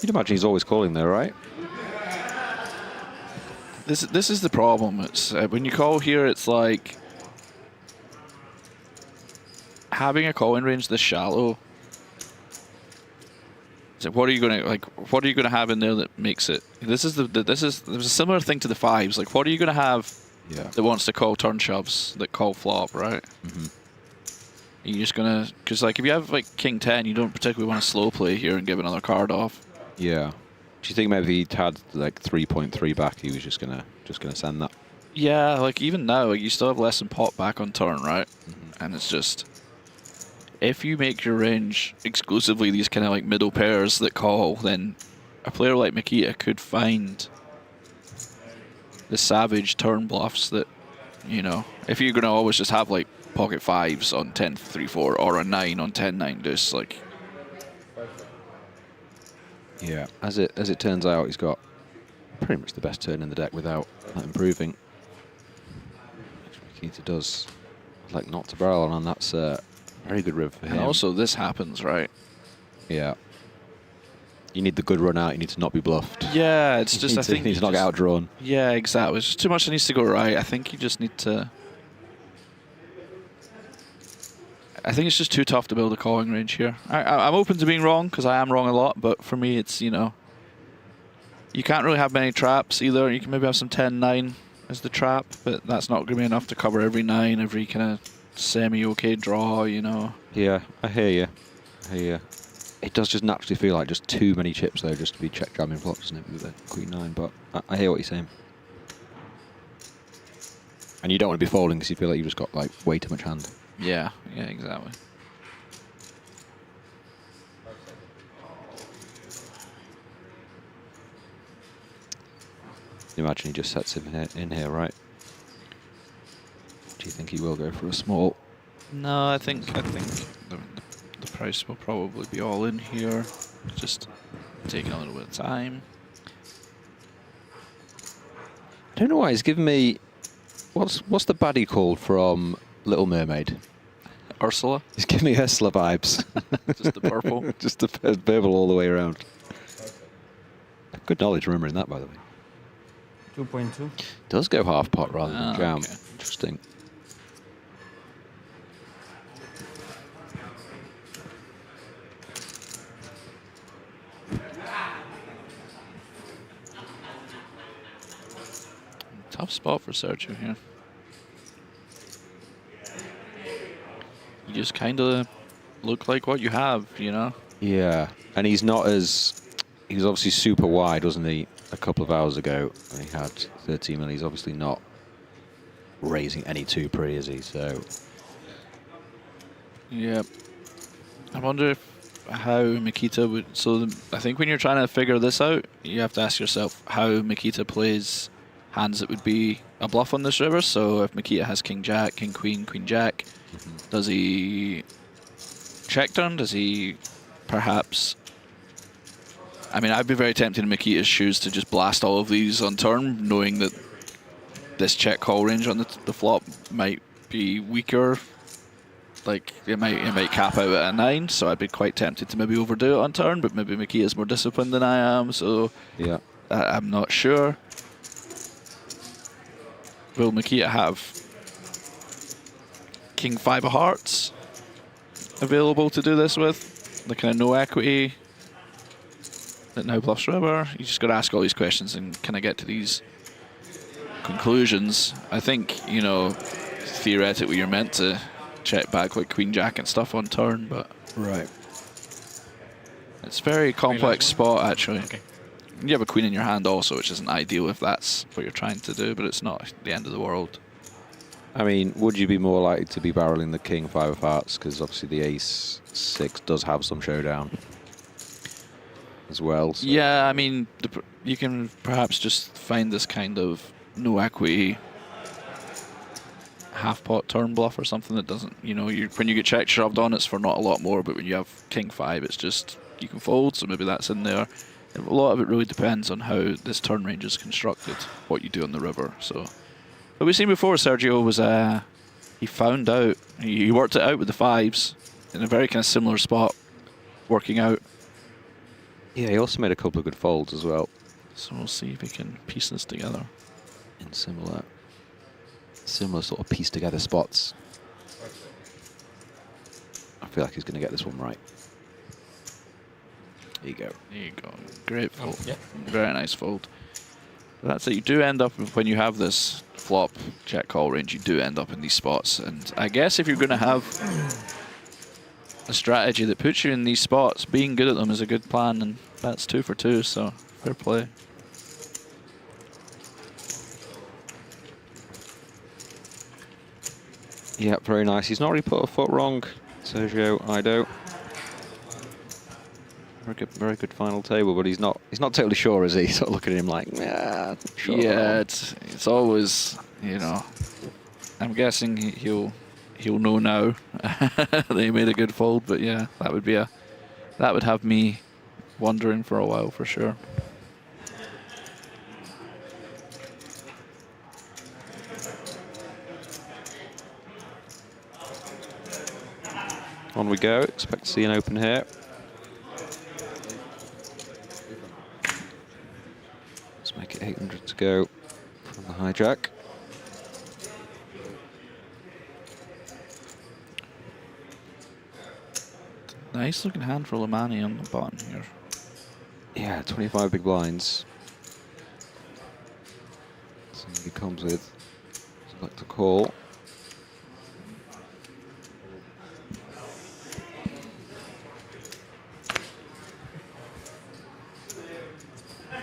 You'd imagine he's always calling there, right? This is the problem. It's when you call here, it's like having a calling range this shallow. So what are you gonna have in there that makes it? There's a similar thing to the 5s. Like, what are you gonna have that wants to call turn shoves that call flop, right? You're just gonna, because like if you have like king 10, you don't particularly want to slow play here and give another card off. Yeah. Do you think maybe he'd had like 3.3 back, he was just gonna send that? Yeah, like even now, like you still have less than pot back on turn, right? And it's just, if you make your range exclusively these kind of like middle pairs that call, then a player like MIKITA could find the savage turn bluffs that, you know, if you're gonna always just have like pocket 5s on 10-3-4 or a 9 on 10-9 deuce, like. Yeah, as it turns out, he's got pretty much the best turn in the deck without that improving. Which MIKITA does like not to barrel on, and that's a very good river for him. And also this happens, right? Yeah. You need the good run out, you need to not be bluffed. Yeah, it's just, I think you need to not get outdrawn. Yeah, exactly. It's just too much that needs to go right. I think you just need to I think it's just too tough to build a calling range here. I'm open to being wrong, because I am wrong a lot, but for me it's, you know, you can't really have many traps either. You can maybe have some 10-9 as the trap, but that's not going to be enough to cover every 9, every kind of semi-okay draw, you know. Yeah, I hear you. I hear you. It does just naturally feel like just too many chips, though, just to be check jamming flops, doesn't it, with the Queen 9, but I hear what you're saying. And you don't want to be folding because you feel like you've just got like way too much hand. Yeah, yeah, exactly. Imagine he just sets him in here, right? Do you think he will go for a small? No, I think the price will probably be all in here. Just taking a little bit of time. I don't know why he's giving me. What's the baddie called from Little Mermaid? Ursula. He's giving me Ursula vibes. Just the purple. Just the purple all the way around. Good knowledge remembering that, by the way. 2.2. Does go half pot rather than jam. Okay. Interesting. Tough spot for Sergio here. You just kind of look like what you have, you know? Yeah, and he's not as. He was obviously super wide, wasn't he, a couple of hours ago? And he had 13 mil. He's obviously not raising any too pre, is he? So. Yeah. I wonder how Mikita would. So I think when you're trying to figure this out, you have to ask yourself how Mikita plays hands that would be a bluff on this river. So if Mikita has King Jack, King Queen, Queen Jack, does he check turn? Does he perhaps? I mean, I'd be very tempted in Mikita's shoes to just blast all of these on turn, knowing that this check call range on the flop might be weaker. Like it might cap out at a 9, so I'd be quite tempted to maybe overdo it on turn. But maybe Mikita's more disciplined than I am, so yeah, I'm not sure. Will Mikita have King 5 of Hearts available to do this with? The kind of no equity that now bluffs river. You just got to ask all these questions and kind of get to these conclusions. I think, you know, theoretically you're meant to check back like Queen Jack and stuff on turn, but right. It's a very complex spot actually. Okay. You have a queen in your hand also, which isn't ideal if that's what you're trying to do, but it's not the end of the world. I mean, would you be more likely to be barreling the King 5 of Hearts? Because obviously the Ace 6 does have some showdown as well. So. Yeah, I mean, you can perhaps just find this kind of no equity half pot turn bluff or something that doesn't, you know, when you get check shoved on, it's for not a lot more, but when you have King 5, it's just, you can fold, so maybe that's in there. A lot of it really depends on how this turn range is constructed, what you do on the river. So, but we've seen before, Sergio was he found out, he worked it out with the 5s in a very kind of similar spot, working out. Yeah, he also made a couple of good folds as well. So we'll see if he can piece this together. In similar sort of piece together spots. I feel like he's going to get this one right. There you go. There you go. Great fold. Yeah. Very nice fold. But that's it. You do end up, when you have this flop check call range, you do end up in these spots. And I guess if you're going to have a strategy that puts you in these spots, being good at them is a good plan. And that's 2 for 2, so fair play. Yeah, very nice. He's not really put a foot wrong, Sergio AIDO. Very good final table, but he's not totally sure, is he? Sort of looking at him like, yeah, sure. Yeah, it's always, you know. I'm guessing he'll know now that he made a good fold, but yeah, that would have me wondering for a while for sure. On we go. Expect to see an open here. Let's make it 800 to go from the hijack. Nice looking hand for LAHMANI on the button here. Yeah, 25 big blinds. So he comes with select a call.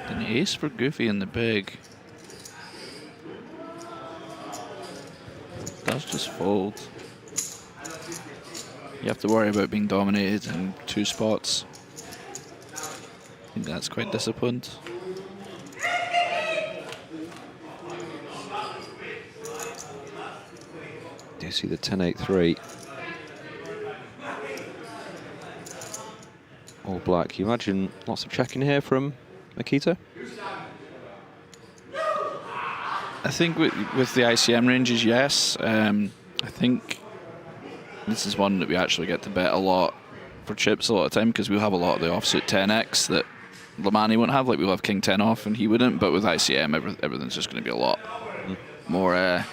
An ace for Goofy in the big. Does just fold. You have to worry about being dominated in 2 spots. I think that's quite disciplined. Do you see the 10-8-3? All black. Can you imagine lots of checking here from MIKITA? I think with the ICM ranges, yes. I think this is one that we actually get to bet a lot for chips a lot of time because we'll have a lot of the offsuit 10x that LAHMANI won't have. Like we'll have King 10 off and he wouldn't, but with ICM, everything's just going to be a lot more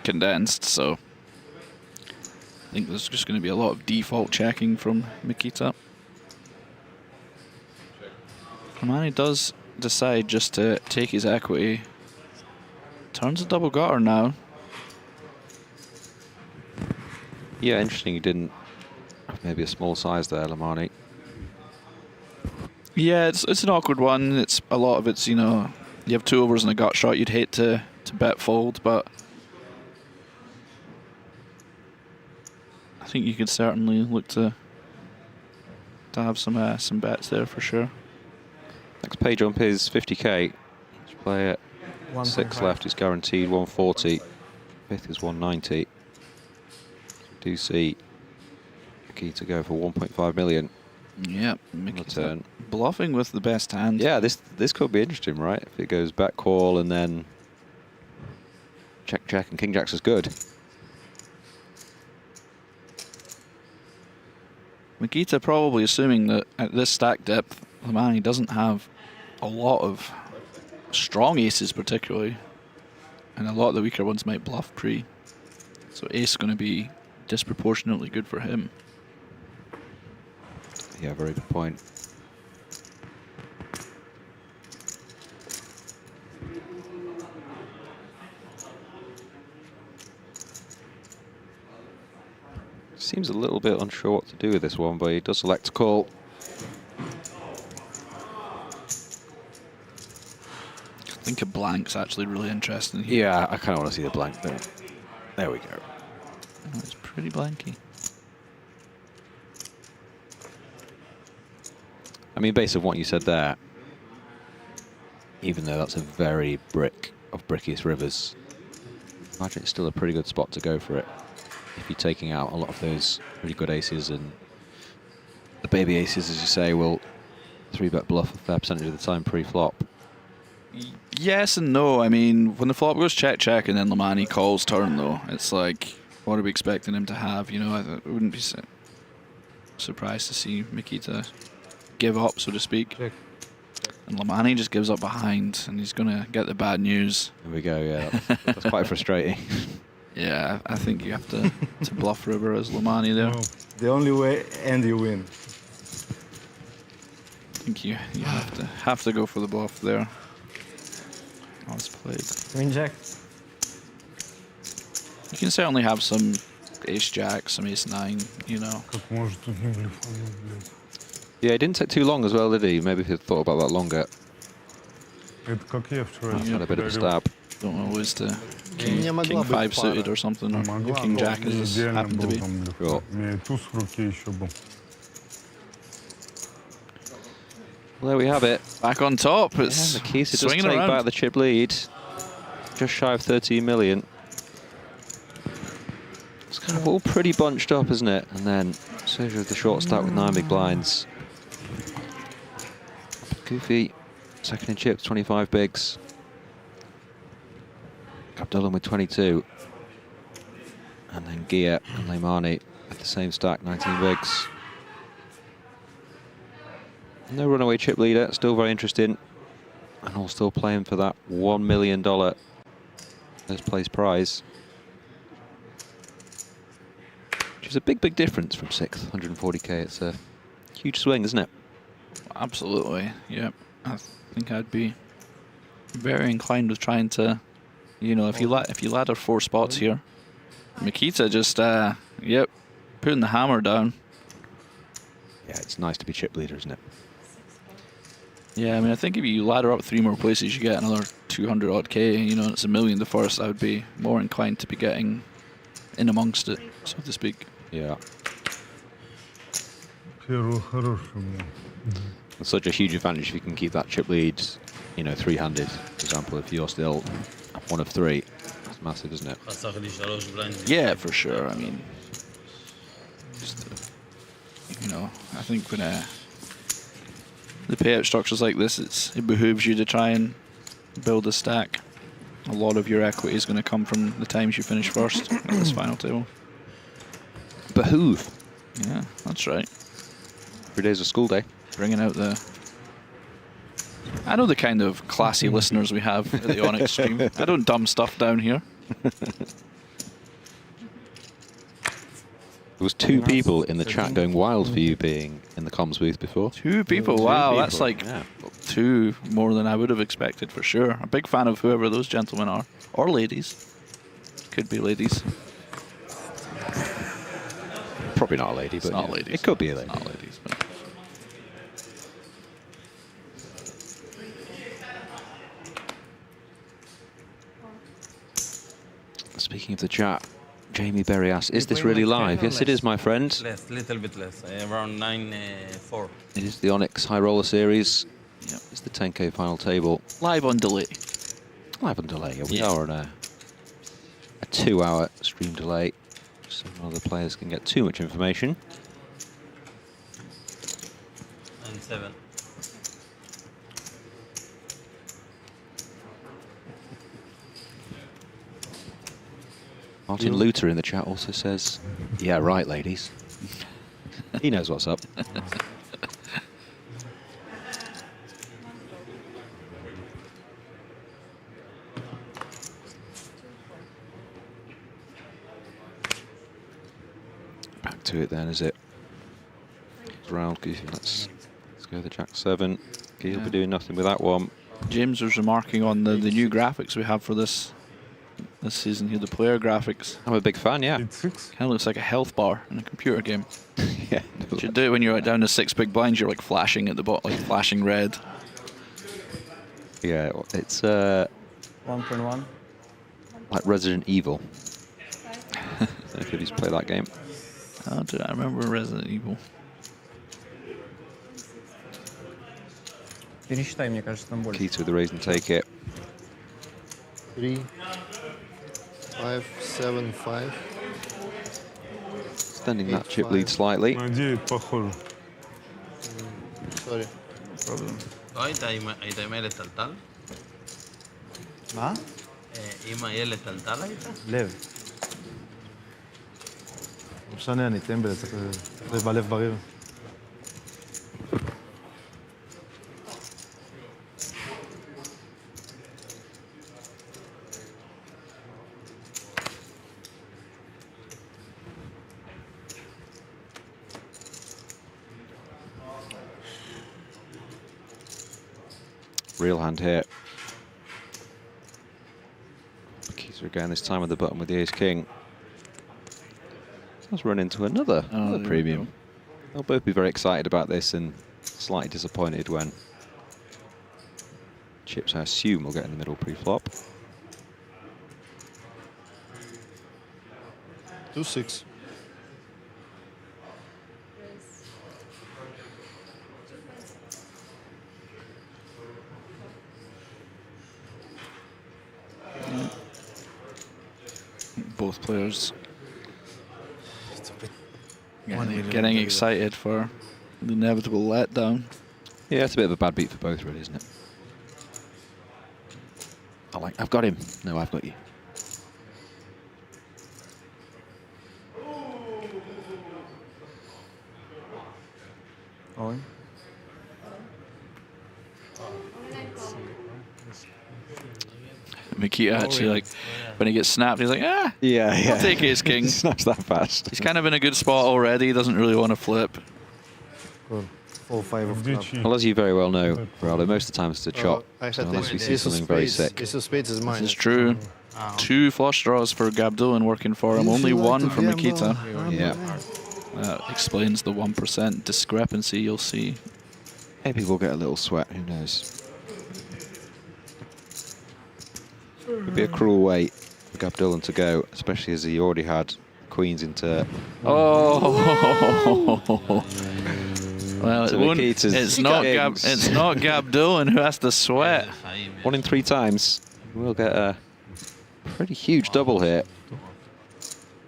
condensed. So I think there's just going to be a lot of default checking from MIKITA. LAHMANI does decide just to take his equity. Turns a double gutter now. Yeah, interesting. He didn't have maybe a small size there, LAHMANI. Yeah, it's an awkward one. It's a lot of it's, you know, you have 2 overs and a gut shot. You'd hate to bet fold, but I think you could certainly look to have some bets there for sure. Next pay jump is 50k. Let's play it. 6 left is guaranteed 140. 5th is 190. Do see MIKITA go for 1.5 million. Yep, MIKITA bluffing with the best hand. Yeah, this could be interesting, right? If it goes back call and then check and King Jacks is good. MIKITA probably assuming that at this stack depth, LAHMANI doesn't have a lot of strong aces particularly, and a lot of the weaker ones might bluff pre. So ace is going to be disproportionately good for him. Yeah, very good point. Seems a little bit unsure what to do with this one, but he does select to call. I think a blank's actually really interesting here. Yeah, I kind of want to see the blank there. There we go. Oh, it's pretty blanky. I mean, based on what you said there, even though that's a very brick of brickiest rivers, imagine it's still a pretty good spot to go for it. If you're taking out a lot of those really good aces, and the baby aces, as you say, will 3-bet bluff a fair percentage of the time pre-flop. Yes and no. I mean, when the flop goes check and then LAHMANI calls turn, though, it's like, what are we expecting him to have? You know, I wouldn't be surprised to see MIKITA give up, so to speak. Check. And LAHMANI just gives up behind, and he's going to get the bad news. There we go, yeah. That's quite frustrating. Yeah, I think you have to bluff river as LAHMANI there. The only way, and you win. I think you have to go for the bluff there. Oh, it's played. Queen Jack. You can certainly have some ace jack, some ace 9, you know. Yeah, it didn't take too long as well, did he? Maybe if he'd thought about that longer. That's had a bit of a stab. Don't know, always to King 5 suited or something, or King Jack as this happened to be. Sure. Well, there we have it. Back on top. It's MIKITA just swinging take around. back the chip lead. Just shy of 13 million. It's kind of all pretty bunched up, isn't it? And then Sergio with the short stack with 9 big blinds. Goofy, second in chips, 25 bigs. GARBIRAVID with 22. And then Gia and LAHMANI at the same stack, 19 bigs. No runaway chip leader, still very interesting. And all still playing for that $1 million first place prize. Which is a big, big difference from 6th, 140k. It's a Huge swing, isn't it? Absolutely, yeah. I think I'd be very inclined with trying to, you know, if you ladder 4 spots here, Mikita just, yep, putting the hammer down. Yeah, it's nice to be chip leader, isn't it? Yeah, I mean, I think if you ladder up 3 more places, you get another 200 odd K. You know, and it's $1 million the first. I would be more inclined to be getting in amongst it, so to speak. Yeah. It's such a huge advantage if you can keep that chip lead, you know, 3-handed, for example. If you're still 1 of 3, that's massive, isn't it? Yeah, for sure. I mean, just, you know, I think when the payout structures like this, it behooves you to try and build a stack. A lot of your equity is going to come from the times you finish first at this final table. Behoove. Yeah, that's right. Every day's a school day. Bringing out the... I know the kind of classy listeners we have at the Onyx stream. I don't dumb stuff down here. There was 2 people in the chat going wild for you being in the comms booth before. 2 people, wow, that's like 2 more than I would have expected for sure. A big fan of whoever those gentlemen are, or ladies. Could be ladies. Probably not a lady, but not ladies. It could be a lady. Not ladies, but. Speaking of the chat, Jamie Berry asks, is this really live? Yes, it is, my friend. Less, little bit less, around 9.4. It is the Onyx High Roller Series. Yep. It's the 10K final table. Live on delay. Live on delay. Yeah, we are on a 2-hour stream delay, so none of the players can get too much information. 9-7. Martin Luther in the chat also says, yeah, right, ladies. He knows what's up. Back to it then, is it? Round, let's go the Jack 7. He'll be doing nothing with that one. James was remarking on the new graphics we have for this season here, the player graphics. I'm a big fan, yeah. Kind of looks like a health bar in a computer game. Yeah. You should do it when you're down to 6 big blinds, you're like flashing at the bottom, like flashing red. Yeah, it's 1.1. like Resident Evil. I don't know if you play that game. Oh, dude, I remember Resident Evil. Пересчитай, мне кажется, там больше. Key to the raise and take it. 3, 5, 7, 5. Extending that chip lead slightly. Sorry. Problem. היית ילד טלטל? מה? אמא ילד טלטל היית? לב. לא משנה, אני טמבל, צריך בלב בריר. Real hand here. Mikita again, this time at the bottom with the ace-king. Let's run into another premium. They'll both be very excited about this and slightly disappointed when chips, I assume, will get in the middle pre-flop. 2-6. Both players getting excited for the inevitable letdown. Yeah, it's a bit of a bad beat for both, really, isn't it? I've got him. No, I've got you. On. Mikita actually, like, when he gets snapped, he's like, ah, yeah. I'll take ace king. He's not that fast. He's kind of in a good spot already. He doesn't really want to flip. 4-5 of club. Well, as you very well know, Rallo, most of the time it's a chop. I had So unless we see ace of something very spades. sick. Ace of spades is mine. This is true. 2 flush draws for GADBULLIN working for him. Only 1 for MIKITA. Yeah. That explains the 1% discrepancy you'll see. Maybe we'll get a little sweat, who knows. It'd be a cruel way for GADBULLIN to go, especially as he already had queens into... Oh! Well, So it won't, Mikita's it's not GADBULLIN who has to sweat. 1 in 3 times. We'll get a pretty huge double here.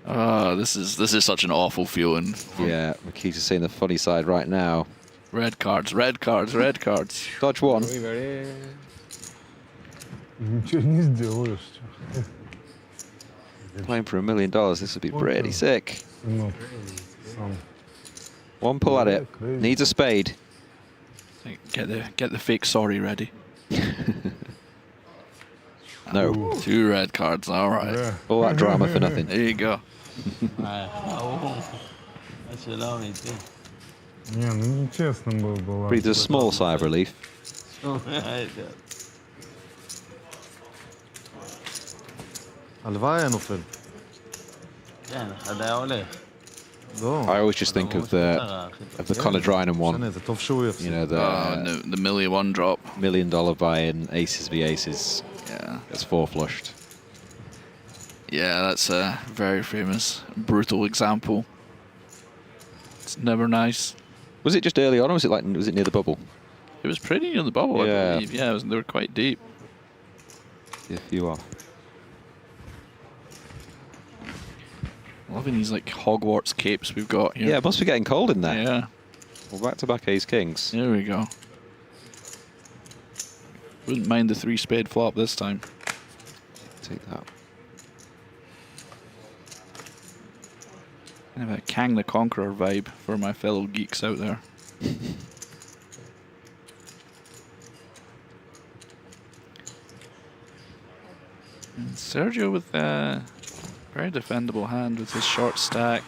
Oh, this is such an awful feeling. Yeah, Mikita's seeing the funny side right now. Red cards, red cards, red cards. Dodge 1. Ничего не сделаешь. Playing for $1 million, this would be pretty sick. Ну, 1 pull at it. Needs a spade. Get the fake sorry ready. No. 2 red cards, all right. All that drama for nothing. There you go. не, ну нечестно было. Breathes a small sigh of relief. הלוואי היה נופל. כן, אחד היה הולך. I always just think of the Conor Drynan one. זה טוב שהוא יפסיד. You know, the million one drop. $1 million buy-in, aces v aces. Yeah. Gets 4 flushed. Yeah, that's a very famous, brutal example. It's never nice. Was it just early on, or was it near the bubble? It was pretty near the bubble, I believe. Yeah, they were quite deep. A few off. Loving these like Hogwarts capes we've got here. Yeah, it must be getting cold in there. Yeah. Well, back-to-back ace kings. There we go. Wouldn't mind the 3 spade flop this time. Take that. Kind of a Kang the Conqueror vibe for my fellow geeks out there. And Sergio with a very defendable hand with his short stack.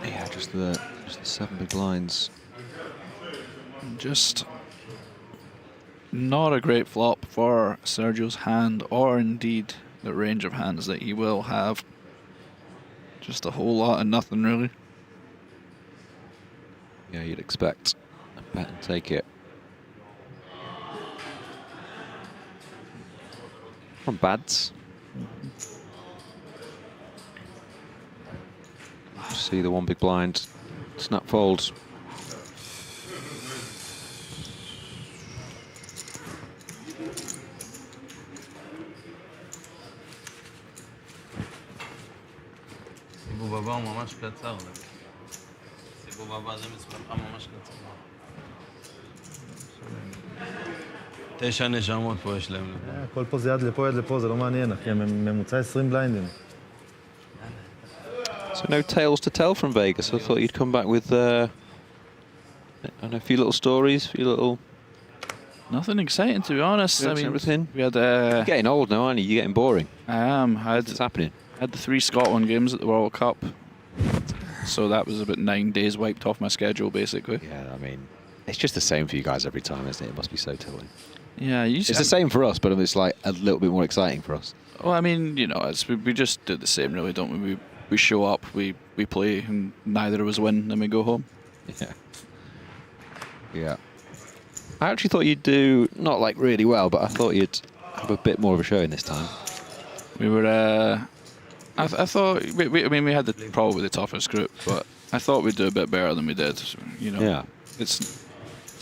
Yeah, just the 7 big blinds. Just not a great flop for Sergio's hand, or indeed the range of hands that he will have. Just a whole lot of nothing, really. Yeah, you'd expect a bet and take it. From Bads. See the 1 big blind. Snap folds. סיבוב הבא הוא ממש קצר. סיבוב הבא זה מספרך ממש קצר. 9 נשמות פה יש להם. הכל פה זה יד לפה, זה לא מעניין, אחי, ממוצע 20 בליינדים. So no tales to tell from Vegas. I thought you'd come back with a few little stories, a few little... Nothing exciting, to be honest. I mean, everything. We had You're getting old now, aren't you? You're getting boring. I am. What's happening? I had the 3 Scotland games at the World Cup. So that was about 9 days wiped off my schedule, basically. Yeah, I mean, it's just the same for you guys every time, isn't it? It must be so tilling. Yeah, It's the same for us, but it's like a little bit more exciting for us. Well, I mean, you know, we just do the same, really, don't we? We show up, we play, and neither of us win, then we go home. Yeah. Yeah. I actually thought you'd do, not like really well, but I thought you'd have a bit more of a showing this time. We were, I thought, I mean, we had probably the toughest group, but I thought we'd do a bit better than we did, you know. Yeah. It's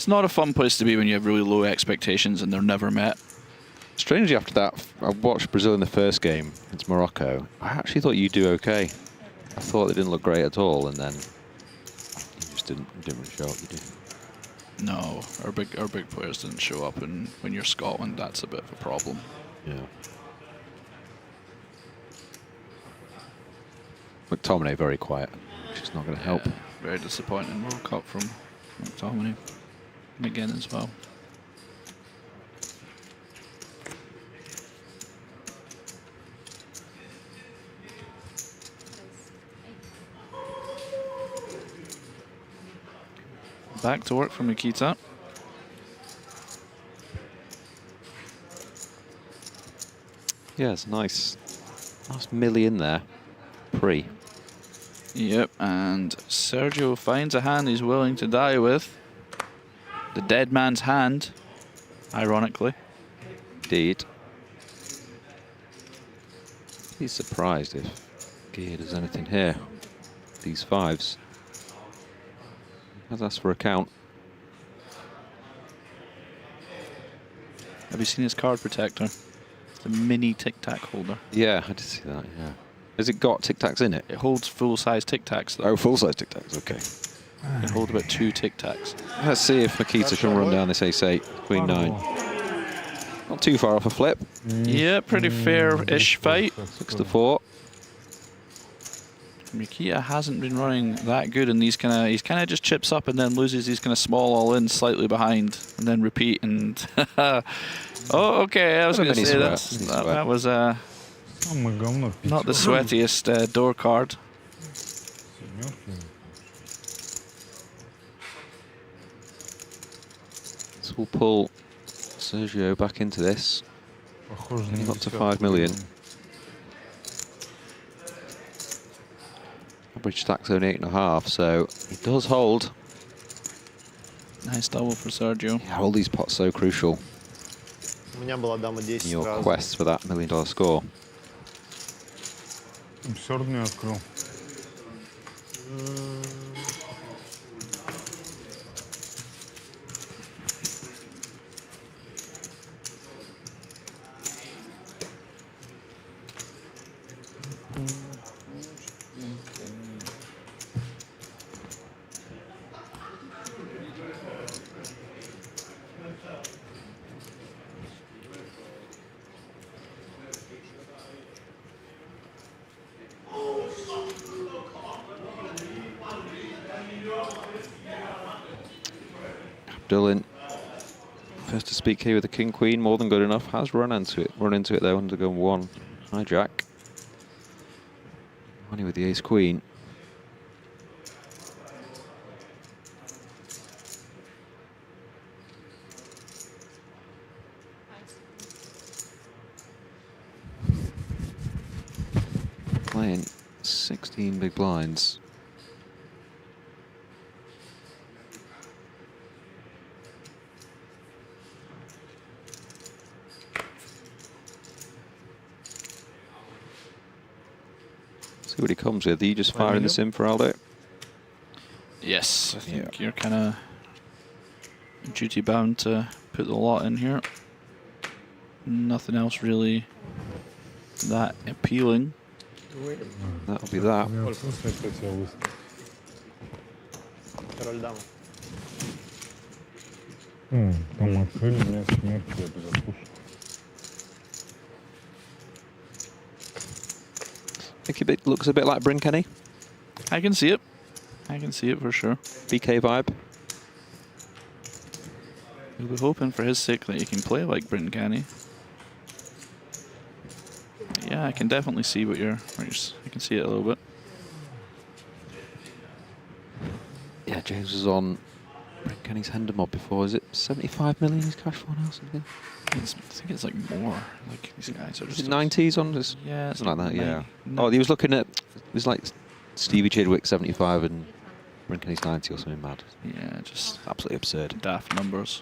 not a fun place to be when you have really low expectations and they're never met. Strangely, after that, I watched Brazil in the first game against Morocco. I actually thought you'd do okay. I thought they didn't look great at all, and then you just didn't really show up, did you? No, our big players didn't show up, and when you're Scotland, that's a bit of a problem. Yeah. McTominay very quiet, which is not going to help. Very disappointing World Cup from McTominay. Again as well. Back to work for Mikita. Yeah, it's nice. Nice milli in there. Pre. Yep, and Sergio finds a hand he's willing to die with. The dead man's hand, ironically. Indeed. He's surprised if Gear does anything here. These fives. Has asked for a count. Have you seen his card protector? It's a mini tic-tac holder. Yeah, I did see that, yeah. Has it got tic-tacs in it? It holds full-size tic-tacs, though. Oh, full-size tic-tacs, okay. It holds about 2 tic-tacs. Let's see if Mikita can run down this ace-8, queen 9. Not too far off a flip. Yeah, pretty fair-ish fight. 6-4. Mikita hasn't been running that good in these he's kind of just chips up and then loses these kind of small all-in slightly behind and then repeat and oh, okay, I was going to say that was not the sweatiest door card. So we'll pull Sergio back into this. He's up to 5 million. Average stack's only 8.5, so he does hold. Nice double for Sergio. Yeah, all these pots so crucial У меня была дама 10 in your сразу. quest for that $1 million score. Абсурд не открыл. Abdullin, first to speak here with the king queen, more than good enough. Has run into it though, undergone 1 hijack. Money with the ace queen. Playing 16 big blinds. See what he comes with. Are you just firing this in for Aldo? Yes, I think you're kind of duty bound to put the lot in here. Nothing else really that appealing. That'll be that. Король дама. Там открыли, меня смерть, я бы запушил. I think it looks a bit like Brinkenny. I can see it. I can see it for sure. BK vibe. We'll be hoping for his sake that he can play like Brinkenny. Yeah, I can definitely see what I can see it a little bit. Yeah, James was on Brinkenny's Hender mob before. Is it 75 million he's cash for now? Something? I think it's like more. Like these guys are just. Is it 90s on this? Yeah, something like that. Yeah. No. Oh, he was looking at. It was like Stevie Chidwick 75 and Brinkenny's 90 or something mad. Yeah, just absolutely absurd. Daft numbers.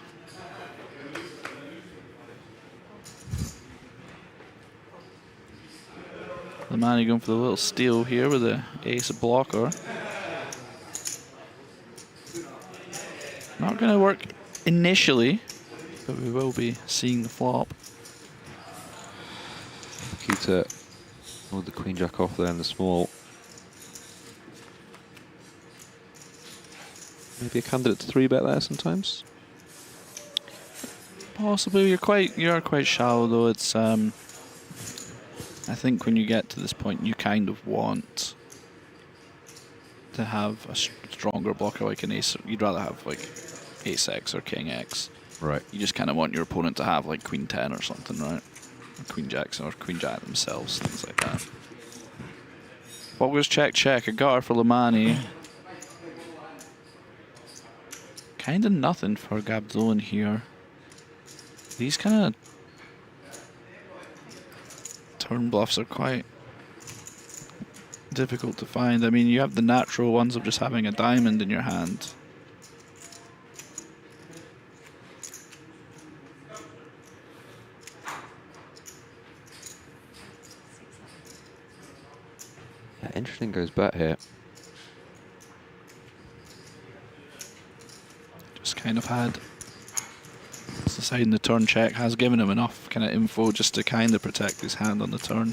LAHMANI going for the little steal here with the ace blocker. Not going to work initially, but we will be seeing the flop. Mikita with the queen jack off there in the small. Maybe a candidate to 3-bet there sometimes. Possibly. You are quite shallow though. It's I think when you get to this point, you kind of want to have a stronger blocker like an ace. You'd rather have like ace X or king X. Right. You just kind of want your opponent to have like queen 10 or something, right? Or queen jacks or queen jack themselves, things like that. What was check? A guard for LAHMANI. kind of nothing for GADBULLIN here. These kind of turn bluffs are quite difficult to find. I mean, you have the natural ones of just having a diamond in your hand. Yeah, interesting goes back here. Just kind of had deciding the turn check has given him enough kind of info just to kind of protect his hand on the turn.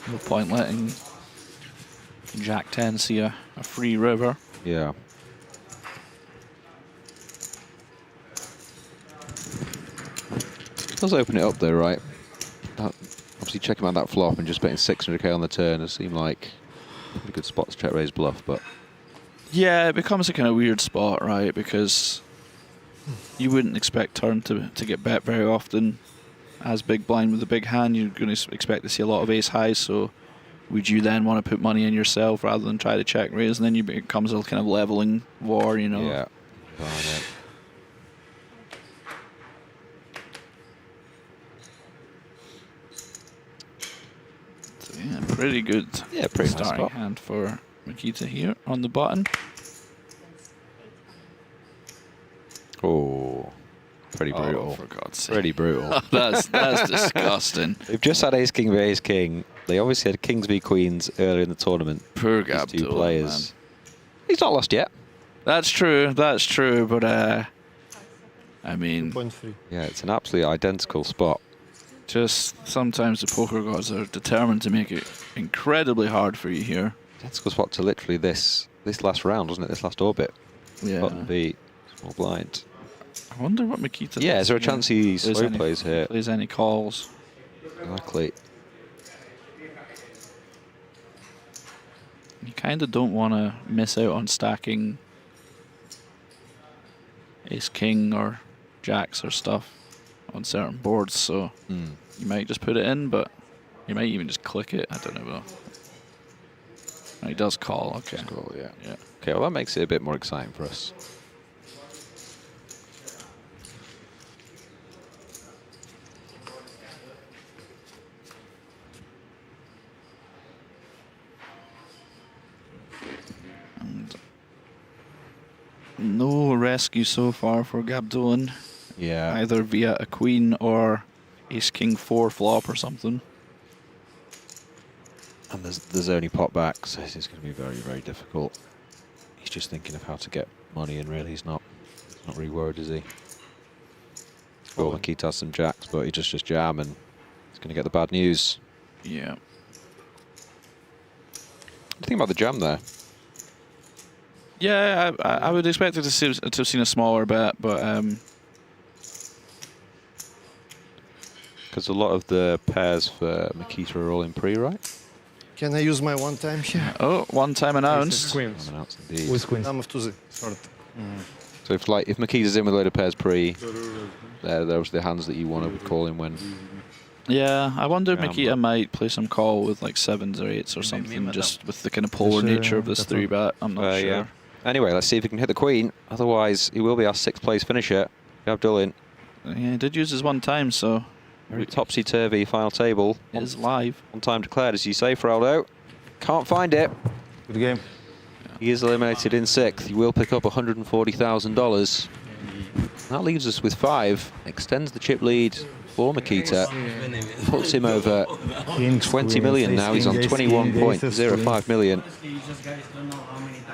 No point letting Jack 10 see a free river. Yeah. Does open it up though, right? Obviously checking out that flop and just betting 600k on the turn does seem like a pretty good spot to check raise bluff, but yeah, it becomes a kind of weird spot, right? Because you wouldn't expect turn to get bet very often. As big blind with a big hand, you're going to expect to see a lot of ace highs, so would you then want to put money in yourself rather than try to check raise? And then it becomes a kind of leveling war, you know? Yeah. So yeah, pretty good pretty starting nice hand for MIKITA here on the button. Oh, pretty brutal. Oh, for God's sake. Pretty brutal. that's disgusting. They've just had ace king v ace king. They obviously had kings v queens earlier in the tournament. Poor These two GADBULLIN, players. man. He's not lost yet. That's true, but I mean, yeah, it's an absolutely identical spot. Just sometimes the poker gods are determined to make it incredibly hard for you here. Identical spot to literally this last round, wasn't it? This last orbit. Yeah. Button V, small blind. I wonder what MIKITA Yeah, does is there a here. chance he Plays slow any- plays here? Plays any calls. Exactly. You kind of don't want to miss out on stacking ace king or jacks or stuff on certain boards, so you might just put it in, but you might even just click it. I don't know. Oh, he does call. Okay. Just call, yeah. Yeah. Okay, well that makes it a bit more exciting for us. And no rescue so far for GADBULLIN. Yeah. Either via a queen or ace king 4 flop or something. And there's only pot back, so this is going to be very, very difficult. He's just thinking of how to get money in, really. He's not really worried, is he? Well, MIKITA has some jacks, but he just jam, and he's going to get the bad news. Yeah. What do you think about the jam there? Yeah, I would expect it to have seen a smaller bet, but because a lot of the pairs for MIKITA are all in pre, right? Can I use my one time here? Oh, one time announced. Announced indeed. With queens. I'm to the So if MIKITA's in with a load of pairs pre, those are the hands that you want to be calling when. Yeah, I wonder if Jam, MIKITA might play some call with like 7s or 8s or something, just with the kind of polar nature of this 3-bet. I'm not sure. Yeah. Anyway, let's see if he can hit the queen. Otherwise, he will be our 6th place finisher. GADBULLIN. Yeah, he did use his one time, so very topsy-turvy final table. It is live. On time declared, as you say, Feraldo. Can't find it. Good game. He is eliminated in 6th. He will pick up $140,000. That leaves us with 5. Extends the chip lead for MIKITA. Puts him over 20 million now. He's on 21.05 million.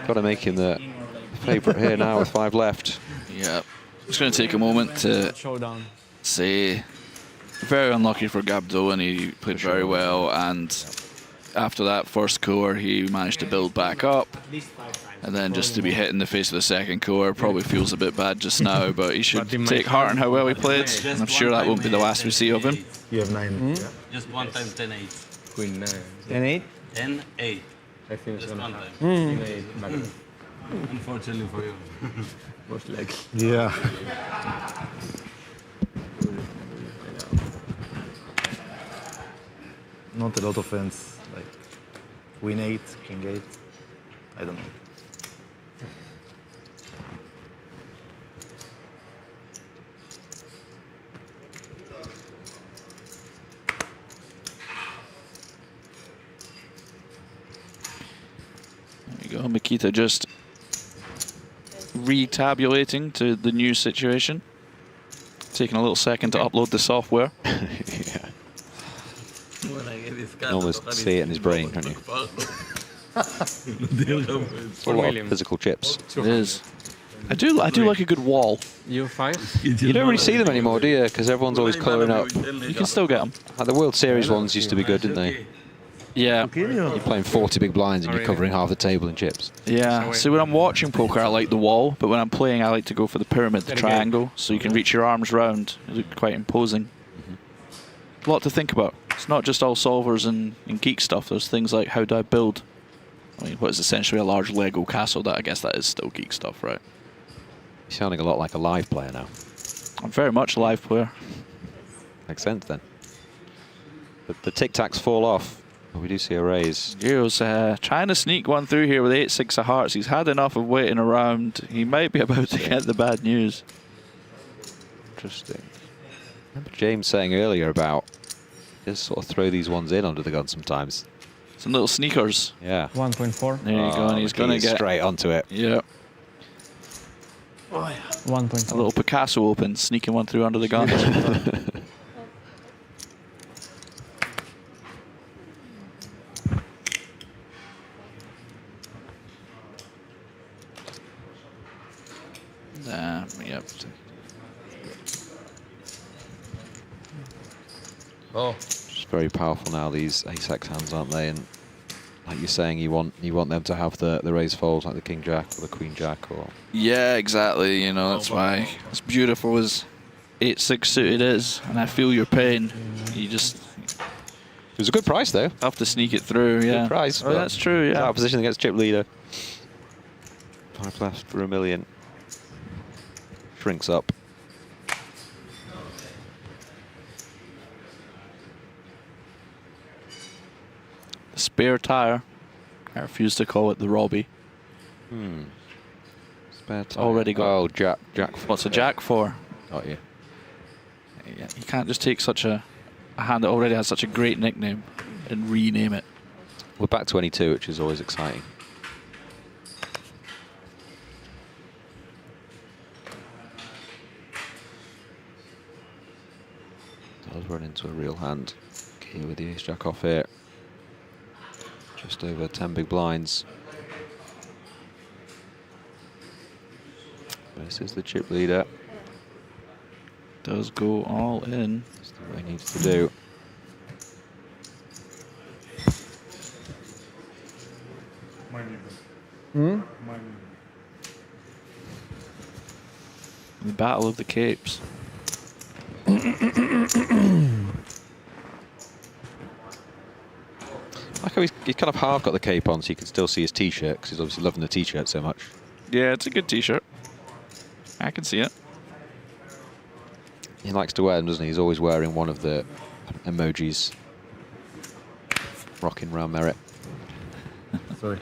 Got to make him the favourite here now with 5 left. Yeah. Just going to take a moment to say, very unlucky for GADBULLIN. He played very well, and after that first core, he managed to build back up. And then just to be hit in the face of the second core probably feels a bit bad just now, but he should take heart in how well he played. And I'm sure that won't be the last we see of him. You have 9. Yeah. Just one time 10-8. Queen 9. 10-8? 10-8. I think Just so. one time. Queen 8 back. Unfortunately for you. Most likely. Yeah. Not a lot of hands, like Queen 8, King 8. I don't know. you go. Mikita just retabulating to the new situation. Taking a little second to upload the software. Yeah. You can almost see it in his brain, can't you? It's a lot of physical chips. It is. I do like a good wall. You 5? You don't really see them anymore, do you? Because everyone's always colouring up. You can still get them. Like the World Series ones used to be good, didn't they? Yeah. You're playing 40 big blinds and you're covering half the table in chips. Yeah. So when I'm watching poker, I like the wall, but when I'm playing, I like to go for the pyramid, the triangle, so you can reach your arms round. It looks quite imposing. A lot to think about. It's not just all solvers and geek stuff. There's things like how do I build? I mean, what is essentially a large Lego castle? That I guess that is still geek stuff, right? You're sounding a lot like a live player now. I'm very much a live player. Makes sense then. But the tic-tacs fall off. But we do see a raise. Gio's trying to sneak one through here with 8-6 of hearts. He's had enough of waiting around. He might be about to get the bad news. Interesting. I remember James saying earlier about just sort of throw these ones in under the gun sometimes. Some little sneakers. Yeah. 1.4. There you go, and he's going to get straight onto it. Yeah. Oh, yeah. 1.4. A little Picasso open, sneaking one through under the gun. Yep. Oh. Just very powerful now, these ace-x hands, aren't they? And like you're saying, you want them to have the raise folds like the king jack or the queen jack or. Yeah, exactly. You know, that's why as beautiful as 8-6 suited is, and I feel your pain. You just. It was a good price though. Have to sneak it through. Yeah. Good price. Oh, that's true. Yeah. Out of position against chip leader. 5 left for $1 million. Shrinks up. Spare tire. I refuse to call it the Robbie. Spare tire. Already got. Oh, jack. What's a jack for? Got you. Yeah, you can't just take such a hand that already has such a great nickname and rename it. We're back 22, which is always exciting. Does run into a real hand. Key with the ace jack off here. Just over 10 big blinds. This is the chip leader. Does go all in. That's what he needs to do. The Battle of the Capes. Like how he's kind of half got the cape on, so you can still see his t-shirt, because he's obviously loving the t-shirt so much. Yeah, it's a good t-shirt. I can see it. He likes to wear them, doesn't he? He's always wearing one of the emojis. Rocking round Merit. Sorry.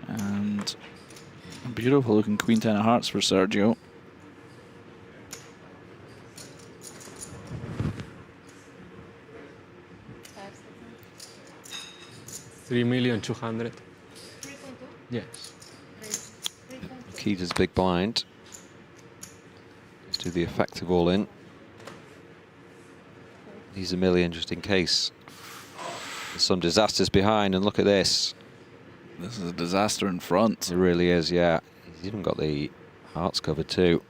And a beautiful looking Queen 10 of Hearts for Sergio. $3,200,000. Yes. Mikita's big blind. Let's do the effective all in. He's $1 million just in case. There's some disasters behind, and look at this. This is a disaster in front. It really is, yeah. He's even got the hearts covered too.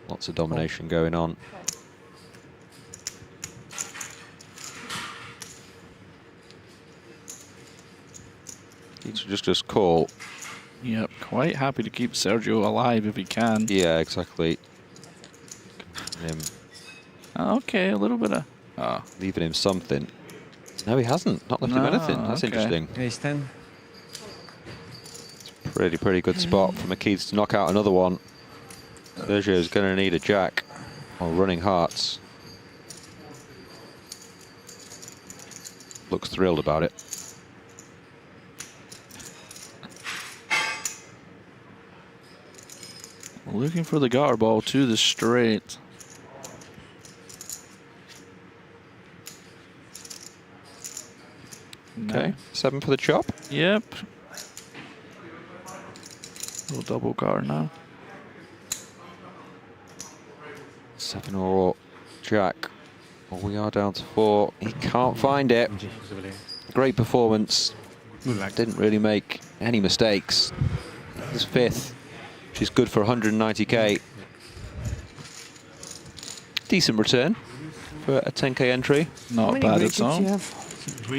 Lots of domination going on. He's just call. Yep, quite happy to keep Sergio alive if he can. Yeah, exactly. Okay, a little bit of. Leaving him something. No, he hasn't. Not left him anything. That's interesting. Ace 10. Pretty good spot for Mikita to knock out another one. Sergio's going to need a jack or running hearts. Looks thrilled about it. Looking for the gutter ball to the straight. Okay, 7 for the chop. Yep. Little double guard now. 7 or jack. Well, we are down to 4. He can't find it. Great performance. Didn't really make any mistakes. He's 5th, which is good for 190k. Decent return for a 10k entry. Not bad at all.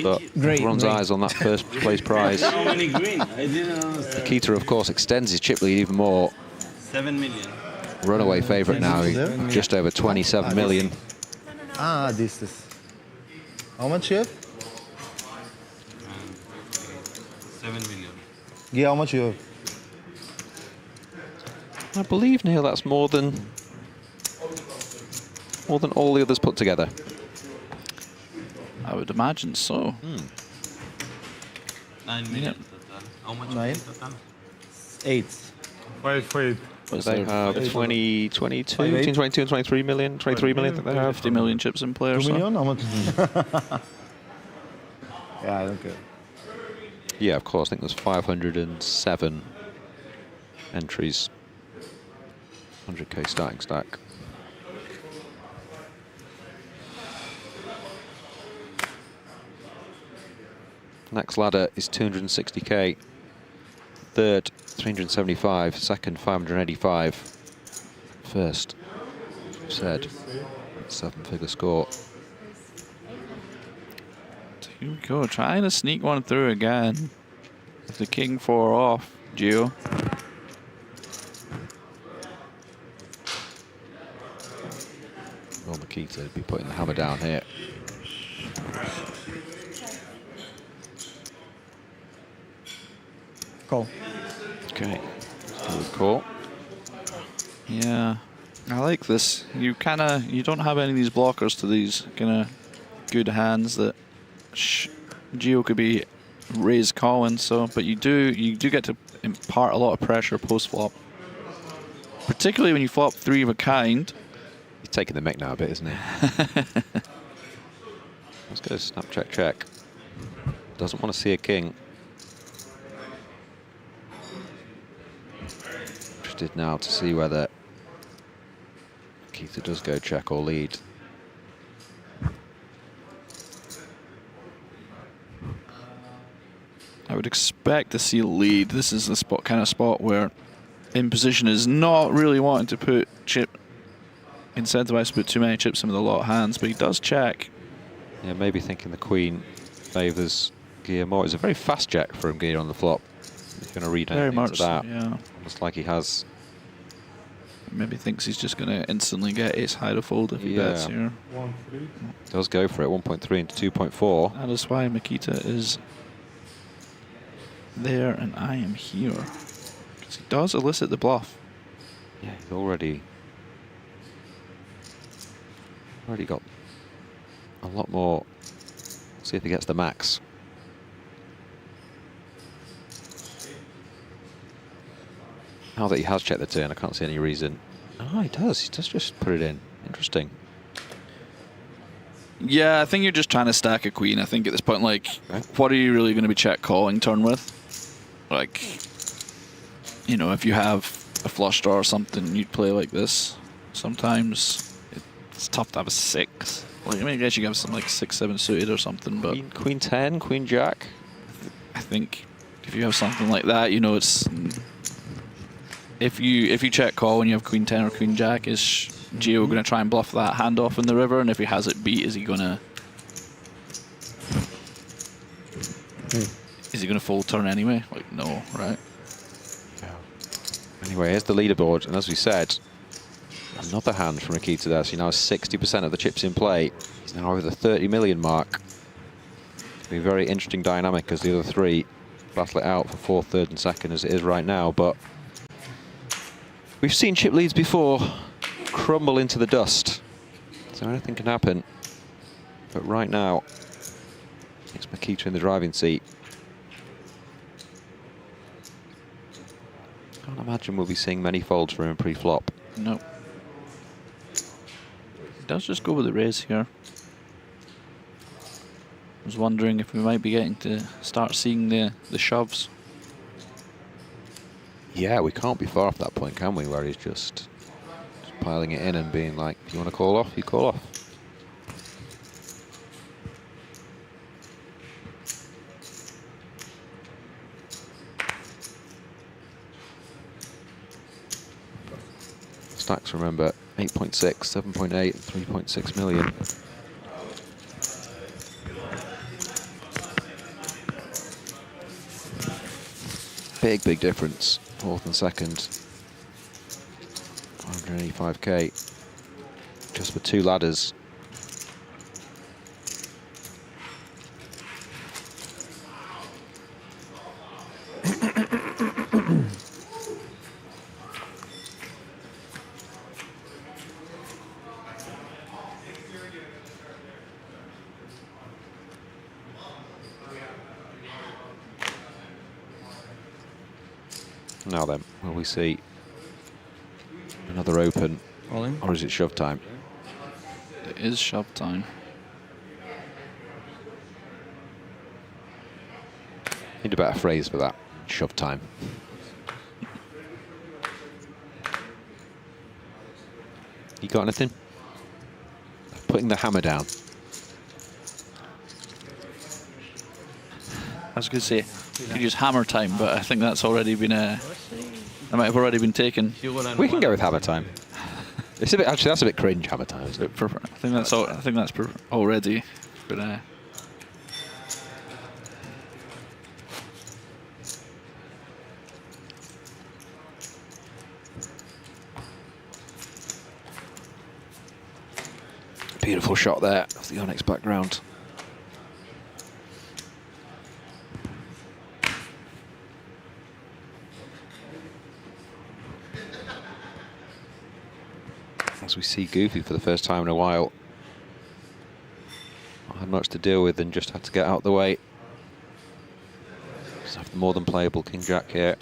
But everyone's eyes on that first place prize. How many green? I didn't understand. Mikita, of course, extends his chip lead even more. 7 million. Runaway favourite now, just over 27 million. Ah, this is. How much you have? 7 million. Yeah, how much you have? I believe, Neil, that's more than all the others put together. I would imagine so. 9 million total. How much 9? total? 8. Wait. They have 22, between 22 and 23 million. 23 million that they have. 50 million chips in play or 2 so. million? How much is it? Yeah, I don't care. Yeah, of course. I think there's 507 entries. 100k starting stack. Next ladder is 260k. Third, 375. Second, 585. First, said, 7-figure score. Here we go, trying to sneak one through again. With the king 4 off, Gio. Well, Mikita would be putting the hammer down here. Call. Okay, good call. Yeah, I like this. You don't have any of these blockers to these kind of good hands that Gio could be raise calling. So, but you do get to impart a lot of pressure post flop, particularly when you flop 3 of a kind. He's taking the mic now a bit, isn't he? Let's go snap check check. Doesn't want to see a king. Interested now to see whether Mikita does go check or lead. I would expect to see lead. This is the kind of spot where in position is not really wanting to put incentivized to put too many chips in with a lot of hands, but he does check. Yeah, maybe thinking the queen favours Gia more. It's a very fast jack for him, Gia, on the flop. He's going to read Very anything much to that. so, yeah. Almost like he has. Maybe thinks he's just going to instantly get ace high to fold if he bets here. Does go for it, 1.3 into 2.4. That is why Mikita is there and I am here. Because he does elicit the bluff. Yeah, he's already got a lot more. See if he gets the max. Now that he has checked the turn, I can't see any reason. Oh, he does. He does just put it in. Interesting. Yeah, I think you're just trying to stack a queen. I think at this point, like, what are you really going to be check calling turn with? Like, you know, if you have a flush draw or something, you'd play like this. Sometimes it's tough to have a 6. Well, I mean, I guess you have some like 6, 7 suited or something, but Queen 10, Queen Jack. I think if you have something like that, you know, it's if you check call and you have Queen 10 or Queen Jack, is Gio going to try and bluff that hand off in the river? And if he has it beat, is he going to fold turn anyway? Like, no, right? Anyway, here's the leaderboard, and as we said, another hand from Nikita there. So he now has 60% of the chips in play. He's now over the 30 million mark. It'll be a very interesting dynamic as the other 3 battle it out for 4th, 3rd, and 2nd as it is right now. But we've seen chip leads before crumble into the dust, so anything can happen. But right now, it's Mikita in the driving seat. Can't imagine we'll be seeing many folds for him pre-flop. No. He does just go with the raise here. was wondering if we might be getting to start seeing the shoves. Yeah, we can't be far off that point, can we? Where he's just piling it in and being like, "You want to call off? You call off." Stacks, remember, 8.6, 7.8, 3.6 million. Big difference. Fourth and second. 185k. Just for 2 ladders. Now then, will we see another open, or is it shove time? It is shove time. Need a better phrase for that. Shove time. You got anything? Putting the hammer down. I was going to say, you could use hammer time, but I think that's already been that might have already been taken. We can go with hammer time. It's a bit, actually, that's a bit cringe, hammer time. Isn't it? I think that's all. I think that's already. But beautiful shot there of the Onyx background. As we see Goofy for the first time in a while. Not had much to deal with and just had to get out of the way. Just have the more than playable King Jack here.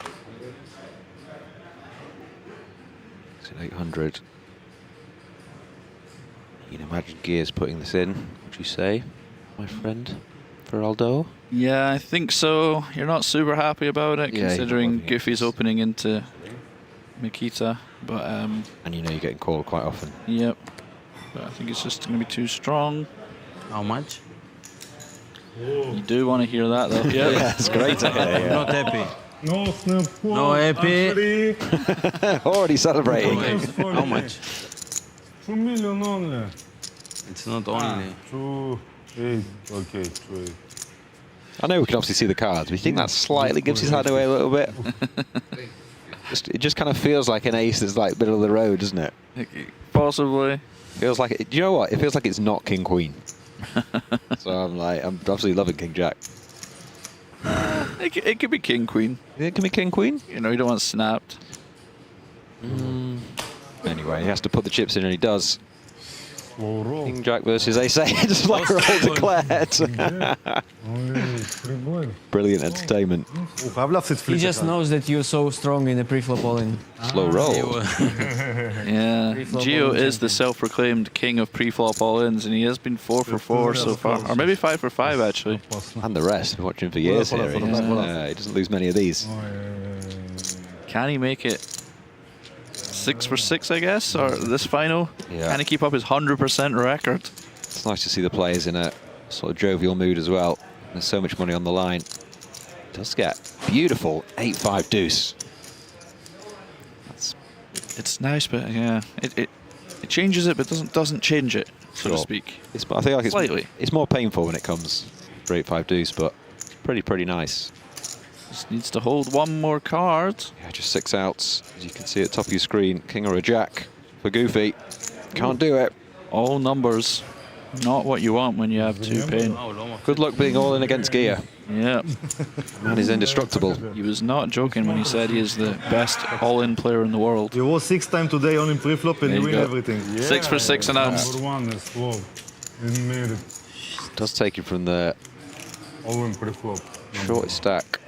It's at 800. You can imagine Gears putting this in, would you say, my friend, for Aldo? yeah, I think so. You're not super happy about it, Yeah, considering Goofy's opening into Mikita, but and you know you're getting called quite often. Yep, but I think it's just going to be too strong. How much? You do want to hear that, though. Yep. Yeah, it's great to hear. Yeah. Not happy. No snap. No happy. Already celebrating. How much? 2 million only. It's not only. 2.8. Okay, 2.8. I know we can obviously see the cards, but you think that slightly gives his hand away a little bit? It just kind of feels like an ace that's like middle of the road, doesn't it? Possibly. Feels like it. Do you know what? It feels like it's not King Queen. So I'm obviously loving King Jack. It could be King Queen. It can be King Queen. You know, you don't want snapped. Anyway, he has to put the chips in, and he does. Slow roll. King Jack versus Ace 8, just like roll declared. Brilliant entertainment. He just knows that you're so strong in the pre-flop all-in. Slow roll. Yeah, Gio is the self-proclaimed king of pre-flop all-ins, and he has been 4 for 4 so far, or maybe 5 for 5 actually. And the rest. I've been watching for years here. He doesn't lose many of these. Can he make it 6 for 6, I guess, or this final? Yeah. Can he keep up his 100% record? It's nice to see the players in a sort of jovial mood as well. There's so much money on the line. Does get beautiful 8-5 deuce. It's nice, but yeah, it changes it, but doesn't change it, so to speak. I think like Slightly. it's more painful when it comes for 8-5 deuce, but it's pretty nice. Just needs to hold one more card. Yeah, just 6 outs, as you can see at the top of your screen. King or a jack for Goofy. Can't do it. All numbers. Not what you want when you have 2 pin. Good luck being all in against Gear. Yeah. Man is indestructible. He was not joking when he said he is the best all-in player in the world. You was 6 times today on in pre-flop and you win everything. Yeah. 6 for 6 announced. Number 1 is slow. He made it. Does take him from the All in pre-flop. shortest stack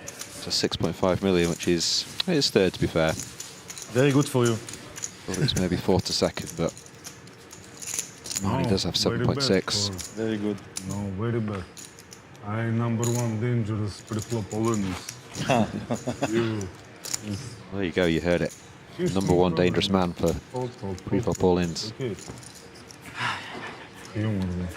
to 6.5 million, which is third, to be fair. Very good for you. Thought it was maybe 4th to 2nd, but Marty does have 7.6. Very good. No, very bad. I #1 dangerous pre-flop all-ins. You. There you go, you heard it. #1 dangerous man for pre-flop all-ins. Okay. Humor.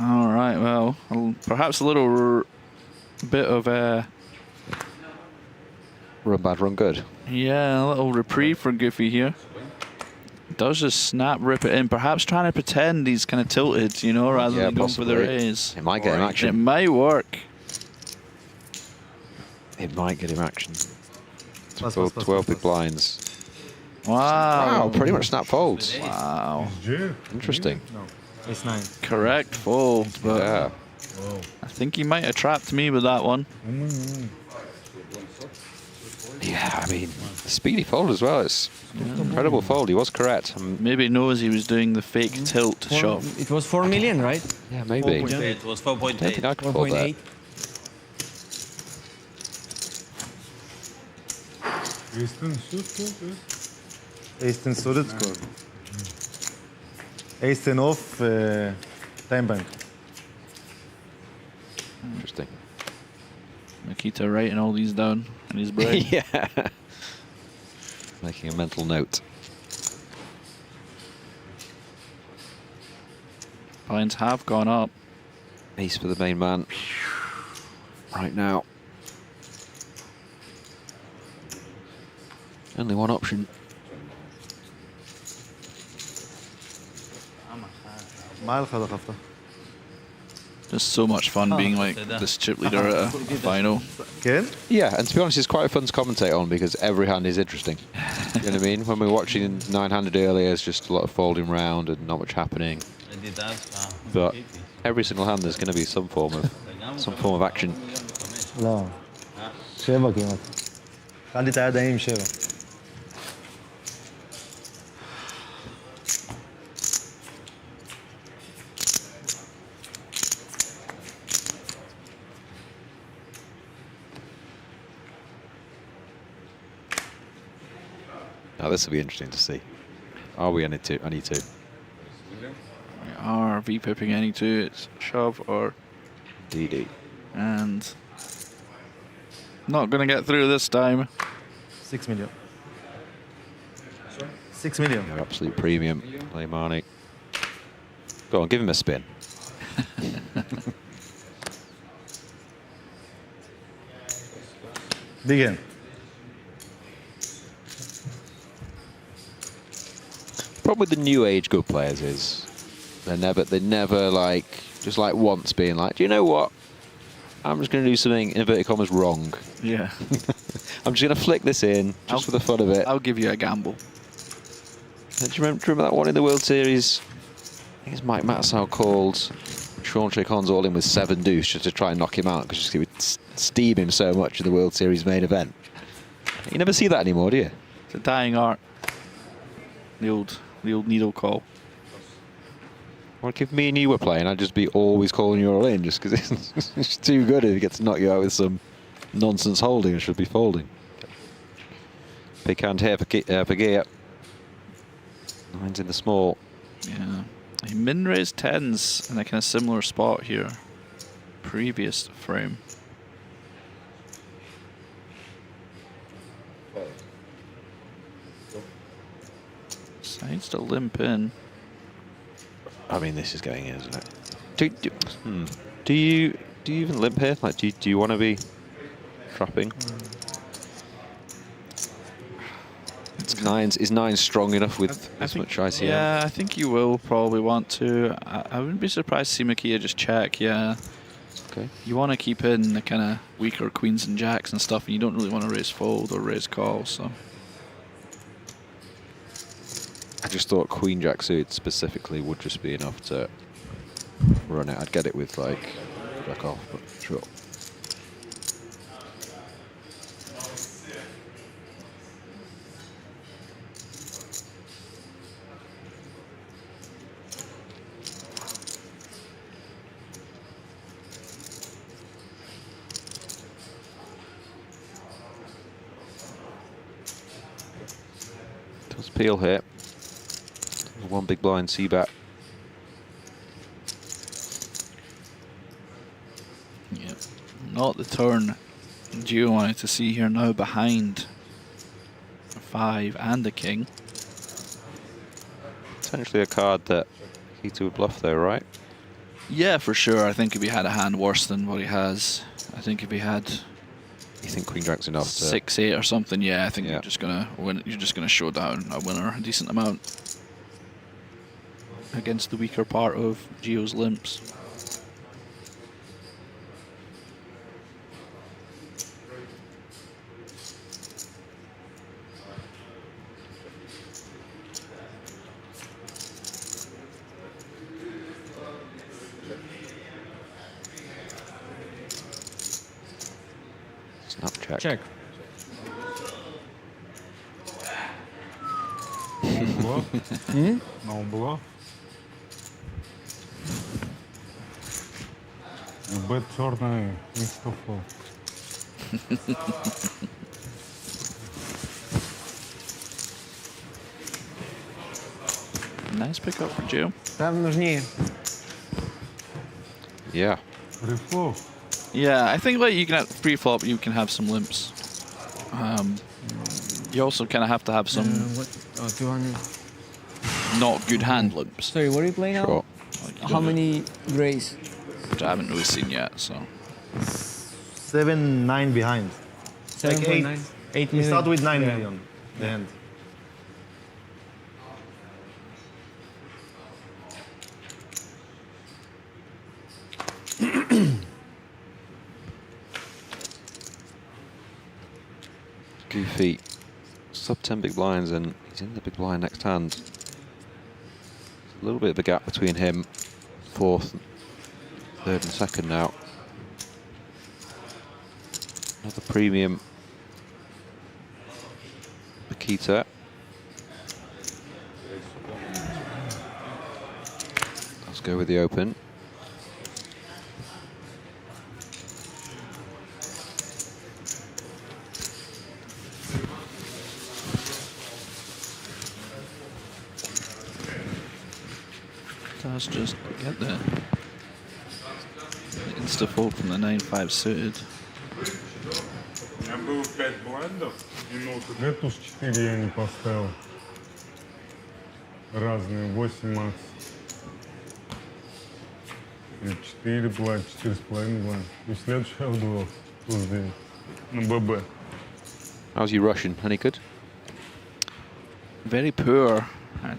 All right, well, perhaps a little bit of a... Run bad, run good. Yeah, a little reprieve for Goofy here. Does just snap, rip it in, perhaps trying to pretend he's kind of tilted, you know, rather than going for the raise. It might get him action. It might work. It might get him action. 12 big blinds. Wow. Wow, pretty much snap folds. Wow. Interesting. Ace-9. Correct fold, but yeah. I think he might have trapped me with that one. Yeah, I mean, speedy fold as well. It's incredible fold. He was correct. Maybe he knows he was doing the fake tilt shot. It was 4 million, right? Yeah, maybe. 4.8. It was 4.8. I don't think I could fold that. 4.8. Ace-10 suited score. Ace-10 off, time bank. Interesting. Mikita writing all these down in his brain. Yeah. Making a mental note. Blinds have gone up. Ace for the main man. Right now. Only one option. Just so much fun being like this chip leader at a final. Yeah, and to be honest, it's quite fun to commentate on because every hand is interesting. You know what I mean? When we were watching 9-handed earlier, it's just a lot of folding round and not much happening. But every single hand, there's going to be some form of action. לא. 7 כמעט. קלתי את הידיים עם 7. Now this will be interesting to see. Are we any two? We are V-pipping any two. It's shove or DD. And not going to get through this time. 6 million. 6 million. Your absolute premium, LAHMANI. Go on, give him a spin. Begin. Problem with the new age good players is they never like just like once being like, do you know what? I'm just going to do something in inverted commas wrong. Yeah. I'm just going to flick this in just for the fun of it. I'll give you a gamble. Do you remember that one in the World Series? I think it's Mike Matsow called Sean Shakons all in with 7 deuce just to try and knock him out because he would steam him so much in the World Series main event. You never see that anymore, do you? It's a dying art. The old needle call. Well, if me and you were playing, I'd just be always calling you all in just because it's too good if he gets to knock you out with some nonsense holding and should be folding. Big hand here for Gear. 9's in the small. Yeah. He min-raised 10s in a kind of similar spot here. Previous frame. Decides to limp in. I mean, this is going in, isn't it? Do you even limp here? Like, do you want to be trapping? Is 9 strong enough with this much ICM? Yeah, I think you will probably want to. I wouldn't be surprised to see Mikita just check, yeah. Okay. You want to keep in the kind of weaker queens and jacks and stuff, and you don't really want to raise fold or raise call, so. I just thought Queen Jack suit specifically would just be enough to run it. I'd get it with like Jack off, but sure. Does peel here. One big blind C-bet. Yeah, not the turn Gio wanted to see here now, behind a 5 and a king. Potentially a card that Mikita would bluff though, right? Yeah, for sure. I think if he had a hand worse than what he has, I think if he had, you think Queen Jack's enough? 6-8 or something, yeah, I think you're just gonna win. You're just gonna show down a winner a decent amount against the weaker part of Gio's limps. Snap check. Check. Bluff? No bluff. You bet черный, Mr. Fool. Nice pickup for Gio. Там нужнее. Yeah. Pre-flop. Yeah, I think like you can have pre-flop, you can have some limps. You also kind of have to have some What? Oh, 200. not good hand limps. Sorry, what are you playing now? Sure. How many grays? Which I haven't really seen yet, so. 7-9 behind. 7.9. 8 We million. start with 9 Yeah. million. The hand. Goofy. Sub 10 big blinds and he's in the big blind next hand. There's a little bit of a gap between him, fourth, third and second now. Another premium Mikita. Let's go with the open. Let's just get the insta-fold from the 9-5 suited. У меня было 5 блайндов, минуту. Эту ж 4 я не поставил. Разные, 8 макс. 4 блайнд, 4,5 блайнд. И следующий я в двух. Туздень. На ББ. How's your Russian? Any good? Very poor. I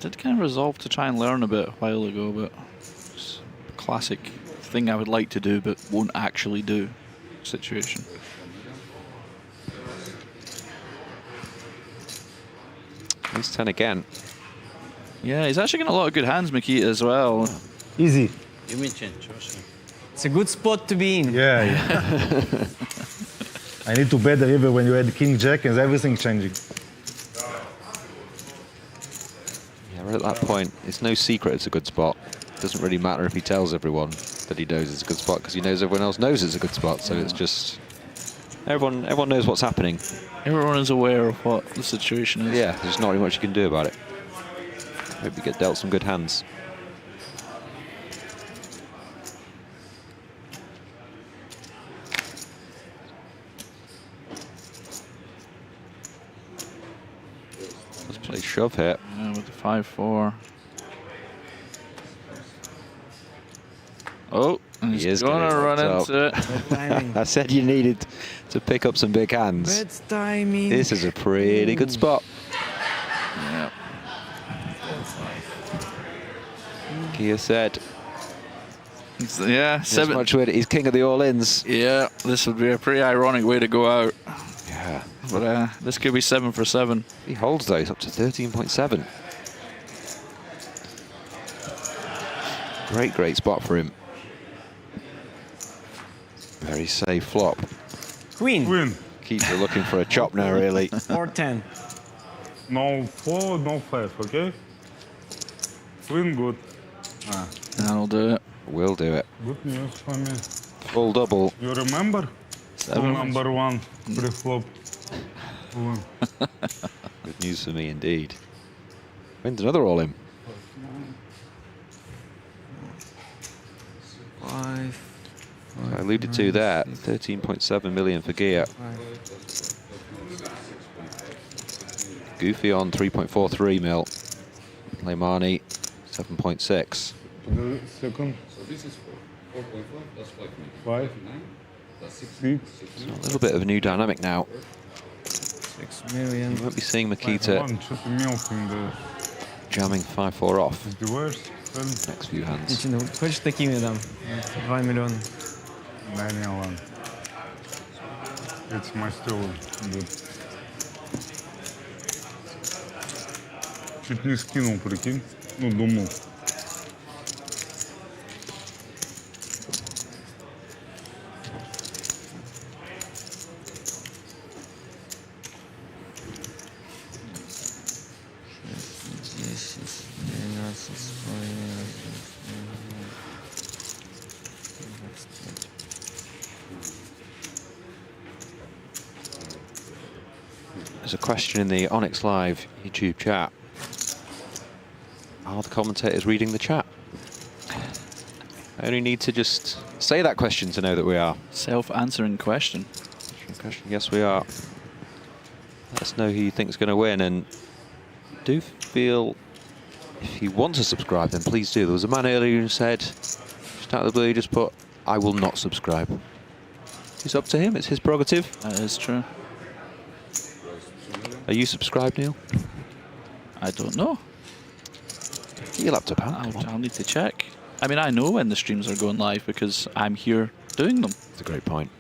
did kind of resolve to try and learn a bit a while ago, but it's a classic thing I would like to do but won't actually do situation. He's 10 again. Yeah, he's actually got a lot of good hands, Mikita, as well. Easy. Give me change. It's a good spot to be in. Yeah, yeah. I need to bet the river when you had King Jack and everything changing. Yeah, we're at that point. It's no secret it's a good spot. It doesn't really matter if he tells everyone that he knows it's a good spot because he knows everyone else knows it's a good spot. So it's just everyone knows what's happening. Everyone is aware of what the situation is. Yeah, there's not really much you can do about it. Hope you get dealt some good hands. Let's play shove here. Yeah, with the 5-4. Oh, and he's gonna run into it. I said you needed to pick up some big hands. Bad timing. This is a pretty good spot. Yeah. Kia said. Yeah, he's king of the all-ins. Yeah, this would be a pretty ironic way to go out. Yeah. But this could be 7 for 7. He holds though, he's up to 13.7. Great spot for him. Very safe flop. Queen. Keeps looking for a chop now, really. Or 10. No 4, no 5, okay? Queen good. That'll do it. Will do it. Good news for me. Full double. You remember? 7. Number 1 pre-flop Good news for me indeed. Wins another all-in. I alluded to that. 13.7 million for Gia. Goofy on 3.43 mil. LAHMANI 7.6. Second. So this is 4.5, that's 5, 6. So a little bit of a new dynamic now. 6 million. You won't be seeing Mikita jamming 5-4 off. Next few hands. Хочешь такими дам? 2 миллиона. Да, не, ладно. It's my still good. Чуть не скинул, прикинь. Ну, думал. There's a question in the Onyx Live YouTube chat. Are the commentators reading the chat? I only need to just say that question to know that we are. Self-answering question. Yes, we are. Let us know who you think is going to win, and do feel if you want to subscribe, then please do. There was a man earlier who said, just out of the blue, he just put, "I will not subscribe." It's up to him. It's his prerogative. That is true. Are you subscribed, Neil? I don't know. Get your laptop out. I'll need to check. I mean, I know when the streams are going live because I'm here doing them. That's a great point.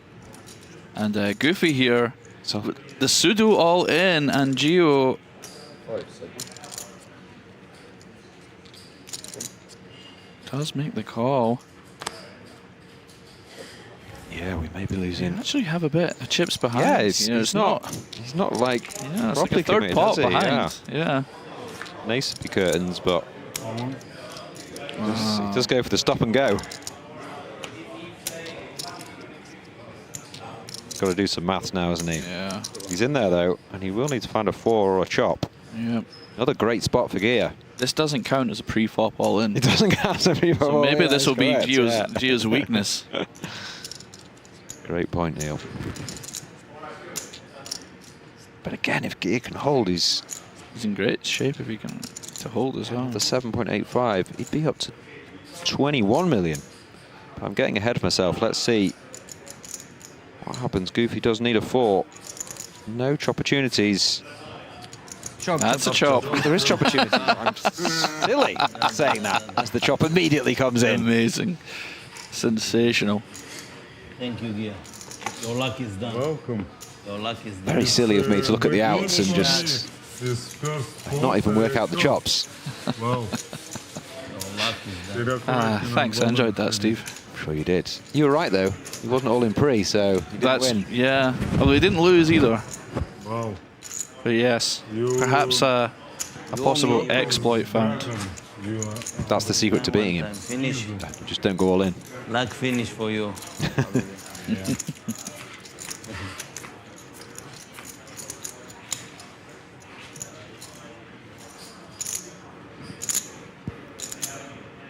And Goofy here, so the pseudo all in, and Gio. Does make the call. Yeah, we may be losing. You actually have a bit of chips behind. Yeah, it's not. He's not like Yeah, it's like properly a third committed, pot has he? behind. Yeah. Nice to be curtains, but he does go for the stop and go. Got to do some maths now, hasn't he? Yeah. He's in there though, and he will need to find a 4 or a chop. Yep. Another great spot for Gia. This doesn't count as a pre-flop all in. It doesn't count as a pre-flop so all in. maybe this will be Correct, Gio's weakness. Great point, Neil. But again, if Gia can hold, he's in great shape if he can to hold as well. The 7.85, he'd be up to 21 million. But I'm getting ahead of myself. Let's see what happens. Goofy does need a 4. No chop opportunities. That's a chop. There is chop opportunity. I'm silly saying that as the chop immediately comes in. Amazing. Sensational. Thank you, Gia. Your luck is done. Welcome. Your luck is done. Very silly of me to look at the outs and just not even work out the chops. Wow. Thanks, I enjoyed that, Steve. I'm sure you did. You were right, though. He wasn't all in pre, so he didn't win. Yeah, although he didn't lose either. Wow. But yes, perhaps a possible exploit found. That's the secret to beating him. Finish. Just don't go all in. Luck finish for you.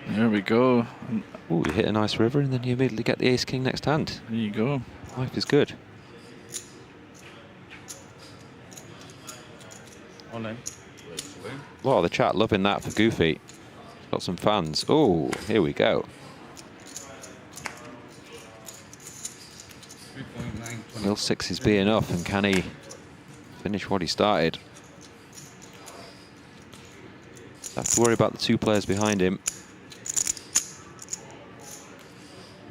There we go. Oh, you hit a nice river and then you immediately get the ace-king next hand. There you go. Life is good. All in. A lot of the chat loving that for Goofy. Got some fans. Oh, here we go. Will 6s be enough, and can he finish what he started? Have to worry about the 2 players behind him.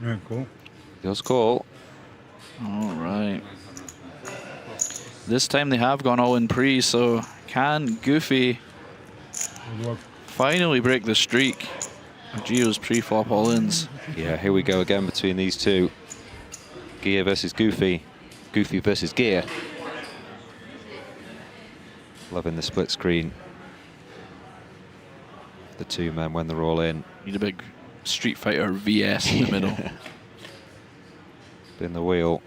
Yeah, cool. Does call. All right. This time they have gone all in pre, so can Goofy finally break the streak of Gio's pre-flop all-ins? Yeah, here we go again between these two. Gia versus Goofy. Goofy versus Gia. Loving the split screen. The 2 men when they're all in. Need a big Street Fighter VS in the middle. Spin the wheel.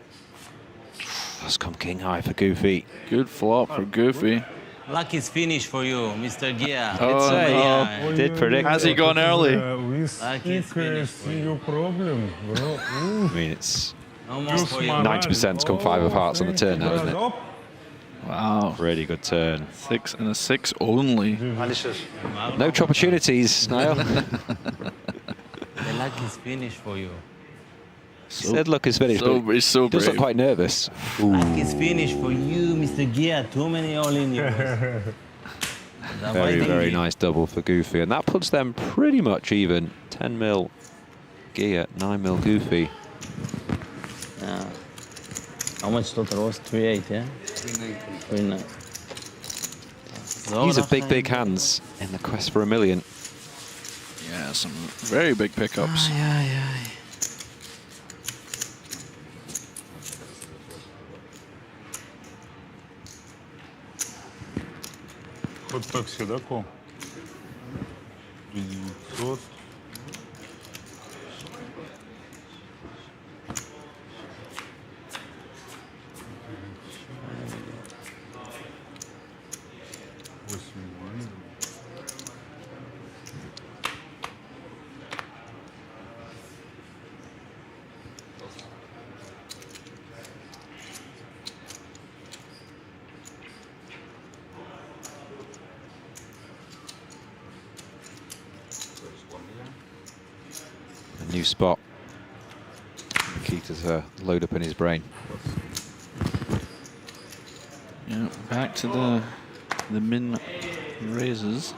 That's come king high for Goofy. Good flop for Goofy. Lucky's finish for you, Mr. Gia. Oh, no. Did predict. Has he gone early? Lucky's finish for you. problem, bro. I mean, it's No more for you. 90%'s come 5 of hearts on the turn now, isn't it? Wow. Really good turn. 6 and a 6 only. No opportunities, Niall. The lucky's finish for you. Said luck is finished. So, but he's so does look brave. quite nervous. Lucky's finish for you, Mr. Gia. Too many all-in euros. Very, very nice double for Goofy. And that puts them pretty much even. 10 mil Gia, 9 mil Goofy. Yeah. How much total was? 3.8, yeah? 3.9. These are big, big hands in the quest for $1 million. Yeah, some very big pickups. Вот так седоко. 900. A new spot. Mikita's load up in his brain. Yeah, back to the min raises.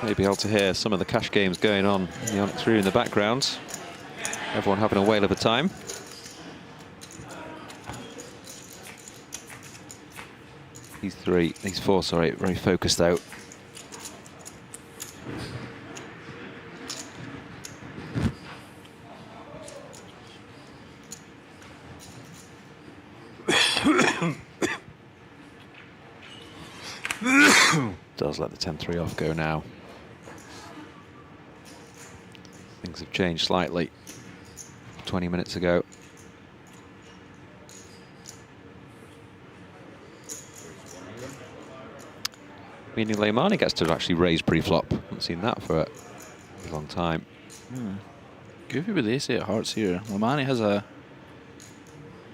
Maybe able to hear some of the cash games going on in the Onyx room in the background. Everyone having a whale of a time. These four, sorry, very focused out. Does let the 10-3 off go now. Things have changed slightly 20 minutes ago. Meaning LAHMANI gets to actually raise pre-flop. Haven't seen that for a long time. Goofy with ace-8 hearts here. LAHMANI has a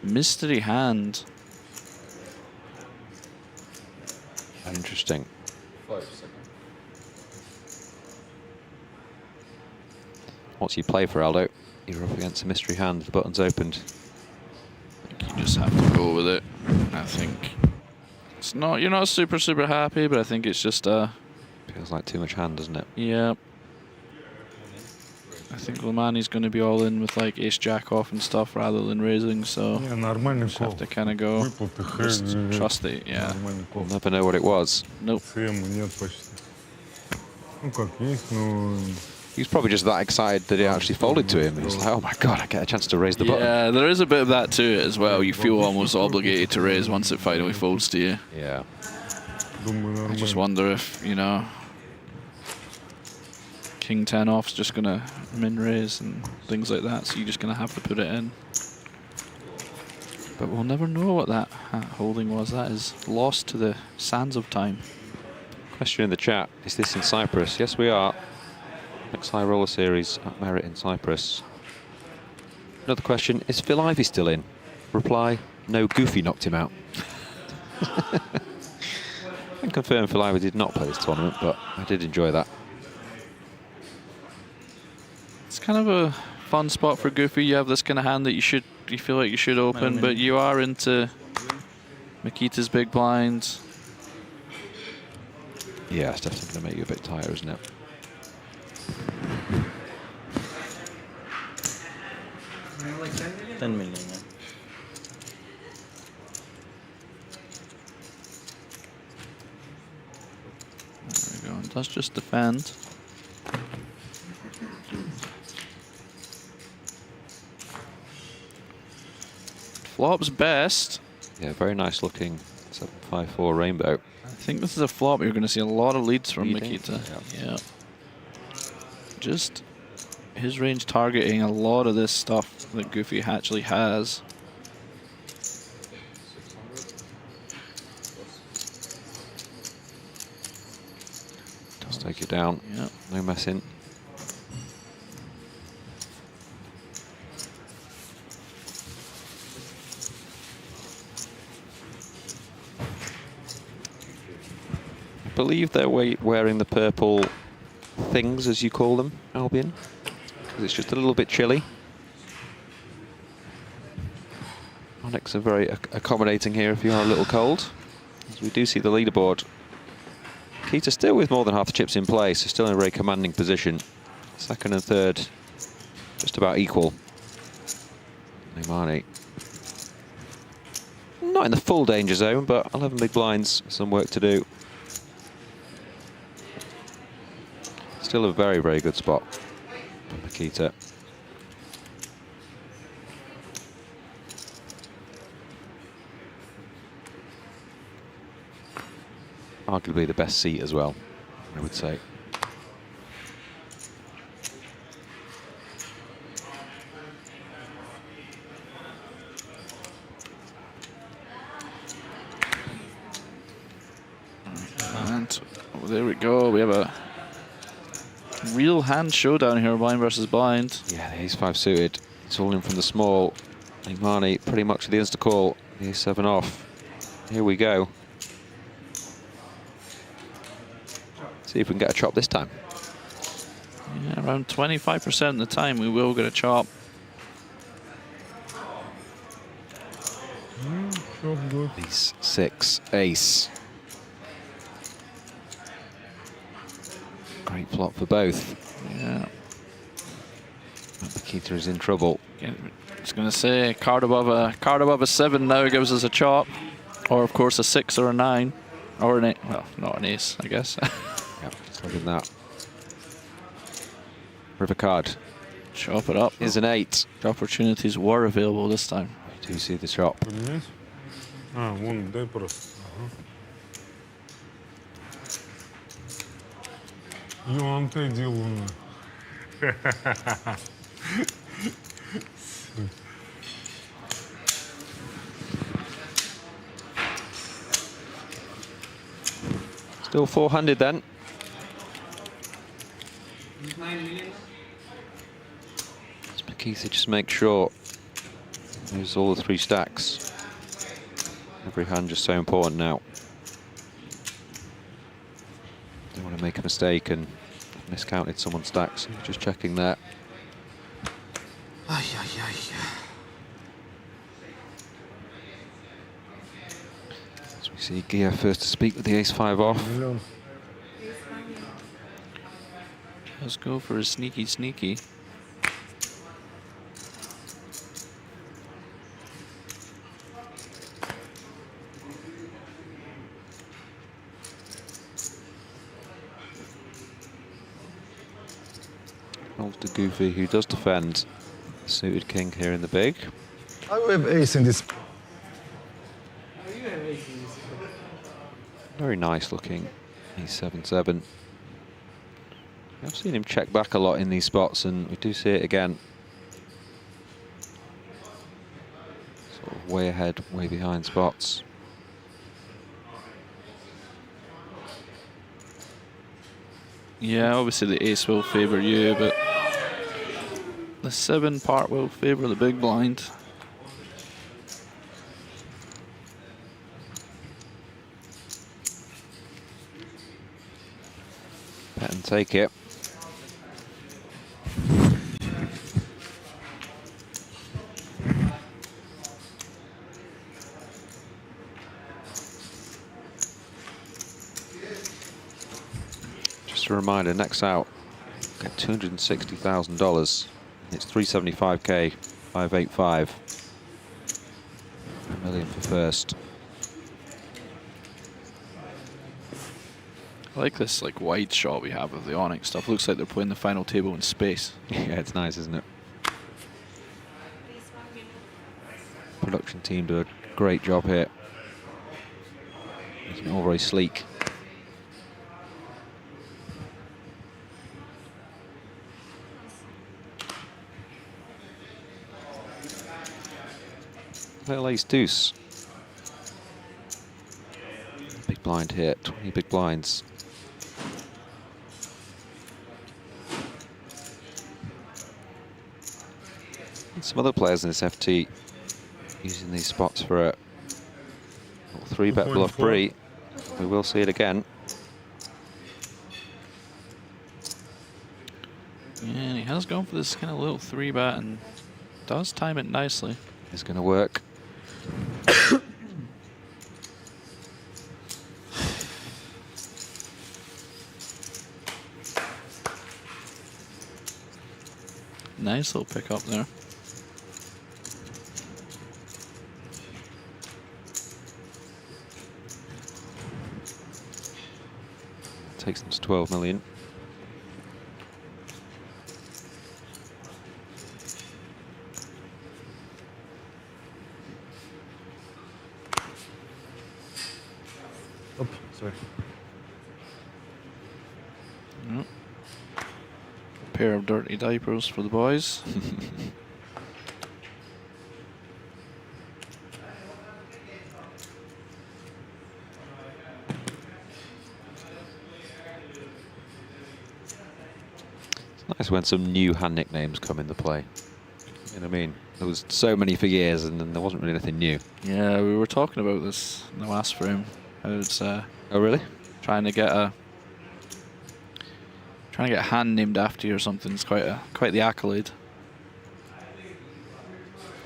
mystery hand. Interesting. 5 seconds. What's your play for Aldo? You're up against a mystery hand. The button's opened. You just have to go with it. I think it's not. You're not super happy, but I think it's just feels like too much hand, doesn't it? Yeah. I think LAHMANI's going to be all in with like ace jack off and stuff rather than raising, so just have to kind of go. Just trust it. Yeah. We'll never know what it was. Nope. He's probably just that excited that it actually folded to him. He's like, oh my god, I get a chance to raise the button. Yeah, there is a bit of that to it as well. You feel almost obligated to raise once it finally folds to you. Yeah. I just wonder if, you know, King 10 off's just going to min raise and things like that, so you're just going to have to put it in. But we'll never know what that holding was. That is lost to the sands of time. Question in the chat, is this in Cyprus? Yes, we are. Onyx High Roller Series at Merit in Cyprus. Another question, is Phil Ivey still in? Reply, no, Goofy knocked him out. I can confirm Phil Ivey did not play this tournament, but I did enjoy that. It's kind of a fun spot for Goofy. You have this kind of hand that you feel like you should open, but you are into Mikita's big blinds. Yeah, it's definitely going to make you a bit tighter, isn't it? Like 10 million. Yeah. There we go. And does just defend. Flop's best. Yeah, very nice looking 7-5-4 rainbow. I think this is a flop. You're going to see a lot of leads from Mikita. Yeah. Just his range targeting a lot of this stuff that Goofy actually has. Just take it down. Yeah. No messing. I believe they're wearing the purple things, as you call them, Albion, because it's just a little bit chilly. Onyx are very accommodating here if you are a little cold. As we do see the leaderboard. Mikita still with more than half the chips in play, so still in a very commanding position. Second and third, just about equal. LAHMANI. Not in the full danger zone, but 11 big blinds, some work to do. Still a very, very good spot for Mikita. Arguably the best seat as well, I would say. And there we go. We have a real hand showdown here, blind versus blind. Yeah, the ace-5 suited. It's all in from the small. LAHMANI pretty much the insta call. The ace-7 off. Here we go. See if we can get a chop this time. Yeah, around 25% of the time we will get a chop. Ace 6 ace. Great flop for both. Yeah. But Mikita is in trouble. I was going to say card above a 7 now gives us a chop, or of course a 6 or a 9, or an 8. Well, not an ace, I guess. Yeah, just look at that. River card. Chop it up. Is an 8. The opportunities were available this time. Do you see the chop? Вон, дай просто. Ёнте делаю. Still four-handed then. Let's Mikita just make sure there's all the 3 stacks. Every hand just so important now. Don't want to make a mistake and miscounted someone's stacks. Just checking that. Ay, ay, ay. As we see Gia first to speak with the ace-5 off. Let's go for a sneaky, sneaky. Holds to Goofy, who does defend suited king here in the big. I will have ace in this. Very nice looking e7-7. I've seen him check back a lot in these spots, and we do see it again. Sort of way ahead, way behind spots. Yeah, obviously the ace will favour you, but the 7 part will favour the big blind. Bet and take it. Just a reminder, next out, get $260,000. It's 375k, 585. $1 million for first. I like this wide shot we have of the Onyx stuff. Looks like they're playing the final table in space. Yeah, it's nice, isn't it? production team do a great job here. Making it all very sleek. Little ace deuce. Big blind here, 20 big blinds. And some other players in this FT using these spots for a 3-bet bluff pre. We will see it again. And he has gone for this kind of little 3-bet and does time it nicely. It's going to work. Nice little pick up there. Takes them to 12 million. Oh, sorry. Yep. A pair of dirty diapers for the boys. It's nice when some new hand nicknames come into play. You know what I mean? There was so many for years, and then there wasn't really anything new. Yeah, we were talking about this in the last frame. How it's oh really? Trying to get a hand named after you or something. It's quite the accolade.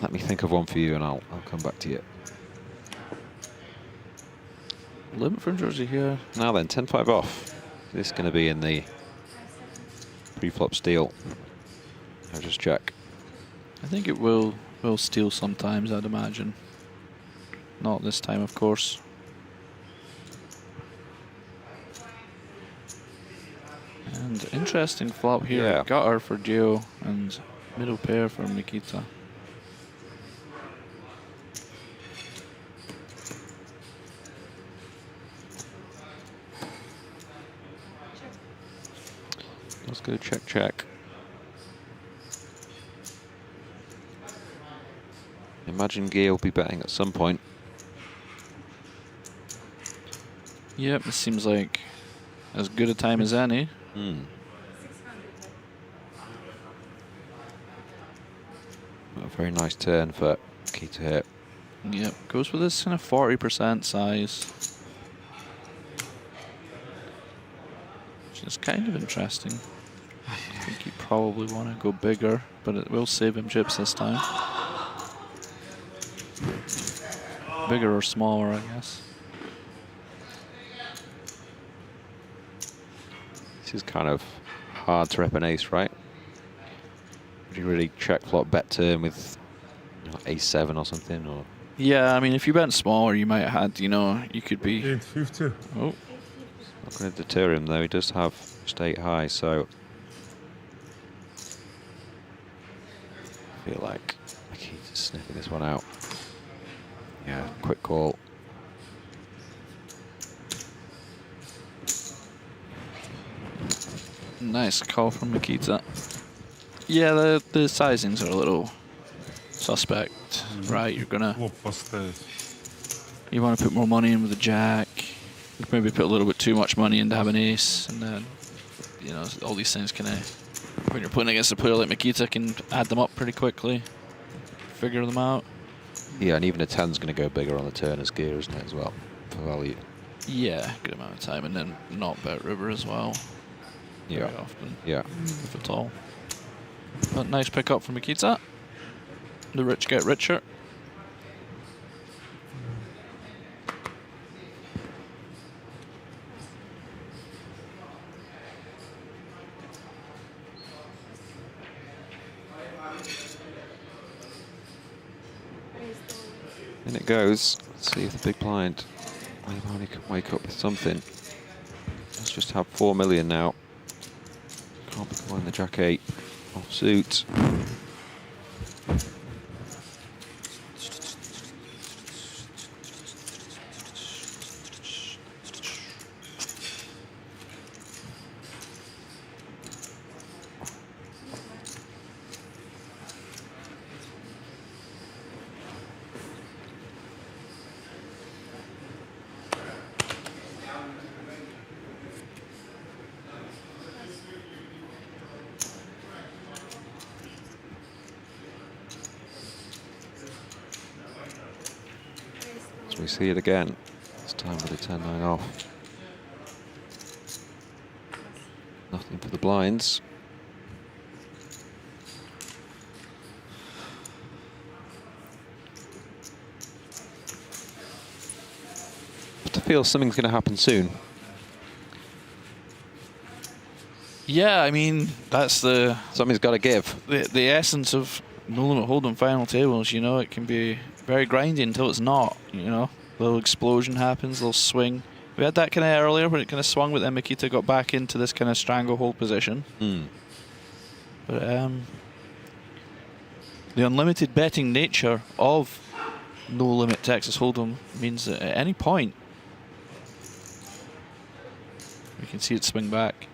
Let me think of one for you, and I'll come back to you. Limit for Georgie here. Now then, 10-5 off. This is going to be in the pre-flop steal. I'll just check. I think it will steal sometimes, I'd imagine. Not this time, of course. And interesting flop here. Yeah. Gutter for Gio and middle pair for Mikita. Let's go check. Imagine Gia will be betting at some point. Yep, it seems like as good a time as any. A very nice turn for Mikita here. Yep, goes with this kind of 40% size. Which is kind of interesting. I think he probably want to go bigger, but it will save him chips this time. Bigger or smaller, I guess. This is kind of hard to rep an ace, right? Would you really check flop bet turn with ace 7 or something? Or Yeah, I mean, if you bet smaller, you might have had, you could be... 850. Oh. Not going to deter him, though. He does have state high, so I feel like Mikita's sniffing this one out. Yeah, quick call. Nice call from Mikita. Yeah, the sizings are a little suspect, right? You're gonna... You want to put more money in with the jack. You could maybe put a little bit too much money in to have an ace, and then, all these things can, when you're putting against a player like Mikita, can add them up pretty quickly, figure them out. Yeah, and even a 10's going to go bigger on the turn as gear, isn't it, as well, for value? Yeah, good amount of time, and then not bet river as well. Yeah. Very often. Yeah. If at all. But nice pick up from Mikita. The rich get richer. In it goes. Let's see if the big blind LAHMANI can wake up with something. Let's just have 4 million now. Can't be calling the jack 8 off suit. So we see it again. This time with a 10-9 off. Nothing for the blinds. But I feel something's going to happen soon. Yeah, I mean, that's the... Something's got to give. The essence of no limit hold'em final tables, you know, it can be very grindy until it's not, you know. A little explosion happens, a little swing. We had that kind of earlier when it kind of swung, but then Mikita got back into this kind of stranglehold position. But the unlimited betting nature of no limit Texas Hold'em means that at any point we can see it swing back.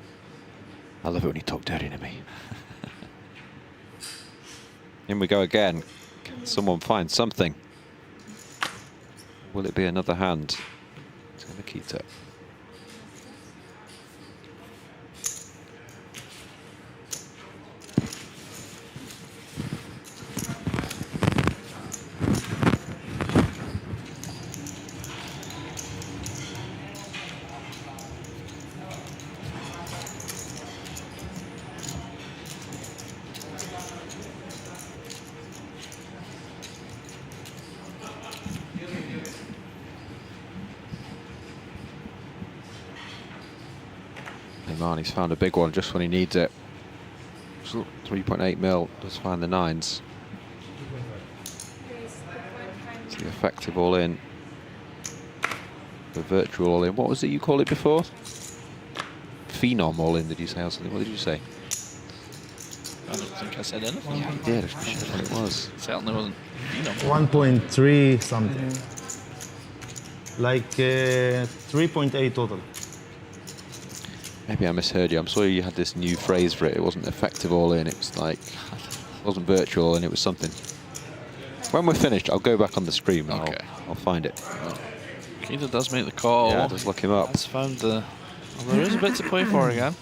I love it when you talk dirty to me. In we go again. Can someone find something? Will it be another hand to Mikita? LAHMANI's found a big one just when he needs it. 3.8 mil, does find the 9s. It's the effective all-in. The virtual all-in. What was it you called it before? Phenom all-in, did you say? Or something? What did you say? I don't think I said anything. Yeah, you did. I'm sure what it was. Certainly wasn't Phenom. 1.3 something. Like 3.8 total. Maybe I misheard you. I'm sorry you had this new phrase for it. It wasn't effective all-in. It was like, it wasn't virtual, and it was something. When we're finished, I'll go back on the stream and I'll find it. Mikita does make the call. Yeah, just look him up. Has found the... Well, there is a bit to play for again.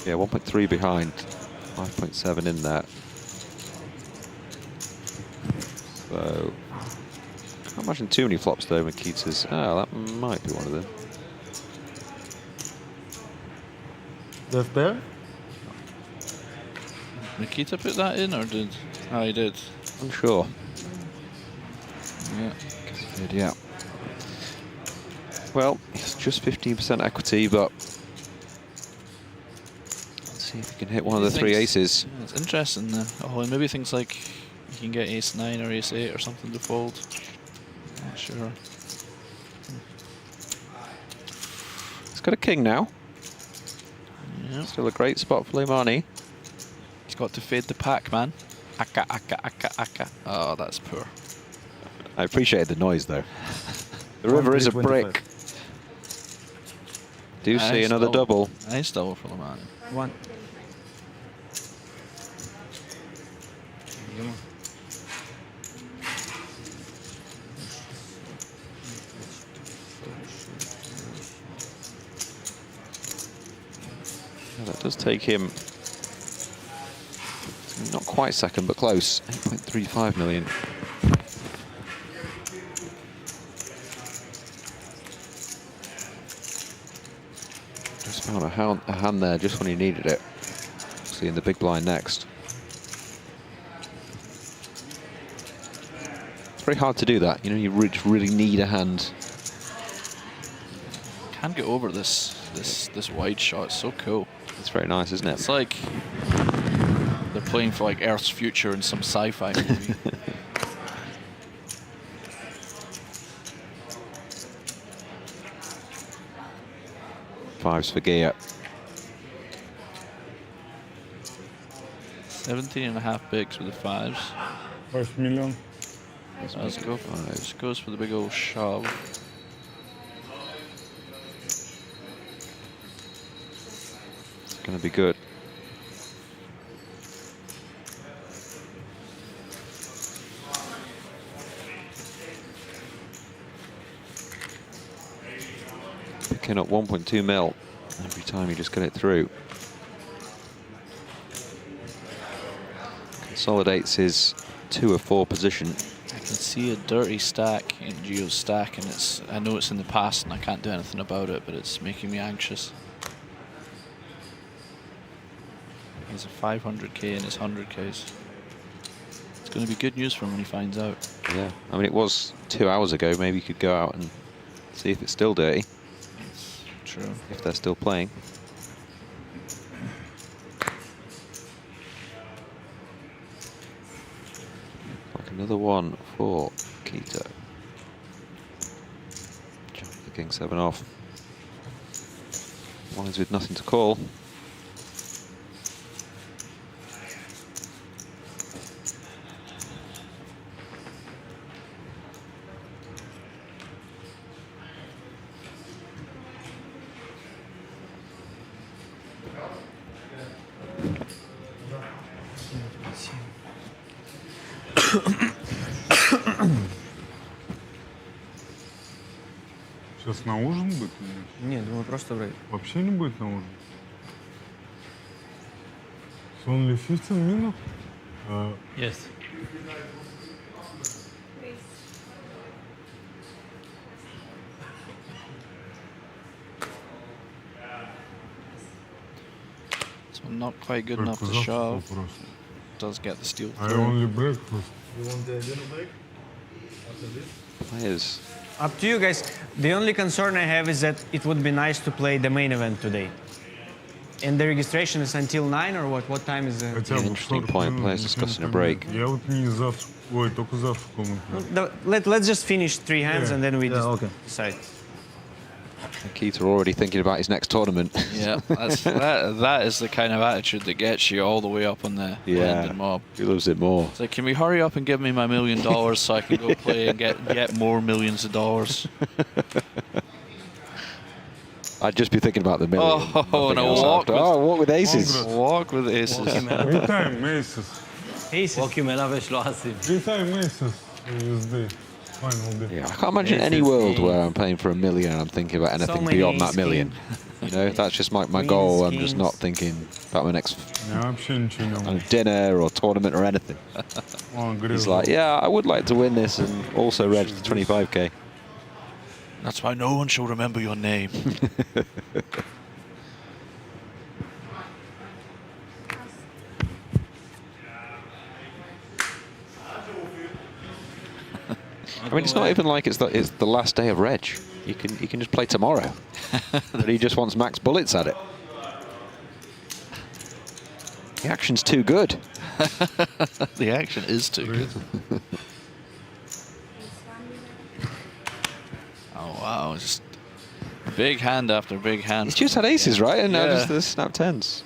Yeah, 1.3 behind. 5.7 in there. So... Can't imagine too many flops though, Mikita's. Oh, that might be one of them. Left pair? Mikita put that in, or did... Oh, he did. I'm sure. Yeah. He did, yeah. Well, it's just 15% equity, but... Let's see if we can hit one of the three aces. Yeah, it's interesting. Oh, and maybe things like you can get ace-9 or ace-8 or something to fold. Not sure. He's got a king now. Yep. Still a great spot for LAHMANI. He's got to fade the pack, man. Aka, aka, aka, aka. Oh, that's poor. I appreciated the noise, though. The river is a brick. Do see another double. Nice double for LAHMANI. One. That does take him not quite second, but close. 8.35 million. Just found a hand there just when he needed it. See in the big blind next. It's very hard to do that. You know, you really need a hand. Can't get over this wide shot. It's so cool. It's very nice, isn't it? It's like they're playing for like Earth's future in some sci-fi movie. Fives for Gia. 17.5 bigs with the fives. 5 million. Let's go. This goes for the big old shove. Going to be good. Picking up 1.2 mil every time you just get it through. Consolidates his 2 of 4 position. see a dirty stack in Gio's stack, and I know it's in the past and I can't do anything about it, but it's making me anxious. He's a 500k in his 100ks. It's going to be good news for him when he finds out. Yeah, I mean, it was 2 hours ago. Maybe you could go out and see if it's still dirty. It's true. If they're still playing. Like another one for Keto. Jump the King 7 off. Lines with nothing to call. Сейчас на ужин будет? Нет, думаю, просто брать. Вообще не будет на ужин? It's only 15 minutes? Yes. So not quite good enough to shove. Does get the steal I through. only breakfast. You want the dinner break? After this? Players. Up to you guys. The only concern I have is that it would be nice to play the main event today. And the registration is until 9 or what? What time is it? Yeah, interesting point. Players discussing a break. Я вот не завтра. Ой, только завтра в комнате. Let's just finish 3 hands and then we decide. Keita already thinking about his next tournament. Yeah, that is the kind of attitude that gets you all the way up on the London mob. He loves it more. It's like, can we hurry up and give me my $1 million so I can go play and get more millions of dollars? I'd just be thinking about the million. Oh, and a walk with, walk with aces. Walk with aces. Three time aces. Aces. Three time aces. USD. Final day. Yeah, I can't imagine any world where I'm playing for $1 million and I'm thinking about anything beyond that million. You know, that's just my goal. I'm just not thinking about my next dinner or tournament or anything. He's like, yeah, I would like to win this and also reg the 25k. That's why no one shall remember your name. I mean, it's not even like it's the last day of reg. You can just play tomorrow. But he just wants max bullets at it. The action's too good. The action is too good. Oh wow, just big hand after big hand. He's just had aces, right? And now just the snap tens.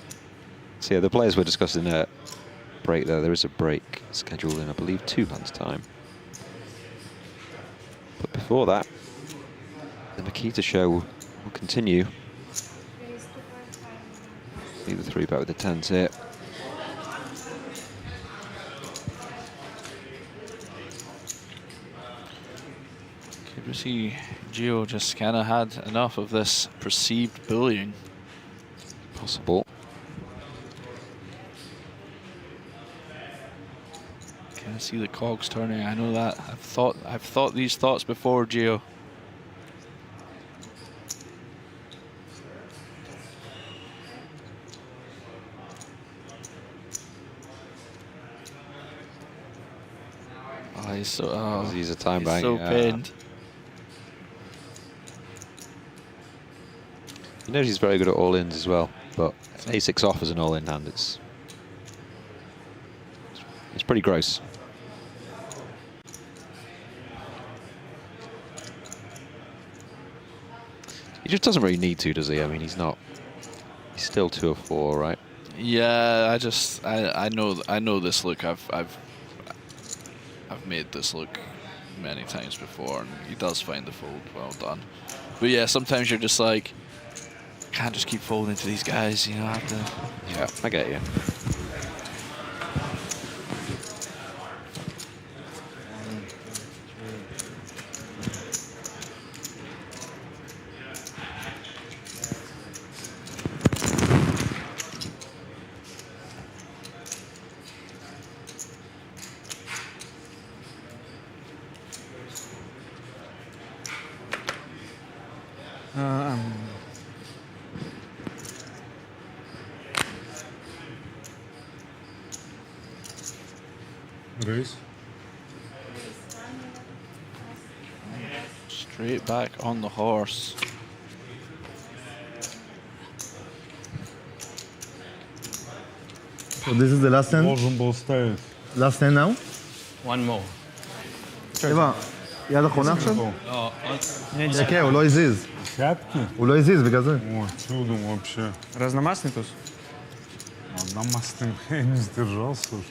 So yeah, the players were discussing a break there. There is a break scheduled in, I believe, 2 months' time. But before that, the MIKITA show will continue. Leave the 3-bet with the 10s here. Could we see Gio just kind of had enough of this perceived bullying? Possible. Can I see the cogs turning? I know that. I've thought these thoughts before, Gio. Oh, he's so. Oh, he's a time bang. So pained. He knows he's very good at all-ins as well, but A6 off as an all-in hand, it's pretty gross. He just doesn't really need to, does he? I mean, he's still 2 or 4, right? Yeah, I know this look. I've made this look many times before, and he does find the fold. Well done. But yeah, sometimes you're just like, can't just keep folding to these guys, you know. I have to. Yeah, I get you. Raise. Straight back on the horse. So this is the last hand? Должен был ставить. Last hand now? One more. טבע, יד אחרונה עכשיו? לא, חכה, הוא לא הזיז. Десятки? הוא לא הזיז בגלל זה. О, чудом вообще. Разномастный туз? Одномастный я не сдержался уж.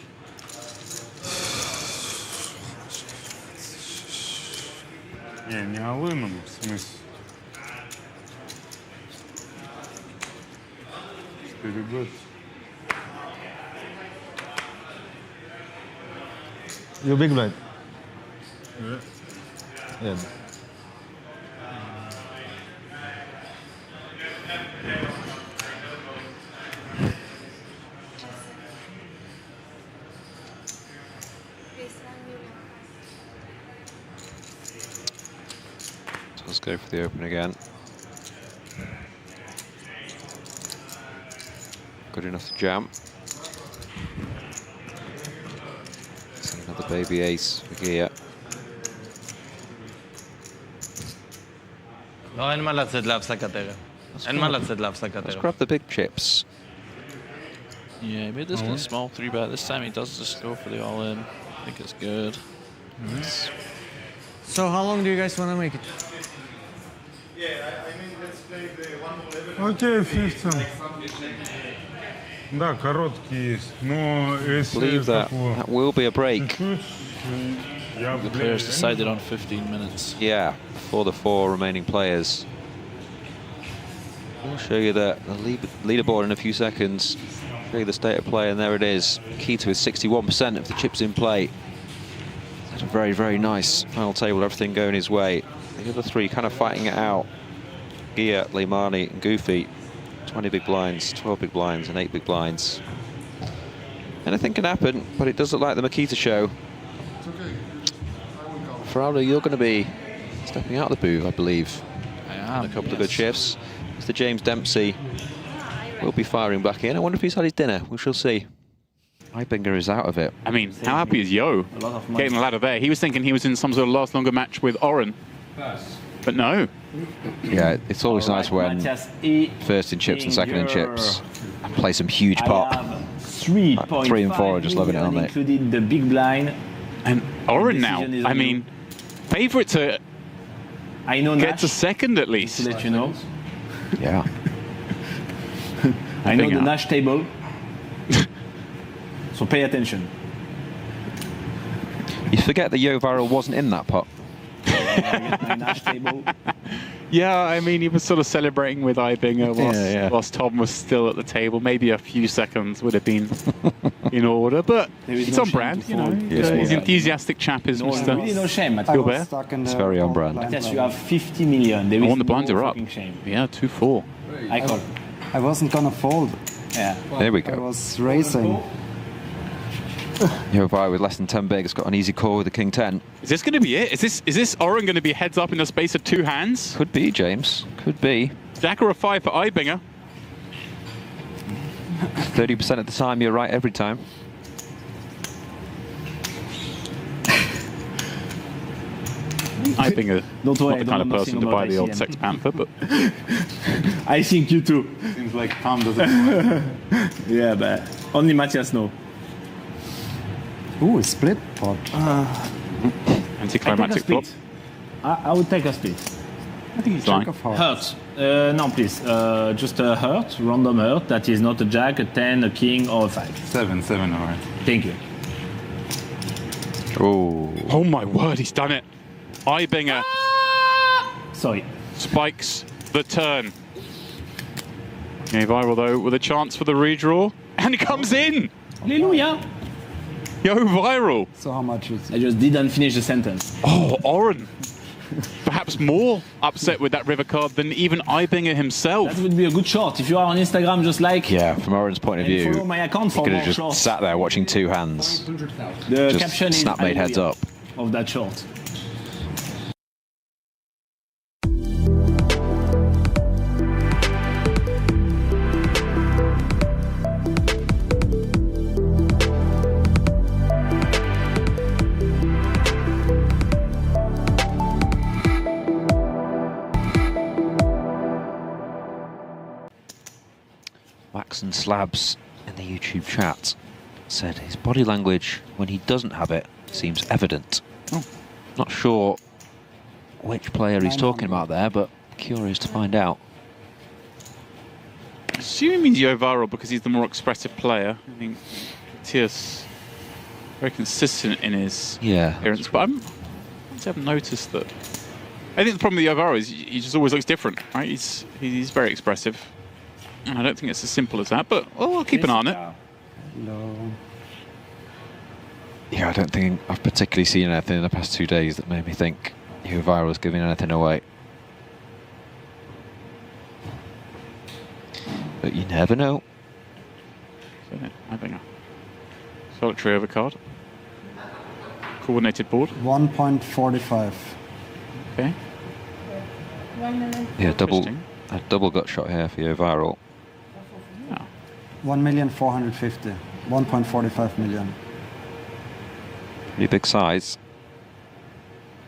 Не алыном, в смысле. 4 года. You big blind. Yeah. Yeah. So let's go for the open again. Good enough to jam. Another baby ace for Gia. לא, אין מה לצאת להפסקת ערב. אין מה לצאת להפסקת Let's ערב. grab the big chips. Yeah, he made this one a small 3-bet. This time he does just go for the all-in. I think it's good. Nice. So how long do you guys want to make it? Окей, 15. Да, короткий есть, но если Believe that такого that will be a break. чуть-чуть, я The players decided on 15 minutes. Yeah, for the 4 remaining players. We'll show you the leaderboard in a few seconds. Show you the state of play, and there it is. MIKITA with 61% of the chips in play. That's a very, very nice final table, everything going his way. The other 3 kind of fighting it out. Gia, LAHMANI, and Goofy. 20 big blinds, 12 big blinds, and 8 big blinds. Anything can happen, but it does look like the MIKITA show. Ferraro, you're going to be stepping out of the booth, I believe. I am. In a couple of good shifts. Mr. James Dempsey will be firing back in. I wonder if he's had his dinner. We shall see. Eibinger is out of it. I mean, how happy is Yo getting the ladder there? He was thinking he was in some sort of last longer match with Oren. But no. Yeah, it's always nice when first in chips and second in chips play some huge pot. 3 and 4 are just loving it, aren't they? Including the big blind. And Oren now, I mean, favourite to get to second at least. To let you know. Yeah. I know the Nash table. So pay attention. You forget that Yovaro wasn't in that pot. My Nash table. Yeah, I mean, he was sort of celebrating with Eibinger whilst Tom was still at the table. Maybe a few seconds would have been in order, but it's on brand, you know. He's enthusiastic chap, is Mr. Really no shame, Gilbert. It's very on brand. Yes, you have 50 million. There I is want the blinds no are up. shame. Yeah, 2-4. I call. I wasn't gonna fold. Yeah. There we I go. was racing. Yovaro with less than 10 big has got an easy call with the King 10. Is this going to be it? Is this Oren going to be heads up in the space of 2 hands? Could be, James. Could be. Jack or a 5 for Eibinger. 30% of the time, you're right every time. Eibinger, Don't worry, not the kind of person to buy the old Sex Panther, but I think you too. seems like Tom doesn't. Yeah, but only Matthias knows. Ooh, a split pot. Anticlimactic flop. I would take a split. I think he's Jack lying. of hearts. Hurt. No, please. Just a hurt, random hurt. That is not a jack, a 10, a king, or a 5. 7, all right. Thank you. Oh my word, he's done it. Eibinger Sorry. spikes the turn. Okay, Viral though with a chance for the redraw, and it comes in. Hallelujah. Yo, Viral. So how much is it? I just didn't finish the sentence. Oh, Oren. Perhaps more upset with that river card than even Eibinger himself. That would be a good shot. If you are on Instagram, just like... Yeah, from Oren's point of and view, follow my account he for could more have just shots. sat there watching 2 hands. The Just caption is snap made heads Hallelujah up. of that shot. Boston Slabs in the YouTube chat said his body language when he doesn't have it seems evident. Oh. Not sure which player he's talking about there, but curious to find out. I assume he means Jovaro because he's the more expressive player. I think Matthias very consistent in his appearance, but I haven't noticed that. I think the problem with Jovaro is he just always looks different, right? He's very expressive, and I don't think it's as simple as that. But I'll keep an eye on it. No. Yeah, I don't think I've particularly seen anything in the past 2 days that made me think Jovaro's giving anything away. But you never know. I think solitary overcard. Coordinated board. 1.45. Okay. Yeah, a double gut shot here for Jovaro. 1,450,000. 1.45 million. Pretty big size.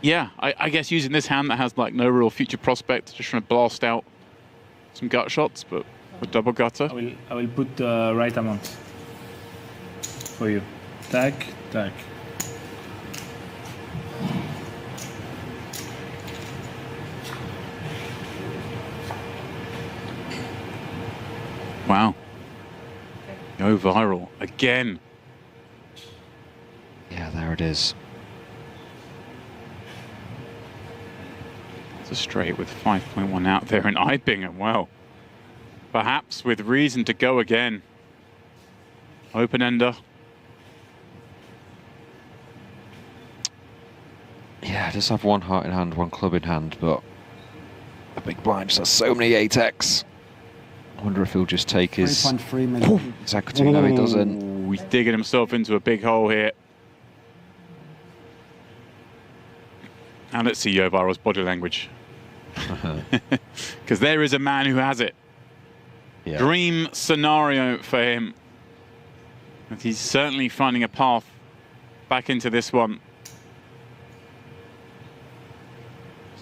Yeah, I guess using this hand that has like no real future prospect, just trying to blast out some gut shots, but with double gutter. I will put the right amount for you. Tack, tack. Wow. Go viral again. Yeah, there it is. It's a straight with 5.1 out there, and Eidbinger, well, perhaps with reason to go again. Open ender. Yeah, just have one heart in hand, one club in hand, but the big blind just has so many 8x. I wonder if he'll just take his 3.3 million. Exactly, no, he doesn't. He's digging himself into a big hole here. And let's see Jovaro's body language. Because there is a man who has it. Yeah. Dream scenario for him. And he's certainly finding a path back into this one.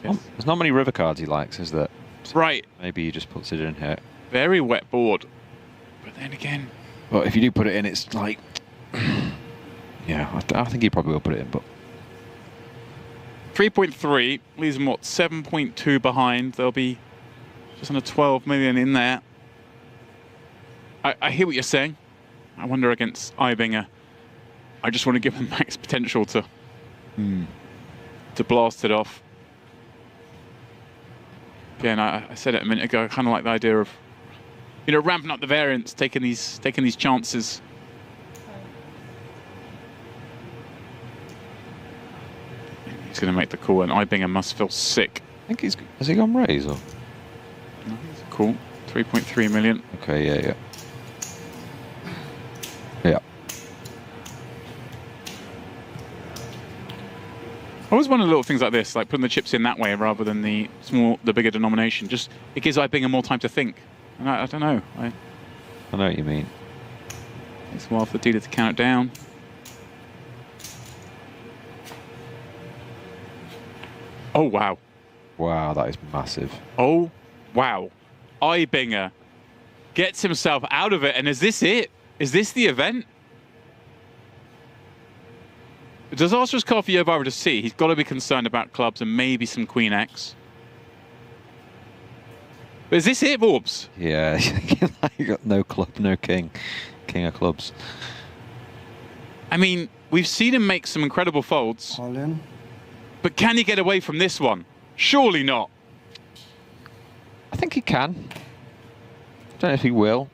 Yes. There's not many river cards he likes, is there? Right. Maybe he just puts it in here. Very wet board. But then again... Well, if you do put it in, it's like... yeah, I think he probably will put it in, but... 3.3 leaves them, what, 7.2 behind. There'll be just under 12 million in there. I hear what you're saying. I wonder against Eidbinger. I just want to give them max potential to blast it off. Again, I said it a minute ago. I kind of like the idea of, you know, ramping up the variance, taking these chances. He's going to make the call, and Eidbinger must feel sick. I think has he gone raise or? No, cool. 3.3 million. Okay, yeah. Yeah. I always wonder little things like this, like putting the chips in that way rather than the bigger denomination. Just it gives Eidbinger more time to think. And I don't know. I know what you mean. It's a while for the dealer to count it down. Oh wow! Wow, that is massive. Oh wow! Eidbinger gets himself out of it, and is this it? Is this the event? Disastrous call for Jovaro to see. He's got to be concerned about clubs and maybe some Queen X. But is this it, Vorbs? Yeah, you got no club, no king. King of clubs. I mean, we've seen him make some incredible folds. All in. But can he get away from this one? Surely not. I think he can. Don't know if he will.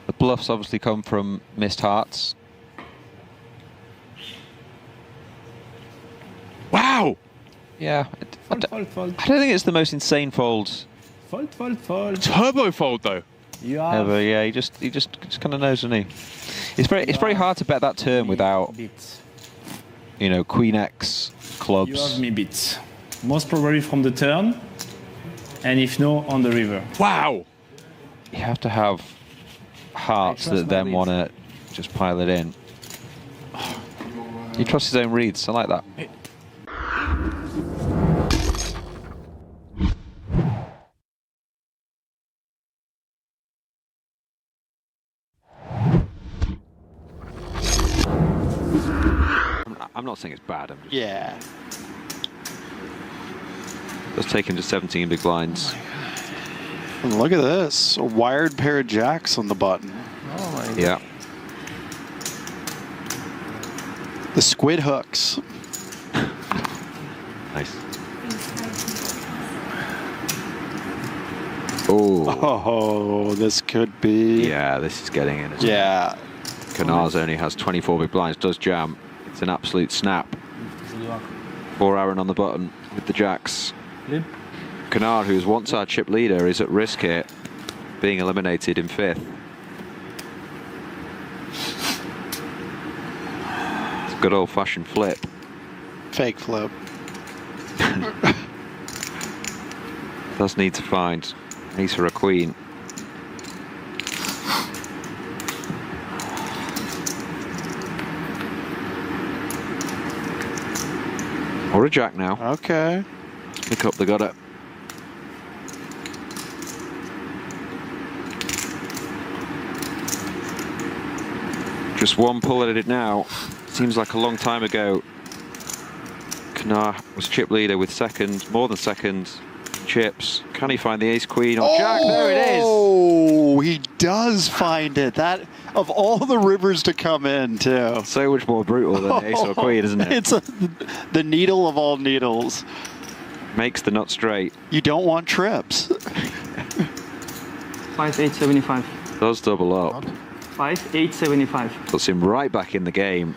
The bluffs obviously come from missed hearts. Wow! Yeah. Fold. I don't think it's the most insane fold. Fold. Turbo fold though. Ever, yeah. He just kind of knows, doesn't he? It's very hard to bet that turn without, you know, Queen X clubs. You have me beat. Most probably from the turn, and if no, on the river. Wow! You have to have hearts that then want to just pile it in. He trusts his own reads. I like that. I'm not saying it's bad. I'm just, Yeah. let's take him to 17 big blinds. And look at this. A wired pair of jacks on the button. Oh my God. Yeah. The squid hooks. Nice. Oh, this could be. Yeah, this is getting in. Yeah. Canars only has 24 big blinds, does jam. It's an absolute snap. 4 Aaron on the button with the jacks. Canar, who's once our chip leader, is at risk here, being eliminated in 5th. It's a good old-fashioned flip. Fake flip. Does need to find ace or a queen. Or a jack now. Okay. Pick up the gutter. Just one pull at it now. Seems like a long time ago. Canar was chip leader with second, more than second chips. Can he find the ace queen or jack? There it is. Oh, he does find it. That of all the rivers to come in, too. So much more brutal than ace or queen, isn't it? It's the needle of all needles. Makes the nut straight. You don't want trips. 5,875. Does double up. 5,875. Puts him right back in the game.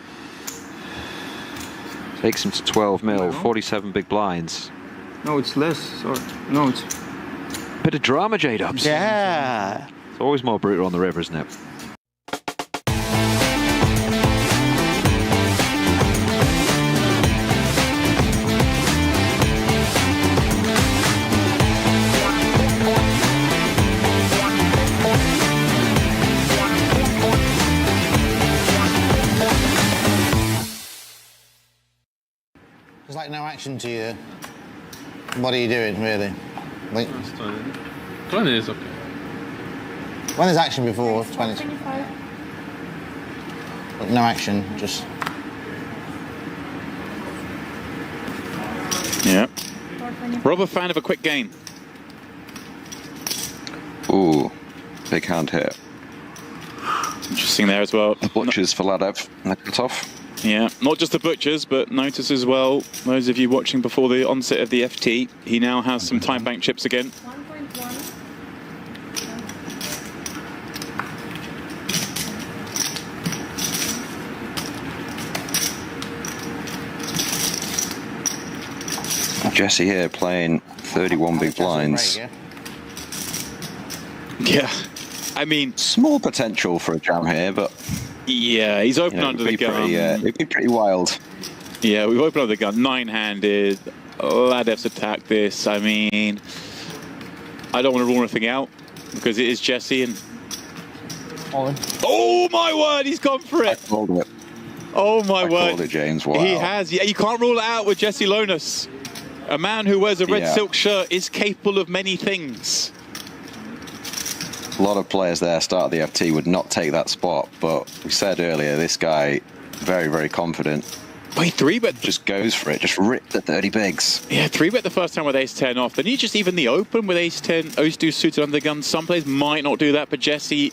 Takes him to 12 mil, 47 big blinds. No, it's less. Sorry. No, it's... Bit of drama, J-Dubs. Yeah. It's always more brutal on the river, isn't it? There's like no action to you. What are you doing, really? Like, 20 is okay. when there's action before, 20. But no action, just... Yeah. Rob, a fan of a quick game. Ooh, big hand here. Interesting there as well. The butchers for Ladev and the cut-off. Yeah, not just the butchers, but notice as well, those of you watching before the onset of the FT, he now has some time bank chips again. Jesse here playing 31 big blinds. Yeah, I mean... Small potential for a jam here, but... Yeah, he's open under the gun. It'd be pretty wild. Yeah, we've opened under the gun. 9-handed. Ladev's attacked this. I mean, I don't want to rule anything out because it is Jesse and... Oh my word, he's gone for it. I called it. Oh my word. I called it, James. Wow. He has. Yeah, you can't rule it out with Jesse Lonas. A man who wears a red silk shirt is capable of many things. A lot of players there start of the FT would not take that spot, but we said earlier, this guy, very, very confident. But he 3-bet. Just goes for it, just ripped the 30 bigs. Yeah, 3-bet the first time with ace-10 off. Then he just even the open with ace-10, ace-2 suited under the gun. Some players might not do that, but Jesse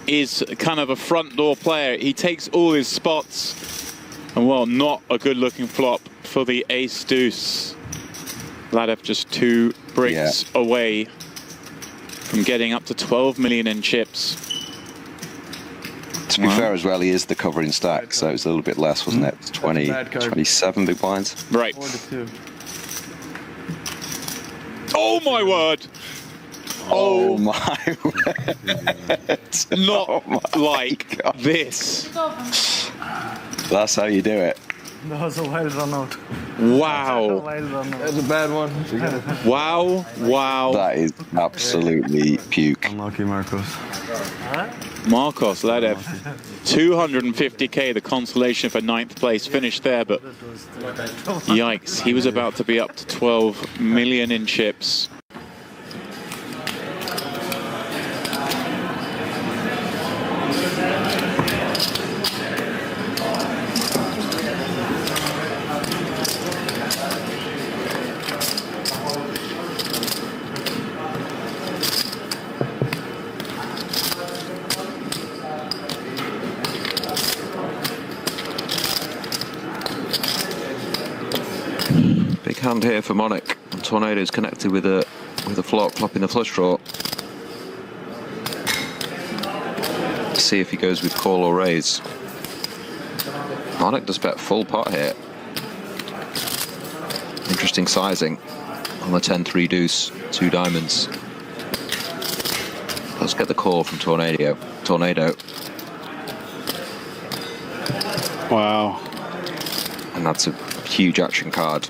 is kind of a front door player. He takes all his spots. And well, not a good looking flop for the ace-deuce. Ladev just 2 bricks away from getting up to 12 million in chips. To be fair as well, he is the covering stack, so it's a little bit less, wasn't it? It's 20, 27 big blinds. Right. Oh my word! Oh my word! Not like this. That's how you do it. That was a wild run out. Wow. That's a bad one. Wow, wow. That is absolutely puke. Unlucky, Marcos. Marcos Ladev, 250k, the consolation for 9th place, finished there, but yikes, he was about to be up to 12 million in chips. hand here for Monic. And Tornado's connected with a flop, flopping the flush draw. See if he goes with call or raise. Monic does bet full pot here. Interesting sizing on the 10-3 deuce, 2 diamonds. Let's get the call from Tornado. Wow. And that's a huge action card.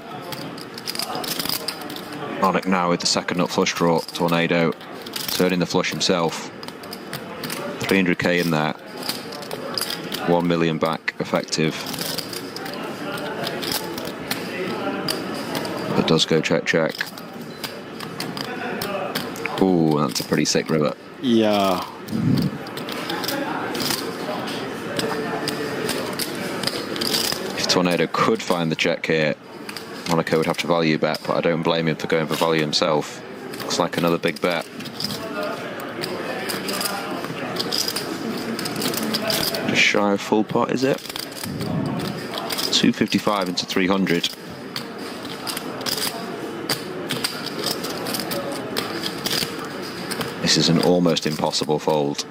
Monic now with the second nut flush draw. Tornado turning the flush himself. 300k in there. 1 million back effective. It does go check, check. Ooh, that's a pretty sick river. Yeah. If Tornado could find the check here, Monaco would have to value bet, but I don't blame him for going for value himself. Looks like another big bet. Just shy of full pot, is it? 255 into 300. This is an almost impossible fold.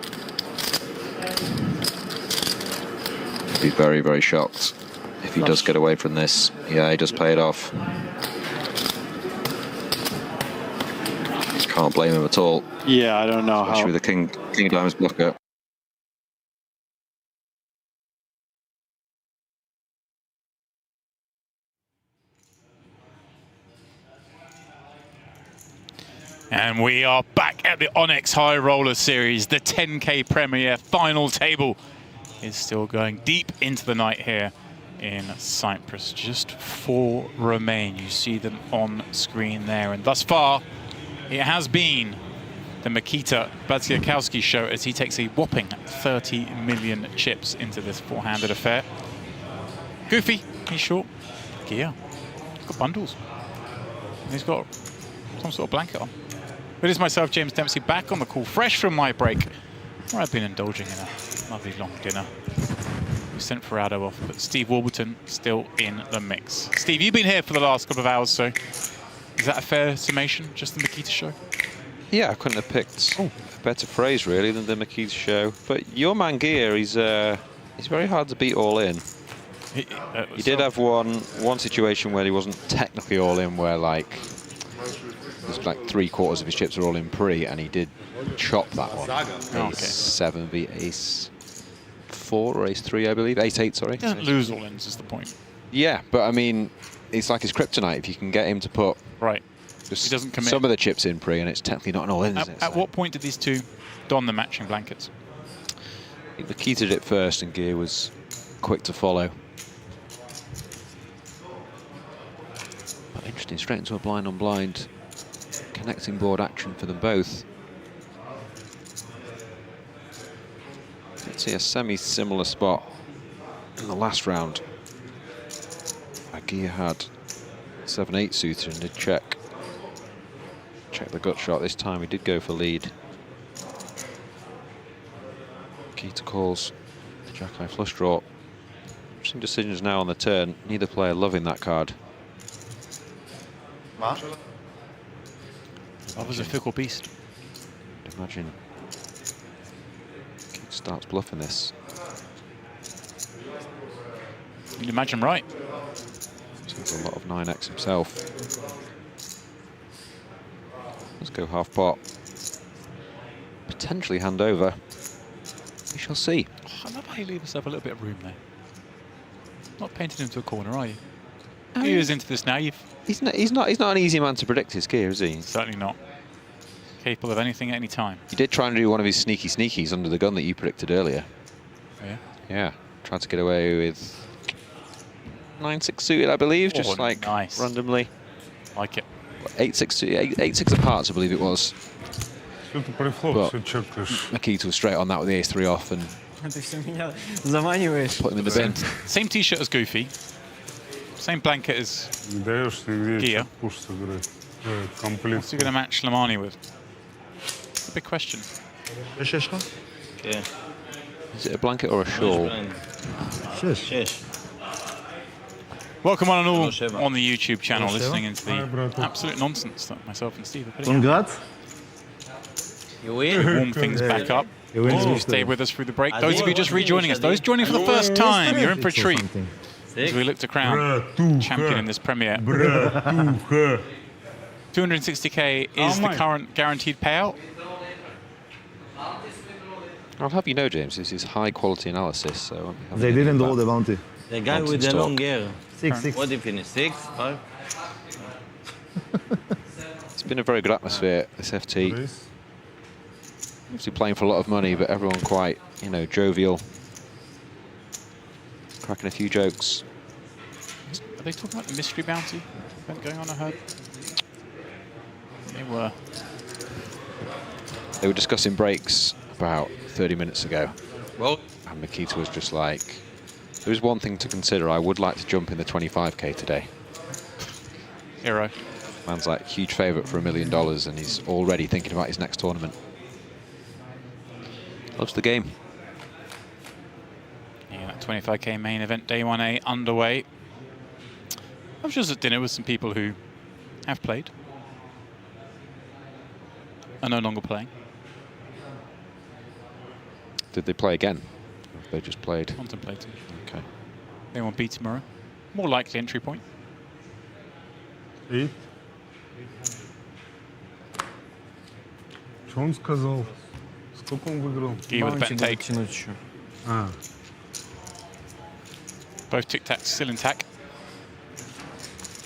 I'd be very, very shocked if he does get away from this. Yeah, he does play it off. Can't blame him at all. Yeah, I don't know especially how. with the king of diamonds blocker. And we are back at the Onyx High Roller Series. The 10K Premier final table is still going deep into the night here in Cyprus. Just 4 remain. You see them on screen there. And thus far, it has been the MIKITA BADZIAKOUSKI show as he takes a whopping 30 million chips into this 4-handed affair. Goofy, he's short. Gear, he's got bundles. And he's got some sort of blanket on. It is myself, James Dempsey, back on the call, fresh from my break, where I've been indulging in a lovely long dinner. We sent Ferrado off, but Steve Warburton still in the mix. Steve, you've been here for the last couple of hours, so is that a fair summation, just the MIKITA show? Yeah, I couldn't have picked a better phrase, really, than the MIKITA show. But your man Gear, he's very hard to beat all in. He did have one situation where he wasn't technically all in, where like there's like 3/4 of his chips are all in pre, and he did chop that one. Ace 7 v Ace 4 or Ace 3, I believe. Ace 8, sorry. He doesn't lose all ins is the point. Yeah, but I mean, it's like his kryptonite. If you can get him to put He doesn't commit. some of the chips in pre, and it's technically not an all in. At what point did these two don the matching blankets? I think MIKITA did it first, and Gear was quick to follow. But interesting, straight into a blind on blind. Connecting board action for them both. Let's see a semi-similar spot in the last round. Gear had 7-8 suited and did check the gut shot. This time he did go for lead. MIKITA calls the jack-high flush draw. Interesting decisions now on the turn. Neither player loving that card. I was a fickle beast. Imagine Keith starts bluffing this. You'd imagine right. Seems a lot of 9x himself. Let's go half pot. Potentially hand over. We shall see. I love how you leave yourself a little bit of room there. Not painted into a corner, are you? A few years into this now, He's not an easy man to predict his gear, is he? Certainly not. Capable of anything at any time. He did try and do one of his sneaky sneakies under the gun that you predicted earlier. Yeah? Yeah. Tried to get away with 9-6 suited, I believe, just like randomly. Like it. 8-6 apart, I believe it was. But MIKITA was straight on that with the ace 3 off and put him in the bin. Same t-shirt as Goofy. Same blanket as Gear. What's he going to match LAHMANI with? It's a big question. Yeah. Is it a blanket or a shawl? Welcome on and all on the YouTube channel, listening into the absolute nonsense that myself and Steve are putting out. Congrats. You win. Warm things back up. You win. You stayed with us through the break. Those of you just rejoining us, those joining for the first time, you're in for a treat. As we look to crown champion in this premiere. 260k is the current guaranteed payout. I'll have you know, James, this is high quality analysis. So they didn't draw the bounty. The guy with the long hair. 6-6. What did he finish? 6, 5? It's been a very good atmosphere, this FT. Obviously playing for a lot of money, but everyone quite, you know, jovial. Cracking a few jokes. Are they talking about the mystery bounty event going on, I heard? They were. They were discussing breaks about 30 minutes ago. Well, and Mikita was just like, there is one thing to consider. I would like to jump in the 25k today. Hero. Man's like huge favourite for $1 million, and he's already thinking about his next tournament. Loves the game. Yeah, that 25k main event, day 1A underway. I was just at dinner with some people who have played, are no longer playing. Did they play again? They just played. Contemplating. Okay. They want B tomorrow. More likely entry point. 8. Что он сказал? Сколько он выиграл? He with a bet and take. Both tic tacs still intact.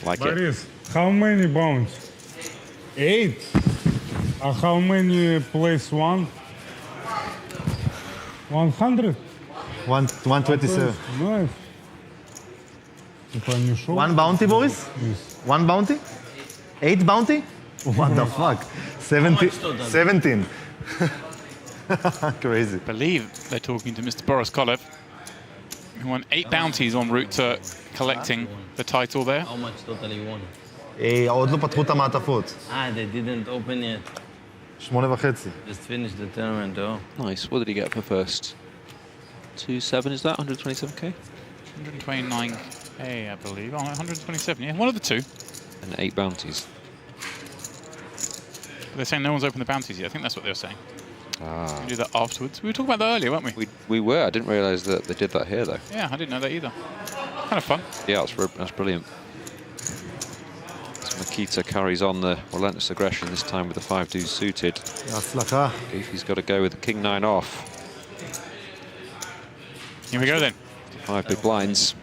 Like Boris, how many bounds? 8. How many place 1? 100? 127. Nice. One bounty, Boris? Yes. One bounty? 8 bounty? What the fuck? 17. Crazy. I believe they're talking to Mr. Boris Kolev, who won 8 bounties en route to collecting the title there. How much totally won? עוד לא פתחו את המעטפות. They didn't open yet. 8.5. Just finished the tournament, though. Nice. What did he get for first? 2.7 is that? 127k? 129k, I believe. Oh, 127, yeah. One of the two. And 8 bounties. They're saying no one's opened the bounties yet. I think that's what they were saying. Ah. We do that afterwards. We were talking about that earlier, weren't we? We were. I didn't realise that they did that here, though. Yeah, I didn't know that either. Kind of fun. Yeah, that's brilliant. So Mikita carries on the relentless aggression, this time with the 5 deuce suited. Goofy's got to go with the king 9 off. Here we go then. 5 big blinds.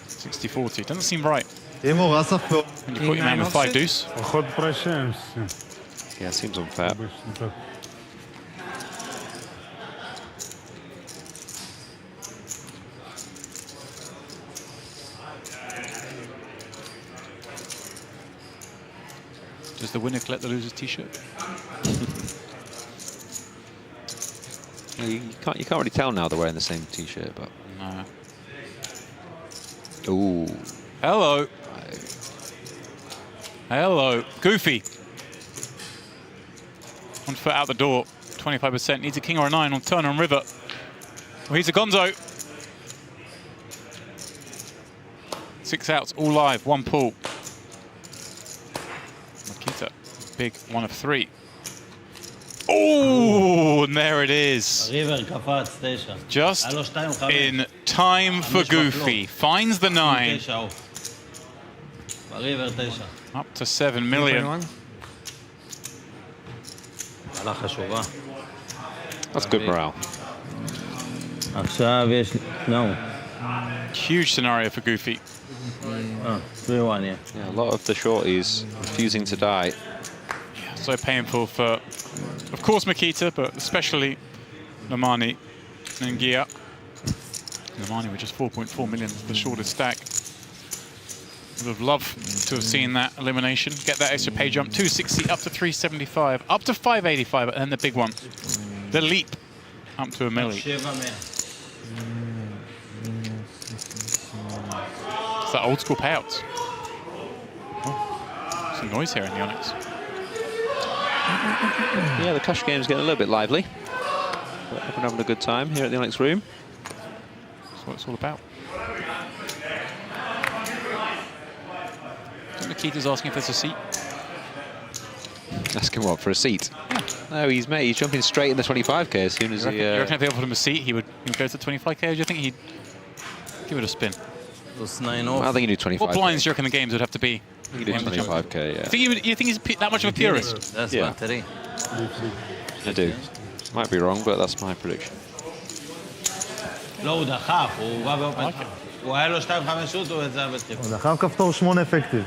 60-40. Doesn't seem right. When you put your man with 5 deuce. Yeah, seems unfair. Does the winner collect the loser's t-shirt? You can't really tell now they're wearing the same t-shirt, but no. Ooh. Hello. Hello. Goofy. 1 foot out the door. 25%. Needs a king or a 9 on turn on river. Well, he's a gonzo. 6 outs, all live, 1 pull. Mikita, big 1 of 3. Oh, and there it is. Just in time for Goofy. Finds the 9. Up to 7 million. That's good morale. Huge scenario for Goofy. 3-1, yeah. Yeah, a lot of the shorties refusing to die. Yeah, so painful for, of course, Mikita, but especially LAHMANI and Gia. LAHMANI with just 4.4 million, the shortest stack. Would have loved to have seen that elimination. Get that extra pay jump, 260 up to 375, up to 585, and then the big one, the leap up to $1 million. It's that old school payouts. Oh, some noise here in the Onyx. Yeah, the cash game's getting a little bit lively. But everyone having a good time here at the Onyx room. That's what it's all about. Mikita's asking if there's a seat. Ask him what, for a seat? Yeah. No, he's jumping straight in the 25k as soon as he... You reckon if they offered him a seat, he would go to the 25k, or do you think he'd give it a spin? Well, I think he'd do 25. What blinds do you reckon the games would have to be? You do 25k, yeah. You think he's that much of a purist? That's Yeah. battery. I do. Might be wrong, but that's my prediction. לא, הוא דחף, הוא בא באופן... הוא היה לו 2-5 שוט, הוא יצא בדחיפות. הוא דחף כפתור 8 אפקטיב.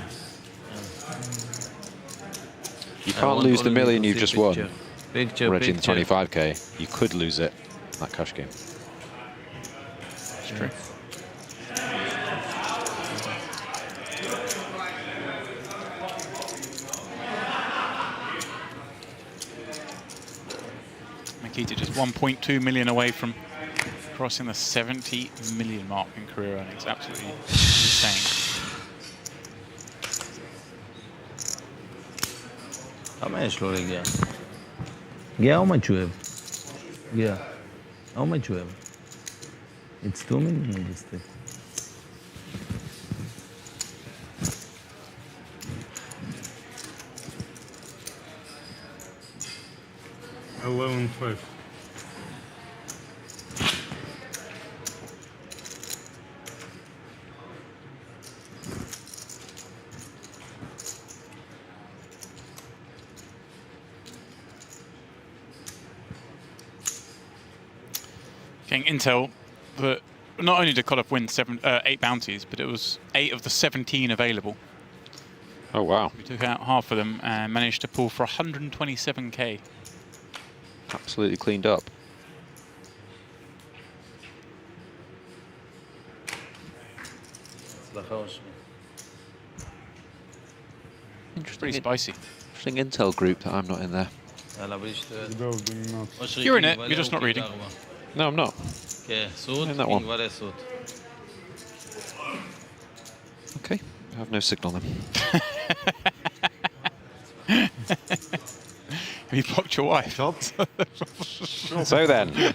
You can't lose the million you've just won. Picture, Already in the picture. 25k. You could lose it in that cash game. It's true. Mikita just 1.2 million away from crossing the 70 million mark in career earnings. Absolutely insane. כמה יש לו להגיע? Yeah, how much you have? Yeah. How much you have? It's 2 million in this thing. $11.5. Getting intel that not only did Koloff win 8 bounties, but it was 8 of the 17 available. Oh, wow. We took out half of them and managed to pull for 127k. Absolutely cleaned up. Pretty spicy. Interesting intel group that I'm not in there. You're in it, you're just not reading. No, I'm not. In that one. Okay, I have no signal then. Have you blocked your wife? So then,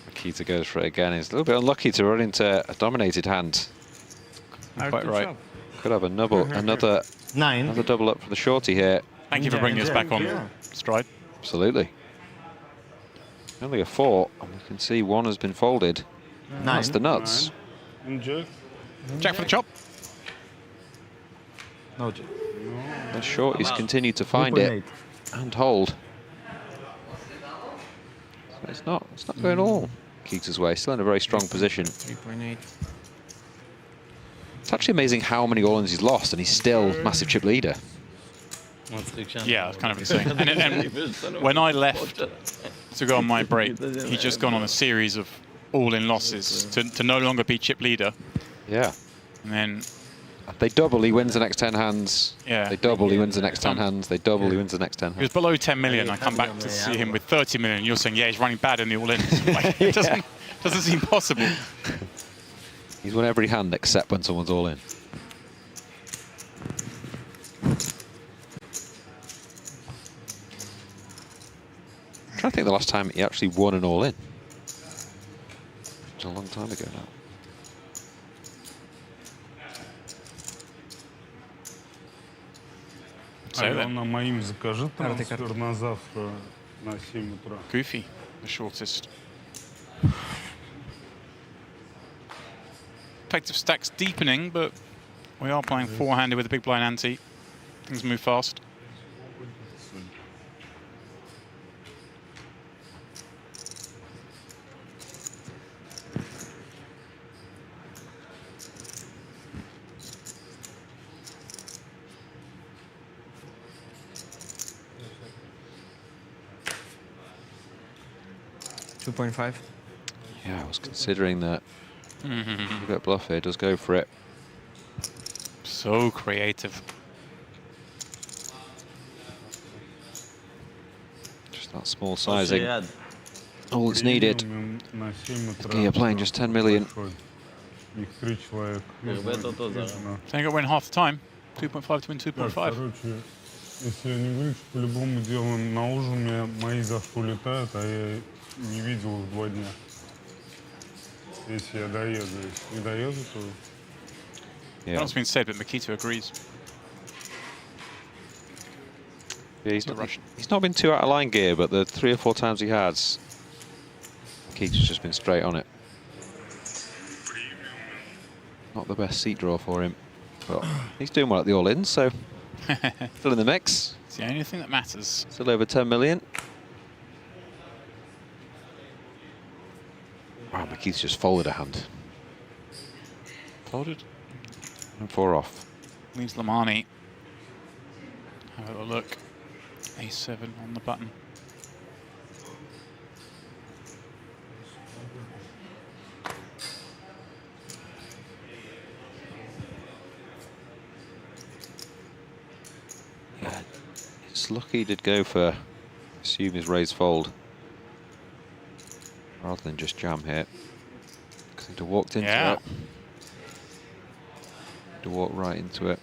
Mikita goes for it again. He's a little bit unlucky to run into a dominated hand. Quite right. Could have another double up for the shorty here. Thank you for bringing us back on stride. Absolutely. Only a 4, and we can see one has been folded. That's the nuts. Jack for the chop. No, the shorties continue to find it and hold. So it's not going all Keita's way. Still in a very strong position. 3.8. It's actually amazing how many all-ins he's lost, and he's still massive chip leader. Yeah, it's kind of insane. and when I left to go on my break, he'd just gone on a series of all-in losses to no longer be chip leader. Yeah. And then they double, he wins the next 10 hands. Yeah. They double, he wins the next 10 hands. They double, he wins the next 10 hands. He was below 10 million. I come back to see him with 30 million. You're saying, yeah, he's running bad in the all-in. Like, it doesn't seem possible. He's won every hand except when someone's all in. I'm trying to think the last time he actually won an all in. It was a long time ago now. Алена, моим закажи трансфер на завтра на 7 утра. Goofy, the shortest. Effective stacks deepening, but we are playing four-handed with a big blind ante. Things move fast. $2.5. Yeah, I was considering that. A bit bluff here, does go for it. So creative. Just that small sizing. All that's needed. You're playing just 10 million. Их 3 человека. So you got to win half the time. 2.5 to win 2.5. Если я не глючу, по-любому делаем на ужин, у меня мои завтра улетают, а я не видел их 2 дня. Если я доеду, если не доеду, то... Yeah. That's been said, but Mikita agrees. Yeah, he's not been too out of line gear, but the 3 or 4 times he has, Keith's just been straight on it. Not the best seat draw for him, but he's doing well at the all-ins, so still in the mix. It's the only thing that matters. Still over 10 million. Wow, McKeith's just folded a hand. Folded? And 4 off. Leaves LAHMANI. Have a look. A7 on the button. Yeah, it's lucky he did go for, assume his raise fold, rather than just jam here. Because he'd have walked into it. He'd have walked right into it.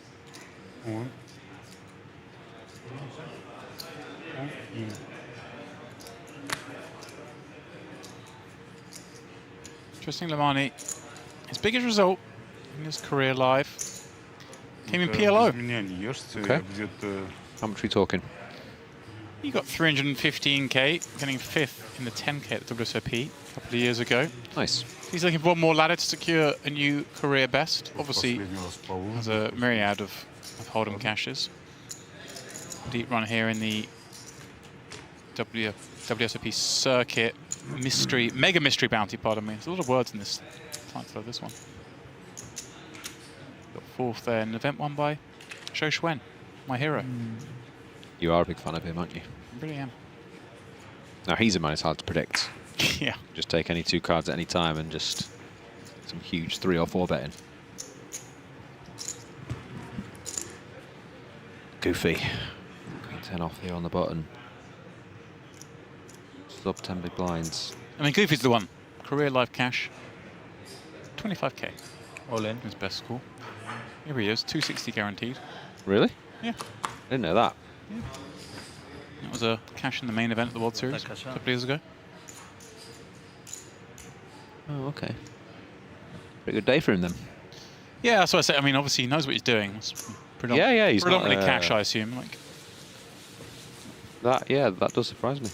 Interesting, LAHMANI. His biggest result in his career live came in PLO. Okay. How much are we talking? He got 315k, getting 5th in the 10k at the WSOP a couple of years ago. Nice. He's looking for one more ladder to secure a new career best. Obviously, has a myriad of Hold'em cashes. Deep run here in the WSOP circuit. Mega mystery bounty, pardon me. There's a lot of words in this title of this one. Got 4th there, an event won by Shou Shuen, my hero. You are a big fan of him, aren't you? I really am. Now, he's a man it's hard to predict. Yeah. Just take any 2 cards at any time and just some huge 3 or 4 betting. Goofy. Queen 10 off here on the button. Sub 10 big blinds. I mean, Goofy's the one. Career live cash. 25k. All in. His best score. Here he is, 260 guaranteed. Really? Yeah. I didn't know that. Yeah. That was a cash in the main event of the World Series a couple of years ago. Oh, okay. Pretty good day for him then. Yeah, that's what I say. I mean, obviously he knows what he's doing. It's Yeah, he's predominantly not, cash, I assume. Like that. Yeah, that does surprise me.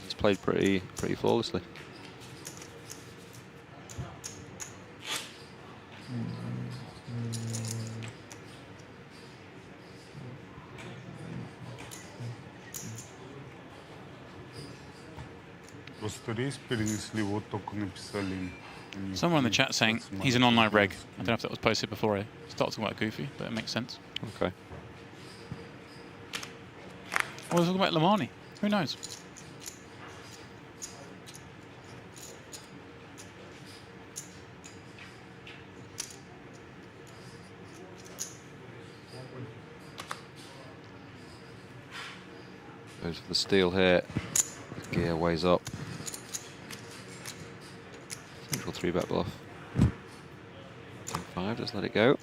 He's played pretty flawlessly. someone in the chat saying he's an online reg. I don't know if that was posted before I started talking about Goofy, but it makes sense. Okay. I was talking about LAHMANI. Who knows? Goes for the steal here. Gear weighs up. Central 3-bet bluff. 10-5, just let it go.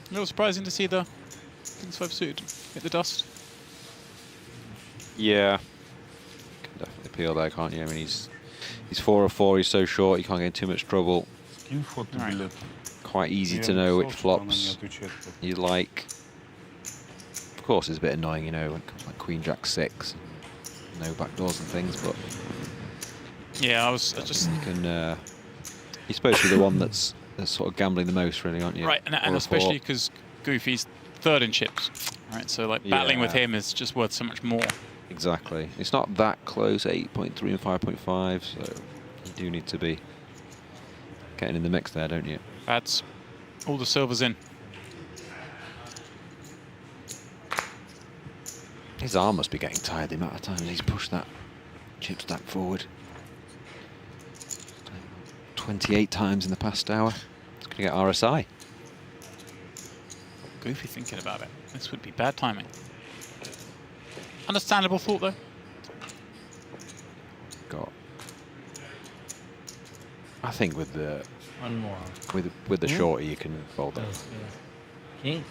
A little surprising to see the King's 5 suited hit the dust. Yeah. Can definitely peel there, can't you? I mean, he's 4 or 4, he's so short, he can't get in too much trouble. Right. Quite easy to know which flops you like. Of course, it's a bit annoying, you know, when it comes like Queen Jack 6, no backdoors and things, but yeah, I was just. You can. You're supposed to be the one that's sort of gambling the most, really, aren't you? Right, and especially because Goofy's 3rd in chips, right? So like battling with him is just worth so much more. Exactly. It's not that close, 8.3 and 5.5, so you do need to be getting in the mix there, don't you? That's all the silvers in. His arm must be getting tired the amount of times he's pushed that chip stack forward. 28 times in the past hour. It's going to get RSI. Goofy thinking about it. This would be bad timing. Understandable thought, though. Got. I think with the one more with the shorty you can fold that. King.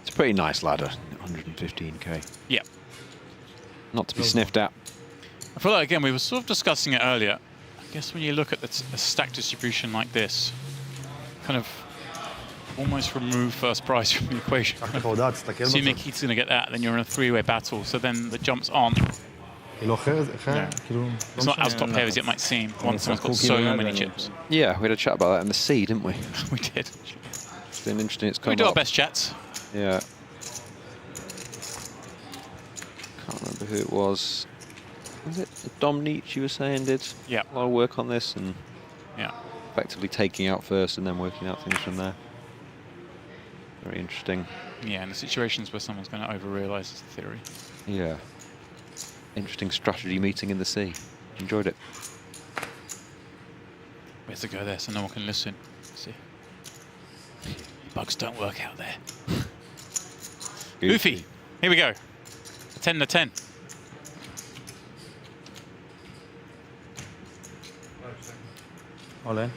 It's a pretty nice ladder, 115k. Yeah. Not to be sniffed at. I feel like, again, we were sort of discussing it earlier. I guess when you look at a stack distribution like this, kind of almost remove first prize from the equation. See Mikita's going to get that, then you're in a three-way battle, so then the jumps aren't. It's not as top heavy as it might seem once someone's got so many chips. Yeah, we had a chat about that in the sea, didn't we? We did. It's been interesting. It's come We do our up. best chats. Yeah. Can't remember who it was. Was it Dom Nietzsche you were saying did a lot of work on this and yeah, effectively taking out first and then working out things from there. Very interesting. Yeah, in the situations where someone's going to over-realize the theory. Yeah. Interesting strategy meeting in the sea. Enjoyed it. We have to go there so no one can listen. See, bugs don't work out there. Goofy. Here we go. A 10 to 10. All in.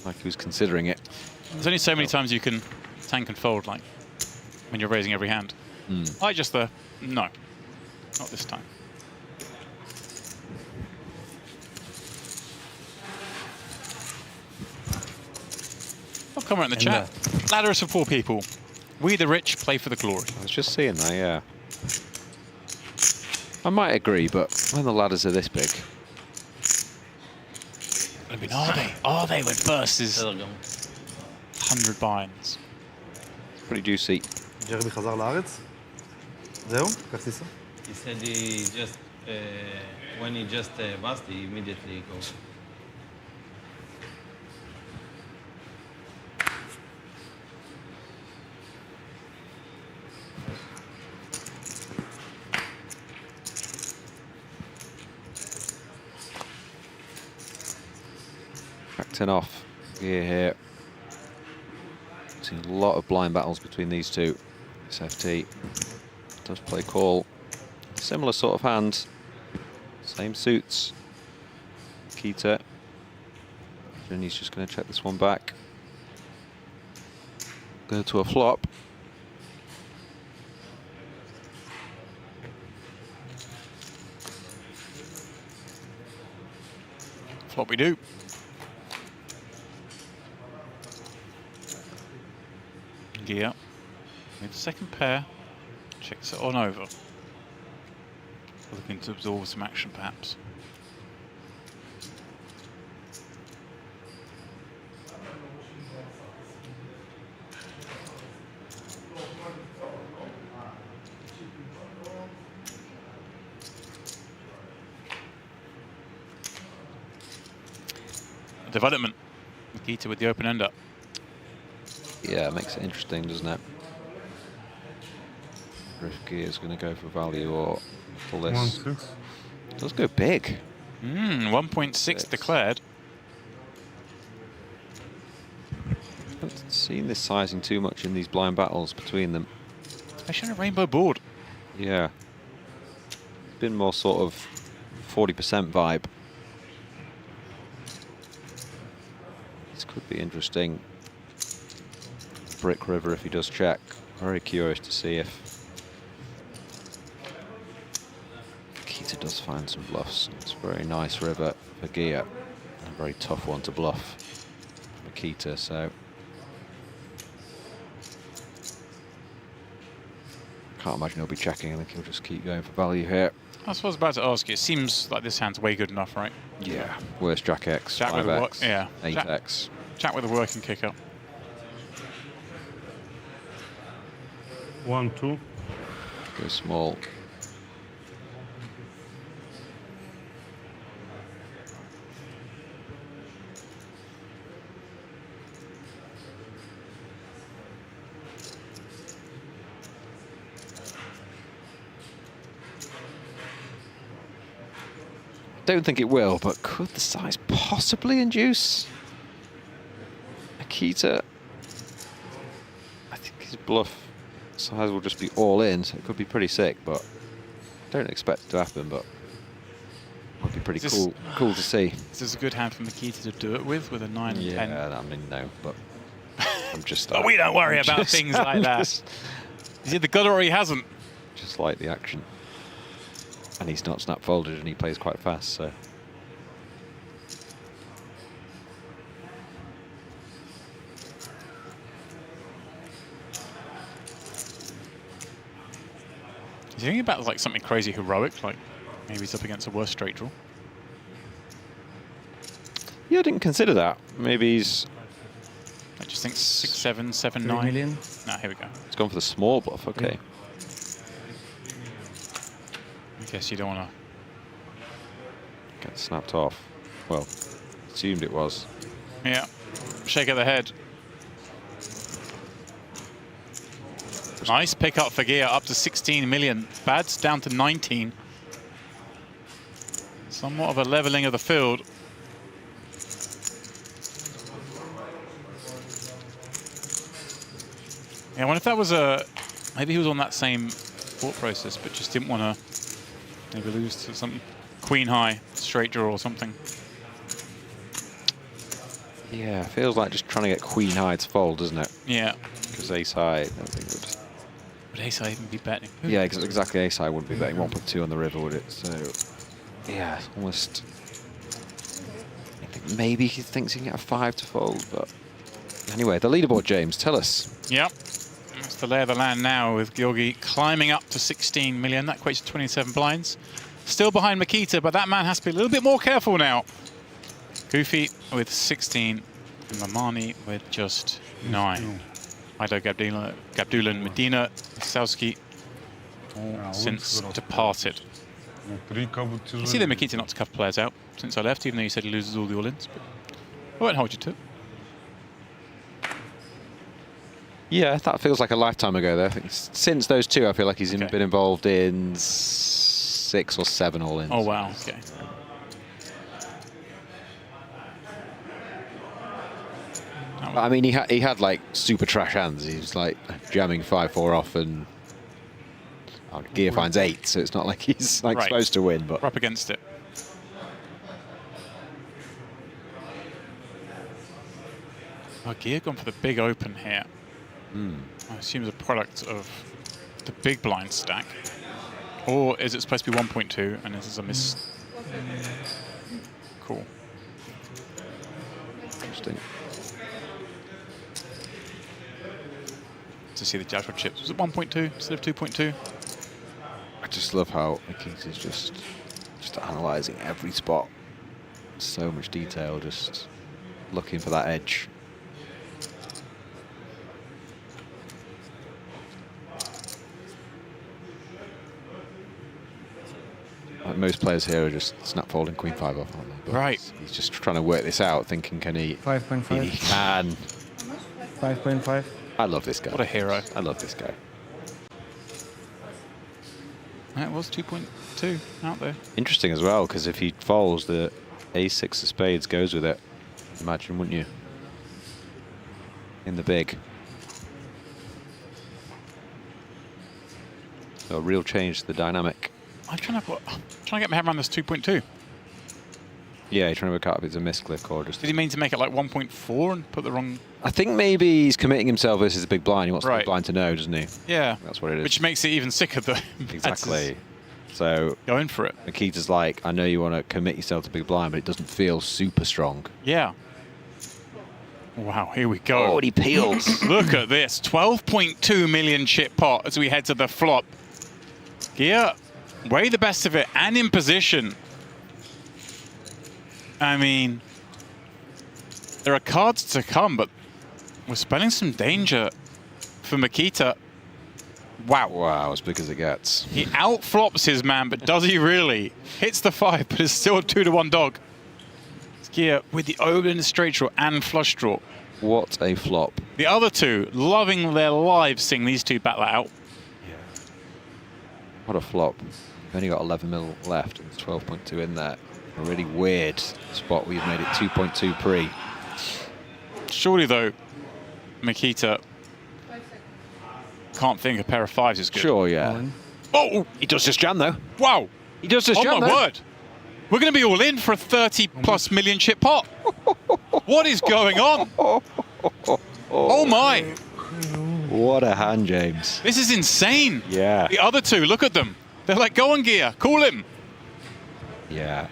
Like he was considering it. There's only so many times you can tank and fold, like when you're raising every hand. I just no, not this time. Oh, comment in the chat. Ladder is for poor people. We the rich play for the glory. I was just seeing that, yeah. I might agree, but when the ladders are this big. I mean, are they when first is 100 binds? It's pretty juicy. ג'רבי חזר לארץ? זהו? כך טיסה? He said he just, when he just bust, he immediately goes. Acting off gear here. Seen a lot of blind battles between these two. This FT does play call. Similar sort of hand. Same suits. Kita. And he's just going to check this one back. Go to a flop. Flop we do. Gear. With the second pair. Checks it on over. Looking to absorb some action, perhaps. Development. Mikita with the open end up. Yeah, it makes it interesting, doesn't it? Rifki is going to go for value or pull this. 1.6. Does go big. 1.6 declared. I haven't seen this sizing too much in these blind battles between them. Especially on a rainbow board. Yeah. Been more sort of 40% vibe. This could be interesting. Brick River if he does check. Very curious to see if Kita does find some bluffs. It's a very nice river for Gia. A very tough one to bluff for Mikita, so can't imagine he'll be checking. I think he'll just keep going for value here. I was about to ask you, it seems like this hand's way good enough, right? Yeah. Worst Jack X, Jack with 5X, a yeah. 8X. Jack with a working kicker. 1, 2. Go small. Don't think it will, but could the size possibly induce Mikita? I think his bluff size will just be all in, so it could be pretty sick, but don't expect it to happen. But Would be pretty cool to see. This is a good hand for Mikita to do it with a 9 and 10. Yeah, I mean, no, but I'm just... But we don't worry about things like that. He's either got it or he hasn't. Just like the action. And he's not snap folded and he plays quite fast, so... Is he thinking about like something crazy heroic, like maybe he's up against a worse straight draw? Yeah, I didn't consider that. Maybe he's... I just think 6, 7, 7, 9. 3 million. No, here we go. He's gone for the small bluff, okay. I guess you don't want to... Get snapped off. Well, assumed it was. Yeah, shake of the head. Nice pick up for Gia, up to 16 million. Bad's down to 19. Somewhat of a leveling of the field. Yeah, I wonder if that was a... Maybe he was on that same thought process, but just didn't want to maybe lose to something. Queen high, straight draw or something. Yeah, feels like just trying to get queen high to fold, doesn't it? Yeah. Because ace high, I don't think would... Would ace high even be betting? Yeah, exactly. Ace high wouldn't be betting 1.2 on the river, would it? So, yeah, it's almost... I think maybe he thinks he can get a 5 to fold, but... Anyway, the leaderboard, James, tell us. Yep. That's the lay of the land now with GIORGI climbing up to 16 million. That equates to 27 blinds. Still behind Mikita, but that man has to be a little bit more careful now. Goofy with 16 and LAHMANI with just 9. AIDO, GADBULLIN, Medina, LASOUSKI, all since departed. You see that Mikita not to cuff players out since I left, even though you said he loses all the all-ins. But I won't hold you to it. Yeah, that feels like a lifetime ago, though. I think since those two, I feel like he's been involved in 6 or 7 all-ins. Oh, wow. Okay. I mean, he had like super trash hands. He was like jamming 5-4 off, and Gia finds 8, so it's not like he's like supposed to win. But we're up against it. Oh, Gia gone for the big open here. I assume it's a product of the big blind stack, or is it supposed to be 1.2 and this is a miss? Cool. Interesting. To see the Joshua chips. Was it 1.2 instead of 2.2? I just love how Mikita's just analysing every spot. So much detail, just looking for that edge. Like most players here are just snap folding queen 5 off, aren't they? But right. He's just trying to work this out, thinking, can he? 5.5. He can. 5.5. I love this guy. What a hero. I love this guy. That was 2.2 out there. Interesting as well, because if he folds, the ace-6 of spades goes with it. Imagine, wouldn't you? In the big. So a real change to the dynamic. I'm trying to get my head around this 2.2. Yeah, you're trying to work out if it's a misclick or just... Did he mean to make it like 1.4 and put the wrong... I think maybe he's committing himself versus the big blind. He wants the big Right. blind to know, doesn't he? Yeah. That's what it is. Which makes it even sicker though. Exactly. So... Going for it. Mikita's like, I know you want to commit yourself to big blind, but it doesn't feel super strong. Yeah. Wow, here we go. Oh, and he peels. Look at this. 12.2 million chip pot as we head to the flop. Gia, way the best of it and in position. I mean, there are cards to come, but we're spelling some danger for Mikita. Wow. Wow, as big as it gets. He outflops his man, but does he really? Hits the 5, but it's still a 2-to-1 dog. Gia with the open straight draw and flush draw. What a flop. The other two, loving their lives seeing these two battle out. What a flop. We've only got 11 mil left and 12.2 in there. A really weird spot. We've made it 2.2 pre. Surely, though, Mikita can't think a pair of 5s is good. Sure, yeah. Oh! He does just jam, though. Wow! He does just jam, Oh, my though. word. We're going to be all in for a 30+ million chip pot. What is going on? Oh my. What a hand, James. This is insane. Yeah. The other two, look at them. They're like, go on, Gia, call him. Yeah.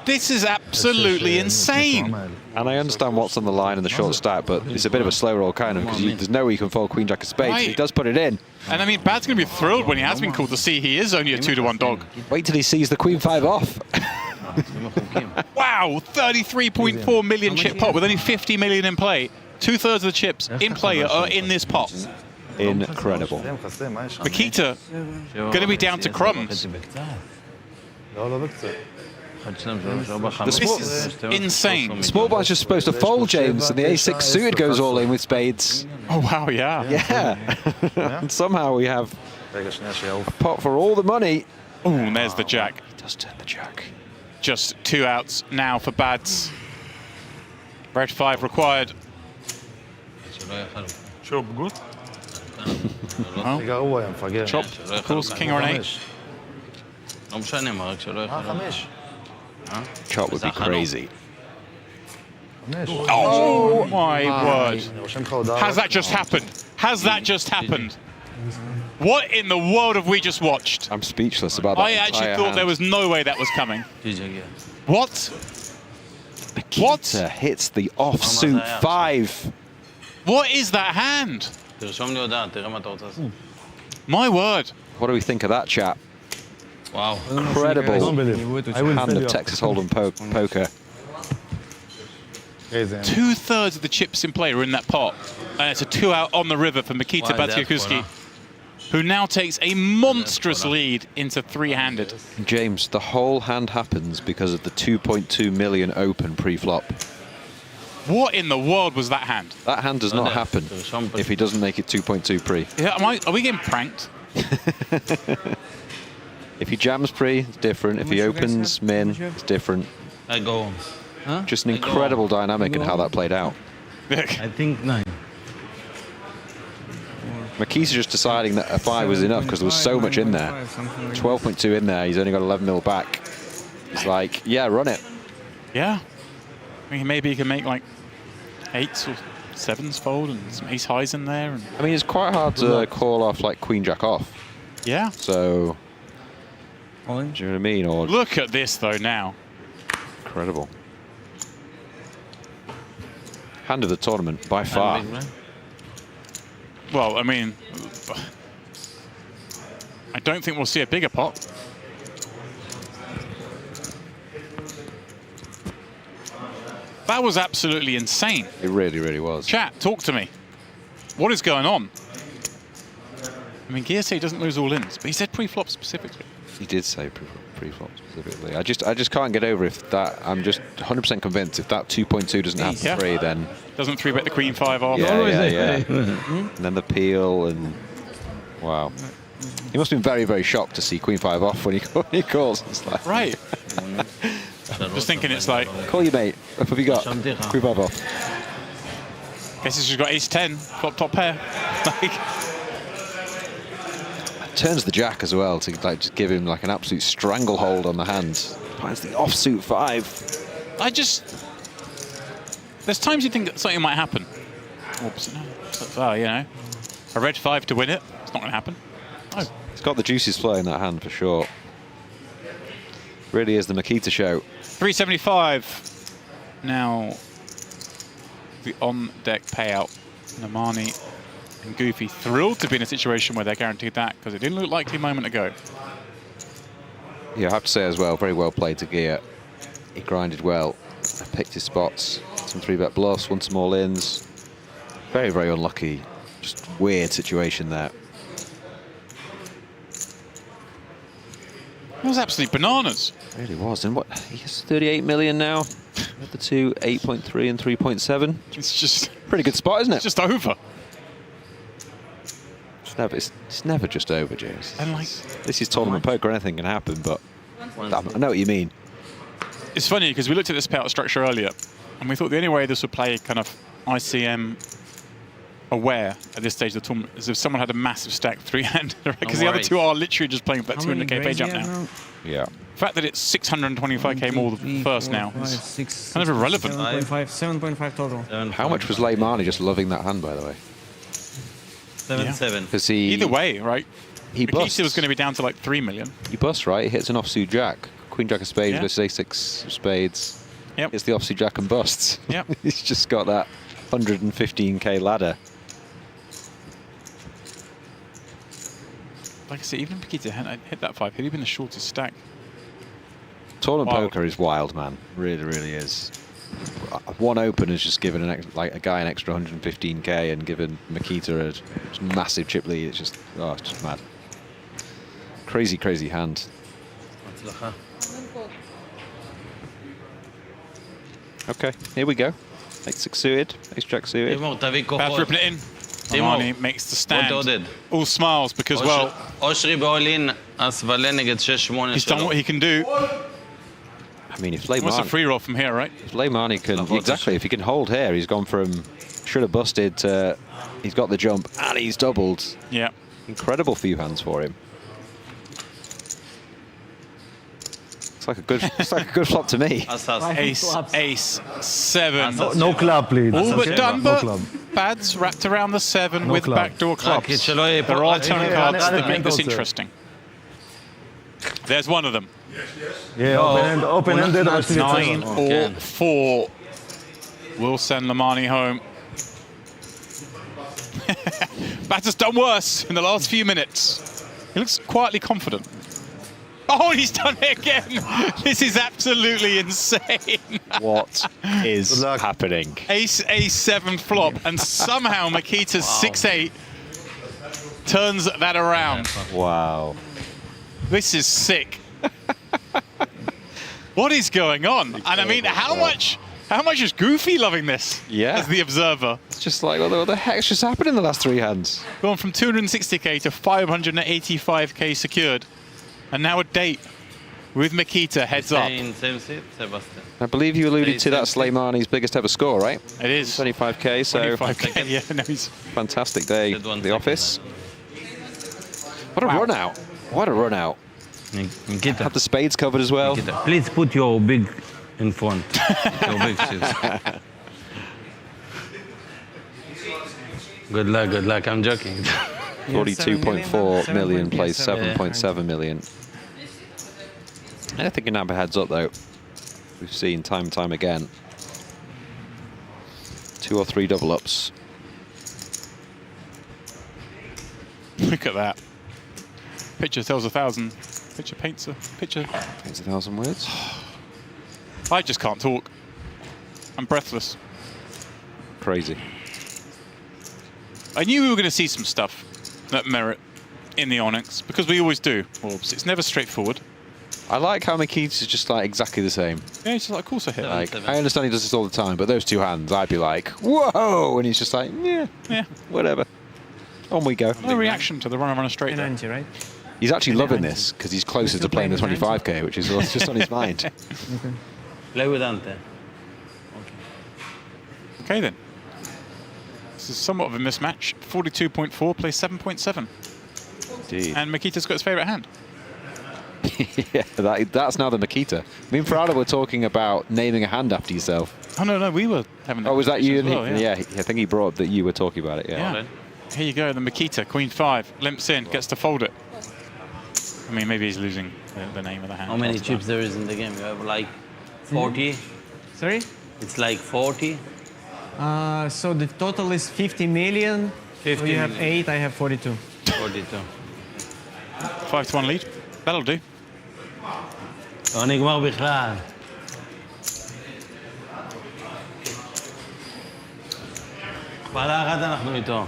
This is absolutely insane. And I understand what's on the line in the short stack, but it's a bit of a slow roll kind of, because there's no way you can fold Queen Jack of Spades. Right. He does put it in. And I mean, Bad's going to be thrilled when he has been called to see he is only a 2-to-1 dog. Wait till he sees the Queen 5 off. Wow, 33.4 million chip pot with only 50 million in play. 2/3 of the chips in play are in this pot. Incredible. MIKITA going to be down to crumbs. This is insane. Small blind's just supposed to fold, James, and the A6 suited goes all in with spades. Oh, wow, yeah. Yeah. And somehow we have a pot for all the money. Oh, and there's the jack. He does turn the jack. Just 2 outs now for Bads. Red 5 required. Chop good? Chop, of course, king or an 8. Chop would be crazy. Oh my word. Has that just happened? Has that just happened? What in the world have we just watched? I'm speechless about that. I actually thought there was no way that was coming. What? MIKITA hits the offsuit 5. What is that hand? My word. What do we think of that, chap? Wow. Incredible hand of Texas Hold'em poker. 2/3 of the chips in play are in that pot. And it's a 2-out on the river for MIKITA BADZIAKOUSKI, who now takes a monstrous lead into 3-handed. James, the whole hand happens because of the 2.2 million open pre-flop. What in the world was that hand? That hand does not happen if he doesn't make it 2.2 pre. Yeah, are we getting pranked? If he jams pre, it's different. If he opens min, it's different. I go. Huh? Just an incredible dynamic in how that played out. I think 9. MIKITA just deciding that a 5 was enough because there was so much in there. 12.2 in there, he's only got 11 mil back. He's like, yeah, run it. Yeah. I mean, maybe he can make like 8s or 7s fold and some ace highs in there. And I mean, it's quite hard to call off like Queen Jack off. Yeah. So, do you know what I mean? Or look at this though now. Incredible. Hand of the tournament by far. Well, I mean, I don't think we'll see a bigger pot. That was absolutely insane. It really, really was. Chat, talk to me. What is going on? I mean, Gia said he doesn't lose all ins, but he said pre-flop specifically. He did say pre-flop specifically. I just can't get over if that. I'm just 100% convinced if that 2.2 doesn't have 3, then doesn't 3-bet the Queen 5 off. Yeah. And then the peel and wow. He must have been very, very shocked to see Queen 5 off when he calls. It's like, right. Just thinking it's like, call you mate. What have you got? Queen 5 off. Guess she's got ace 10, flop top pair. Like, turns the jack as well to like just give him like an absolute stranglehold on the hand. Finds the offsuit 5. There's times you think that something might happen. Oops, no. Well, you know, a red 5 to win it. It's not going to happen. No. It's got the juices flowing that hand for sure. Really is the MIKITA show. 375. Now, the on-deck payout. LAHMANI and Goofy thrilled to be in a situation where they're guaranteed that because it didn't look likely a moment ago. Yeah, I have to say as well, very well played to Gia. He grinded well, picked his spots, some 3-bet bluffs, won some all-ins. Very, very unlucky. Just weird situation there. It was absolutely bananas. It really was. And what? He has 38 million now. With the two, 8.3 and 3.7. It's just pretty good spot, isn't it? It's just over. It's never just over, James. And like, this is tournament poker. Anything can happen, but I know what you mean. It's funny because we looked at this payout structure earlier, and we thought the only way this would play kind of ICM aware at this stage of the tournament is if someone had a massive stack three-handed, because the other two are literally just playing for that 200k pay jump now. Yeah. The fact that it's 625k more than first now is kind of irrelevant. 7.5 total. How much was LAHMANI just loving that hand, by the way? 7-7. Because he either way, right? He busts. Mikita was going to be down to like 3 million. He busts, right? He hits an offsuit jack. Queen jack of spades Yeah. versus a6 of spades. Yep. It's the offsuit jack and busts. Yep. He's just got that 115k ladder. Like I said, even if Mikita hadn't hit that 5, he'd have been the shortest stack. Tournament Wild. poker is wild, man. Really, really is. One open has just given a guy an extra 115k and given Mikita a massive chip lead. It's just, oh, it's just mad. Crazy, crazy hand. Okay, here we go. Ace-6 suited, ace-jack suited. Bad ripping it in. LAHMANI makes the stand. All smiles because, well, OSHRI באולין, אסוולה נגד 6-8 he's done what he can do. I mean, if What's a LAHMANI, free roll from here, right? if LAHMANI can, exactly, if he can hold here, he's gone from should have busted to he's got the jump and he's doubled. Yeah. Incredible few hands for him. It's like a good flop to me. Ace 7. No club, please. All but done, No but club. Bads wrapped around the 7 No with club. backdoor clubs. There are turn cards that make this interesting. There's one of them. Yeah, open-ended. 9 or 4 will send LAHMANI home. Bads has done worse in the last few minutes. He looks quietly confident. Oh, he's done it again. This is absolutely insane. What is happening? Ace A7 flop, and somehow Mikita's 6-8 turns that around. Wow. This is sick. What is going on? And I mean, how much is Goofy loving this? Yeah. As the observer. It's just like, what the heck's just happened in the last 3 hands? Gone from 260k to 585k secured. And now a date with Mikita heads up. I believe you alluded to that's LAHMANI's biggest ever score, right? It is. 25k, so 25k, yeah, no, he's fantastic day at the office. What a run out. What a run out. Mikita. Have the spades covered as well. Mikita. Please put your big in front. Your big chips. Good luck, I'm joking. 42.4 million plays 7.7 million. I think Inaba heads up though. We've seen time and time again. 2 or 3 double ups. Look at that. Picture tells 1,000. Picture paints a picture. Paints 1,000 words. I just can't talk. I'm breathless. Crazy. I knew we were going to see some stuff that merit in the Onyx, because we always do, Orbs. It's never straightforward. I like how Mikita's just like exactly the same. Yeah, he's just like, of course I hit. Like, I understand he does this all the time, but those 2 hands, I'd be like, whoa! And he's just like, yeah, whatever. On we go. No reaction to the runner straight there. 90, right? He's actually loving this because he's closer to playing the 25k, which is just on his mind. Play with Ante. Okay then. This is somewhat of a mismatch. 42.4 plays 7.7. Indeed. And Mikita's got his favourite hand. Yeah, that's now the Mikita. Me and Farada were talking about naming a hand after yourself. Oh, no, we were having that. Oh, was that you? as well, yeah, I think he brought up that you were talking about it, Yeah. Here you go, the Mikita, Queen 5, limps in, gets to fold it. I mean, maybe he's losing the name of the hand. How many chips there is in the game? You have like 40? Sorry? It's like 40? So the total is 50 million. 50 You have million. 8, I have 42. 42. 5-1 lead. That'll do. לא נגמר בכלל. פעלה אחת אנחנו איתו.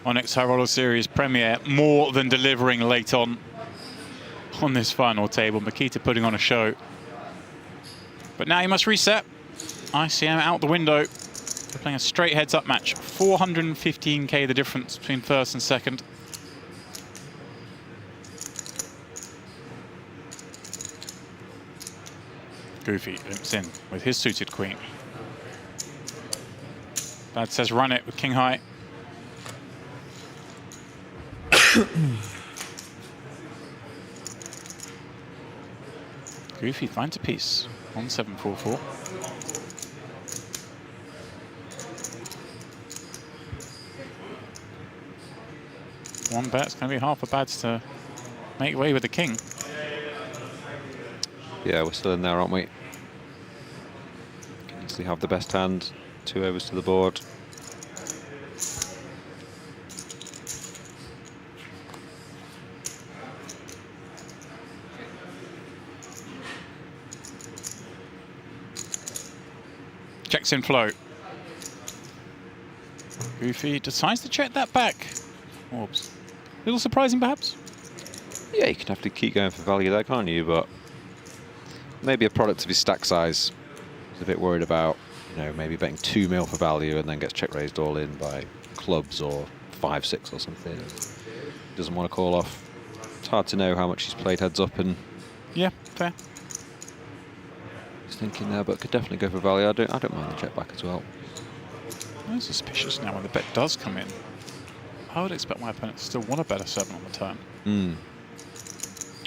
Onyx High Roller Series premiere, more than delivering late on this final table. Mikita putting on a show. But now he must reset. ICM out the window. They're playing a straight heads-up match. 415k the difference between first and second. Goofy limps in with his suited queen. Bad says run it with king high. Goofy finds a piece on 7-4-4. One bet's going to be hard for Bads to make way with the king. Yeah, we're still in there, aren't we? Can easily have the best hand. 2 overs to the board. Checks in flow. Goofy decides to check that back. Orbs. A little surprising, perhaps? Yeah, you can have to keep going for value there, can't you? But maybe a product of his stack size. He's a bit worried about, you know, maybe betting 2 mil for value and then gets check raised all in by clubs or 5-6 or something. Doesn't want to call off. It's hard to know how much he's played heads up and. Yeah, fair. He's thinking there, but could definitely go for value. I don't mind the check back as well. I'm suspicious now when the bet does come in. I would expect my opponent to still want to bet a 7 on the turn. And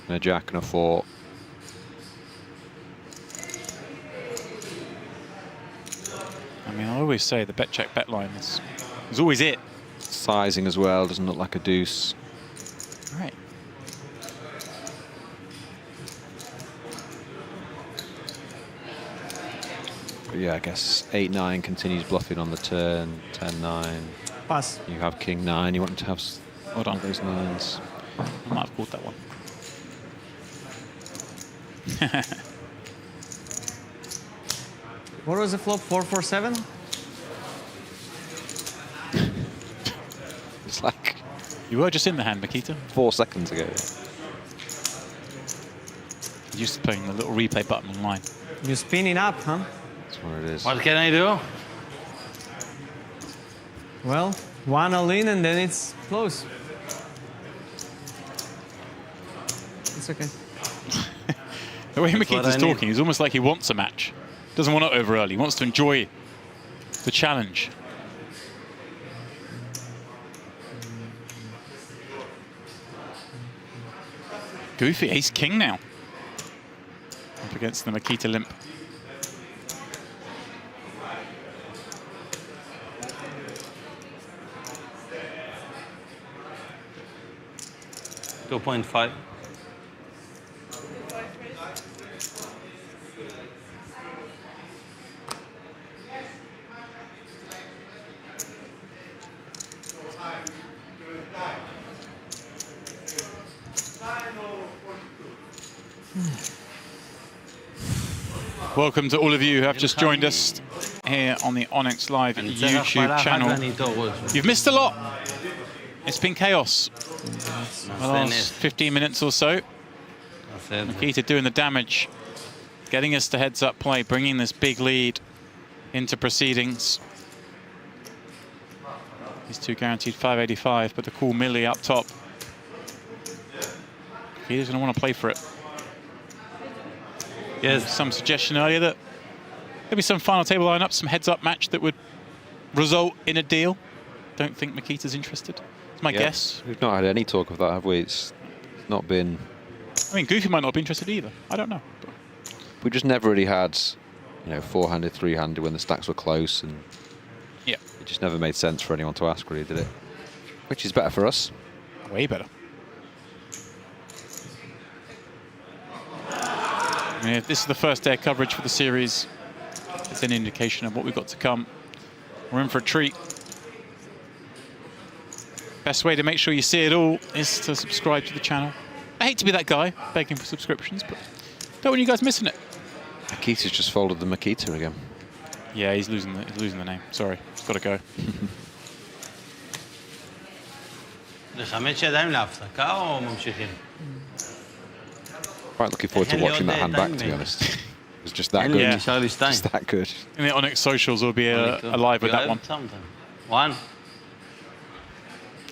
a jack and a 4. I mean, I always say the bet check bet line is always it. Sizing as well, doesn't look like a deuce. Right. But yeah, I guess 8-9 continues bluffing on the turn. 10-9. Pass. You have king 9. You want him to have Hold on. those 9s. I might have called that one. What was the flop? 4-4-7? It's like you were just in the hand, Mikita. 4 seconds ago. Used to playing the little replay button online. You're spinning up, huh? That's what it is. What can I do? Well, 1 all in and then it's close. It's okay. The way That's what Mikita's I need. talking, it's almost like he wants a match. Doesn't want it over early. He wants to enjoy the challenge. Goofy, ace king now. Up against the Mikita limp. $2.5. Welcome to all of you who have just joined us here on the Onyx Live YouTube channel. You've missed a lot. It's been chaos. The last 15 minutes or so. Mikita doing the damage, getting us to heads-up play, bringing this big lead into proceedings. These two guaranteed 585, but the cool milli up top. Mikita's going to want to play for it. Yes. Some suggestion earlier that maybe some final table lineup, some heads-up match that would result in a deal. Don't think Mikita's interested. It's my guess. We've not had any talk of that, have we? It's not been. I mean, Goofy might not be interested either. I don't know. But We just never really had, you know, 4-handed, 3-handed when the stacks were close, and yeah, it just never made sense for anyone to ask, really, did it? Which is better for us. Way better. I mean, if this is the first day of coverage for the series, it's an indication of what we've got to come. We're in for a treat. Best way to make sure you see it all is to subscribe to the channel. I hate to be that guy begging for subscriptions, but don't want you guys missing it. Mikita's just folded the Mikita again. Yeah, he's losing the name. Sorry, it's got to go. Quite looking forward to watching that hand back, to be honest. It was just that good. Yeah. Just that good. In the Onyx socials, we'll be alive with that one. One.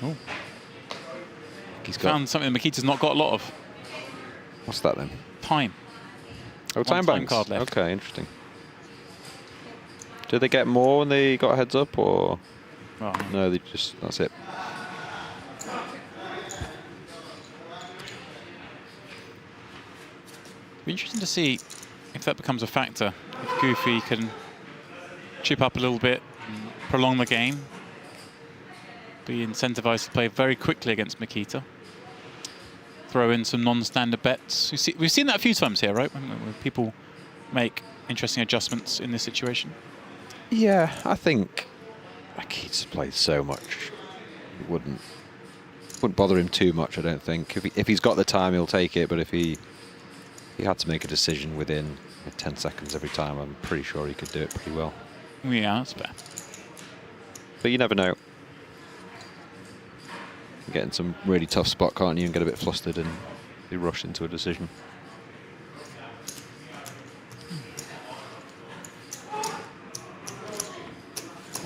Oh. He's got Found something that Mikita's not got a lot of. What's that then? Time. Oh, time banks. card left. Okay, interesting. Did they get more when they got heads up, or no? They just that's it. Be interesting to see if that becomes a factor. If Goofy can chip up a little bit, and prolong the game, be incentivized to play very quickly against Mikita. Throw in some non-standard bets. We've seen that a few times here, right? When people make interesting adjustments in this situation. Yeah, I think Mikita's played so much. It wouldn't bother him too much, I don't think. If he's got the time, he'll take it. But if he had to make a decision within 10 seconds every time, I'm pretty sure he could do it pretty well. Yeah, that's fair. But you never know. You get in some really tough spot, can't you, and get a bit flustered and be rushed into a decision.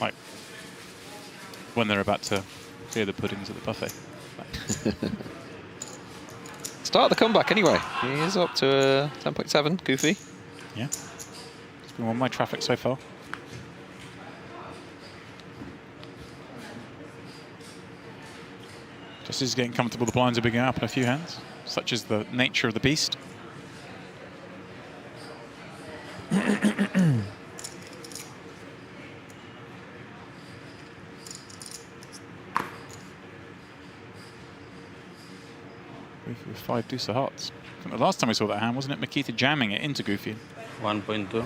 Like when they're about to clear the puddings at the buffet. Start the comeback anyway. He is up to 10.7, Goofy. Yeah. It's been one of my traffic so far. Just as he's getting comfortable, the blinds are bigging up in a few hands. Such is the nature of the beast. Goofy with 5 deuce of hearts. I think the last time we saw that hand, wasn't it Mikita jamming it into Goofy? 1.2.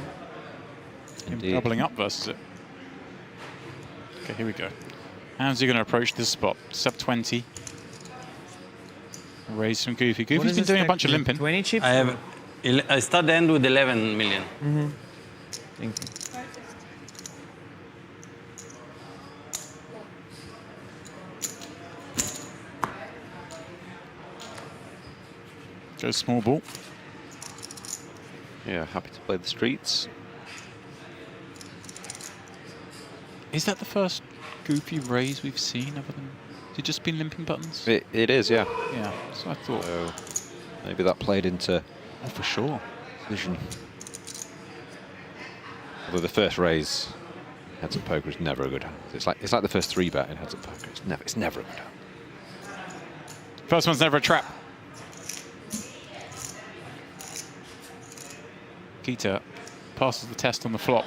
Him doubling up versus it. Okay, here we go. How's he going to approach this spot? Sub 20. Raise from Goofy. Goofy's been doing a bunch of limping. 20 chips? I start the end with 11 million. Thank you. Goes small ball. Yeah, happy to play the streets. Is that the first Goofy raise we've seen other than... Has it just been limping buttons? It is, yeah. Yeah, so I thought. So maybe that played into... Oh, for sure. Vision. Although the first raise, heads up poker is never a good hand. It's like the first 3-bet in heads up poker. It's never a good hand. First one's never a trap. Kita passes the test on the flop.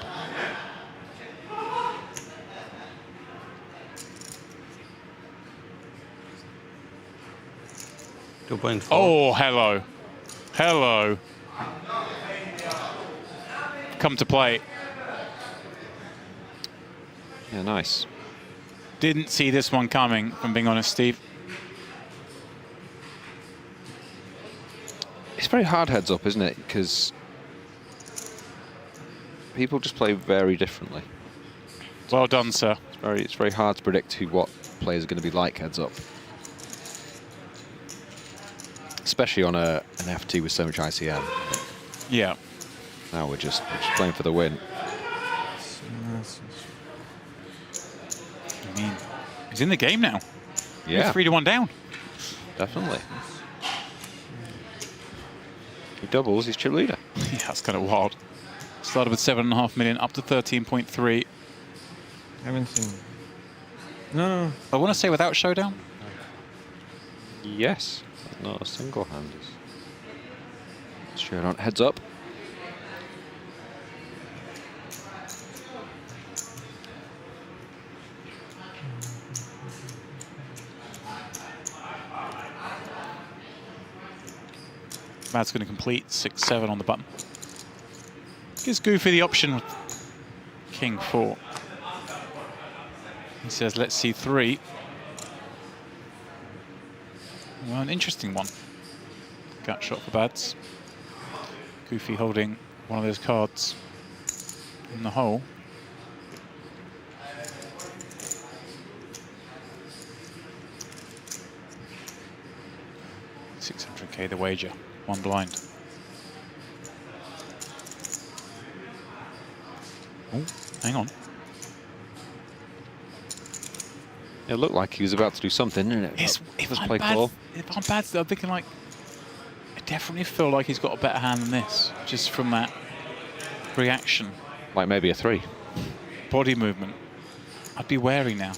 Oh, hello. Hello. Come to play. Yeah, nice. Didn't see this one coming, if I'm being honest, Steve. It's very hard heads up, isn't it? Because people just play very differently. Well done, sir. It's very hard to predict what players are going to be like heads up. Especially on an FT with so much ICM. Yeah. Now we're just playing for the win. I mean, he's in the game now. Yeah. He's 3-1 down. Definitely. He doubles, he's chip leader. Yeah, that's kind of wild. Started with 7.5 million, up to 13.3. Haven't seen. No. I want to say without showdown. Yes. Not a single hand. Straight on heads up. Matt's going to complete 6-7 on the button. Gives Goofy the option with King 4. He says, let's see 3. Well, an interesting one. Gut shot for Bads. Goofy holding one of those cards in the hole. $600K the wager, 1 blind. Oh, hang on. It looked like he was about to do something, didn't it? If was I'm play bad, call. if I'm bad, I'm thinking like a definitely feel like he's got a better hand than this, just from that reaction. Like maybe a 3. Body movement. I'd be wary now.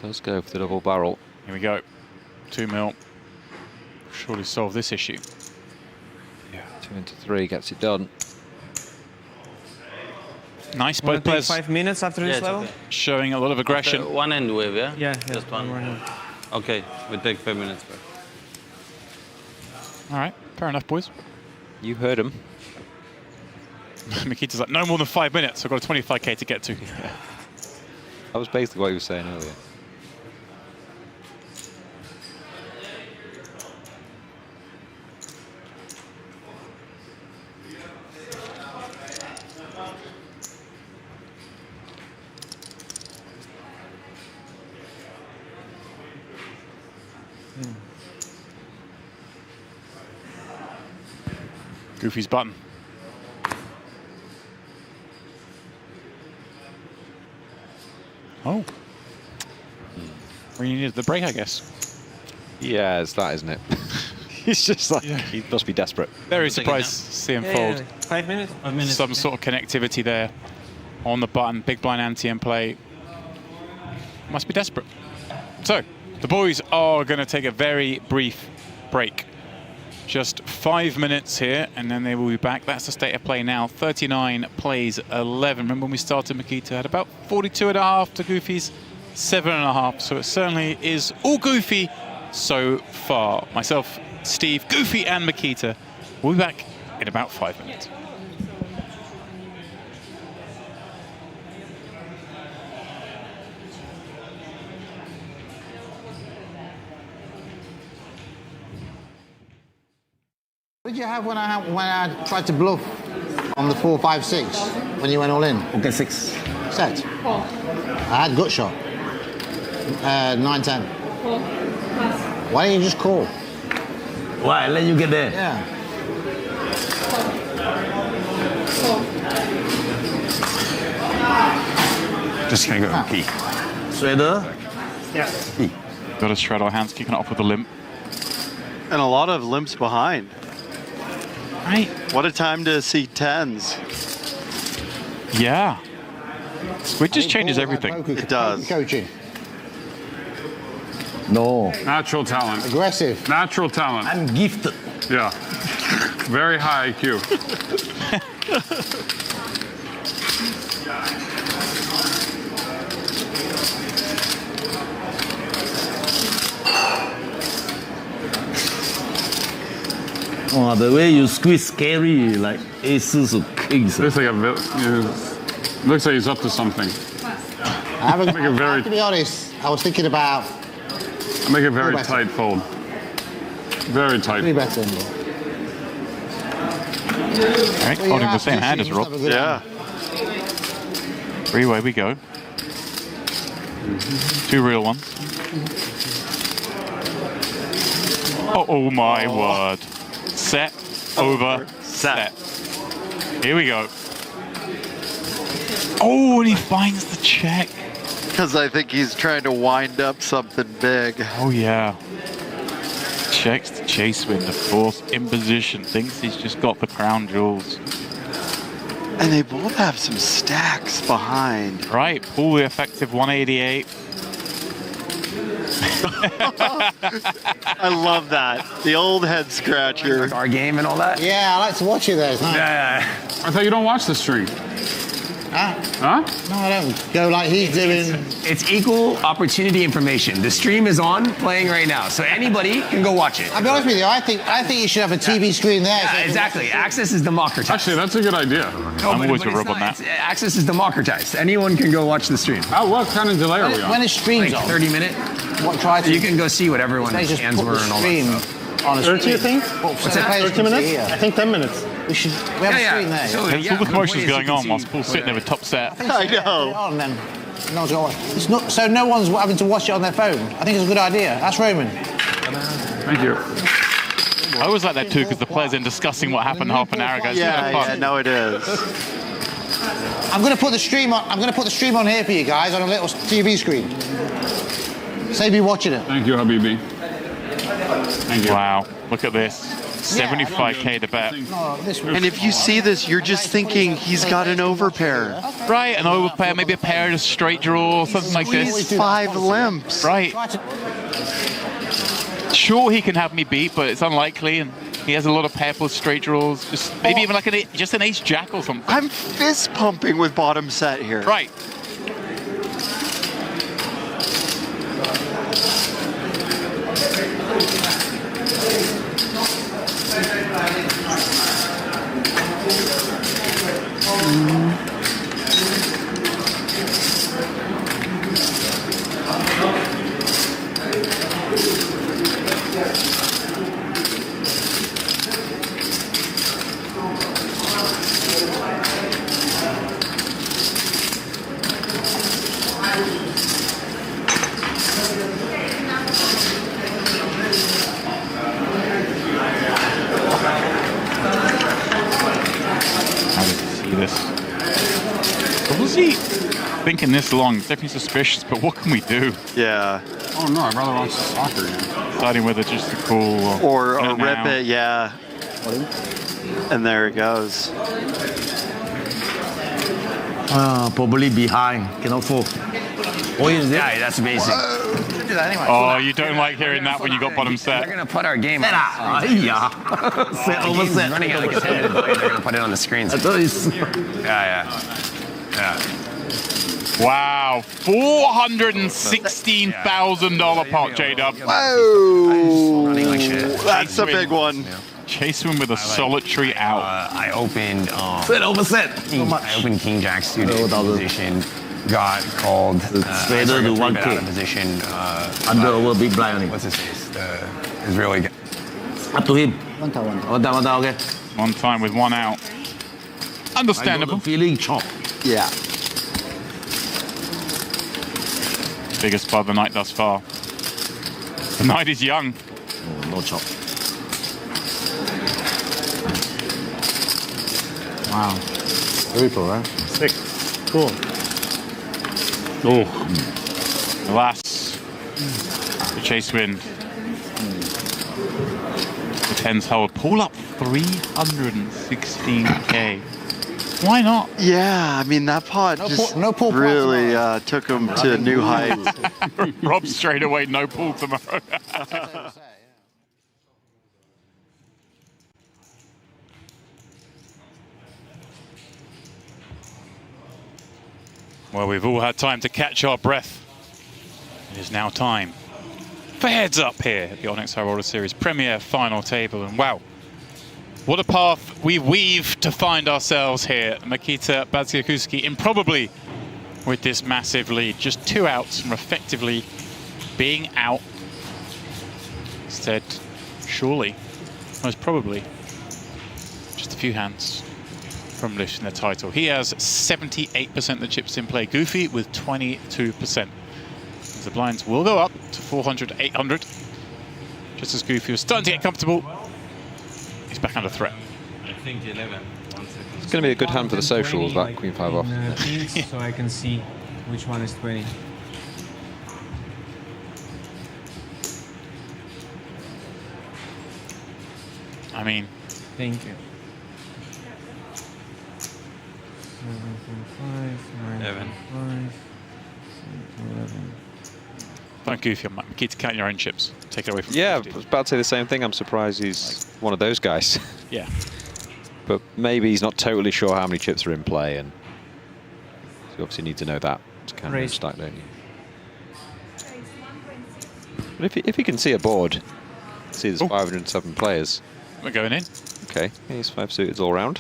Does go for the double barrel. Here we go. 2 mil. Surely solve this issue. Yeah, 2 into 3 gets it done. Nice, Wanna both take players 5 minutes after this level? Okay. showing a lot of aggression. After one end wave, yeah? Yeah, Just one. more hand. Okay, we take 5 minutes back. All right, fair enough, boys. You heard him. Mikita's like, no more than 5 minutes. I've got a 25k to get to. That was basically what he was saying earlier. Goofy's button. Oh. Well, you needed the break, I guess. Yeah, it's that, isn't it? He's just like, he must be desperate. Very surprised to see him fold. 5 minutes? 5 minutes. Some sort of connectivity there on the button. Big blind ante in play. Must be desperate. So, the boys are going to take a very brief break. Just 5 minutes here, and then they will be back. That's the state of play now. 39 plays 11. Remember when we started, Mikita had about 42.5 to Goofy's 7.5. So it certainly is all Goofy so far. Myself, Steve, Goofy, and Mikita will be back in about 5 minutes. What did you have when I tried to bluff on the 4-5-6 when you went all in? Okay, 6. Set. I had gut shot. 9-10. Why didn't you just call? Why? Let you get there. Yeah. Just gonna go key. Shredder? Yeah. Got a shred our hands, kicking it off with a limp. And a lot of limps behind. Right. What a time to see 10s. Yeah. Squid just changes everything. It does. Coaching. No. Natural talent. Aggressive. Natural talent. I'm gifted. Yeah. Very high IQ. Oh, the way you squeeze scary, like aces or kings. Looks like looks like he's up to something. I have to be honest, I was thinking about... Make a very tight fold. Very tight. Three better. All right, holding the same hand as Rob. Yeah. Three-way we go. 2 real ones. Oh my word. Set, over, set. Here we go. Oh, and he finds the check. Because I think he's trying to wind up something big. Oh, yeah. Checks the chase win, the fourth imposition. Thinks he's just got the crown jewels. And they both have some stacks behind. Right, pull the effective 188. I love that. The old head scratcher. Our game and all that? Yeah, I like to watch it there. It's nice. Yeah. I thought you don't watch the stream. Huh? No, I don't go like he's doing. It's equal opportunity information. The stream is on, playing right now, so anybody can go watch it. I'll be honest with you, I think you should have a TV screen there. Yeah, exactly. Access is democratized. Actually, that's a good idea. I'm always with Rob on that. Access is democratized. Anyone can go watch the stream. What kind of delay are we on? When it streams like on? 30 minute. What try to? You can go see what everyone's They just hands put were the and all stream that stuff. on a 30, screen. I think? What's that? 30 minutes? Here. I think 10 minutes. We have a screen there. So, There's all the commotions going on whilst Paul's sitting there with top set. I know. No one's got one. It's not, so no one's having to watch it on their phone. I think it's a good idea. That's Roman. Thank you. I always like that too, because the players in discussing what happened half an hour ago. Yeah, no, it is. I'm going to put the stream on. I'm going to put the stream on here for you guys on a little TV screen. Save you watching it. Thank you, Habibi. Thank you. Wow, look at this. 75k to bet. And if you see this, you're just thinking he's got an overpair. Right, an overpair, maybe a pair of straight draw, something like this. Squeeze 5 limps. Right. Sure, he can have me beat, but it's unlikely, and he has a lot of pairs, straight draws. Just maybe even like just an ace jack or something. I'm fist pumping with bottom set here. Right. Thinking this long, it's definitely suspicious, but what can we do? Yeah. Oh no, I'd rather watch the soccer game. Deciding whether just to call or rip it, yeah. And there it goes. Probably behind, cannot fall. Oh, is it? Yeah, that's basic. Oh, you don't like hearing that when you got bottom set. They're going to put our game on. Set over set. Running out of his head. They're going to put it on the screen. Yeah. Wow, $416,000 pot, J-Dub. Whoa! Running like shit. That's a big one. Chase win with a solitary out. I opened. Set over set. I opened King Jack suited position. Got called. Straight to 1K. Out of position. Under over big blind on him. What's his face? Is really good. Up to him. One down, okay. One time with one out. Understandable. Feeling chop. Yeah. Biggest part of the night thus far. The night is young. Oh, no chop. Wow. Triple, huh? 6. Cool. Oh. Alas. The chase win. The 10s hold. Pull up 316k. Why not? Yeah, I mean, that pot really took him to new heights. Rob straight away, no pool tomorrow. Well, we've all had time to catch our breath. It is now time for heads up here at the Onyx High Roller Series Premier Final Table. And wow, what a path we weave to find ourselves here. MIKITA, BADZIAKOUSKI improbably with this massive lead. Just 2 outs from effectively being out. Instead, surely, most probably, just a few hands from lifting the title. He has 78% of the chips in play. Goofy with 22%. As the blinds will go up to 400, 800. Just as Goofy was starting to get comfortable, he's back under threat. I think 11. It's going to be a good hand for the socials, that Queen 5 off. So I can see which one is 20. I mean, thank you. 7.5, 9.5, 11. Don't Goofy on MIKITA, count your own chips. Take it away from Yeah, I was about to say the same thing. I'm surprised he's one of those guys. Yeah. But maybe he's not totally sure how many chips are in play, and you obviously need to know that to kind of stack, don't you? But if he can see a board, see there's 507 players. We're going in. Okay, he's 5 suited all round.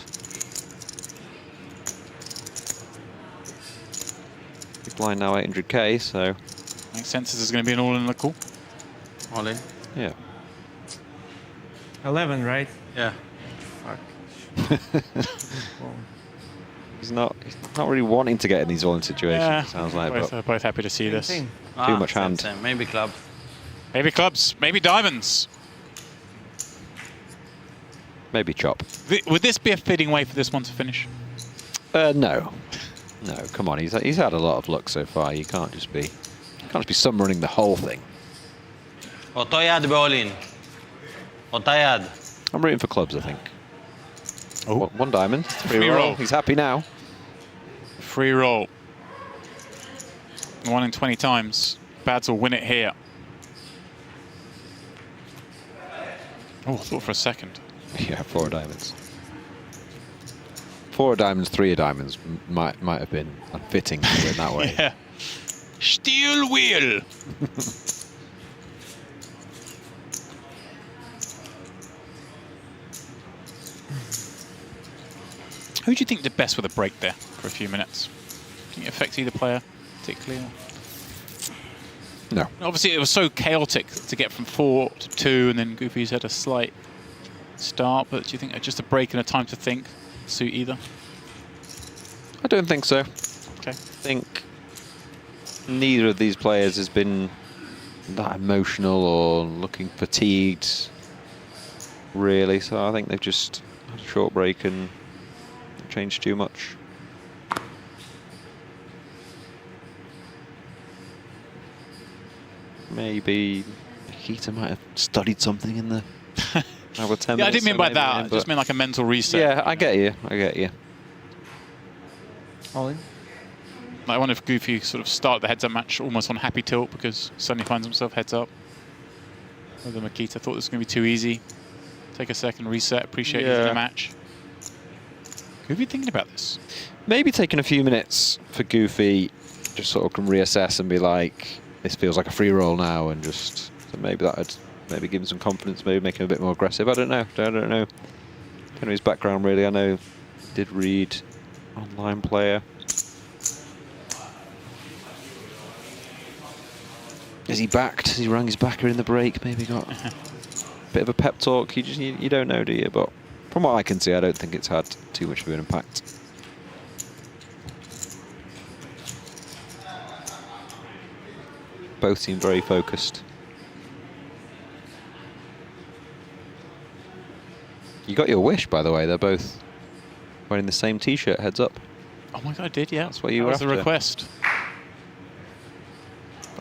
Big blind now 800k, so makes sense. This is going to be an all-in on the call. All in. Yeah. 11, right? Yeah. Fuck. He's not really wanting to get in these all-in situations, Yeah, it sounds like. both happy to see this. Too much hand. Same. Maybe clubs. Maybe clubs, maybe diamonds. Maybe chop. Would this be a fitting way for this one to finish? No. No, come on. He's had a lot of luck so far. You can't just be sum-running the whole thing. Otoyad bowling. Otayad. I'm rooting for clubs, I think. Oh. One diamond. Free roll. He's happy now. Free roll. 1 in 20 times. Bads will win it here. Oh, I thought for a second. Yeah, 4 diamonds. 4 diamonds, 3 diamonds might have been unfitting to win that way. Yeah. Steel wheel. Who do you think did best with a break there for a few minutes? Do you think it affects either player particularly? No. Obviously, it was so chaotic to get from 4 to 2, and then Goofy's had a slight start. But do you think just a break and a time to think suit either? I don't think so. Okay. I think neither of these players has been that emotional or looking fatigued, really. So I think they've just had a short break and not changed too much. Maybe Mikita might have studied something in the hour 10 Yeah, I minutes, didn't mean by that. I but just mean like a mental reset. yeah, I get you. I get you. All in. I wonder if Goofy sort of started the heads-up match almost on happy tilt because suddenly finds himself heads-up. Whether Mikita thought this was going to be too easy. Take a second, reset, appreciate the match. Goofy thinking about this? Maybe taking a few minutes for Goofy, just sort of can reassess and be like, this feels like a free roll now, and just so maybe that would maybe give him some confidence, maybe make him a bit more aggressive. I don't know. I don't know his background really. I know he did read online player. Is he backed? Has he rung his backer in the break? Maybe got a bit of a pep talk. You don't know, do you? But from what I can see, I don't think it's had too much of an impact. Both seem very focused. You got your wish, by the way. They're both wearing the same T-shirt. Heads up. Oh my God, I did, yeah. That's what you were That was after. the request.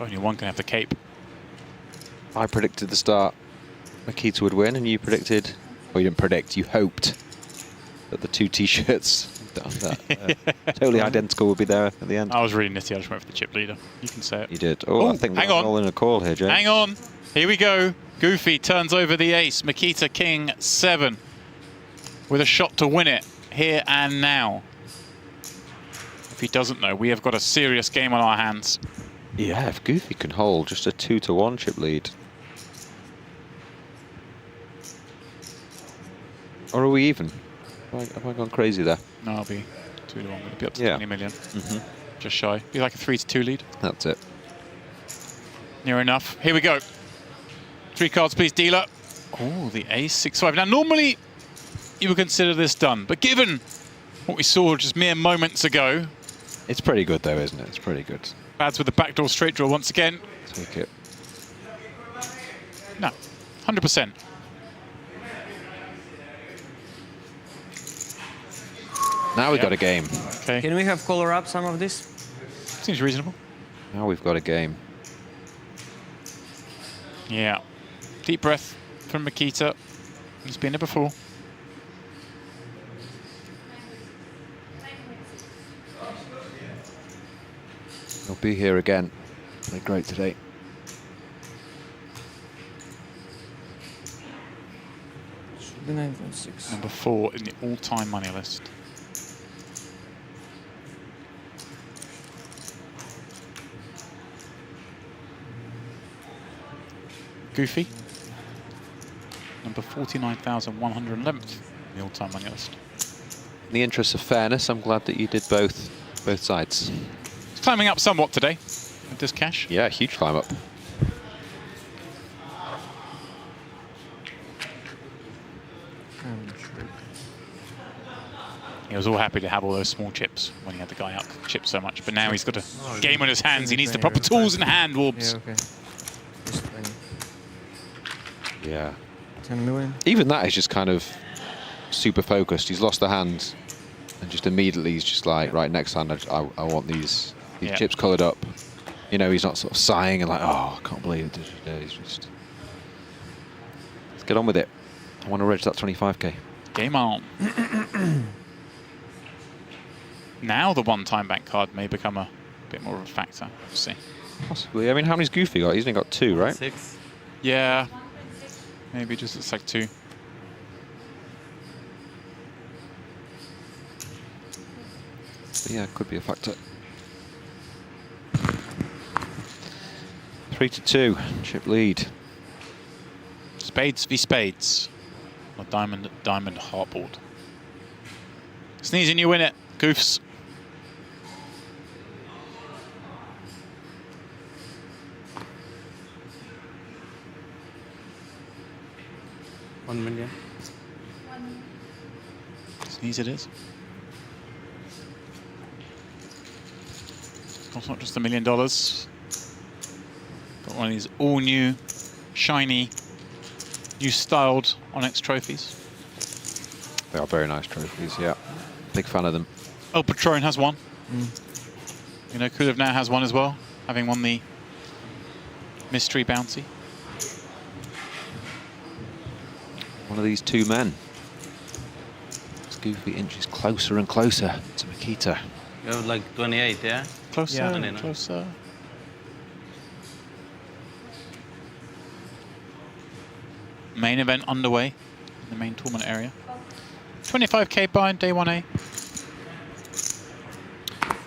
Only one can have the cape. I predicted the start Mikita would win, and you predicted, well, you didn't predict, you hoped that the 2 T-shirts totally identical would be there at the end. I was really nitty. I just went for the chip leader. You can say it. You did. Oh, I think we're all in a call here, James. Hang on. Here we go. Goofy turns over the ace. Mikita King 7 with a shot to win it here and now. If he doesn't know, we have got a serious game on our hands. Yeah, if Goofy can hold just a 2-1 chip lead. Or are we even? Have I gone crazy there? No, I'll be 2-1. It'll be up to 20 million. Just shy. Be like a 3-2 lead. That's it. Near enough. Here we go. 3 cards, please, dealer. Oh, the ace 6-5. Now, normally you would consider this done, but given what we saw just mere moments ago, it's pretty good, though, isn't it? It's pretty good. Bads with the backdoor straight draw once again. Take it. No, 100%. Now we've got a game. Okay. Can we have color up some of this? Seems reasonable. Now we've got a game. Yeah. Deep breath from Mikita. He's been there before. He'll be here again. Played great today. The 9.6. Number 4 in the all-time money list. Goofy. Number 49,111th in the all-time money list. In the interest of fairness, I'm glad that you did both sides. It's climbing up somewhat today with this cash. Yeah, huge climb up. He was all happy to have all those small chips when he had the guy up chips so much. But now he's got a game on his hands. He needs the proper tools in hand, Warbs. Yeah, okay. Just 20. Yeah. 10 million. Even that is just kind of super focused. He's lost the hand, and just immediately he's just like, right, next hand I want these chips coloured up. You know, he's not sort of sighing and like, oh, I can't believe it. He's just, let's get on with it. I want to reach that 25k. Game on. Now the one-time bank card may become a bit more of a factor. We'll see. Possibly. I mean, how many's Goofy got? He's only got 2, right? 6. Yeah. Maybe just looks like 2. But yeah, could be a factor. 3-2. Chip lead. Spades v spades. A diamond heartboard. Sneezing, you win it. Goofs. $1 million. Sneeze it is. It's not just $1 million. Got one of these all new, shiny, new styled Onyx trophies. They are very nice trophies, yeah. Big fan of them. El Patron has one. You know, Kulev now has one as well, having won the mystery bounty. One of these two men. As Goofy inches closer and closer to Mikita. You have like 28, yeah? Closer, Yeah. closer. Main event underway in the main tournament area. 25k buy in day 1A.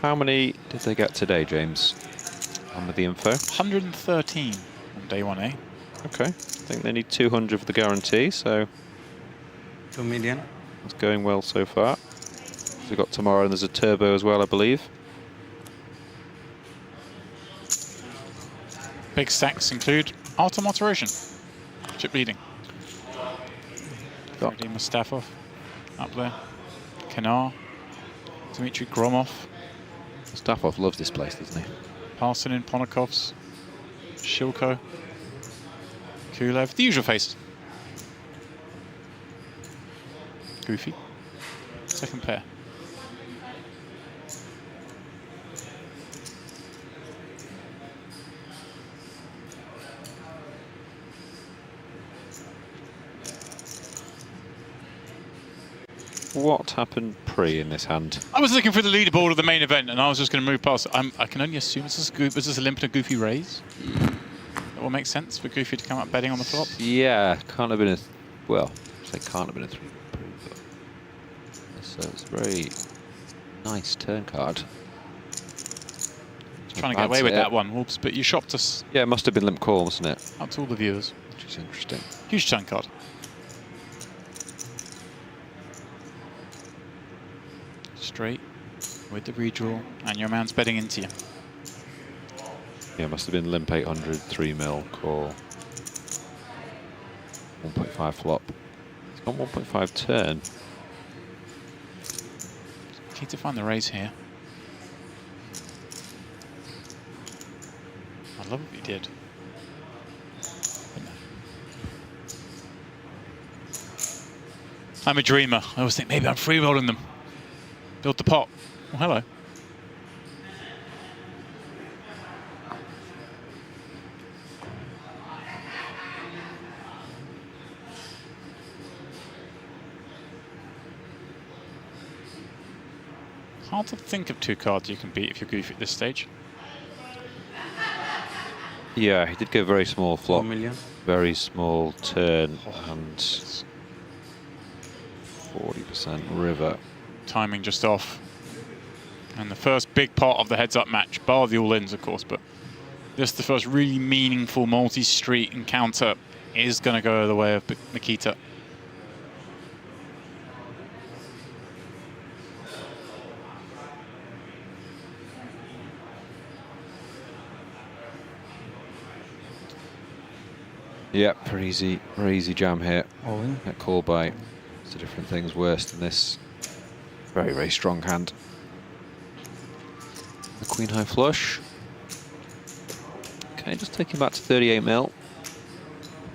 How many did they get today, James? On with the info. 113 on day 1A. Okay. I think they need 200 for the guarantee, so 2 million. it's going well so far. So we've got tomorrow, and there's a turbo as well, I believe. Big stacks include ARTEM Alteration, chip leading. Got Mustafov up there. Kanar, Dmitry Gromov. Mustafov loves this place, doesn't he? Parsonin, Ponakovs, Shilko, Kulev, the usual faces. Goofy, second pair. What happened pre in this hand? I was looking for the leaderboard of the main event, and I was just going to move past. I can only assume this is a limp and a Goofy raise. That will make sense for Goofy to come up betting on the flop. Yeah, can't have been a... Well, I say can't have been a 3. So it's a very nice turn card. Trying to get away with that one, whoops, but you shopped us. Yeah, it must have been limp call, wasn't it? Out to all the viewers. Which is interesting. Huge turn card. Straight with the redraw, and your man's betting into you. Yeah, it must have been limp 800, 3 mil, call. 1.5 flop. It's got 1.5 turn. Key to find the raise here. I'd love if you did. But no. I'm a dreamer. I always think maybe I'm free rolling them. Build the pot. Oh, hello. Hard to think of 2 cards you can beat if you're Goofy at this stage. Yeah, he did go very small flop. 1 million. Very small turn and 40% river. Timing just off. And the first big part of the heads-up match, bar the all-ins, of course, but just the first really meaningful multi-street encounter is going to go the way of Mikita. Yeah, very easy jam here. All in. Get called by lots of different things worse than this Very, very strong hand. The queen high flush. Okay, just taking back to 38 mil.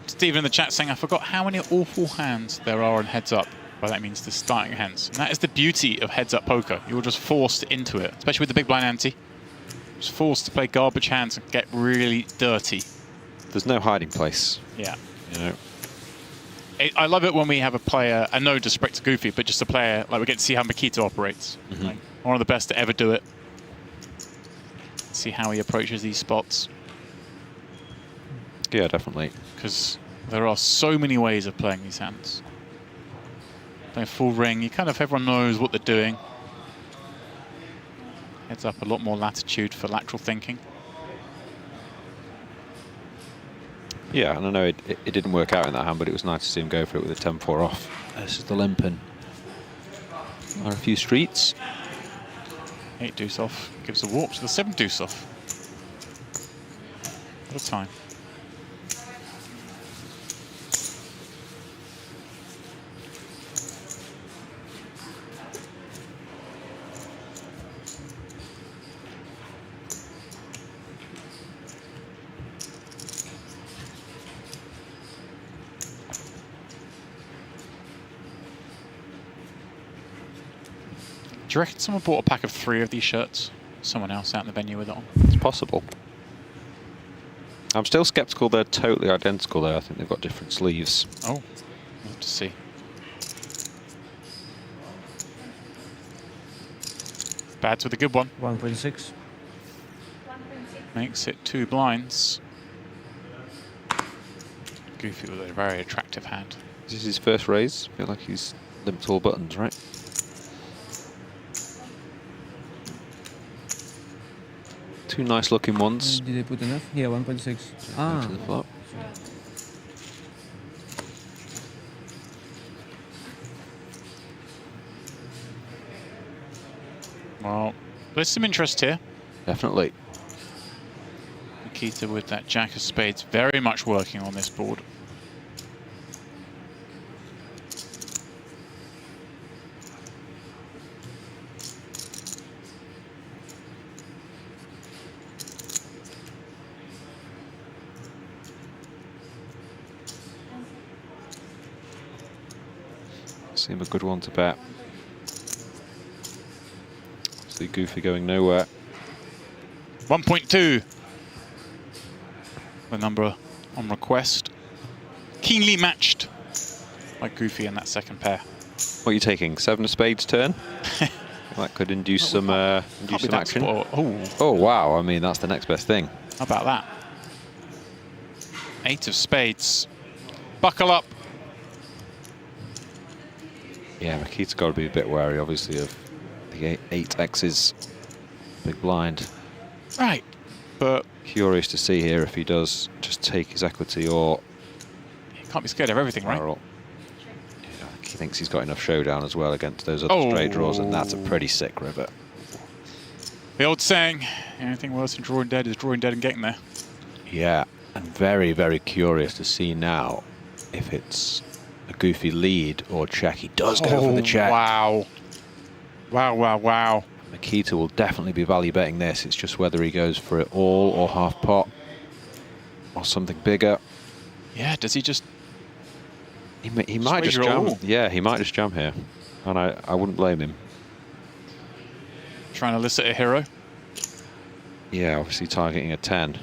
Stephen in the chat saying, I forgot how many awful hands there are on heads up. Well, that means the starting hands. And that is the beauty of heads up poker. You're just forced into it, especially with the big blind ante. Just forced to play garbage hands and get really dirty. There's no hiding place. Yeah. You know. I love it when we have a player, and no disrespect to Goofy, but just a player, like we get to see how MIKITA operates. Like, one of the best to ever do it. See how he approaches these spots. Yeah, definitely. Because there are so many ways of playing these hands. Playing full ring, you kind of, everyone knows what they're doing. Heads up, a lot more latitude for lateral thinking. Yeah, and I know it didn't work out in that hand, but it was nice to see him go for it with a 10-4 off. This is the limping. Are a few streets. 8 deuce off gives a warp to the 7 deuce off. What a time. Do you reckon someone bought a pack of 3 of these shirts? Someone else out in the venue with it on? It's possible. I'm still skeptical they're totally identical though. I think they've got different sleeves. Oh, we'll have to see. Bads with a good one. 1.6. Makes it 2 blinds. Goofy with a very attractive hand. This is his first raise. I feel like he's limped all buttons, right? Two nice looking ones. Did they put enough? Yeah, 1.6. Ah. To the flop. Well, there's some interest here. Definitely. MIKITA with that jack of spades very much working on this board. Seem a good one to bet. See Goofy going nowhere. 1.2. The number on request. Keenly matched by Goofy in that second pair. What are you taking? 7 of spades turn? That could induce some action. Oh wow! I mean, that's the next best thing. How about that? 8 of spades. Buckle up. Yeah, MIKITA's got to be a bit wary, obviously, of the 8X's big blind. Right, but curious to see here if he does just take his equity or he can't be scared of everything, right? Yeah, I think he thinks he's got enough showdown as well against those other straight draws, and that's a pretty sick river. The old saying, anything worse than drawing dead is drawing dead and getting there. Yeah, and very, very curious to see now if it's a Goofy lead or check. He does go for the check. Wow. Wow, wow, wow. MIKITA will definitely be value betting this. It's just whether he goes for it all or half pot or something bigger. Yeah, does he just... He might just jam. Yeah, he might just jam here. And I wouldn't blame him. Trying to elicit a hero? Yeah, obviously targeting a 10.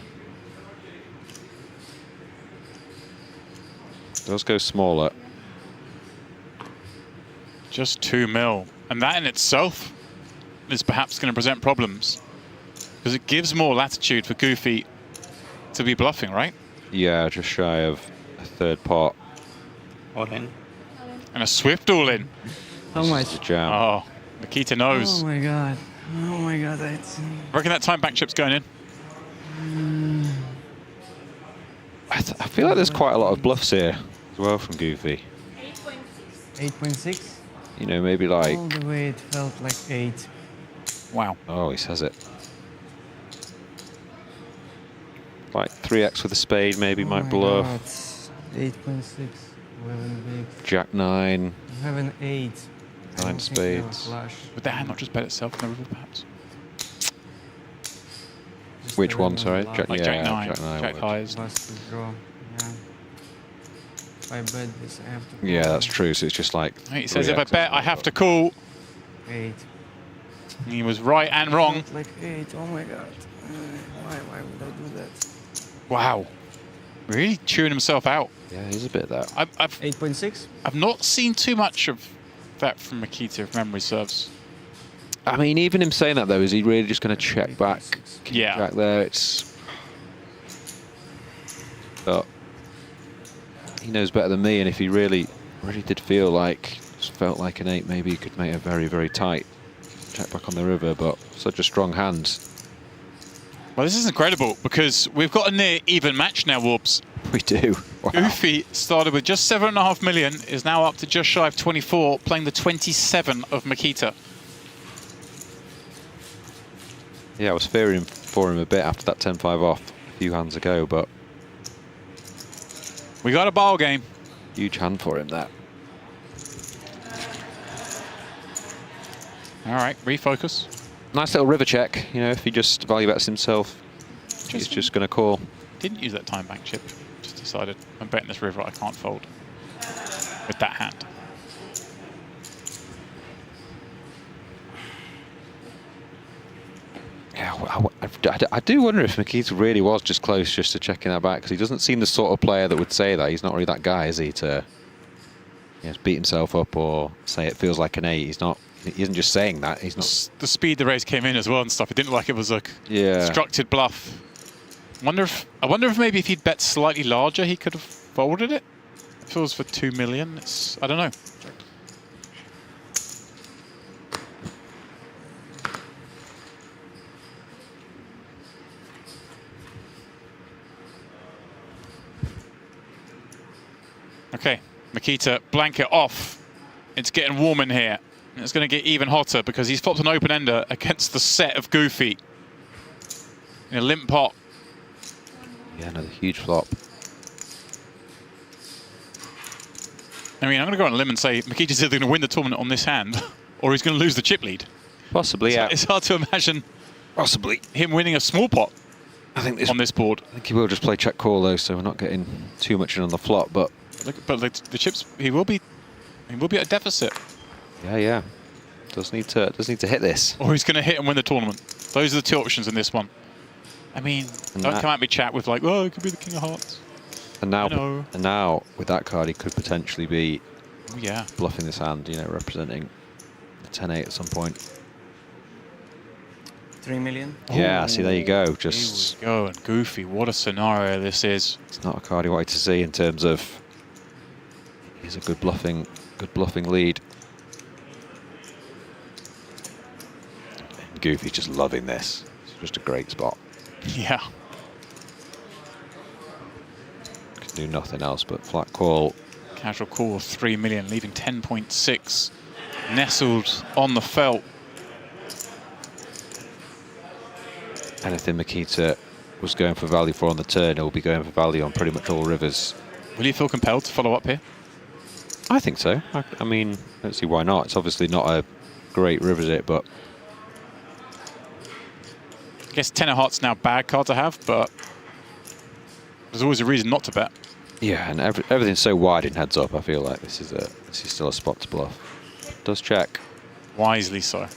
Does go smaller. Just 2 mil. And that in itself is perhaps going to present problems. Because it gives more latitude for Goofy to be bluffing, right? Yeah, just shy of a third pot. All in. And a swift all in. How much? The jam. Oh, MIKITA knows. Oh my god. Oh my god, that's... Reckon that time back chip's going in? I feel like there's quite a lot of bluffs here as well from Goofy. 8.6? You know, maybe like... All the way it felt like 8. Wow. Oh, he says it. Like 3x with a spade maybe might bluff. 8.6. 11 big. Jack 9. You have an 8. 9 spades. Would the hand not just bet itself in the river, perhaps? Which one, sorry? Like Jack 9, Jack highs. Yeah. If I bet this, I have to. Yeah, that's true. So it's just like. He says if I bet, I have to call. 8. He was right and wrong. Like 8. Oh my God. Why would I do that? Wow. Really chewing himself out. Yeah, he's a bit of that. I've 8.6? I've not seen too much of that from MIKITA, if memory serves. I mean, even him saying that, though, is he really just going to check back? Yeah. Jack there, it's... But he knows better than me, and if he really did feel like, felt like an 8, maybe he could make a very, very tight check back on the river, but such a strong hand. Well, this is incredible, because we've got a near even match now, Warbs. We do. Wow. Goofy started with just 7.5 million, is now up to just shy of 24, playing the 27 of MIKITA. Yeah, I was fearing for him a bit after that 10-5 off a few hands ago, but... We got a ball game. Huge hand for him, that. All right, refocus. Nice little river check, you know, if he just value bets himself, he's just going to call. Didn't use that time bank chip. Just decided, I'm betting this river, I can't fold with that hand. Yeah, I do wonder if MIKITA really was just close just to checking that back, because he doesn't seem the sort of player that would say that. He's not really that guy, is he, to beat himself up or say it feels like an 8. He's not. He isn't just saying that. He's not. The speed the race came in as well and stuff. It didn't look like it was a constructed bluff. I wonder if maybe if he'd bet slightly larger, he could have folded it. If it was for 2 million, I don't know. Okay, MIKITA, blanket off. It's getting warm in here. And it's going to get even hotter because he's flopped an open-ender against the set of Goofy. In a limp pot. Yeah, another huge flop. I mean, I'm going to go on a limb and say MIKITA's either going to win the tournament on this hand or he's going to lose the chip lead. Possibly, yeah. It's hard to imagine possibly him winning a small pot on this board. I think he will just play check call, though, so we're not getting too much in on the flop, but... But the chips, he will be at a deficit. Yeah. Does need to hit this. Or he's going to hit and win the tournament. Those are the 2 options in this one. I mean, don't come at me, chat, with like, oh, it could be the King of Hearts. And now with that card, he could potentially be bluffing this hand, you know, representing the 10-8 at some point. 3 million? Yeah, see, there you go. Just here we go, and Goofy, what a scenario this is. It's not a card he wanted to see in terms of he's a good bluffing lead. And Goofy's just loving this. It's just a great spot. Yeah. Can do nothing else but flat call. Casual call of 3 million, leaving 10.6 nestled on the felt. Anything MIKITA was going for value for on the turn, he'll be going for value on pretty much all rivers. Will you feel compelled to follow up here? I think so. I mean, I don't see why not. It's obviously not a great river, is it? But I guess 10 of hearts now bad card to have, but there's always a reason not to bet. Yeah, and everything's so wide in heads up. I feel like this is still a spot to bluff. Does check. Wisely so.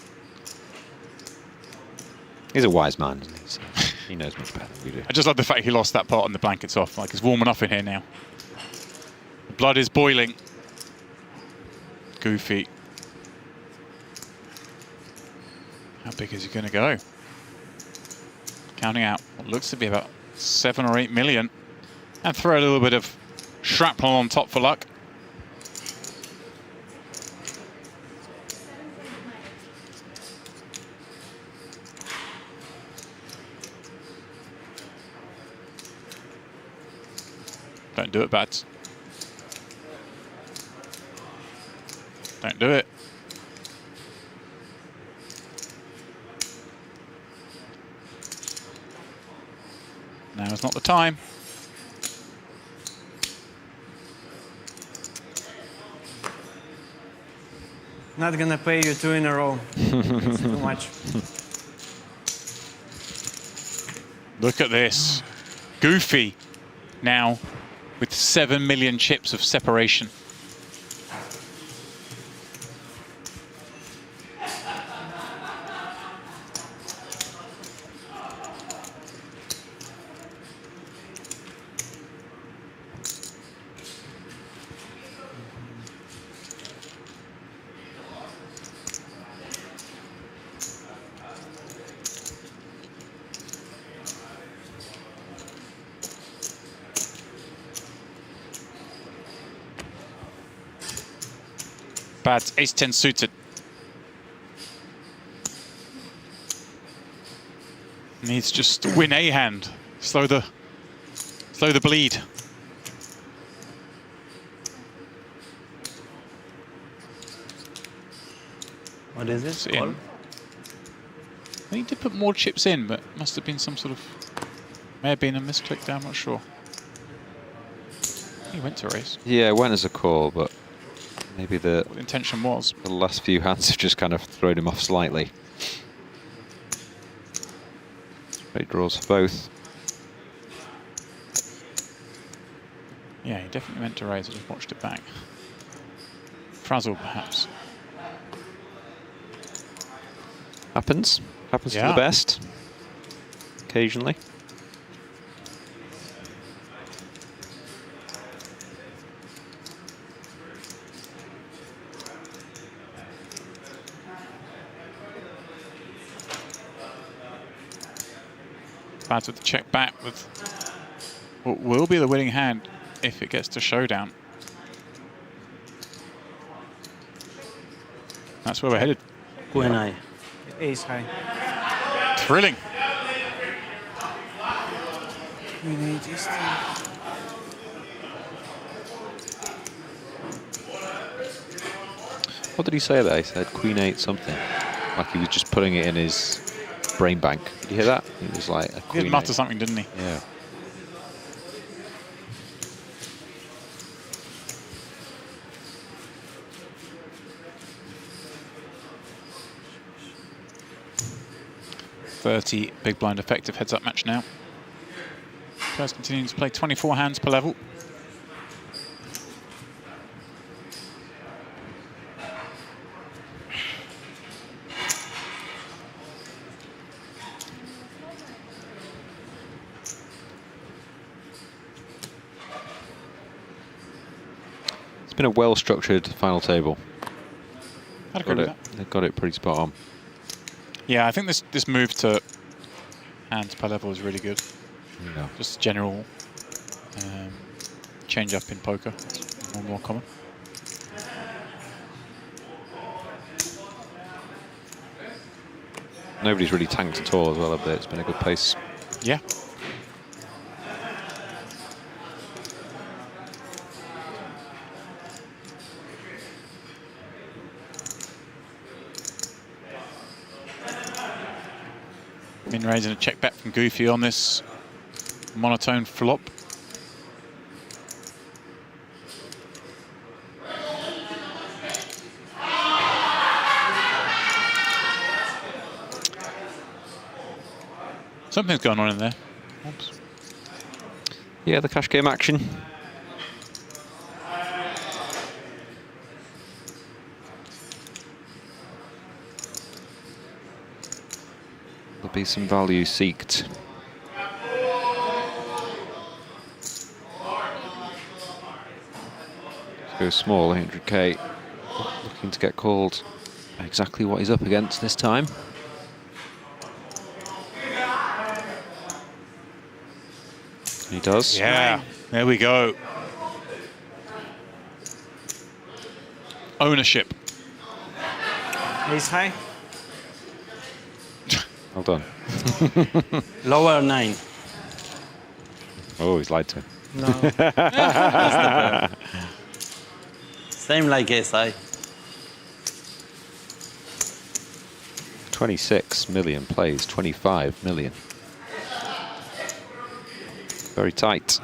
He's a wise man, isn't he? So he knows much better than we do. I just love the fact he lost that part and the blankets off. Like, it's warm enough in here now. The blood is boiling. Goofy. How big is he going to go? Counting out what looks to be about 7 or 8 million. And throw a little bit of shrapnel on top for luck. Don't do it, Bads. Don't do it. Now is not the time. Not gonna pay you 2 in a row. It's too much. Look at this. Goofy now with 7 million chips of separation. Bad ace-10 suited. Needs just to win a hand. Slow the bleed. What is it? I think he did put more chips in, but must have been some sort of, may have been a misclick there, I'm not sure. He went to raise. Yeah, it went as a call, but maybe the intention was. The last few hands have just kind of thrown him off slightly. Straight draws for both. Yeah, he definitely meant to raise. I just watched it back. Frazzled, perhaps. Happens to the best. Occasionally. Bad with the check back with what will be the winning hand if it gets to showdown. That's where we're headed. Queen eye. Ace high. Thrilling. What did he say there? He said Queen 8 something. Like he was just putting it in his brain bank. Did you hear that? He was like a He did mutter something, didn't he? Yeah. .30 big blind effective heads-up match now. Players continuing to play 24 hands per level. It's been a well-structured final table. I'd agree with that. They've got it pretty spot on. Yeah, I think this move to hands per level is really good. Yeah. Just general change up in poker. It's more common. Nobody's really tanked at all as well up there. It's been a good pace. Yeah. Been raising a check back from Goofy on this monotone flop. Something's going on in there. Oops. Yeah, the cash game action. There'll be some value seeked. Let's go small, 800k. Looking to get called exactly what he's up against this time. He does. Yeah, there we go. Ownership. Ace high. Well done. Lower 9. Oh, he's lied to him. No. That's the same like SI. 26 million plays, 25 million. Very tight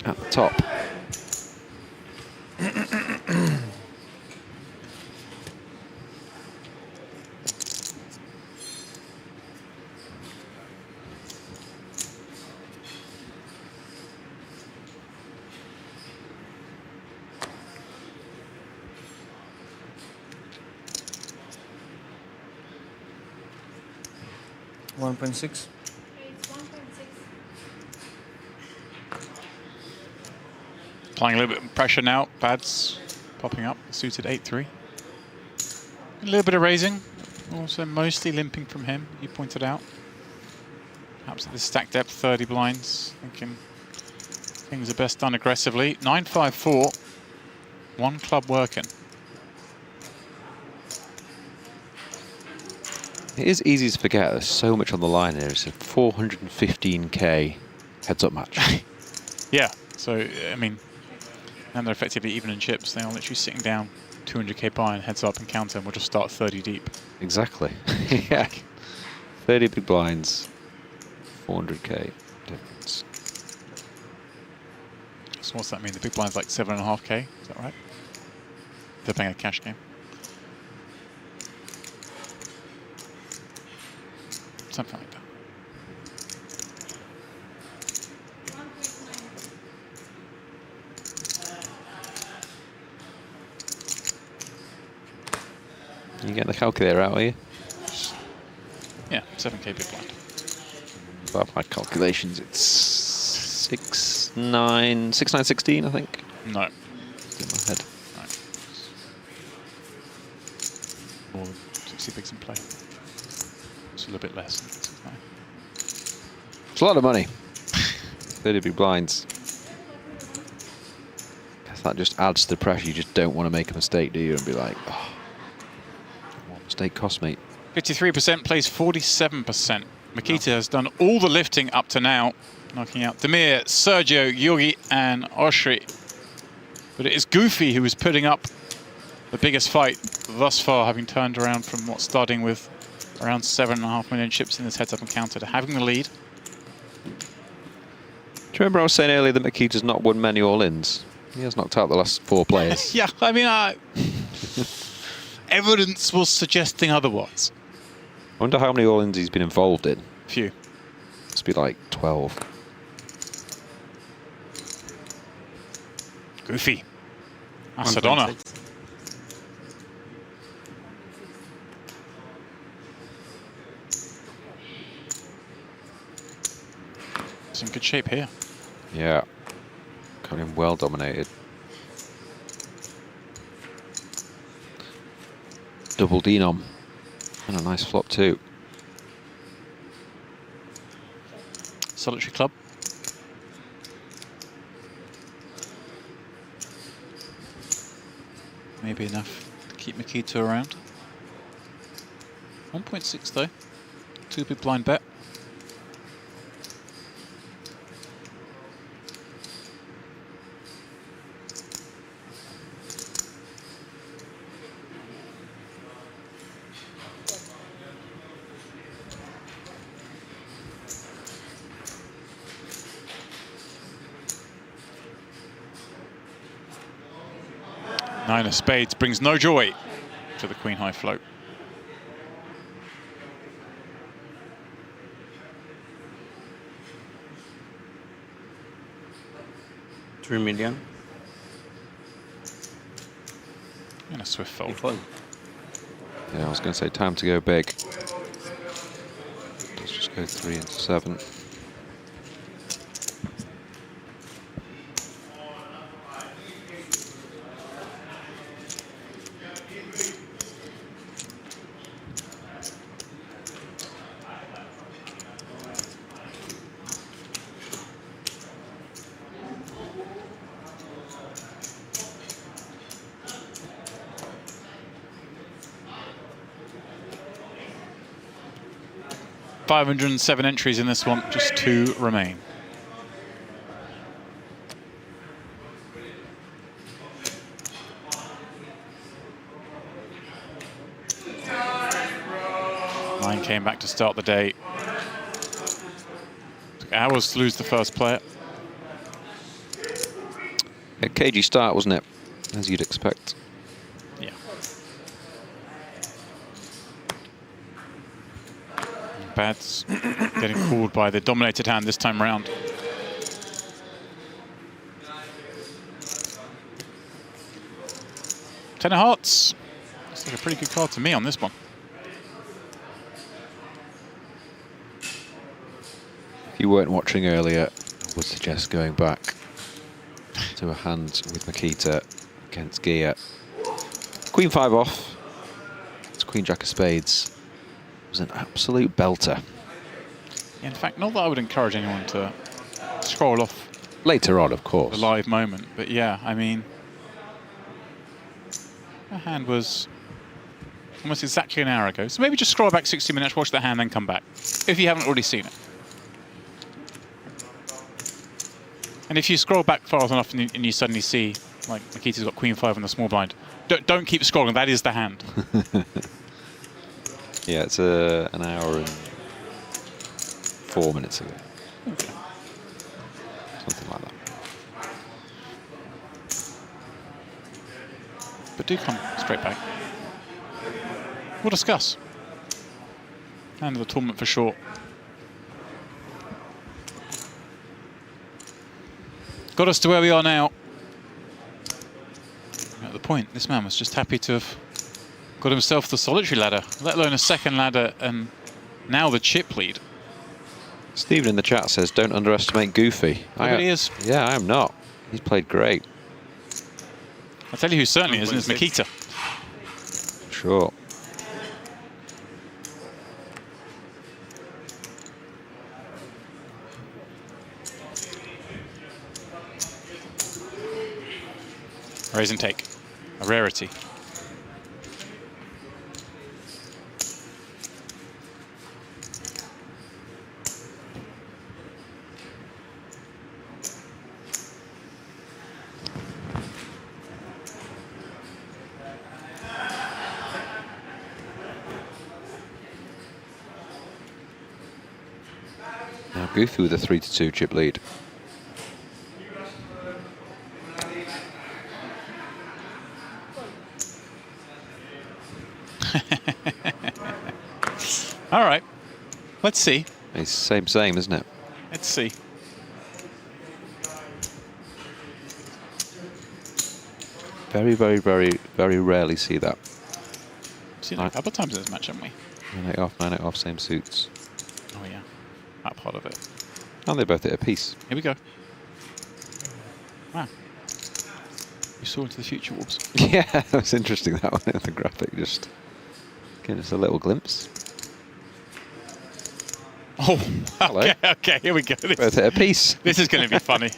at the top. 1.6. Applying a little bit of pressure now. Bads popping up, suited 8-3. A little bit of raising, also mostly limping from him, you pointed out. Perhaps at the stack depth, 30 blinds, thinking things are best done aggressively. 9-5-4, one club working. It is easy to forget there's so much on the line here. It's a 415k heads-up match. Yeah, so, I mean, and they're effectively even in chips. They're literally sitting down 200k buy and heads up and counter, and we'll just start 30 deep. Exactly. Yeah. 30 big blinds, 400k difference. So what's that mean? The big blind's like 7.5k, is that right? They're playing a cash game. Something like that. You getting the calculator out, are you? Yeah, 7k big blind. Above my calculations, it's 6-9-16, I think. No. It's in my head. Right. More than 60 bigs in play. It's a little bit less. It's a lot of money. 30 big blinds. That just adds to the pressure. You just don't want to make a mistake, do you? And be like, oh, what mistake cost me? 53% plays 47%. Mikita has done all the lifting up to now, knocking out Damir, Sergio, GIORGI, and OSHRI. But it is Goofy who is putting up the biggest fight thus far, having turned around from what's starting with around 7.5 million chips in this heads-up encounter to having the lead. Do you remember I was saying earlier that Mikita's not won many all-ins? He has knocked out the last 4 players. Yeah, I mean, evidence was suggesting otherwise. I wonder how many all-ins he's been involved in. Few. Must be like 12. Goofy. Asadona. It's in good shape here. Yeah. Got him well dominated. Double denom. And a nice flop too. Solitary club. Maybe enough to keep Mikita around. 1.6 though. 2 big blind bet. Nine of spades brings no joy to the queen high float. $3 million. And a swift fold. Yeah, I was going to say time to go big. Let's just go 3 into 7. $507 entries in this one, just 2 remain. Nine came back to start the day. Took hours to lose the first player. A cagey start, wasn't it? As you'd expect. Yeah. Bads getting called by the dominated hand this time round. Ten of hearts. Looks like a pretty good card to me on this one. you weren't watching earlier, I would suggest going back to a hand with Mikita against Gia. Queen 5 off. It's Queen Jack of Spades. It was an absolute belter. Yeah, in fact, not that I would encourage anyone to scroll off later on, of course, the live moment, but yeah, I mean, the hand was almost exactly an hour ago. So maybe just scroll back 60 minutes, watch the hand, then come back, if you haven't already seen it. And if you scroll back far enough and you suddenly see, like, Mikita's got Queen 5 on the small blind, don't keep scrolling, that is the hand. Yeah, it's an hour and 4 minutes ago. Okay. Something like that. But do come straight back. We'll discuss. End of the tournament for sure. Got us to where we are now. At the point, this man was just happy to have got himself the solitary ladder, let alone a second ladder, and now the chip lead. Stephen in the chat says, don't underestimate Goofy. He is. Yeah, I am not. He's played great. I'll tell you who certainly isn't, is Mikita. Sure. Raise and take. A rarity. Now Goofy with a 3-2 chip lead. All right, let's see. It's same, isn't it? Let's see. Very, very, very, very rarely see that. Seen it a couple of times in this match, haven't we? 9-8 off, same suits. Oh yeah, that part of it. And they both hit a piece. Here we go. Wow. You saw into the future, Wolves. Yeah, that was interesting, that one, the graphic, just giving us a little glimpse. Oh, okay, here we go. Both hit a piece. This is going to be funny.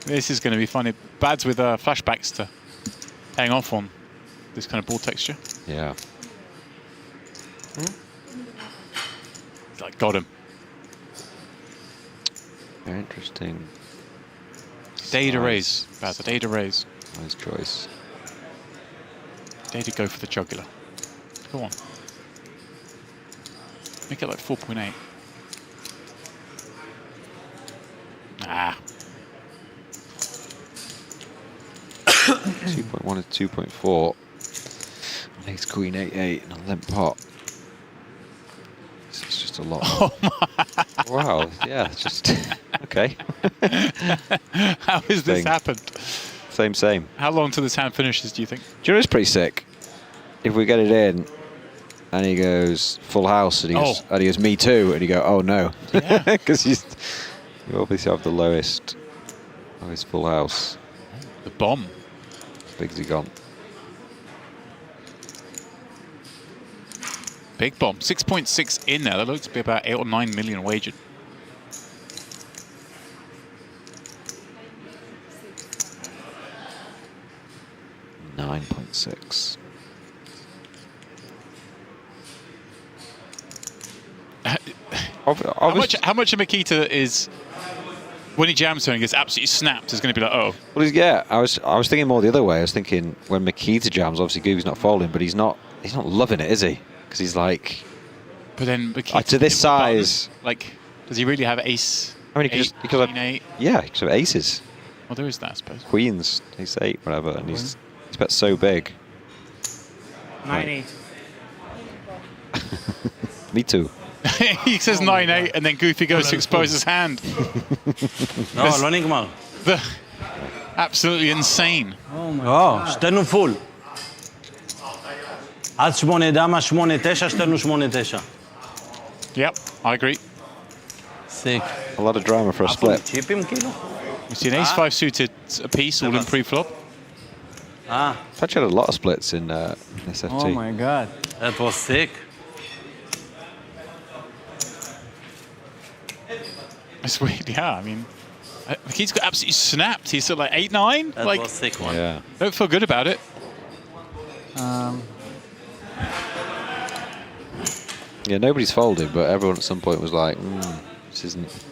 This is going to be funny. Bads with flashbacks to paying off on this kind of ball texture. Yeah. It's like, got him. Very interesting. Day to raise, Baz, a day to raise. Nice choice. Day to go for the jugular. Go on. Make it like 4.8. Ah. 2.1 to 2.4. Ace Queen 8-8 and a limp pot. This is just a lot. Oh my. Wow, yeah, it's just okay. How has this happened? Same. How long till this hand finishes, do you think? Do you know it's pretty sick? If we get it in and he goes full house and he goes me too, and you go, oh no. Because you obviously have the lowest full house. The bomb. As big as he gone. Big bomb. 6.6 in there. That looks to be about 8 or 9 million wagered. $9.6. How much of Mikita is, when he jams her and gets absolutely snapped, is going to be like, oh. Well, yeah, I was thinking more the other way. I was thinking when Mikita jams, obviously Goog's not folding, but he's not loving it, is he? Because he's like, but then Mikita, to this size, like, does he really have ace? I mean, he could have, yeah, he could have aces. Well, there is that, I suppose. Queens, ace 8, whatever, and he's bet so big. 9-8. Me too. He says 9-8, and then Goofy goes to expose his hand. Absolutely insane. שתינו פול. עד 8 דמה, 8-9, שתינו 8-9. Yep, I agree. sick. A lot of drama for a split. Chip him, Kilo. We see an ace-5 suited apiece, all in pre-flop. I've actually had a lot of splits in SFT. Oh my God. That was sick. It's weird, yeah. I mean, MIKITA's got absolutely snapped. He's at like 8-9. That like, was sick one. Yeah. Don't feel good about it. Yeah, nobody's folded, but everyone at some point was like, this isn't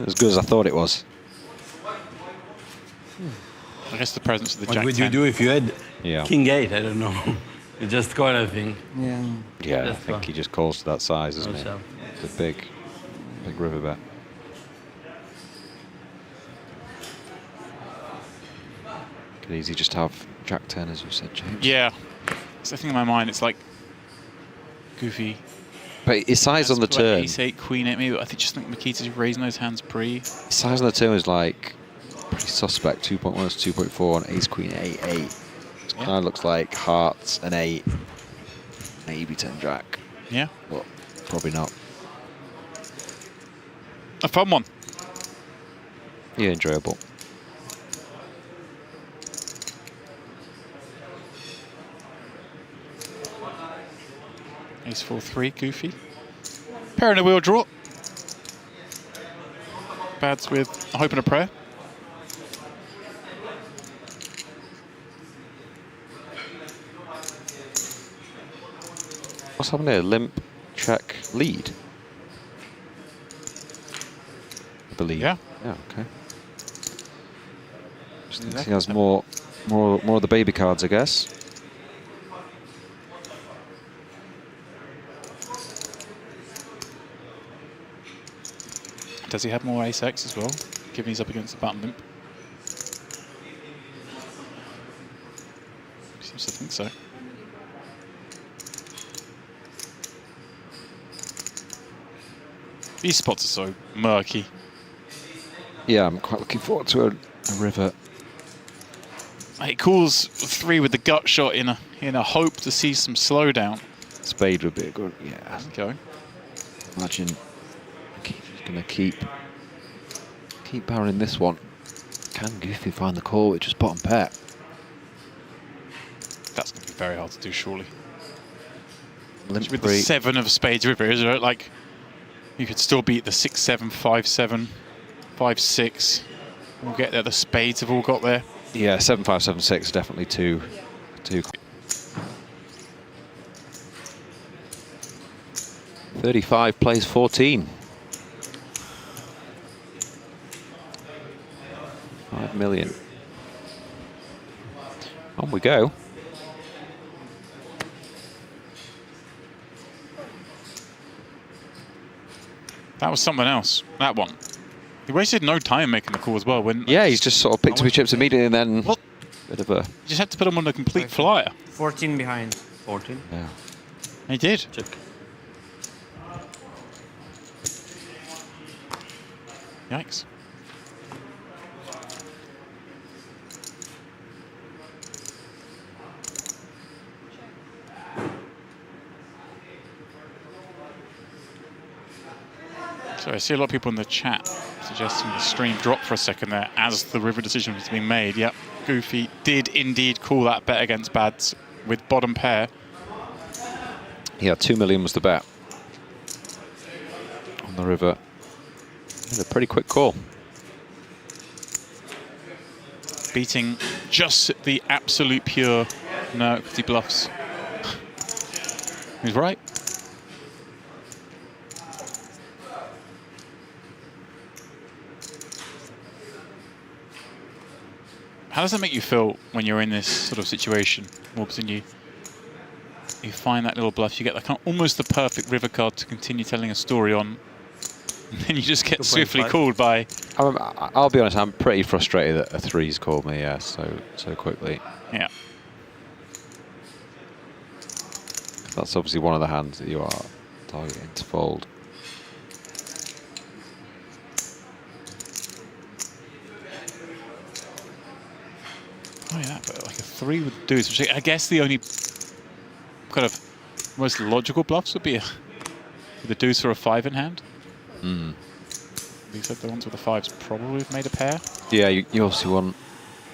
as good as I thought it was. I guess the presence of the What Jack would 10. you do if you had Yeah. King 8? I don't know. You just call, I think. Yeah. Yeah, I That's think fun. he just calls to that size, doesn't he? Also. It's a big river bet. Could easily just have Jack 10, as you said, James. Yeah. It's the thing in my mind. It's like goofy. But his size on the turn, Ace 8, Queen 8, maybe. I just think MIKITA's raising those hands pre. his size on the turn is like pretty suspect. 2.1 to 2.4 on Ace Queen 8 8. It kind of looks like hearts and 8, maybe 10 Jack. Yeah. But probably not. A fun one. Yeah, enjoyable. Ace 4-3, goofy. Pair in a wheel draw. Bads with a hope and a prayer. What's happening here? Limp, check, lead. I believe. Yeah. Yeah. Okay. Just thinks he has more of the baby cards, I guess. Does he have more ace X as well, given he's up against the button limp? Seems to think so. These spots are so murky. Yeah, I'm quite looking forward to a river. It calls 3 with the gut shot in a hope to see some slowdown. Spade would be a good, yeah. Okay. Imagine he's going to keep barreling this one. Can Goofy find the call with just bottom pair? That's going to be very hard to do, surely. Limp With the 7 of spades river, is it? Like, you could still beat the 6-7, 5-7, 5-6. We'll get there. The spades have all got there. Yeah, 7, 5, 7, 6, definitely two. 35 plays 14. 5 million. On we go. That was someone else, that one. He wasted no time making the call as well. When Yeah, he's just sort of picked up his chips immediately and then bit of a... You just had to put him on a complete flyer. 14 behind. 14? Yeah. He did. Check. Yikes. So I see a lot of people in the chat suggesting the stream drop for a second there as the river decision was being made. Yep, Goofy did indeed call that bet against Bads with bottom pair. Yeah, 2 million was the bet on the river. A pretty quick call. Beating just the absolute pure no equity bluffs. He's right. How does that make you feel when you're in this sort of situation, Morbs, and you find that little bluff, you get like almost the perfect river card to continue telling a story on, and then you just get swiftly called by... I'll be honest, I'm pretty frustrated that a 3's called me, yeah, so quickly. Yeah. That's obviously one of the hands that you are targeting to fold. Oh yeah, but like a 3 with deuce, which I guess the only kind of most logical bluffs would be with a deuce or a 5 in hand. He said the ones with the 5s probably have made a pair. Yeah, you obviously want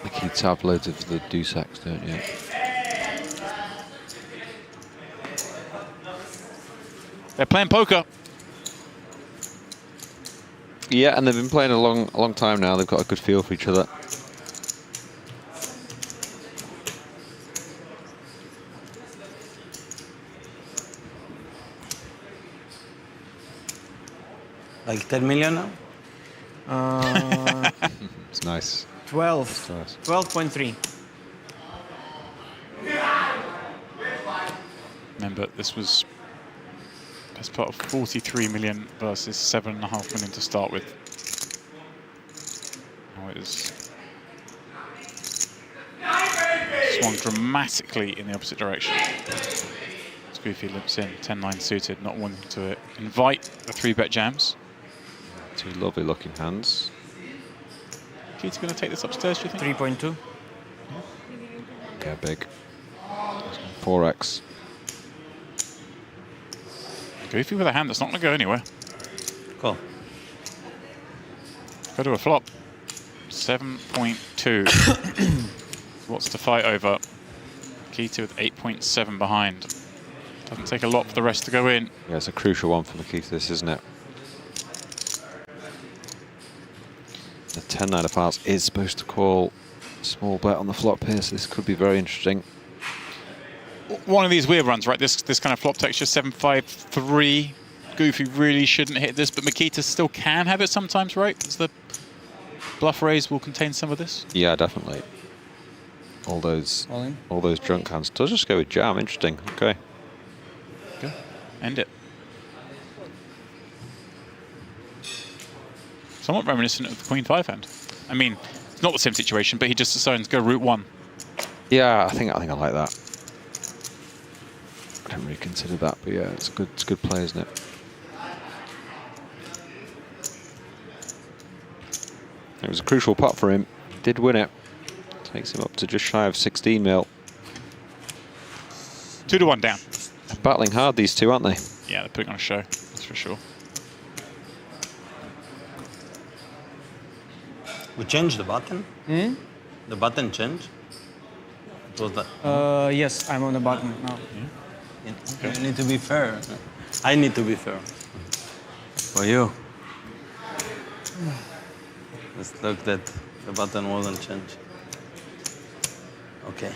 Mikita to have loads of the deuce-X, don't you? They're playing poker. Yeah, and they've been playing a long time now. They've got a good feel for each other. Like 10 million now? It's nice. 12. Nice. 12.3. Remember, this was best part of 43 million versus 7.5 million to start with. Now it is swung dramatically in the opposite direction. Goofy limps in, 10-9 suited, not wanting to invite the 3-bet jams. Two lovely looking hands. Keith's going to take this upstairs, do you think? 3.2. Yeah, big. 4x. Goofy with a hand that's not going to go anywhere. Cool. Go to a flop. 7.2. What's to fight over? Mikita with 8.7 behind. Doesn't take a lot for the rest to go in. Yeah, it's a crucial one for Mikita, this, isn't it? The 10-9 of hearts is supposed to call a small bet on the flop here, so this could be very interesting. One of these weird runs, right? This kind of flop texture, 7-5-3. Goofy really shouldn't hit this, but Mikita still can have it sometimes, right? Because the bluff raise will contain some of this. Yeah, definitely. All those drunk hands. Does just go with jam. Interesting. Okay. Go. End it. Somewhat reminiscent of the Queen 5 hand. I mean, it's not the same situation, but he just decides to go route 1. Yeah, I think I like that. I didn't really consider that, but yeah, it's a good play, isn't it? It was a crucial putt for him. He did win it. Takes him up to just shy of 16 mil. 2-1 down. They're battling hard, these two, aren't they? Yeah, they're putting on a show, that's for sure. We changed the button? Hmm? The button changed? What was that? Yes, I'm on the button now. You need to be fair. I need to be fair. For you. Let's look that the button wasn't changed. Okay.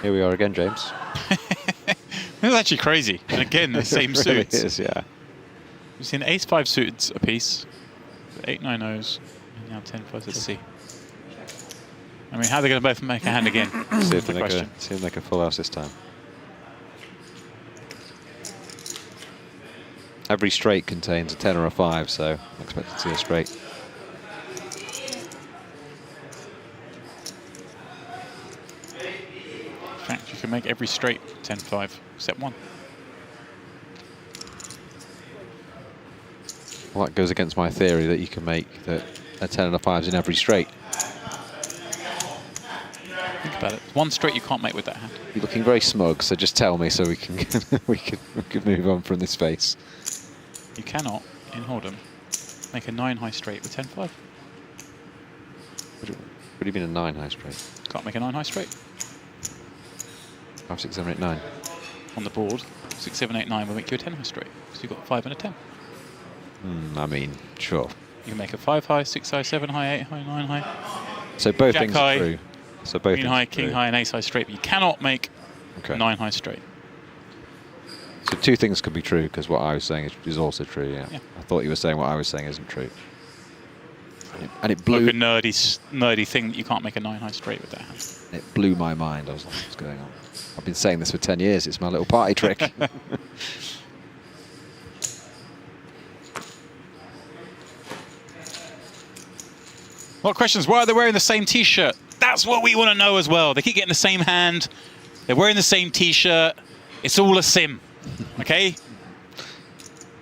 Here we are again, James. This is actually crazy. And again, the same It really suits. is, yeah. We've seen ace-5 suited apiece, 8-9-0s, and now 10-5. Let's see. I mean, how are they going to both make a hand again? See if they Question. make a full house this time. Every straight contains a 10 or a 5, so I expect to see a straight. In fact, you can make every straight 10-5, except one. Well, that goes against my theory that you can make that a 10 and a 5s in every straight. Think about it. One straight you can't make with that hand. You're looking very smug, so just tell me so we can we can move on from this phase. You cannot, in Hold'em, make a 9 high straight with 10-5. What do you mean a 9 high straight? Can't make a 9 high straight. 5, 6, 7, 8, 9. On the board, 6, 7, 8, 9 will make you a 10 high straight. So you've got a 5 and a 10. I mean, sure. You can make a 5 high, 6 high, 7 high, 8 high, 9 high. So both Jack things high, are true. So both Queen things high, are king true. high, and ace high straight, but you cannot make 9 high straight. So two things could be true, because what I was saying is also true, yeah. I thought you were saying what I was saying isn't true. And it blew... Like a nerdy thing that you can't make a 9 high straight with that hand. It blew my mind. I was like, what's going on? I've been saying this for 10 years. It's my little party trick. What questions? Why are they wearing the same T-shirt? That's what we want to know as well. They keep getting the same hand. They're wearing the same T-shirt. It's all a sim, okay?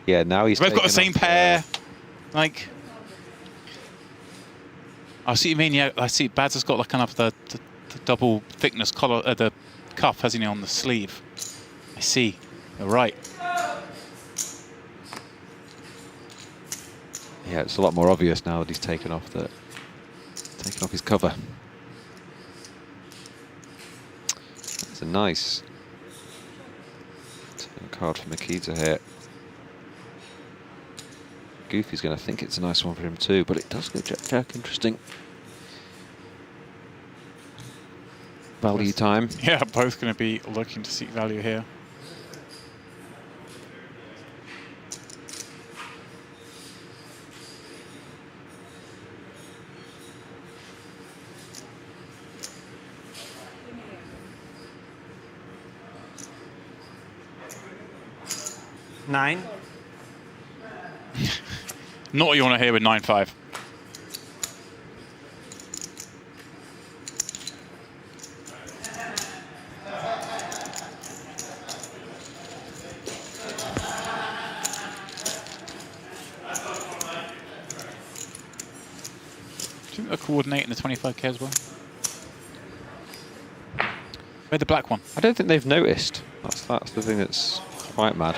Yeah, now he's They've both got the taken same off, pair. Like, I see what you mean, yeah. I see Bads has got like kind of the double thickness collar, the cuff, hasn't he, on the sleeve. I see. You're right. Yeah, it's a lot more obvious now that he's taken off his cover. It's a nice turn card for Mikita here. Goofy's going to think it's a nice one for him too, but it does go jack-jack. Interesting. Value time. Yeah, both going to be looking to seek value here. Nine. Not what you want to hear with 9-5. Do you think they're coordinating the 25k as well? Where's the black one? I don't think they've noticed. That's the thing that's quite mad.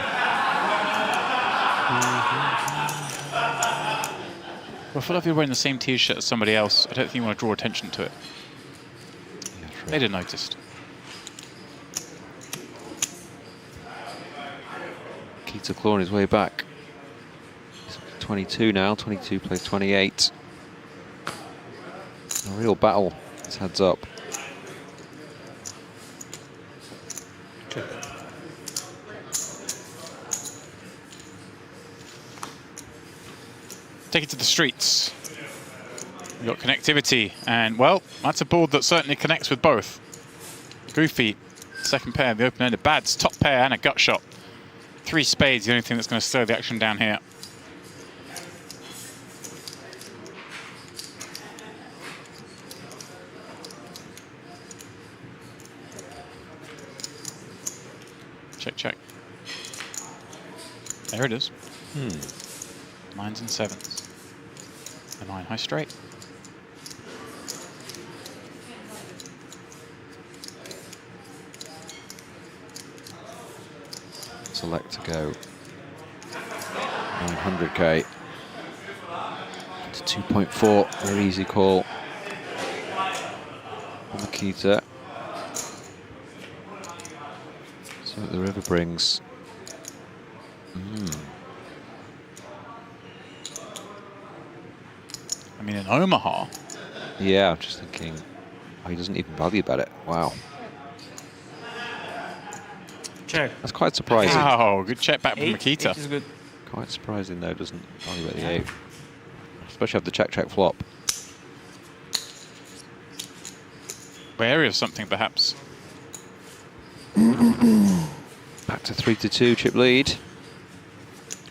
Well, I feel like if you're wearing the same t-shirt as somebody else, I don't think you want to draw attention to it. Yeah, They'd have noticed. Keita clawing his way back. He's 22 now. 22 plays 28. A real battle. His heads up. Take it to the streets. We've got connectivity, and well, that's a board that certainly connects with both. Goofy, second pair, the open-ended. Bads, top pair, and a gut shot. 3 spades, the only thing that's going to slow the action down here. Check, check. There it is. 9s and 7s. The 9 high straight. Select to go 900k to 2.4. Very easy call. Mikita. So what the river brings. I mean, in Omaha. Yeah, I'm just thinking, he doesn't even value bet it. Wow. Check. That's quite surprising. Wow, good check back from Mikita. 8 is good. Quite surprising though, doesn't value bet the 8. Especially after check flop. Wary of something, perhaps. Back to 3-2 chip lead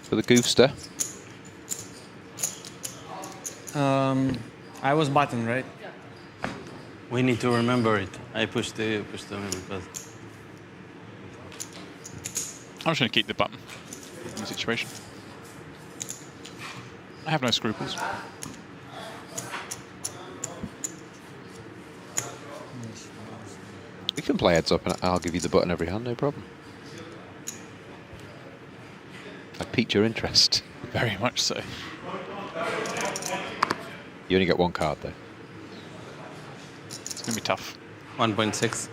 for the Goofster. I was button, right? We need to remember it. I pushed the because I'm just going to keep the button in the situation. I have no scruples. We can play heads up and I'll give you the button every hand, no problem. I piqued your interest. Very much so. You only get 1 card though. It's going to be tough. 1.6.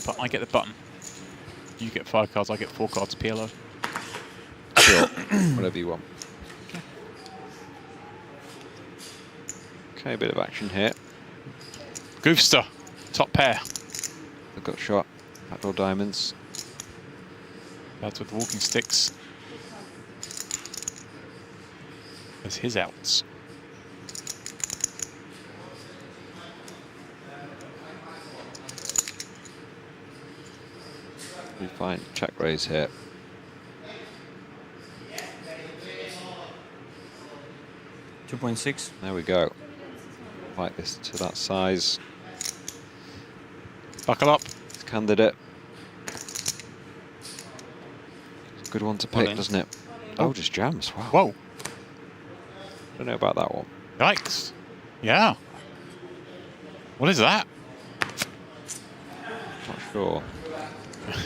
But I get the button. You get 5 cards, I get 4 cards, PLO. Sure. Whatever you want. Okay, a bit of action here. Goofster, top pair. They've got shot. Backdoor diamonds. Bads with walking sticks. There's his outs. We find check raise here. $2.6. There we go. Like this to that size. Buckle up. It's candidate. Good one to pick, doesn't it? Oh, just jams. Wow. Whoa. Don't know about that one. Yikes. Yeah. What is that? Not sure.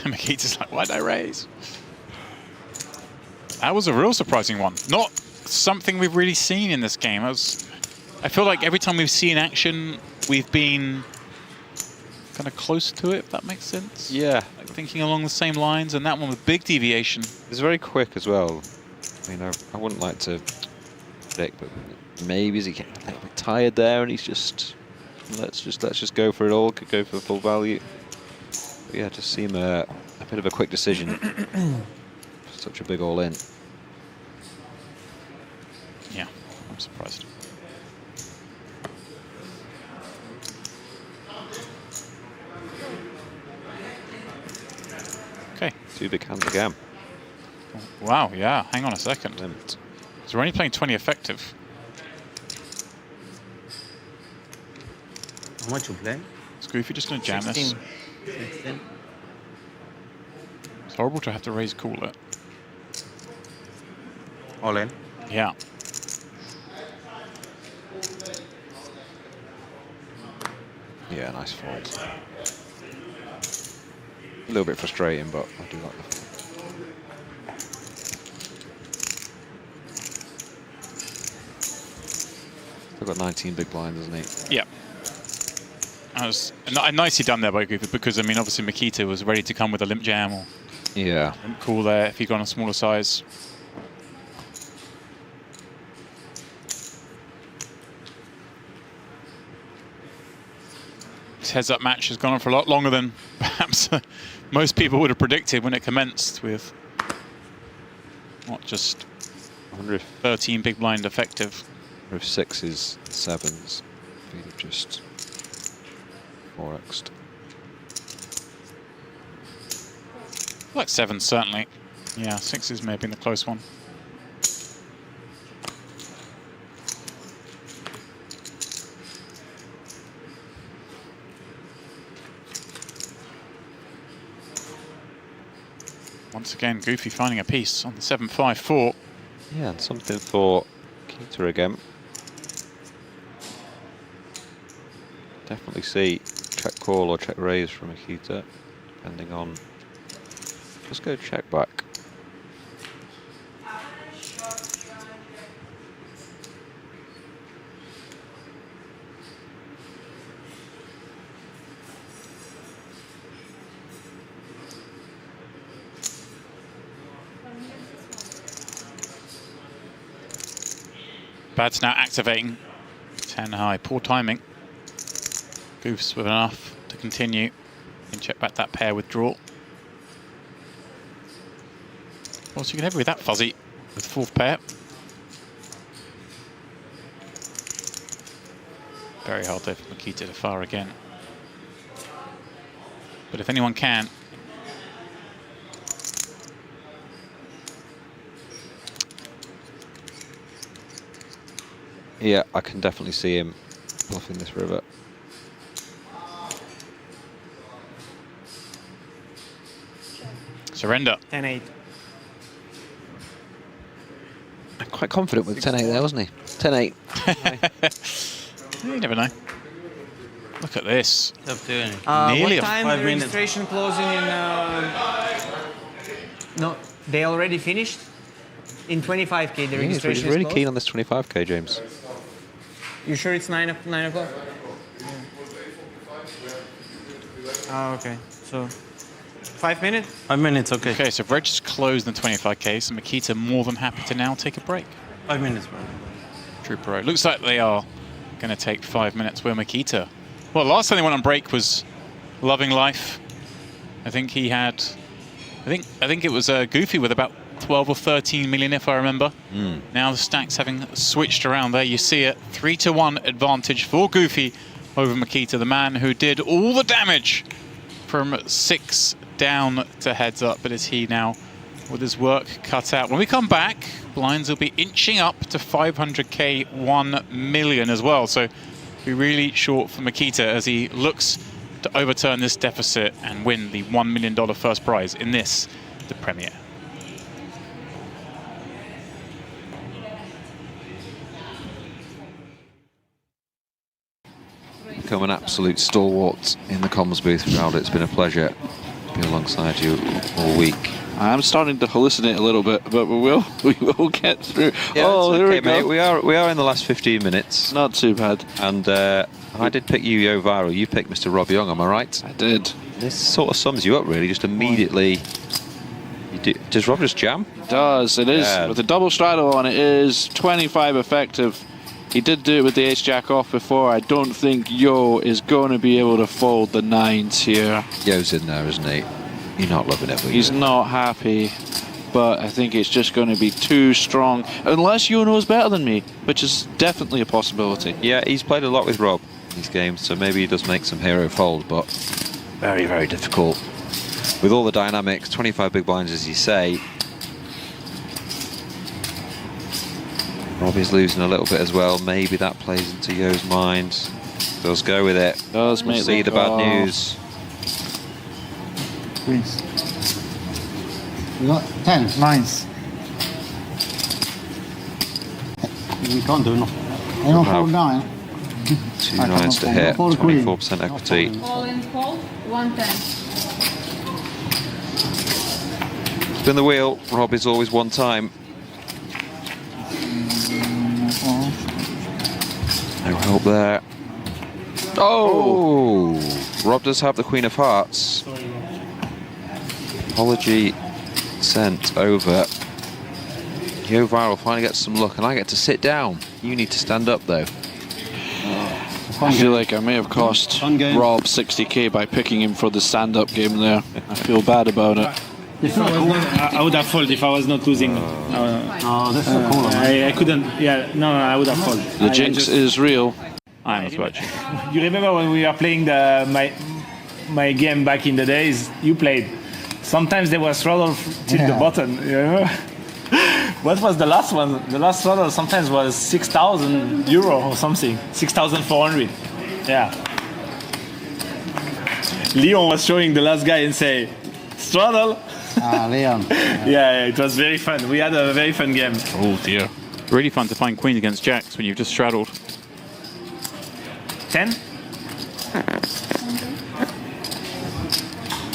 Mikita's like, why'd I raise? That was a real surprising one. Not something we've really seen in this game. I feel like every time we've seen action, we've been kind of close to it, if that makes sense. Yeah. Like thinking along the same lines, and that one with big deviation. It's very quick as well. I mean, I wouldn't like to predict, but maybe is he getting a little bit tired there, and he's just let's just go for it all, could go for full value. But yeah, just seem a bit of a quick decision. Such a big all in. Yeah, I'm surprised. Okay. 2 big hands again. Wow, yeah, hang on a second. So we're only playing 20 effective. How much you play? Is Goofy just going to jam 16. this? 16. It's horrible to have to raise call it. All in? Yeah. Yeah, nice fold. A little bit frustrating, but I do like the fold. Still got 19 big blinds, isn't he? Yeah. That was nicely done there by Goofy, because, I mean, obviously Mikita was ready to come with a limp jam or limp call there if he'd gone a smaller size. This heads-up match has gone on for a lot longer than perhaps most people would have predicted when it commenced, with what, just 13 big blind effective. With 6s, 7s, we'd have just 4x'd. Like 7, certainly. Yeah, 6s may have been the close one. Once again, Goofy finding a piece on the 7-5-4. Yeah, and something for Kita again. Definitely see check call or check raise from Mikita, depending on. Let's go check back. Bad's now activating 10 high. Poor timing. Goofs with enough to continue. And check back that pair with draw. Well, so you can never be that fuzzy with 4th pair. Very hard there for Mikita to fire again. But if anyone can. Yeah, I can definitely see him bluffing this river. Surrender. 10-8. I'm quite confident with 10-8 there, wasn't he? 10-8. You never know. Look at this. Up to any. Nearly what time 5 the minutes. registration closing in... No, they already finished? In 25K, the registration He's really is keen on this 25K, James. You sure it's 9 o'clock? Oh, okay. So, 5 minutes? 5 minutes, okay. Okay, so Reg is closed in 25K, so Mikita more than happy to now take a break. 5 minutes, bro. True Pro. Looks like they are going to take 5 minutes with Mikita. Well, last time they went on break was Loving Life. I think he had... I think it was Goofy with about 12 or 13 million, if I remember. Now the stacks having switched around there. You see it, 3-1 advantage for Goofy over Mikita, the man who did all the damage from 6 down to heads up. But is he now with his work cut out? When we come back, blinds will be inching up to 500K, 1 million as well. So be really short for Mikita as he looks to overturn this deficit and win the $1 million first prize in this, the Premier. become an absolute stalwart in the comms booth, Ronaldo. It's been a pleasure to be alongside you all week. I'm starting to hallucinate a little bit, but we will get through. Yeah, oh, here okay, we go. mate. We are in the last 15 minutes. Not too bad. And I did pick you, Yo Viral. You picked Mr. Rob Young, am I right? I did. This sort of sums you up, really. Just immediately. Does Rob just jam? It does. It is. Yeah. With a double straddle on it is 25 effective. He did do it with the ace-jack off before. I don't think Yo is going to be able to fold the 9s here. Yo's in there, isn't he? You're not loving it, He's not happy, but I think it's just going to be too strong. Unless Yo knows better than me, which is definitely a possibility. Yeah, he's played a lot with Rob in these games, so maybe he does make some hero fold, but very, very difficult. With all the dynamics, 25 big blinds, as you say. Rob is losing a little bit as well. Maybe that plays into Yo's mind. Does go with it. Does we'll make see the bad news. Queens. We got 10. 9s. We can't do nothing. They don't fold 9. 2 9s to hit, 24% equity. All in fold, 110. Spin the wheel. Rob is always one time. No help there. Oh! Rob does have the Queen of Hearts. Apology sent over. Yo Viral finally gets some luck, and I get to sit down. You need to stand up, though. I feel like I may have cost Rob 60k by picking him for the stand-up game there. I feel bad about it. I would have folded if I was not losing. That's so cool. I couldn't. Yeah, no, I would have folded. The jinx is real. I was watching. You remember when we were playing my game back in the days? You played. Sometimes there was throttle till the bottom. You know? What was the last one? The last throttle sometimes was 6,000 euro or something. 6,400. Yeah. Leon was showing the last guy and say, throttle. Leon. Yeah, it was very fun. We had a very fun game. Oh dear. Really fun to find queens against jacks when you've just straddled. 10.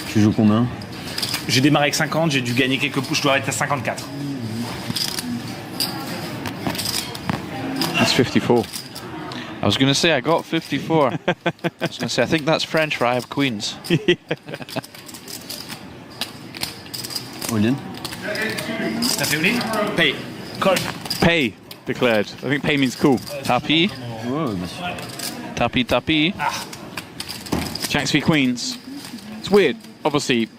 Tu joues combien? J'ai démarré avec 50, j'ai dû gagner quelques pouces, je dois être à 54. That's 54. I was going to say I got 54. I was going to say I think that's French for I have queens. All in? T'as fait all-in? Pay. Call. Pay declared. I think pay means cool. Tapi. Tapi tapi. Jacks v queens. It's weird. Obviously,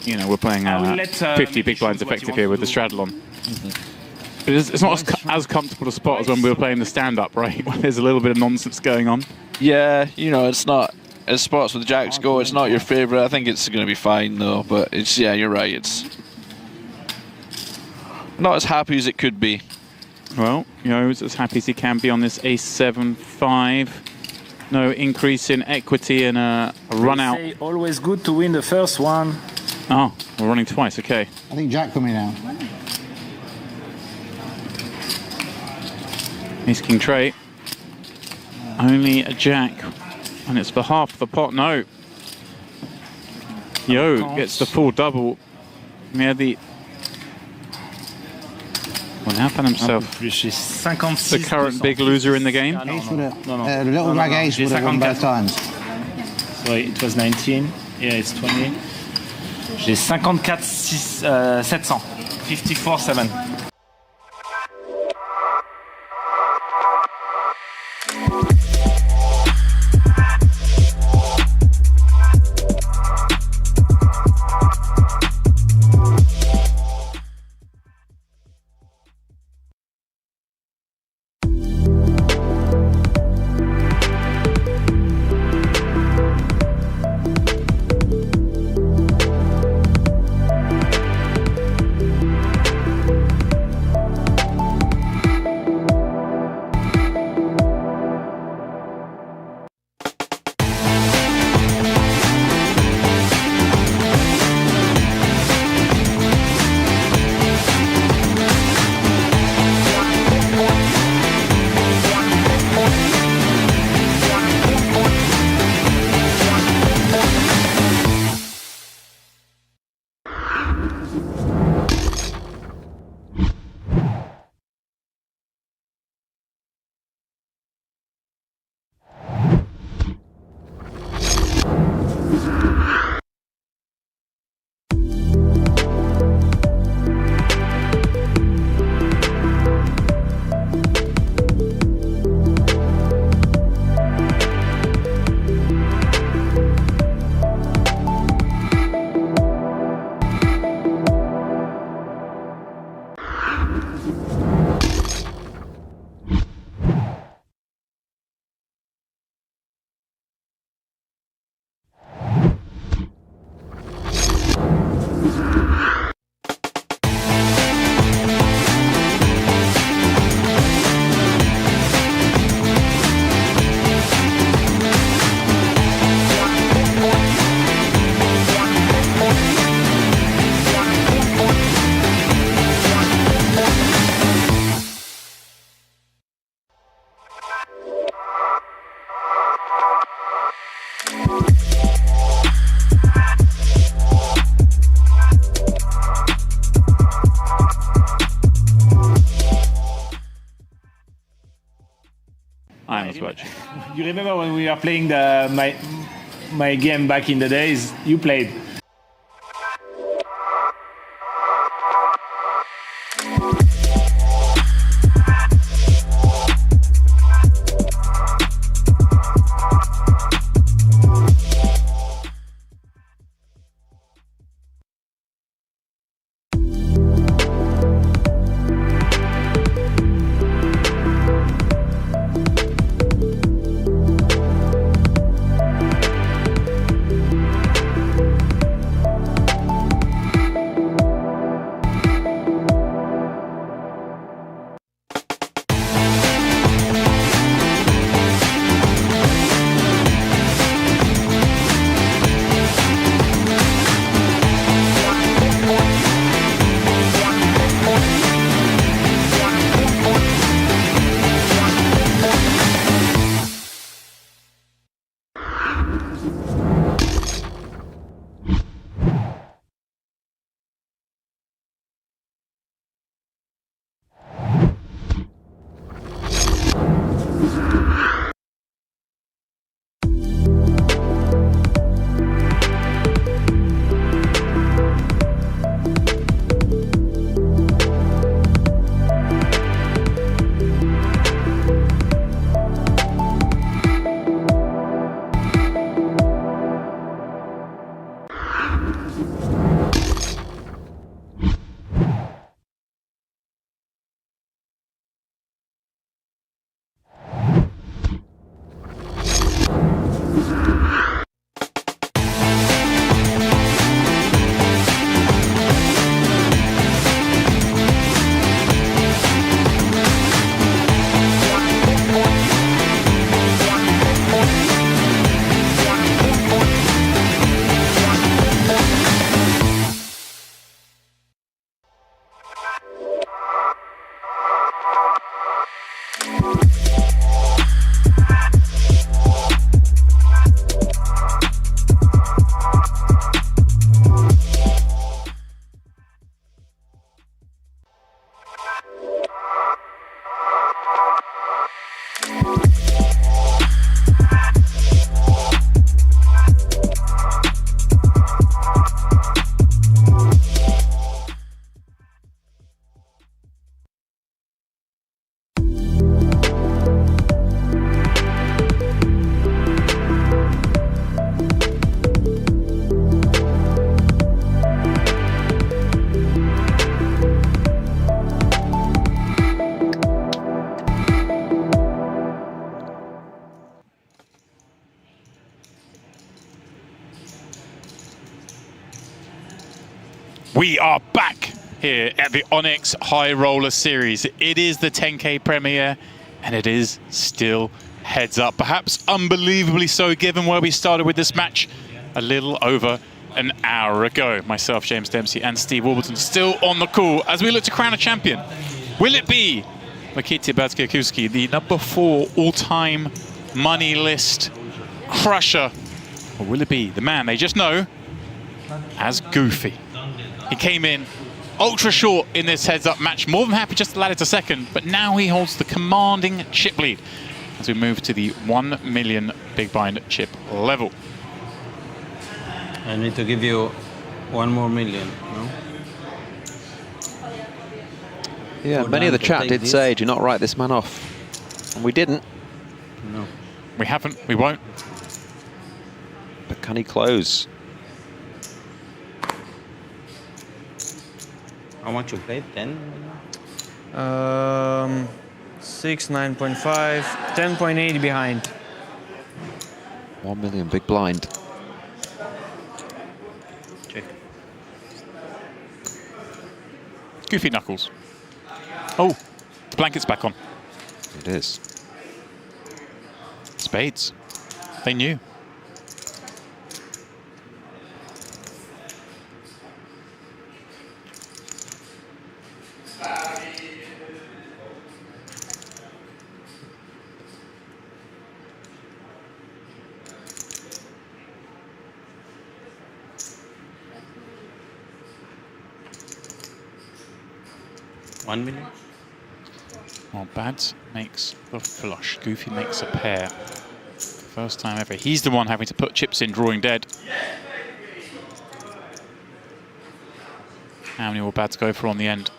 you know, we're playing 50 big blinds effective here with the straddle on. But it's not as comfortable a spot as when we were playing the stand-up, right? When there's a little bit of nonsense going on. Yeah, you know, it's not, as spots with jacks go, it's not your favourite. I think it's going to be fine, though. But it's, yeah, you're right. It's not as happy as it could be. Well, you know, it's as happy as he can be on this ace-7-5. No increase in equity and a run out. Always good to win the first one. Oh, we're running twice, okay. I think Jack coming now. Ace King tray. Only a jack. And it's for half the pot. No. Yo gets the full double. Yeah, the Well, now found himself the current big loser in the game. The little rag ace would have won both times. So it was 19. Yeah, it's 20. J'ai 54 700. 54 7. I was watching. You remember when we were playing my game back in the days? You played. We are back here at the Onyx High Roller Series. It is the 10K premiere, and it is still heads up. Perhaps unbelievably so, given where we started with this match a little over an hour ago. Myself, James Dempsey, and Steve Warburton still on the call as we look to crown a champion. Will it be MIKITA BADZIAKOUSKI, the #4 all-time money list crusher? Or will it be the man they just know as Goofy? He came in ultra short in this heads-up match, more than happy just to land it to second, but now he holds the commanding chip lead as we move to the 1 million big blind chip level. I need to give you 1 more million, no? Yeah, many of the chat did say, do not write this man off. And we didn't. No. We haven't, we won't. But can he close? How much you played? 10? 6, 9.5, 10.8 behind. 1 million big blind. Check. Goofy knuckles. Oh, the blanket's back on. It is. Spades. They knew. $1 million. Well, Bads makes the flush. Goofy makes a pair. First time ever. He's the one having to put chips in, drawing dead. How many will Bads go for on the end?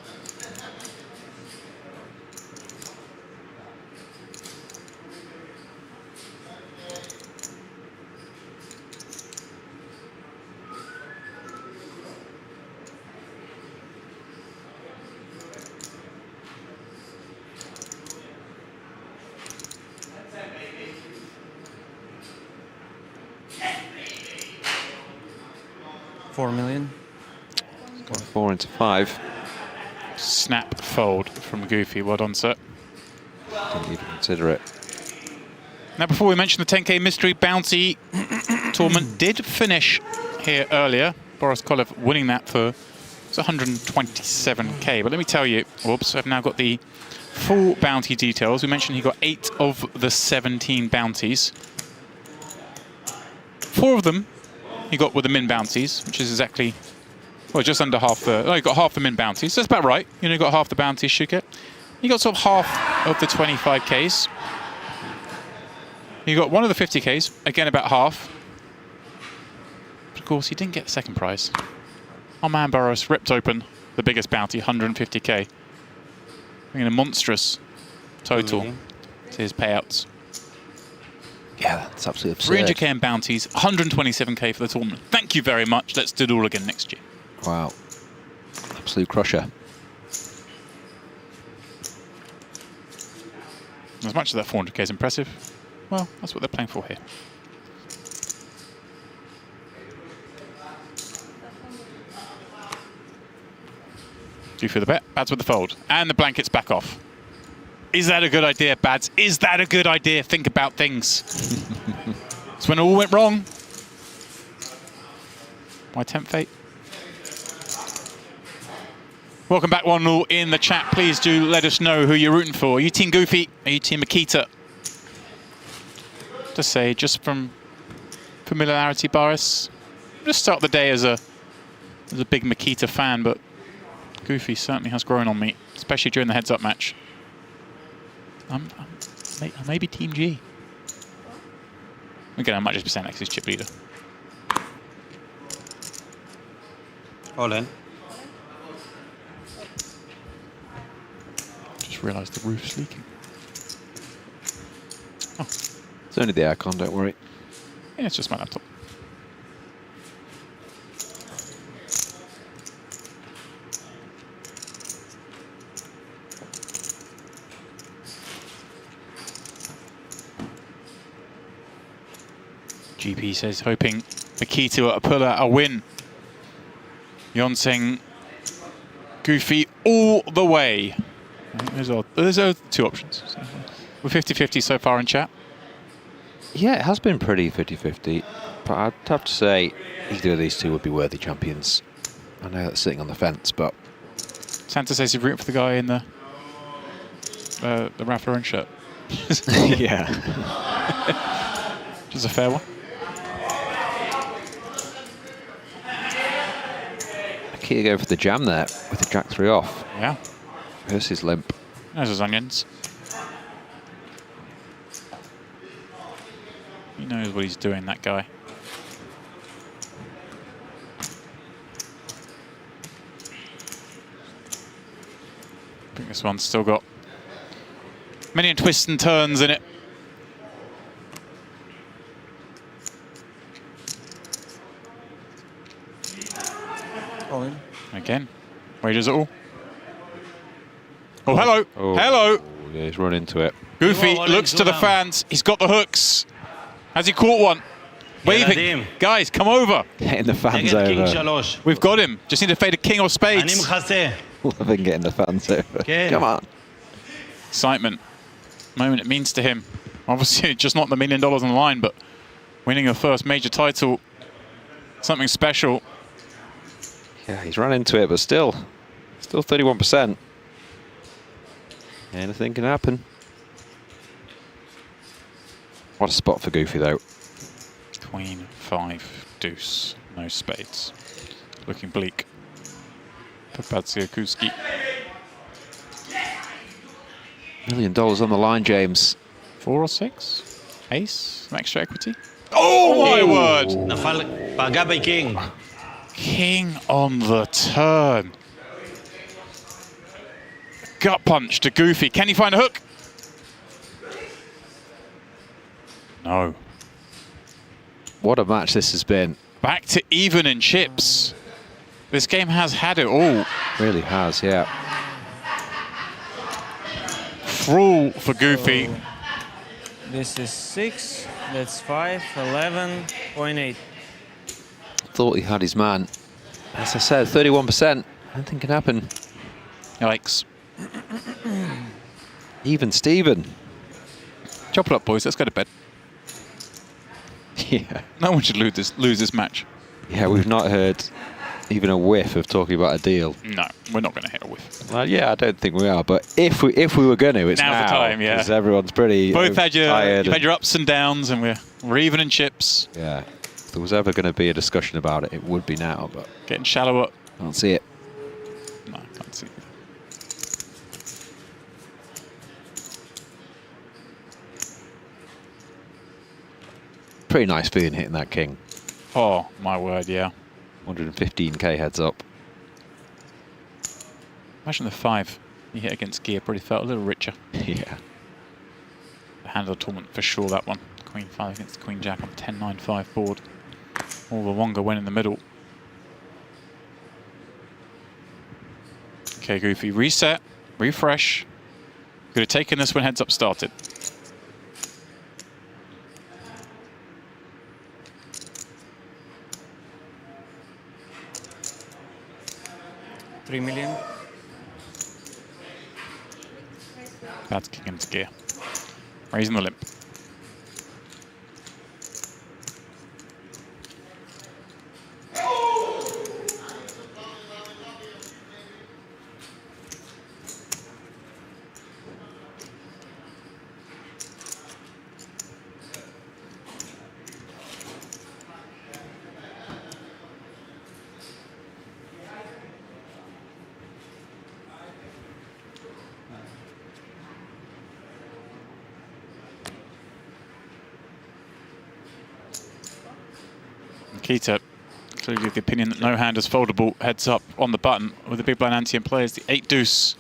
$4 million. Got 4 into 5. Snap fold from Goofy. Well done, sir. Didn't even consider it. Now, before we mention the 10K Mystery Bounty tournament, did finish here earlier. Boris Kolev winning that for 127K. But let me tell you, whoops, I've now got the full bounty details. We mentioned he got 8 of the 17 bounties. 4 of them he got with the min bounties, which is exactly, well, just under half the, oh, he got half the min bounties. So that's about right. You know, he got half the bounties should get. He got sort of half of the 25Ks. He got one of the 50Ks, again about half. But of course, he didn't get the second prize. Our man Boris ripped open the biggest bounty, 150K. Bringing a monstrous total to his payouts. Yeah, that's absolutely absurd. 300K in bounties, 127K for the tournament. Thank you very much. Let's do it all again next year. Wow. Absolute crusher. As much as that 400K is impressive, well, that's what they're playing for here. Do you feel the bet? Bads with the fold. And the blanket's back off. Is that a good idea, Bads? Is that a good idea? Think about things. It's when it all went wrong. Why tempt fate? Welcome back, one all in the chat. Please do let us know who you're rooting for. Are you Team Goofy? Are you Team MIKITA? To say, just from familiarity, Boris, just start the day as a big MIKITA fan, but Goofy certainly has grown on me, especially during the heads-up match. I may be Team G. Again, I might just be saying that 'cause he's chip leader. All in. Just realised the roof's leaking. Oh. It's only the aircon, don't worry. Yeah, it's just my laptop. GP says, hoping MIKITA will pull out a win. Yonseng, Goofy all the way. There's our 2 options. So we're 50-50 so far in chat. Yeah, it has been pretty 50-50, but I'd have to say either of these two would be worthy champions. I know that's sitting on the fence, but... Santa says he's rooting for the guy in the Ralph Lauren shirt. Yeah. Which is a fair one. Key to go for the jam there with the jack 3 off. Yeah. Versus limp. There's his onions. He knows what he's doing, that guy. I think this one's still got many twists and turns in it. All in. Again, wagers it all. Oh, hello. Oh. Hello. Yeah, he's run into it. Goofy looks to the fans. He's got the hooks. Has he caught one? waving. Guys, come over. Getting the fans over. We've got him. Just need to fade a king or spades. Loving getting the fans over. Come on. Excitement. Moment it means to him. Obviously, just not the $1 million on the line, but winning a first major title, something special. Yeah, he's run into it, but still 31%. Anything can happen. What a spot for Goofy, though. Queen, 5, deuce, no spades. Looking bleak for BADZIAKOUSKI. $1 million on the line, James. 4 or 6? Ace, some extra equity. Oh my word! Pagabay king. King on the turn. Gut punch to Goofy. Can he find a hook? No. What a match this has been. Back to even in chips. This game has had it all. Really has, yeah. Thrall for Goofy. This is 6, that's 5, 11.8. Thought he had his man. As I said, 31%. Anything can happen. Yikes. Even Steven. Chop it up, boys. Let's go to bed. Yeah. No one should lose this match. Yeah, we've not heard even a whiff of talking about a deal. No, we're not going to hit a whiff. Well, yeah, I don't think we are. But if we were going to, it's Now's the time, yeah. Because everyone's pretty Both had tired. you've had your ups and downs, and we're even in chips. Yeah. If there was ever going to be a discussion about it, it would be now. But getting shallower. Can't see it. No, I can't see it. Pretty nice feeling hitting that king. Oh, my word, yeah. 115k heads up. Imagine the 5 you hit against Gear probably felt a little richer. Yeah. The hand of the tournament for sure, that one. Queen 5 against the Queen Jack on 10-9-5 board. All the longer went in the middle. Okay, Goofy, reset, refresh. Could have taken this when heads up started. $3 million. That's king into Gear. Raising the limp. MIKITA clearly of the opinion that no hand is foldable, heads up on the button with the big blind ante in play as the 8 deuce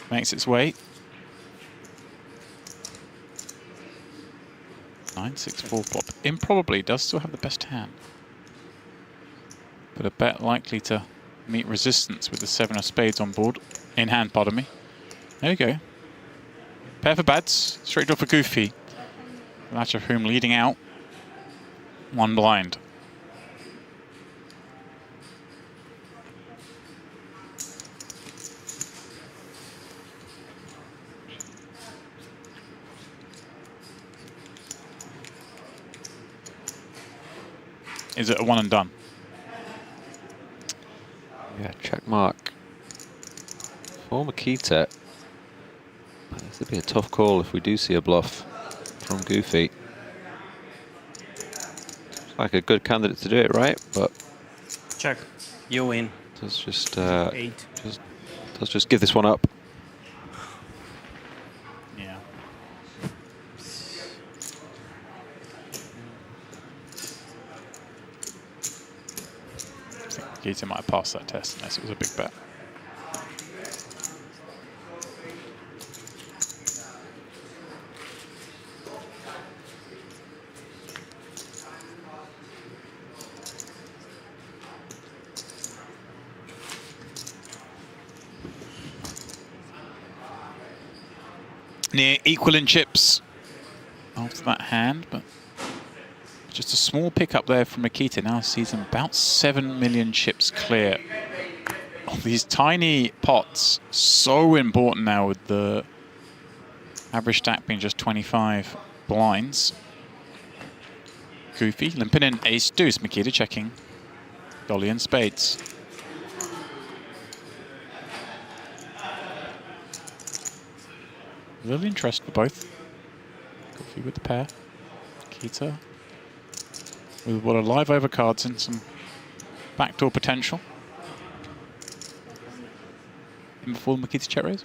makes its way. 9-6-4 flop. Improbably does still have the best hand, but a bet likely to meet resistance with the 7 of spades on board. In hand, pardon me. There we go. Pair for Bads, straight draw for Goofy. The match of whom leading out 1 blind. Is it a one and done? Yeah, check mark. For MIKITA, this would be a tough call if we do see a bluff from Goofy. It's like a good candidate to do it, right? But check. You win. Let's just 8. Let's just give this one up. Yeah. I think MIKITA might have passed that test unless it was a big bet. Near equal in chips after that hand, but Just a small pickup there from Mikita. Now sees him about 7 million chips clear. Oh, these tiny pots, so important now with the average stack being just 25 blinds. Goofy limping in ace deuce. Mikita checking. Dolly and spades. A little interest for both. Goofy with the pair. Mikita with what are live overcards and some backdoor potential. In before the Mikita check raise.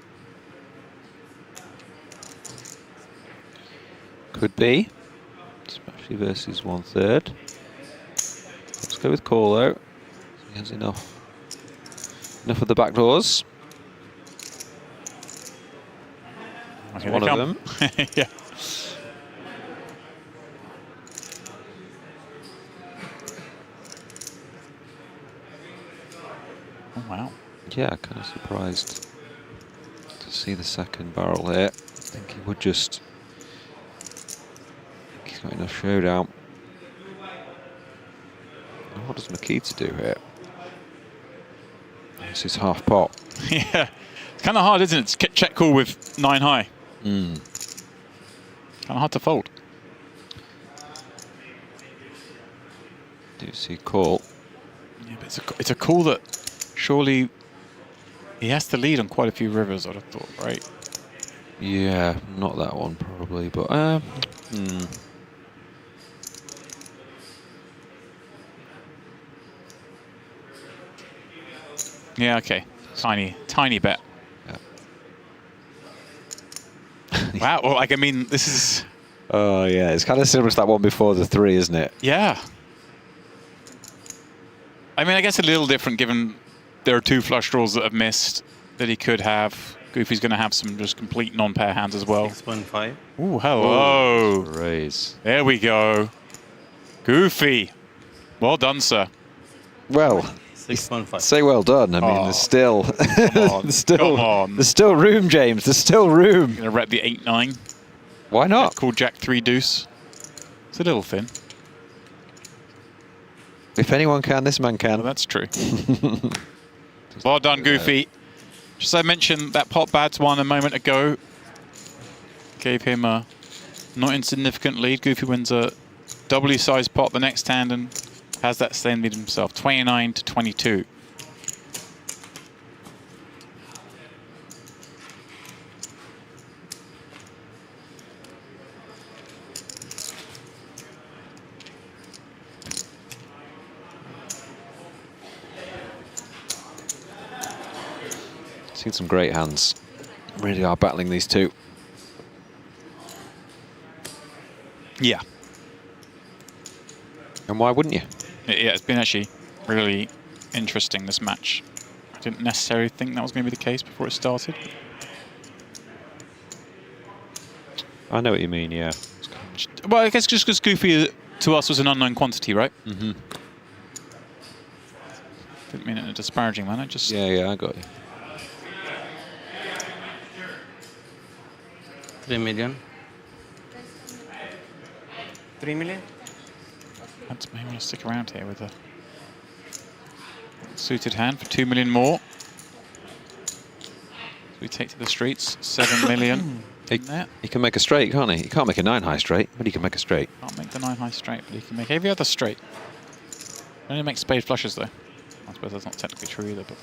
Could be, especially versus 1/3. Let's go with call though. He has enough of the backdoors. That's one of them. Yeah. Oh, wow. Yeah, kind of surprised to see the second barrel here. I think he would just... He's got enough showdown. What does Mikita do here? This is half pot. Yeah. It's kind of hard, isn't it? To check call with 9 high. Kind of hard to fold. Do you see call? Yeah, but it's a call that surely he has to lead on quite a few rivers, I'd have thought, right? Yeah, not that one probably, but Yeah, okay. Tiny bet. Yeah. Wow, well, like, I mean, this is... Oh, yeah, it's kind of similar to that one before the 3, isn't it? Yeah. I mean, I guess a little different given there are 2 flush draws that have missed that he could have. Goofy's going to have some just complete non-pair hands as well. 6.5. Ooh, hello. Raise. There we go. Goofy. Well done, sir. Well, 6.5. Say well done. I mean, there's still, Come on. there's still room, James. There's still room. Going to rep the 8-9. Why not? Called Jack 3 deuce. It's a little thin. If anyone can, this man can. Well, that's true. Well done, Goofy. Just as I mentioned, that pot Bads won a moment ago. Gave him a not insignificant lead. Goofy wins a doubly sized pot the next hand and has that same lead himself, 29-22. Seen some great hands. Really are battling these two. Yeah. And why wouldn't you? Yeah, it's been actually really interesting, this match. I didn't necessarily think that was going to be the case before it started. I know what you mean, yeah. Well, I guess just because Goofy to us was an unknown quantity, right? Mm-hmm. Didn't mean it in a disparaging manner, just... Yeah, I got you. 3 million. 3 million? That's maybe want to stick around here with a suited hand for 2 million more. So we take to the streets, 7 million. He can make a straight, can't he? He can't make a 9 high straight, but he can make a straight. Can't make the 9 high straight, but he can make every other straight. Only makes spade flushes though. I suppose that's not technically true either, but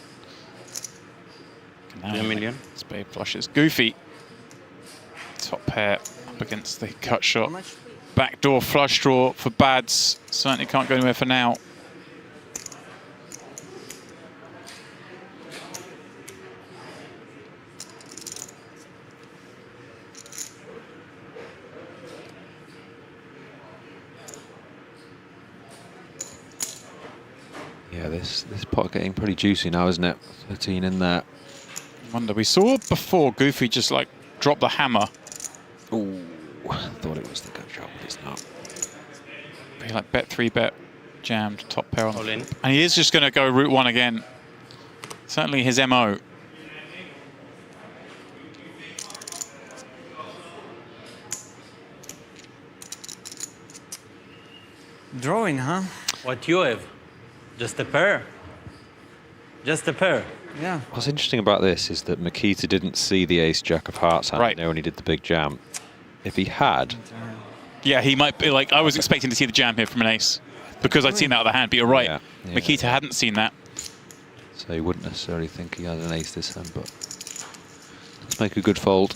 can now 3 million. Spade flushes. Goofy. Top pair up against the cut shot. Backdoor flush draw for Bads. Certainly can't go anywhere for now. Yeah, this pot getting pretty juicy now, isn't it? 13 in there. Wonder, we saw before Goofy just like drop the hammer. Ooh, I thought it was the gut shot, but it's not. He like bet 3 bet, jammed, top pair on. All in. And he is just going to go route 1 again. Certainly his MO. Drawing, huh? What you have? Just a pair? Just a pair? Yeah. What's interesting about this is that MIKITA didn't see the ace-jack of hearts hand there when he did the big jam. If he had... Yeah, he might be like, I was expecting to see the jam here from an ace because I'd seen that other hand, but you're right. Yeah. MIKITA hadn't seen that. So he wouldn't necessarily think he had an ace this hand, but let's make a good fold.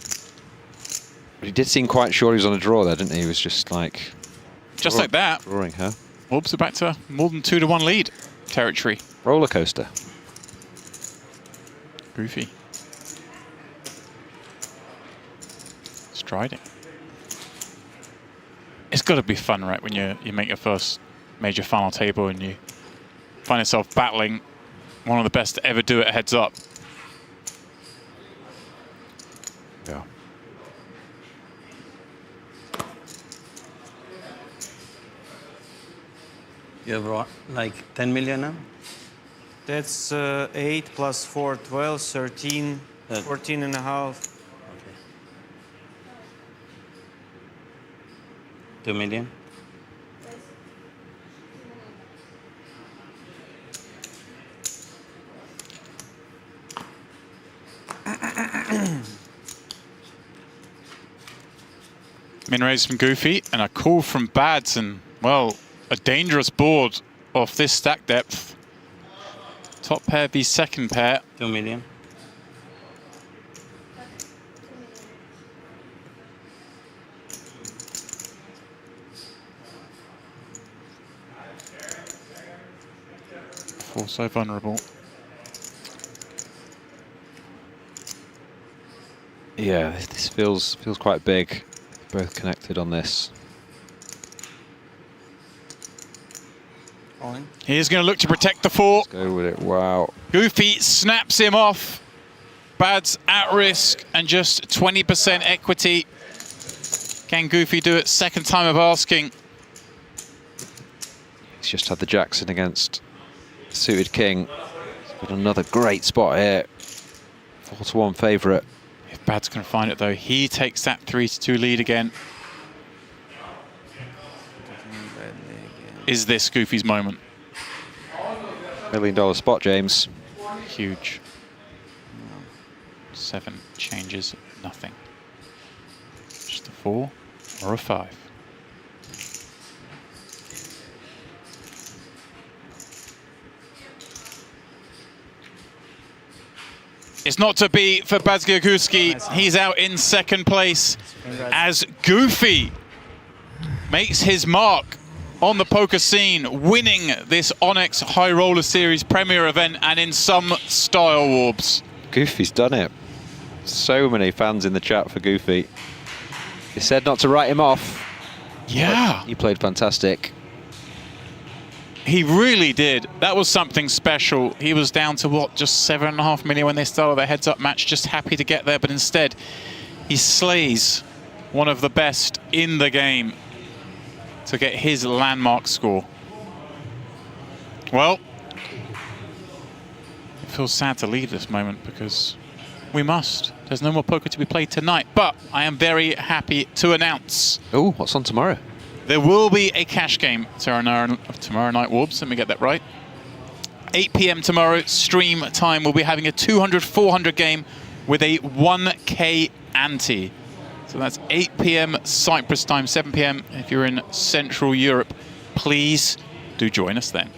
But he did seem quite sure he was on a draw there, didn't he? He was just like... Just like that. Drawing her. Orbs are back to more than 2-1 lead territory. Roller coaster. Goofy. Striding. It's got to be fun, right, when you make your first major final table and you find yourself battling one of the best to ever do it heads up. Yeah. You have like 10 million now? That's 8 plus 4, 12, 13, 14 and a half. 2 million? Min raise from Goofy and a call from Bads, and well, a dangerous board off this stack depth. Top pair, the second pair. 2 million. Four so vulnerable. Yeah, this feels quite big. Both connected on this. He's going to look to protect the 4. Let's go with it. Wow. Goofy snaps him off. Bad's at risk and just 20% equity. Can Goofy do it? Second time of asking. He's just had the Jackson against suited king. He's got another great spot here. 4-1 favourite. If Bad's going to find it though, he takes that 3-2 lead again. Is this Goofy's moment? $1 million spot, James. Huge. 7 changes, nothing. Just a 4 or a 5. It's not to be for BADZIAKOUSKI. He's out in second place as Goofy makes his mark on the poker scene, winning this Onyx High Roller Series premier event, and in some style, Warbs. Goofy's done it. So many fans in the chat for Goofy. He said not to write him off. Yeah. He played fantastic. He really did. That was something special. He was down to, what, just 7.5 million when they started their heads-up match, just happy to get there, but instead he slays one of the best in the game to get his landmark score. Well, it feels sad to leave this moment because we must. There's no more poker to be played tonight, but I am very happy to announce. Oh, what's on tomorrow? There will be a cash game tomorrow night, Warbs. Let me get that right. 8 p.m. tomorrow, stream time. We'll be having a 200-400 game with a 1K ante. So that's 8 p.m. Cyprus time, 7 p.m. if you're in Central Europe. Please do join us then.